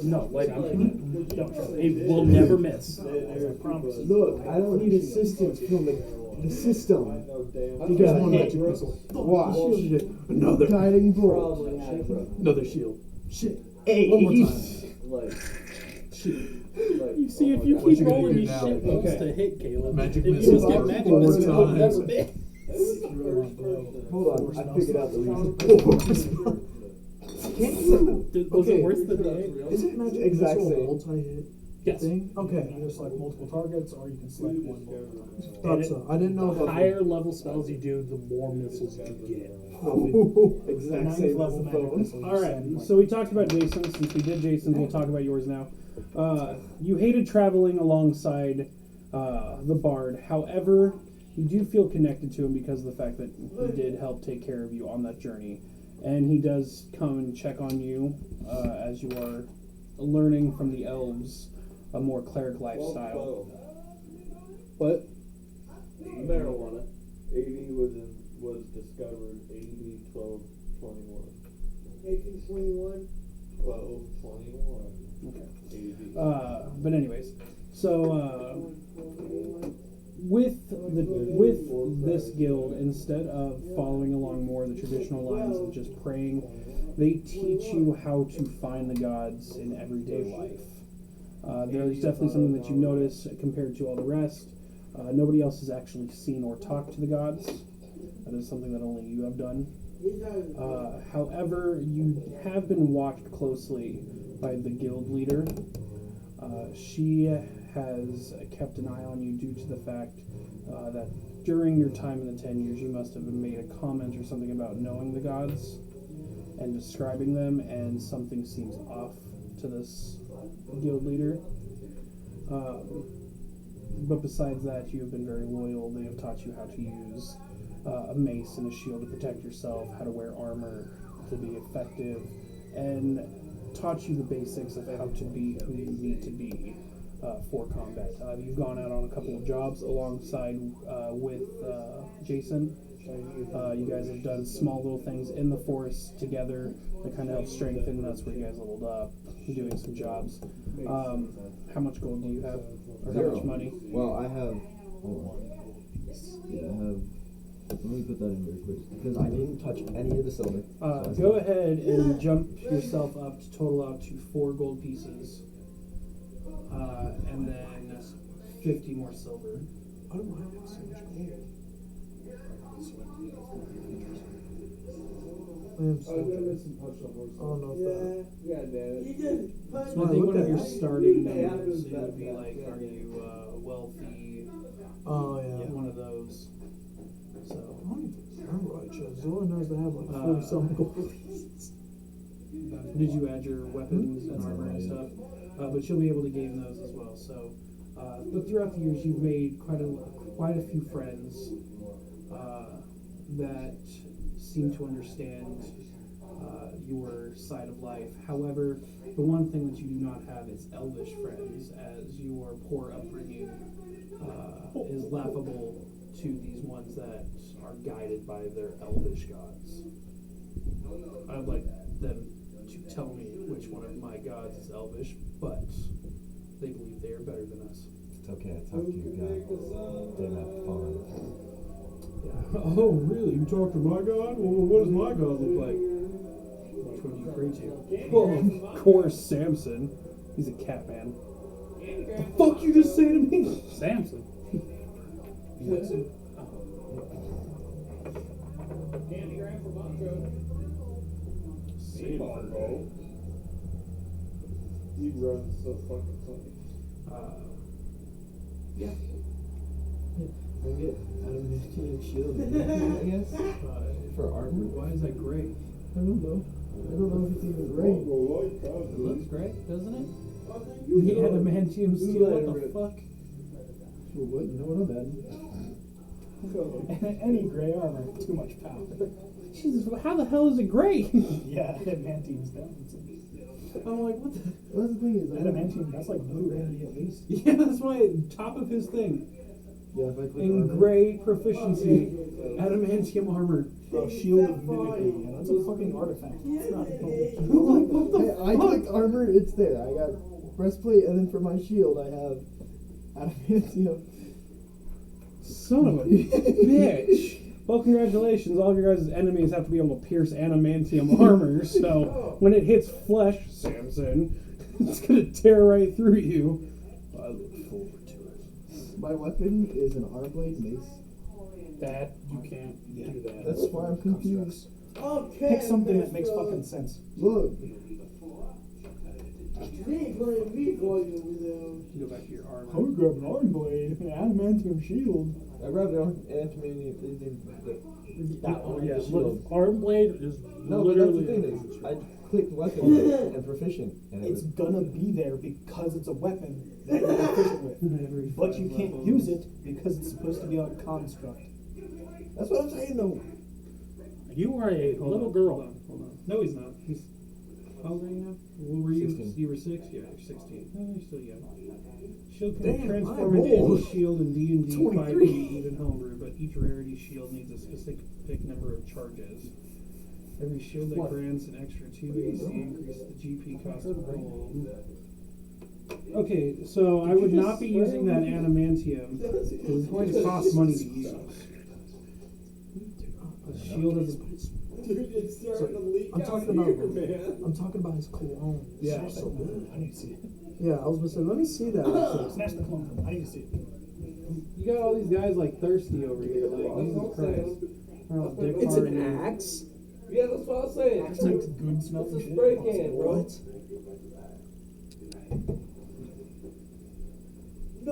B: No, like I'm don't. It will never miss. I promise.
G: Look, I don't need assistance from the system.
F: He does one magic missile.
G: Watch.
F: Another.
G: Guiding bolt.
F: Another shield. Shit.
G: Hey,
F: One more time.
A: Shit.
B: You see, if you
F: What
B: keep
F: you gonna
B: rolling
F: do
B: these
F: now?
B: shit rolls
F: Okay.
B: to hit Caleb,
F: Magic
B: if you
F: missile
B: just get
F: for
B: magic
F: 4
B: missile, you'll
F: times.
B: never miss.
G: Hold on, I figured out the reason.
B: Was it worse than the
F: Is it magic
G: Exact
F: missile
G: same.
F: multi-hit
B: Yes.
F: thing?
H: You can
F: Okay.
H: either select multiple targets or you can select one.
F: Thought so. I didn't know
B: The
F: about
B: higher level spells you do, the more missiles you get.
G: Exact
H: Ninth
G: same
H: level
G: as the
H: magic
G: phone.
H: missile, you
A: All right,
H: send, like,
A: so we talked about Jason. Since we did Jason's, we'll talk about yours now. You hated traveling alongside the Bard. However, you do feel connected to him because of the fact that he did help take care of you on that journey. And he does come and check on you as you are learning from the elves a more cleric lifestyle. What?
C: Marijuana. 80 was discovered. 80, 12, 21. 1821. 12, 21.
A: Okay.
C: 80.
A: But anyways, so with this guild, instead of following along more the traditional lines of just praying, they teach you how to find the gods in everyday life. There's definitely something that you notice compared to all the rest. Nobody else has actually seen or talked to the gods. That is something that only you have done. However, you have been watched closely by the guild leader. She has kept an eye on you due to the fact that during your time in the 10 years, you must have made a comment or something about knowing the gods and describing them, and something seems off to this guild leader. But besides that, you have been very loyal. They have taught you how to use a mace and a shield to protect yourself, how to wear armor to be effective, and taught you the basics of how to be who you need to be for combat. You've gone out on a couple of jobs alongside with Jason. You guys have done small little things in the forest together that kind of help strengthen, and that's where you guys leveled up, doing some jobs. How much gold do you have? Or how much money?
I: Well, I have. Hold on. Yeah, I have. Let me put that in very quick because I didn't touch any of the silver.
A: Go ahead and jump yourself up to total out to 4 gold pieces, and then 50 more silver.
F: I don't mind having so much gold. I am so I don't know if that.
I: Yeah, damn it.
A: So I think one of your starting numbers it would be like, are you wealthy?
F: Oh yeah.
A: One of those. So
F: I don't even remember what I chose. All I know is I have like 40 something gold pieces.
A: did you add your weapons and armor and stuff? But you'll be able to gain those as well. So, but throughout the years, you've made quite a few friends that seem to understand your side of life. However, the one thing that you do not have is elvish friends, as your poor upbringing is laughable to these ones that are guided by their elvish gods. I'd like them to tell me which one of my gods is elvish, but they believe they are better than us.
I: It's okay, I talked to your guy. Damn that fun.
A: Yeah. Oh, really? You talk to my god? Well, what does my god look like? Which one do you pray to? Well, of course, Samson. He's a cat man. The fuck you just say to me?
B: Samson.
C: You run so fucking funny.
A: Yeah.
I: I get adamantium shield, I guess, for armor.
A: Why is that great?
I: I don't know. I don't know if it's even great.
A: It looks great, doesn't it? The adamantium steel, what the fuck?
I: Well, what? You know what I'm at?
H: Any gray armor, too much power.
A: Jesus, how the hell is it great?
H: Yeah, adamantium's down.
A: I'm like, what the?
I: Well, that's the thing is,
H: Adamantium, that's like blue rarity at least.
A: Yeah, that's why top of his thing.
I: yeah, if I click
A: In
I: armor,
A: great proficiency, adamantium armor.
H: Shield of Divinity, and that's a fucking artifact. It's not
I: I clicked armor, it's there. I got breastplate, and then for my shield, I have adamantium.
A: Son of a bitch. Well, congratulations. All of your guys' enemies have to be able to pierce adamantium armor, so when it hits flesh, Samson, it's going to tear right through you. I look forward to it.
I: My weapon is an arm blade mace.
B: That you can't do that.
I: That's why I'm confused.
H: Pick something that makes fucking sense.
I: Look.
A: You go back to your
H: I
A: armor.
H: would grab an arm blade, an adamantium shield.
I: I grabbed an adamantium.
B: That one,
I: yeah,
B: the
I: shield.
B: arm blade is
I: No, but that's the
B: literally.
I: thing is, I clicked weapon and proficient, and it
H: It's
I: was
H: gonna be there because it's a weapon that you're proficient with. But you can't use it because it's supposed to be on construct.
I: that's what I'm saying though.
B: You are a little girl.
A: Hold on.
B: No, he's not.
A: He's how old are you now? What were you?
I: 16.
A: You were 6? Yeah, you're 16. Oh, you're still young. Shield can
I: Damn,
A: transform
I: I'm
A: into any
I: old.
A: shield in D&D,
I: 23.
A: 5e, even homebrew, but each rarity shield needs a specific number of charges. Every shield that grants an extra 2 AC increases the GP cost of gold. Okay, so I would not be using that adamantium because it's going to cost money to use. A shield is
C: Dude, it's starting to leak
F: I'm
C: out
F: talking about
C: here, man.
F: I'm talking about his cologne.
A: Yeah.
F: It's so good.
H: I need to see it.
F: Yeah, I was gonna say, let me see that. actually.
H: Snatch the clone from. I need to see it.
A: you got all these guys like thirsty over here, like Jesus Christ. All dick
I: It's
A: hard
I: an
A: and-
I: axe.
D: Yeah, that's what I was saying.
H: Axe makes good smelling
D: It's a
H: shit.
D: spray can, bro.
F: What?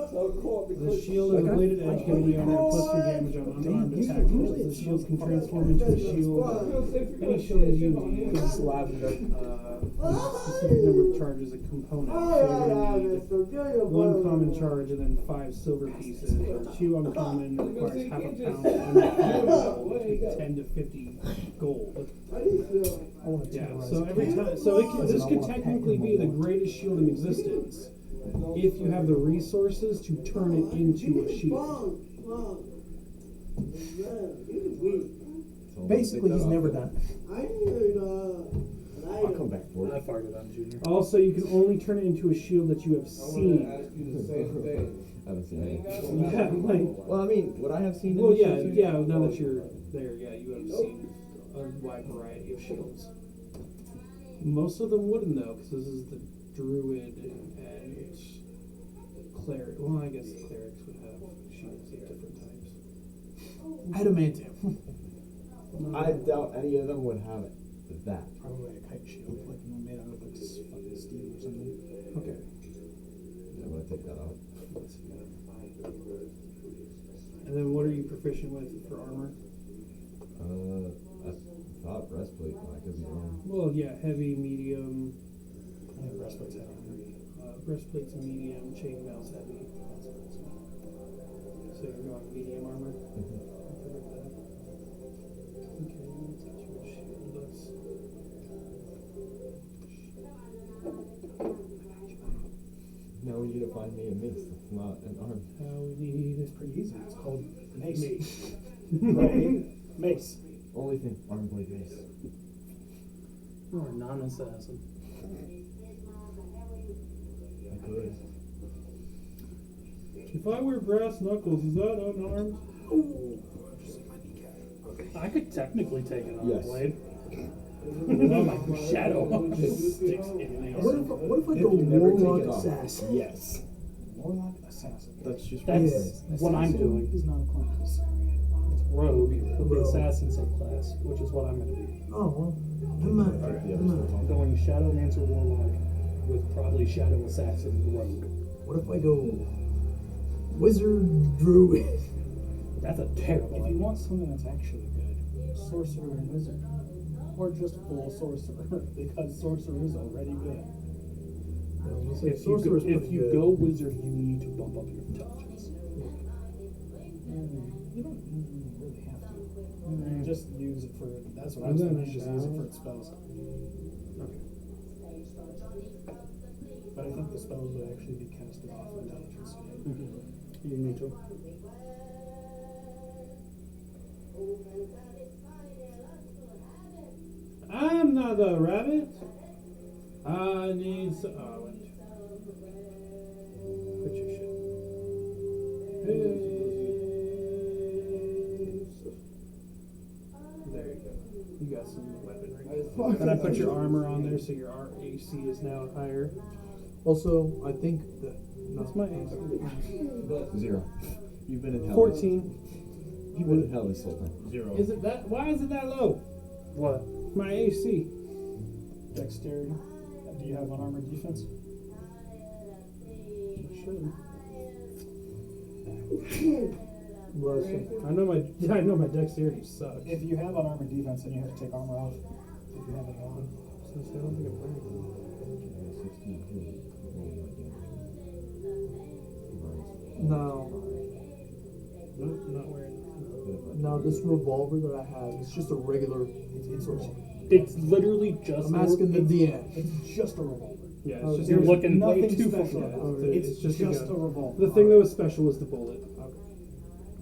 A: The shield is a bladed edge giving the owner +3 damage on unarmed attack rolls. The shield can transform into a shield. Any shield is used. This is lavender. Specific number of charges a component. So you're going to need 1 common charge and then 5 silver pieces. 2 uncommon requires half a pound. And 10 to 50 gold. Yeah. So every time, this could technically be the greatest shield in existence if you have the resources to turn it into a shield.
F: Basically, he's never done it.
I: I'll come back for
B: I
I: it.
B: farted on Junior.
A: Also, you can only turn it into a shield that you have seen.
I: I haven't seen it.
A: Yeah, like,
I: Well, I mean, would I have seen
A: well,
I: any
A: yeah,
I: shields?
A: yeah. Now that you're there, yeah, you have seen a wide variety of shields. Most of them wouldn't though, because this is the druid and cleric. Well, I guess the clerics would have shields of different types.
F: Adamantium.
I: I doubt any of them would have it. That.
H: Probably a kite shield, like made out of like fucking steel or something.
A: Okay.
I: I'm gonna take that out.
A: And then, what are you proficient with for armor?
I: I thought breastplate, but I could be wrong.
A: Well, yeah, heavy, medium.
H: I think breastplate's heavy.
A: Breastplate's medium, chainmail's heavy. So you're going medium armor. Okay, let's get you a shield.
I: Now we need to find me a mace that's not an arm.
A: We need
H: It's pretty easy. It's called mace.
A: Right?
H: Mace.
I: Only thing, arm blade mace.
B: You're a non-assassin.
I: I could.
A: If I wear brass knuckles, is that unarmed?
B: I could technically take an arm
I: Yes.
B: blade. Oh, my shadow just sticks in me.
F: What if I
I: If
F: go
I: you never take
F: warlock
I: it off.
F: assassin?
I: Yes.
H: Warlock assassin.
I: That's just
B: That's what I'm doing.
H: Is not a class.
B: Rogue with the assassin subclass, which is what I'm going to be.
F: Oh well, I'm not.
B: I'm going Shadowmancer Warlock with probably Shadow Assassin Rogue.
F: What if I go wizard druid?
B: That's a terrible
H: If you
B: idea.
H: want something that's actually good, sorcerer and wizard. Or just full sorcerer, because sorcerer is already good.
B: If you go wizard, you need to bump up your intelligence.
H: You don't really have to. Just use it for, that's what I was thinking, just use it for its spells. But I think the spells would actually be casted off intelligence.
B: You need to.
A: I'm not a rabbit. I need some. Oh, wait. Put your shit. There you go. You got some weaponry. And I put your armor on there, so your AC is now higher.
F: Also, I think that
A: That's my AC.
I: 0. You've been in hell.
A: 14.
I: You've been in hell this whole time.
K: 0.
A: Is it that? Why is it that low?
B: What?
A: My AC.
H: Dexterity. Do you have unarmored defense?
A: Should. Well, I know my dexterity sucks.
H: If you have unarmored defense, then you have to take armor off. If you have it on.
A: Since I don't think I'm wearing it.
I: 16 too.
F: no,
A: Nope, not wearing it.
F: no. This revolver that I have is just a regular.
B: It's literally just.
F: I'm asking the DM.
H: It's just a revolver.
A: Yeah,
F: Oh,
A: it's just
B: You're
A: there's
B: looking way
H: nothing
B: too
H: special
B: far.
H: about
F: Oh,
H: it.
A: it's
H: It's
A: just
H: just
A: a
H: a
A: gun.
H: revolver.
A: The thing that was special was the bullet.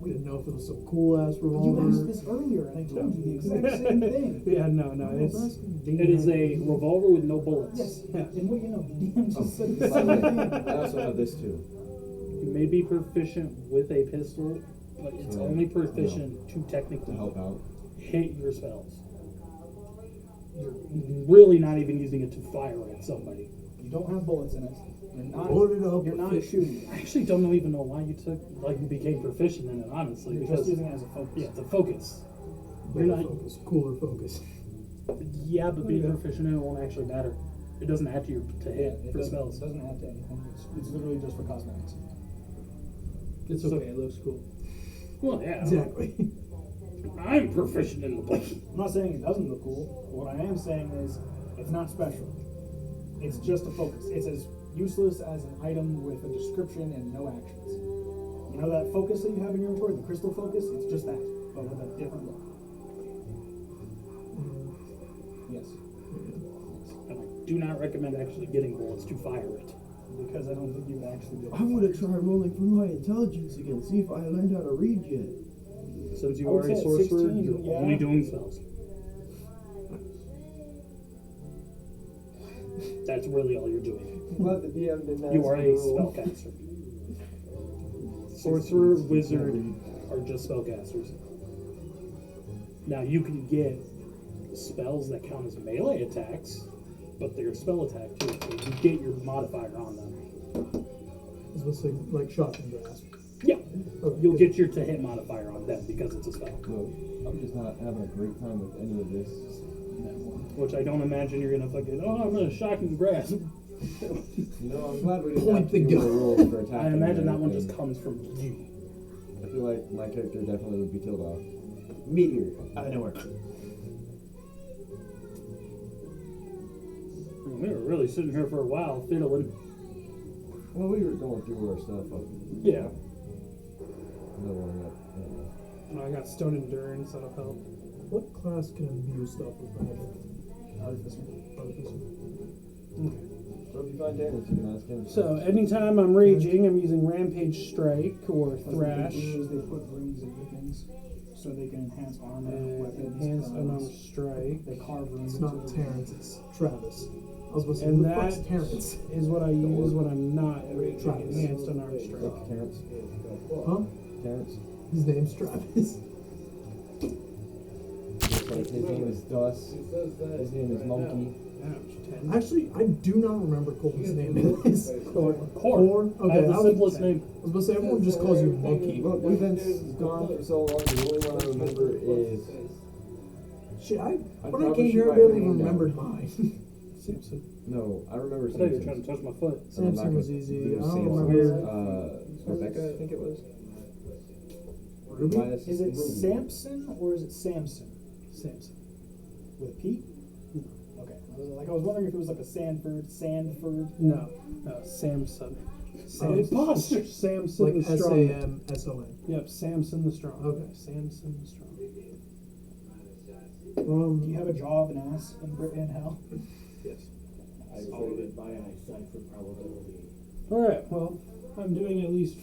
F: We didn't know if it was some cool ass
H: You
F: revolver.
H: asked this earlier, and I told you the exact same thing.
A: Yeah, no, it's.
B: It is a revolver with no bullets.
H: Yes, and what you know, the DM just said the
I: By the
H: same
I: way,
H: thing.
I: I also have this too.
B: You may be proficient with a pistol, but it's only proficient to technically
I: To help out.
B: hit your spells. You're really not even using it to fire at somebody.
H: You don't have bullets in it. You're not.
F: Load it up
H: You're
F: with
H: not
F: fish.
H: shooting.
B: I actually don't even know why you became proficient in it, honestly.
H: You're
B: Because
H: just using it as a focus.
B: yeah, it's a focus. You're
F: Better
B: not.
F: focus, cooler focus.
B: Yeah, but being proficient in it won't actually matter. It doesn't add to your to hit
H: It
B: for
H: doesn't,
B: spells.
H: it doesn't have to anything. It's literally just for cosmetics.
J: It's okay. It looks cool.
B: Well, yeah.
F: Exactly.
B: I'm proficient in the blade.
H: I'm not saying it doesn't look cool. What I am saying is it's not special. It's just a focus. It's as useless as an item with a description and no actions. You know that focus that you have in your inventory, the crystal focus? It's just that, but with a different look. Yes.
B: And I do not recommend actually getting bullets to fire it.
H: Because I don't think you would actually be able
G: I would have tried rolling for my intelligence again, see if I learned how to read yet.
B: Since you
H: I would
B: are a
H: say at
B: sorcerer,
H: 16,
B: you're
H: yeah.
B: only doing spells. That's really all you're doing.
C: But the DM didn't ask
B: You are a
C: the rule.
B: spellcaster. Sorcerer, wizard are just spellcasters. Now you can get spells that count as melee attacks, but they're spell attack too, so you get your modifier on them.
F: I was supposed to say, like, shotgun grasp.
B: Yeah,
F: Okay,
B: you'll
F: good.
B: get your to hit modifier on them because it's a spell.
I: Look, I'm just not having a great time with any of this.
B: Which I don't imagine you're gonna fucking, oh, I'm gonna shocking grasp.
I: You know, I'm glad we didn't
F: Point
I: have
F: the
I: to do
F: gun.
I: the rules for attacking.
B: I imagine
I: and
B: that one
I: everything.
B: just comes from you.
I: I feel like my character definitely would be killed off. Meteor, out of nowhere.
B: We were really sitting here for a while fiddling.
I: Well, we were going through our stuff.
B: Yeah.
I: Another one that,
J: I got stone endurance. That'll help.
F: What class can imbue stuff with magic?
H: Artificer.
F: Artificer.
I: So if you find damage, you can ask him.
A: So anytime I'm raging, I'm using Rampage Strike or
H: What
A: Thrash.
H: they do is they put runes into things so they can enhance armor,
A: And
H: weapons,
A: enhance
H: guns.
A: unarmed strike.
H: They carve runes
F: It's
H: into
F: not
H: the
F: Terrence, it's Travis. I was supposed to say,
A: And
F: who the fuck's
A: that
F: Terrence?
A: is what I use when I'm not raging.
F: Travis.
A: Enhanced unarmed strike.
I: Look, Terrence.
F: Huh?
I: Terrence.
F: His name's Travis.
I: Looks like his name is Dust. His name is Monkey.
F: Actually, I do not remember Colton's name in this.
B: Core.
F: Okay,
B: That's the
F: I was-
B: simplest name.
F: I was supposed to say, everyone just calls you Monkey.
I: Look, we've been gone for so long, the only one I remember is...
F: Shit, when I
I: probably
F: came
I: should
F: here, I
I: write my
F: barely
I: name down.
F: remembered mine.
A: Simpson.
I: No, I remember
B: I thought you were
I: Simpsons.
B: trying to touch my foot.
I: And I'm not
F: Samson was
I: gonna
F: easy.
I: do
F: I don't
I: Samson.
F: remember.
I: Rebecca, I think it was.
F: Ruby?
I: Minus
H: Is it
I: Ruby.
H: Samson or is it Samson?
A: Samson.
H: With a P? Okay. I was wondering if it was like a Sandford.
A: No, Samson.
F: Imposter.
A: Samson
F: Like
A: the Strong.
F: Samson.
A: Yep, Samson the Strong.
F: Okay.
A: Samson the Strong.
H: Do you have a jaw of an ass in hell?
A: Yes.
C: I rated my eyesight for probability.
A: Alright, well, I'm doing at least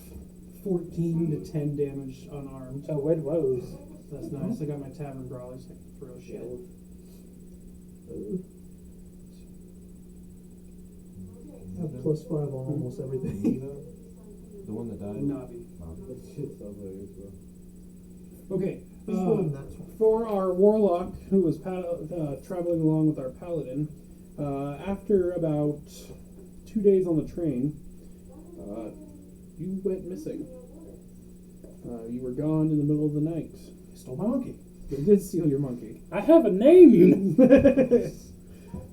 A: 14 to 10 damage unarmed.
B: Oh, wait, woes.
A: That's nice. I got my Tavern Brawlers. I can throw shit.
F: I have +5 on almost everything.
I: The one that died?
A: Navi.
C: That shit sounds like it's bro.
A: Okay.
F: Just rolling that one.
A: For our warlock, who was traveling along with our paladin, after about 2 days on the train, you went missing. You were gone in the middle of the night.
H: Stole my monkey.
A: They did steal your monkey.
B: I have a name, you know.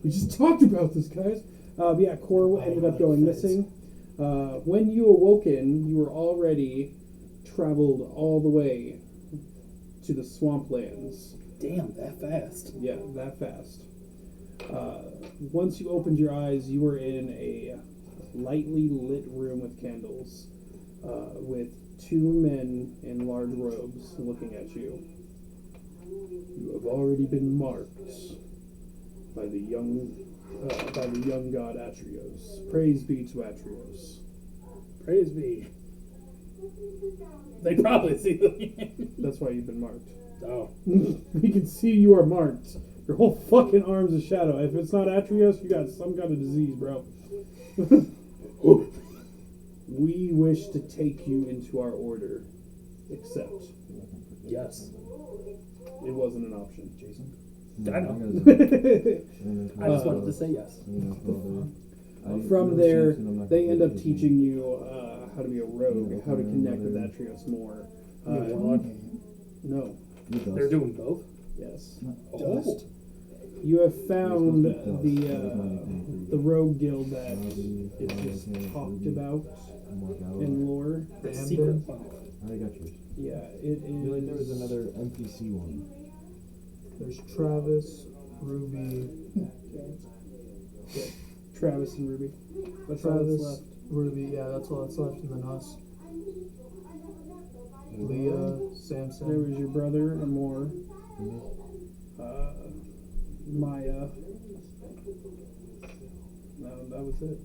A: We just talked about this, guys. Yeah, Cor ended up going missing. When you awoken, you were already traveled all the way to the swamplands.
B: Damn, that fast.
A: Yeah, that fast. Once you opened your eyes, you were in a lightly lit room with candles, with 2 men in large robes looking at you. You have already been marked by the young god Atrios. Praise be to Atrios.
B: Praise be. They probably see the.
A: That's why you've been marked.
B: Oh.
A: We can see you are marked. Your whole fucking arm's a shadow. If it's not Atrios, you got some kind of disease, bro. We wish to take you into our order, except
B: Yes.
A: it wasn't an option, Jason.
B: I know. I
A: Uh,
B: just wanted to say yes.
A: From there, they end up teaching you how to be a rogue, how to connect with Atrios more.
B: Warlock.
A: No,
B: They're doing both.
A: yes.
B: Oh.
A: You have found the rogue guild that is just talked about
I: Morgella.
A: in lore.
B: The
F: Damn,
B: secret
F: dude.
B: planet.
I: I already got yours.
A: Yeah, it
I: I feel like there was
A: is.
I: another NPC one.
F: There's Travis, Ruby,
A: Travis and Ruby. That's all that's
F: Travis,
A: left.
F: Ruby. Yeah, that's all that's left, and then us. Leah,
A: There
F: Samson.
A: was your brother, Amor,
I: Mhm.
A: Maya. No, that was it.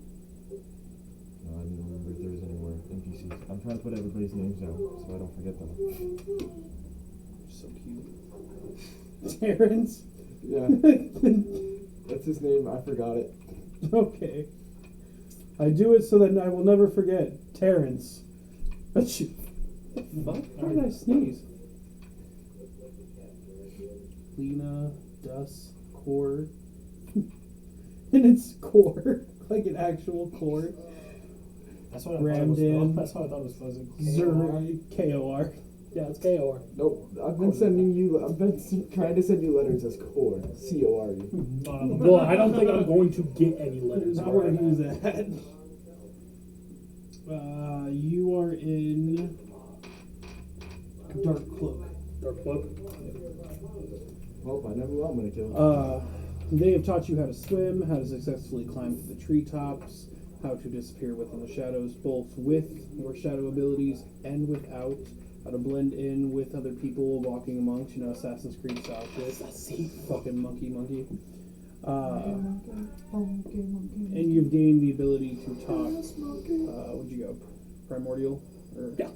I: No, I didn't remember if there was any more NPCs. I'm trying to put everybody's names out so I don't forget them.
A: So cute. Terrence?
I: Yeah. That's his name. I forgot it.
A: Okay. I do it so that I will never forget. Terrence. Achoo. Fuck? Why did I sneeze? Lena, Dus, Core. And it's Core. Like an actual core.
B: That's what I
A: Rammed in.
B: That's what I thought it was supposed to be.
A: Zuri. K-O-R.
B: Yeah, it's KOR.
I: Nope. I've been trying to send you letters as core. C-O-R-E.
B: Well, I don't think I'm going to get any letters.
A: Not where he was at. You are in Dark Cloak.
B: Dark Cloak.
I: Well, I know who I'm gonna kill.
A: They have taught you how to swim, how to successfully climb through the treetops, how to disappear within the shadows, both with your shadow abilities and without, how to blend in with other people walking amongst, Assassin's Creed style shit. Fucking monkey. And you've gained the ability to talk, where'd you go? Primordial?
B: Yeah.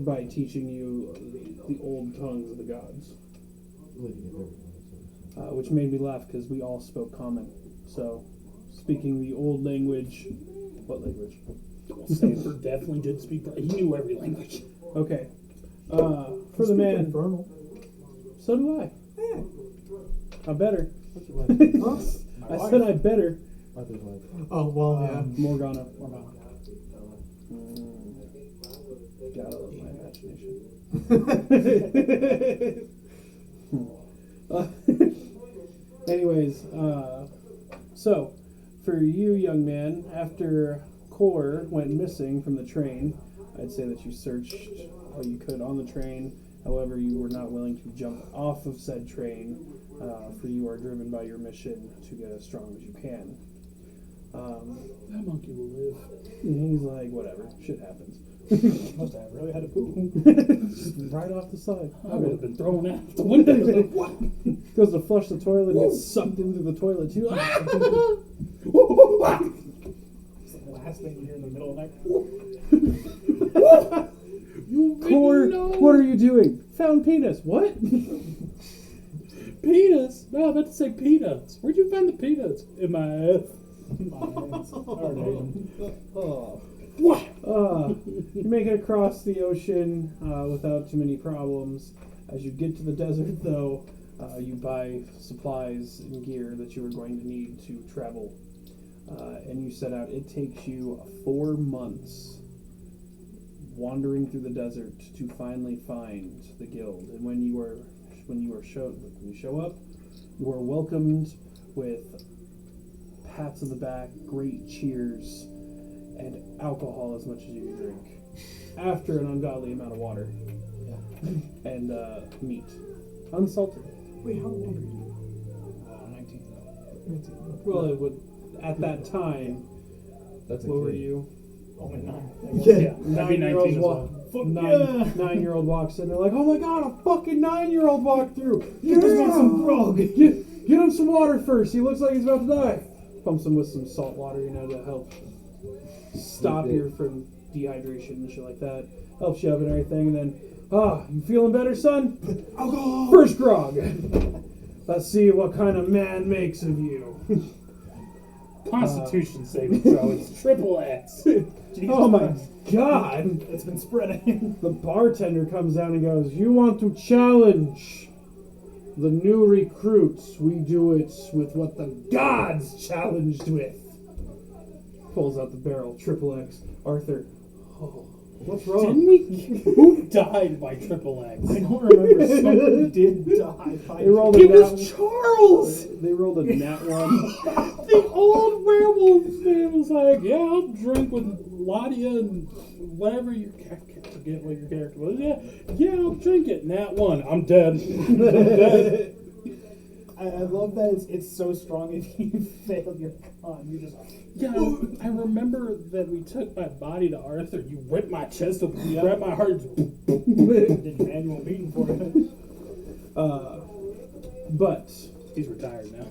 A: By teaching you the old tongues of the gods. Which made me laugh because we all spoke common. So, speaking the old language. What language?
B: Sanford definitely did speak. He knew every language.
A: Okay. For the man.
F: Infernal.
A: So do I. I better.
F: Huh?
A: I said I better.
I: Arthur's wife.
F: Oh well, yeah.
A: Morgana. Gotta love my imagination. Anyways, so for you, young man, after Core went missing from the train, I'd say that you searched all you could on the train. However, you were not willing to jump off of said train, for you are driven by your mission to get as strong as you can.
B: That monkey will live.
A: And he's like, whatever, shit happens.
B: Must have really had to poop.
A: Just right off the side.
B: I would have been thrown out the window. Like, what?
A: Goes to flush the toilet and gets sucked into the toilet too.
B: It's the last thing you hear in the middle of the night.
A: Core, what are you doing? Found penis. What?
B: Penis? No, I meant to say peanuts. Where'd you find the peanuts? In my ass. What?
A: You make it across the ocean without too many problems. As you get to the desert, though, you buy supplies and gear that you are going to need to travel. And you set out. It takes you 4 months wandering through the desert to finally find the guild. And when you show up, you are welcomed with pats on the back, great cheers, and alcohol as much as you can drink. After an ungodly amount of water. And meat. Unsalted.
F: Wait, how old are you?
B: 19.
A: Well, it would, at that time,
I: That's a
A: what were
I: kid.
A: you?
B: Only 9.
F: Yeah.
B: I'd be 19 as well.
A: Nine-year-old walks in. They're like, "Oh my god, a fucking 9-year-old walked through!
F: Get this man some grog.
A: Get him some water first. He looks like he's about to die." Pumps him with some salt water, to help stop you from dehydration and shit like that. Helps you up and everything, and then, you feeling better, son?
F: Alcohol.
A: First grog. Let's see what kind of man makes of you.
B: Constitution saving throw. It's triple X.
A: Oh my god!
B: It's been spreading.
A: The bartender comes down and goes, "You want to challenge the new recruits? We do it with what the gods challenged with." Pulls out the barrel, triple X. Arthur, What's wrong?
B: Didn't we? Who died by triple X?
H: I don't remember. Someone did die. By
A: They rolled a
B: It
A: nat-
B: was Charles!
A: They rolled a nat one.
B: The old werewolf man was like, yeah, I'll drink with Ladia and whatever your forget what your character was. Yeah, I'll drink it. Nat one. I'm dead. I'm dead.
H: I love that it's so strong if you fail your con. You just
B: Yeah, I remember that we took my body to Arthur. You ripped my chest open, you grabbed my heart.
H: did your annual meeting for it.
A: But
B: He's retired now.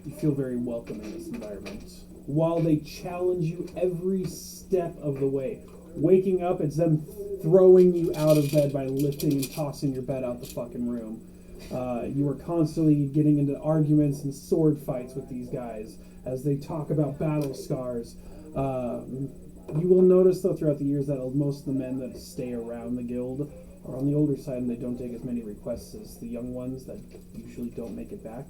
A: you feel very welcome in this environment. While they challenge you every step of the way. Waking up, it's them throwing you out of bed by lifting and tossing your bed out the fucking room. You are constantly getting into arguments and sword fights with these guys as they talk about battle scars. You will notice, though, throughout the years that most of the men that stay around the guild are on the older side and they don't take as many requests as the young ones that usually don't make it back.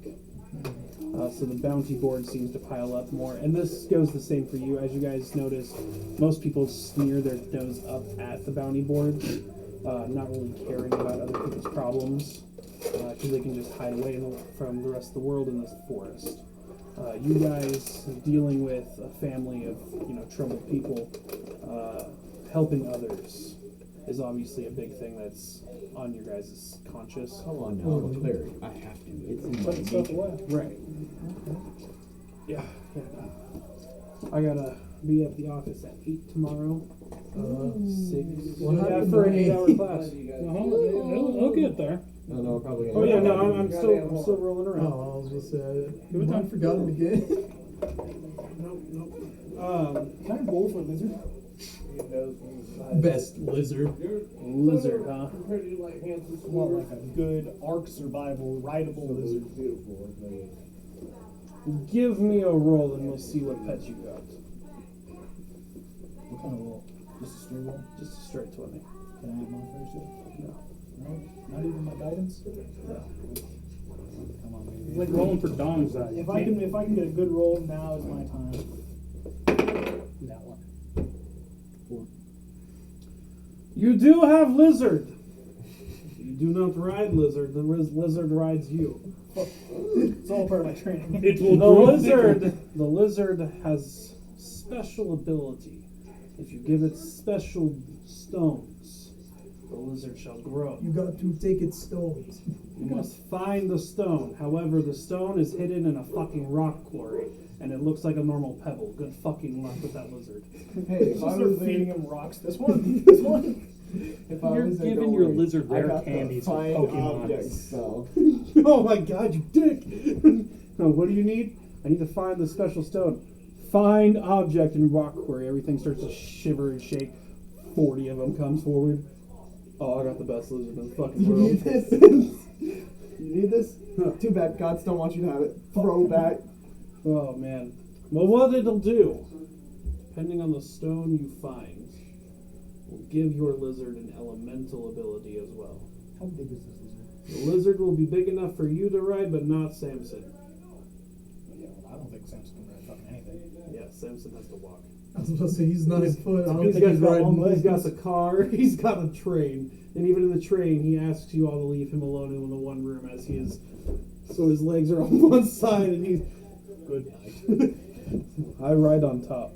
A: So the bounty board seems to pile up more. And this goes the same for you. As you guys notice, most people smear their nose up at the bounty board, not really caring about other people's problems, because they can just hide away from the rest of the world in this forest. You guys dealing with a family of troubled people, helping others is obviously a big thing that's on your guys' conscious.
I: Come on now, I'm a cleric. I have to. It's in my
B: Put stuff
I: nature.
B: away.
A: Right. Yeah. I gotta be at the office at 8 tomorrow. 6.
F: What happened
A: for
F: to
A: an
F: me?
A: 8-hour class.
B: I'll get there.
I: No, probably.
A: Oh yeah, no, I'm still rolling around.
F: Oh, I was just saying.
B: Give it time.
F: I forgot him again.
A: Nope.
H: Can I roll for lizard?
F: Best lizard.
A: Lizard, huh?
H: I want like a good arc survival, rideable lizard.
A: Give me a roll and we'll see what pets you got.
H: What kind of roll? Just a straight roll?
A: Just a straight 20.
H: Can I have modifiers yet?
A: No.
H: No? Not even my guidance?
A: No.
H: Come on, baby.
B: It's like rolling for Dom's eye.
H: If I can get a good roll, now is my time.
B: That one.
A: You do have lizard. You do not ride lizard. The lizard rides you.
H: It's all part of my training.
B: It will
A: The lizard has special ability. If you give it special stones, the lizard shall grow.
F: You got to take its stones.
A: You must find the stone. However, the stone is hidden in a fucking rock quarry, and it looks like a normal pebble. Good fucking luck with that lizard.
G: Hey, if I
H: Just
G: was
H: start feeding
G: a,
H: him rocks. This one. This one.
G: if I
B: You're
G: was a,
B: giving
G: don't
B: your
G: worry,
B: lizard
G: I
B: rare
G: got the
B: candies for
G: find
B: Pokemon.
G: object spell.
A: Oh my god, you dick! No, what do you need? I need to find the special stone. Find object in rock quarry. Everything starts to shiver and shake. 40 of them comes forward. Oh, I got the best lizard in the fucking
G: You
A: world.
G: need this? You need this? Too bad. Gods don't want you to have it. Throw back.
A: Oh man. Well, what it'll do, depending on the stone you find, will give your lizard an elemental ability as well.
H: How big is this lizard?
A: The lizard will be big enough for you to ride, but not Samson.
H: Yeah, well, I don't think Samson can ride fucking anything.
A: Yeah, Samson has to walk.
F: I was supposed to say he's 9 foot. I don't
A: He's
F: think he's
A: got
F: riding
A: he's got
F: legs.
A: the car, he's got a train, and even in the train, he asks you all to leave him alone in the one room as he is. So his legs are on one side, and he's good night. I ride on top.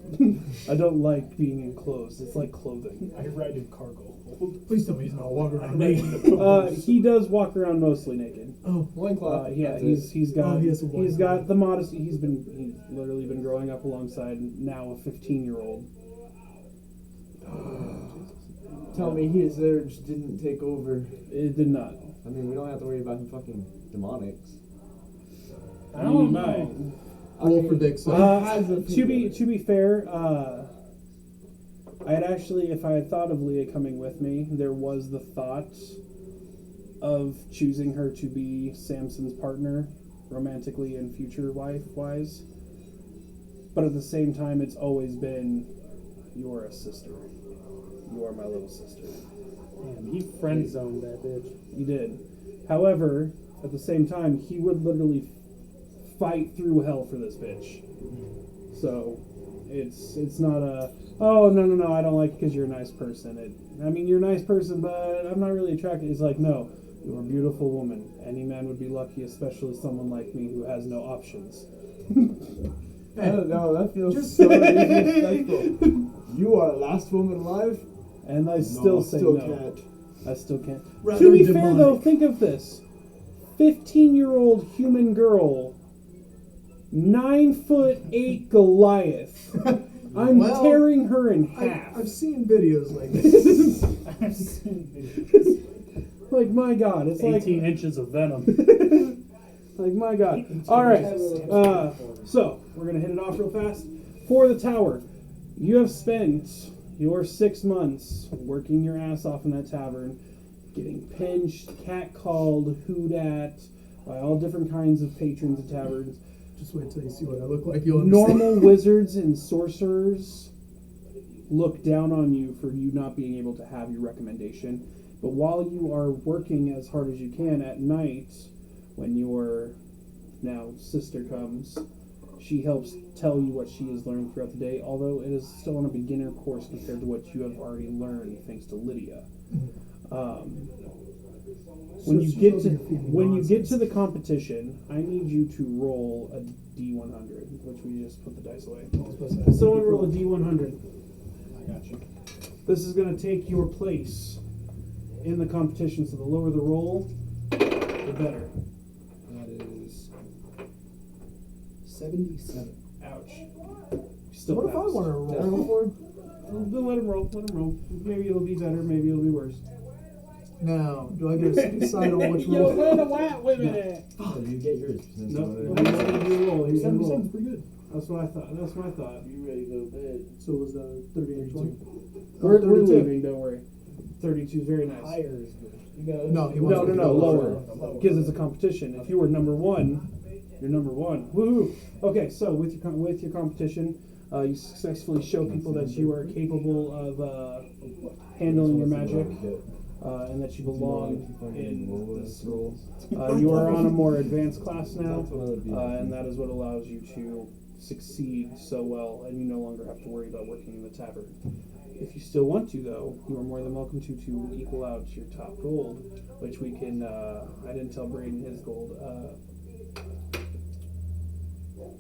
A: I don't like being enclosed. It's like clothing.
H: I ride in cargo.
F: Please tell me he's not walking around naked.
A: He does walk around mostly naked.
F: Oh,
G: Loincloth.
A: Yeah,
G: That's
A: he's got
F: Oh, he has a
A: he's
F: loincloth.
A: got the modesty. He's literally been growing up alongside now a 15-year-old.
I: Tell me his urge didn't take over.
A: It did not.
I: I mean, we don't have to worry about him fucking demonics.
B: I don't know.
F: roll for Dixon.
A: To be fair, I had actually, if I had thought of Leah coming with me, there was the thought of choosing her to be Samson's partner, romantically and future wife-wise. But at the same time, it's always been, you're a sister. You are my little sister.
B: Damn, he friend zoned that bitch.
A: You did. However, at the same time, he would literally fight through hell for this bitch. So, It's not a, oh, no, I don't like it because you're a nice person. I mean, you're a nice person, but I'm not really attracted. It's like, no, you're a beautiful woman. Any man would be lucky, especially someone like me who has no options.
I: I don't know, that feels so disrespectful.
G: You are the last woman alive?
A: And I still say no.
G: Can't.
A: I still can't.
F: Rather
A: To be fair, though,
F: demonic.
A: think of this. 15-year-old human girl, 9'8" Goliath. I'm
F: Well,
A: tearing her in half.
F: I've seen videos like this.
B: I've seen videos.
A: Like, my God, it's
B: 18 inches of venom.
A: like my God. All right, so we're gonna hit it off real fast. For the tower, you have spent your 6 months working your ass off in that tavern, getting pinched, catcalled, hooed at by all different kinds of patrons of taverns.
F: Just wait till you see what I look like. You'll understand.
A: Normal wizards and sorcerers look down on you for you not being able to have your recommendation. But while you are working as hard as you can at night, when your now sister comes, she helps tell you what she has learned throughout the day, although it is still on a beginner course compared to what you have already learned thanks to Lydia. When you get to the competition, I need you to roll a D100, which we just put the dice away. Someone roll a D100.
B: I got you.
A: This is going to take your place in the competition, so the lower the roll, the better.
H: That is 77.
A: Ouch. Still
F: What if I
A: pass.
F: want to roll for it?
A: Then let him roll. Let him roll. Maybe it'll be better. Maybe it'll be worse.
F: Now, do I get to decide on which
B: Yo,
F: roll?
B: where the white women at?
I: So you get yours.
A: Nope. He's gonna do a roll. He's gonna roll.
H: 77's pretty good.
A: That's what I thought. That's what I thought.
D: You ready to go to bed?
F: So it was 30 and 20?
A: We're
F: 32.
A: leaving. Don't worry. 32 is very nice.
B: Higher is good. You got
F: No, he
A: No,
F: wants to go
A: lower. Because it's a competition. If you were number one, you're number one. Woohoo! Okay, so with your competition, you successfully show people that you are capable of handling your magic, and that you belong in this role. You are on a more advanced class now, and that is what allows you to succeed so well, and you no longer have to worry about working in the tavern. If you still want to, though, you are more than welcome to equal out your top gold, which we can, I didn't tell Braden his gold.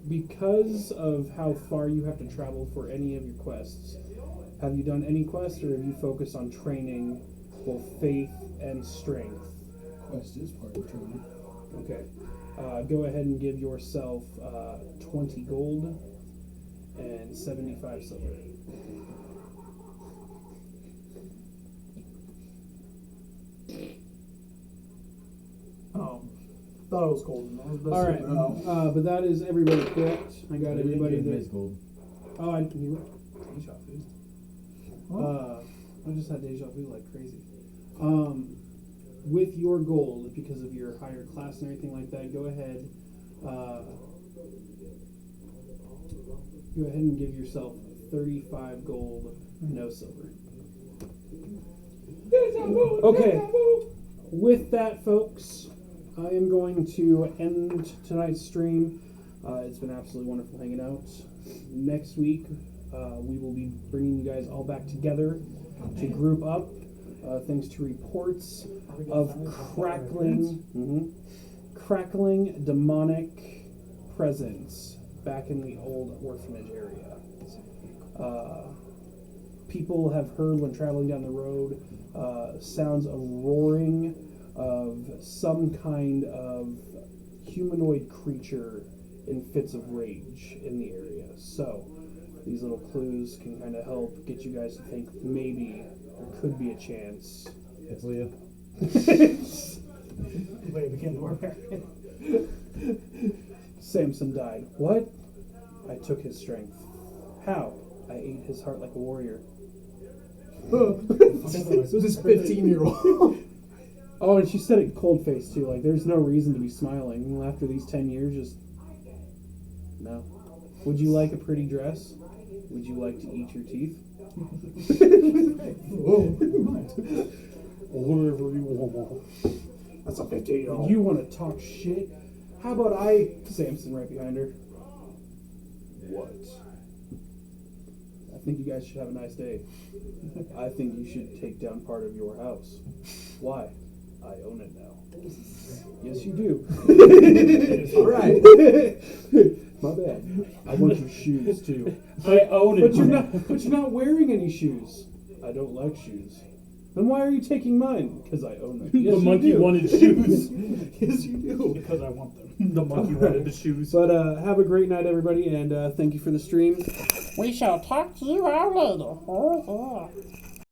A: Because of how far you have to travel for any of your quests, have you done any quests, or have you focused on training both faith and strength?
H: Quest is part of training.
A: Okay. Go ahead and give yourself 20 gold and 75 silver.
F: Oh, thought it was golden. I was about to
A: All
F: say,
A: right,
F: no.
A: but that is everybody correct. I got everybody
I: His
A: that.
I: gold.
A: Oh, I deja vu. I just had deja vu like crazy. With your gold, because of your higher class and everything like that, go ahead. Go ahead and give yourself 35 gold, no silver. Okay. With that, folks, I am going to end tonight's stream. It's been absolutely wonderful hanging out. Next week, we will be bringing you guys all back together to group up, thanks to reports of crackling demonic presence back in the old orphanage area. People have heard when traveling down the road sounds of roaring of some kind of humanoid creature in fits of rage in the area. So these little clues can kind of help get you guys to think maybe there could be a chance.
I: It's Leah.
H: Leia became the barbarian.
A: Samson died. What? I took his strength. How? I ate his heart like a warrior.
F: This 15-year-old.
A: Oh, and she said it cold face too. Like, there's no reason to be smiling after these 10 years. Just no. Would you like a pretty dress? Would you like to eat your teeth? Whatever you want.
K: That's a 15-year-old.
A: You want to talk shit? How about Samson right behind her? What? think you guys should have a nice day. I think you should take down part of your house. Why? I own it now. Yes, you do. All right. My bad. I want your shoes too.
B: I own it.
A: But you're not wearing any shoes. I don't like shoes. Then why are you taking mine? Because I own them. Yes,
B: The monkey
A: you do.
B: wanted shoes.
A: Yes, you do.
B: Because I want them. The monkey wanted the shoes.
A: But have a great night, everybody, and thank you for the stream.
L: We shall talk to you all later. Oh, yeah.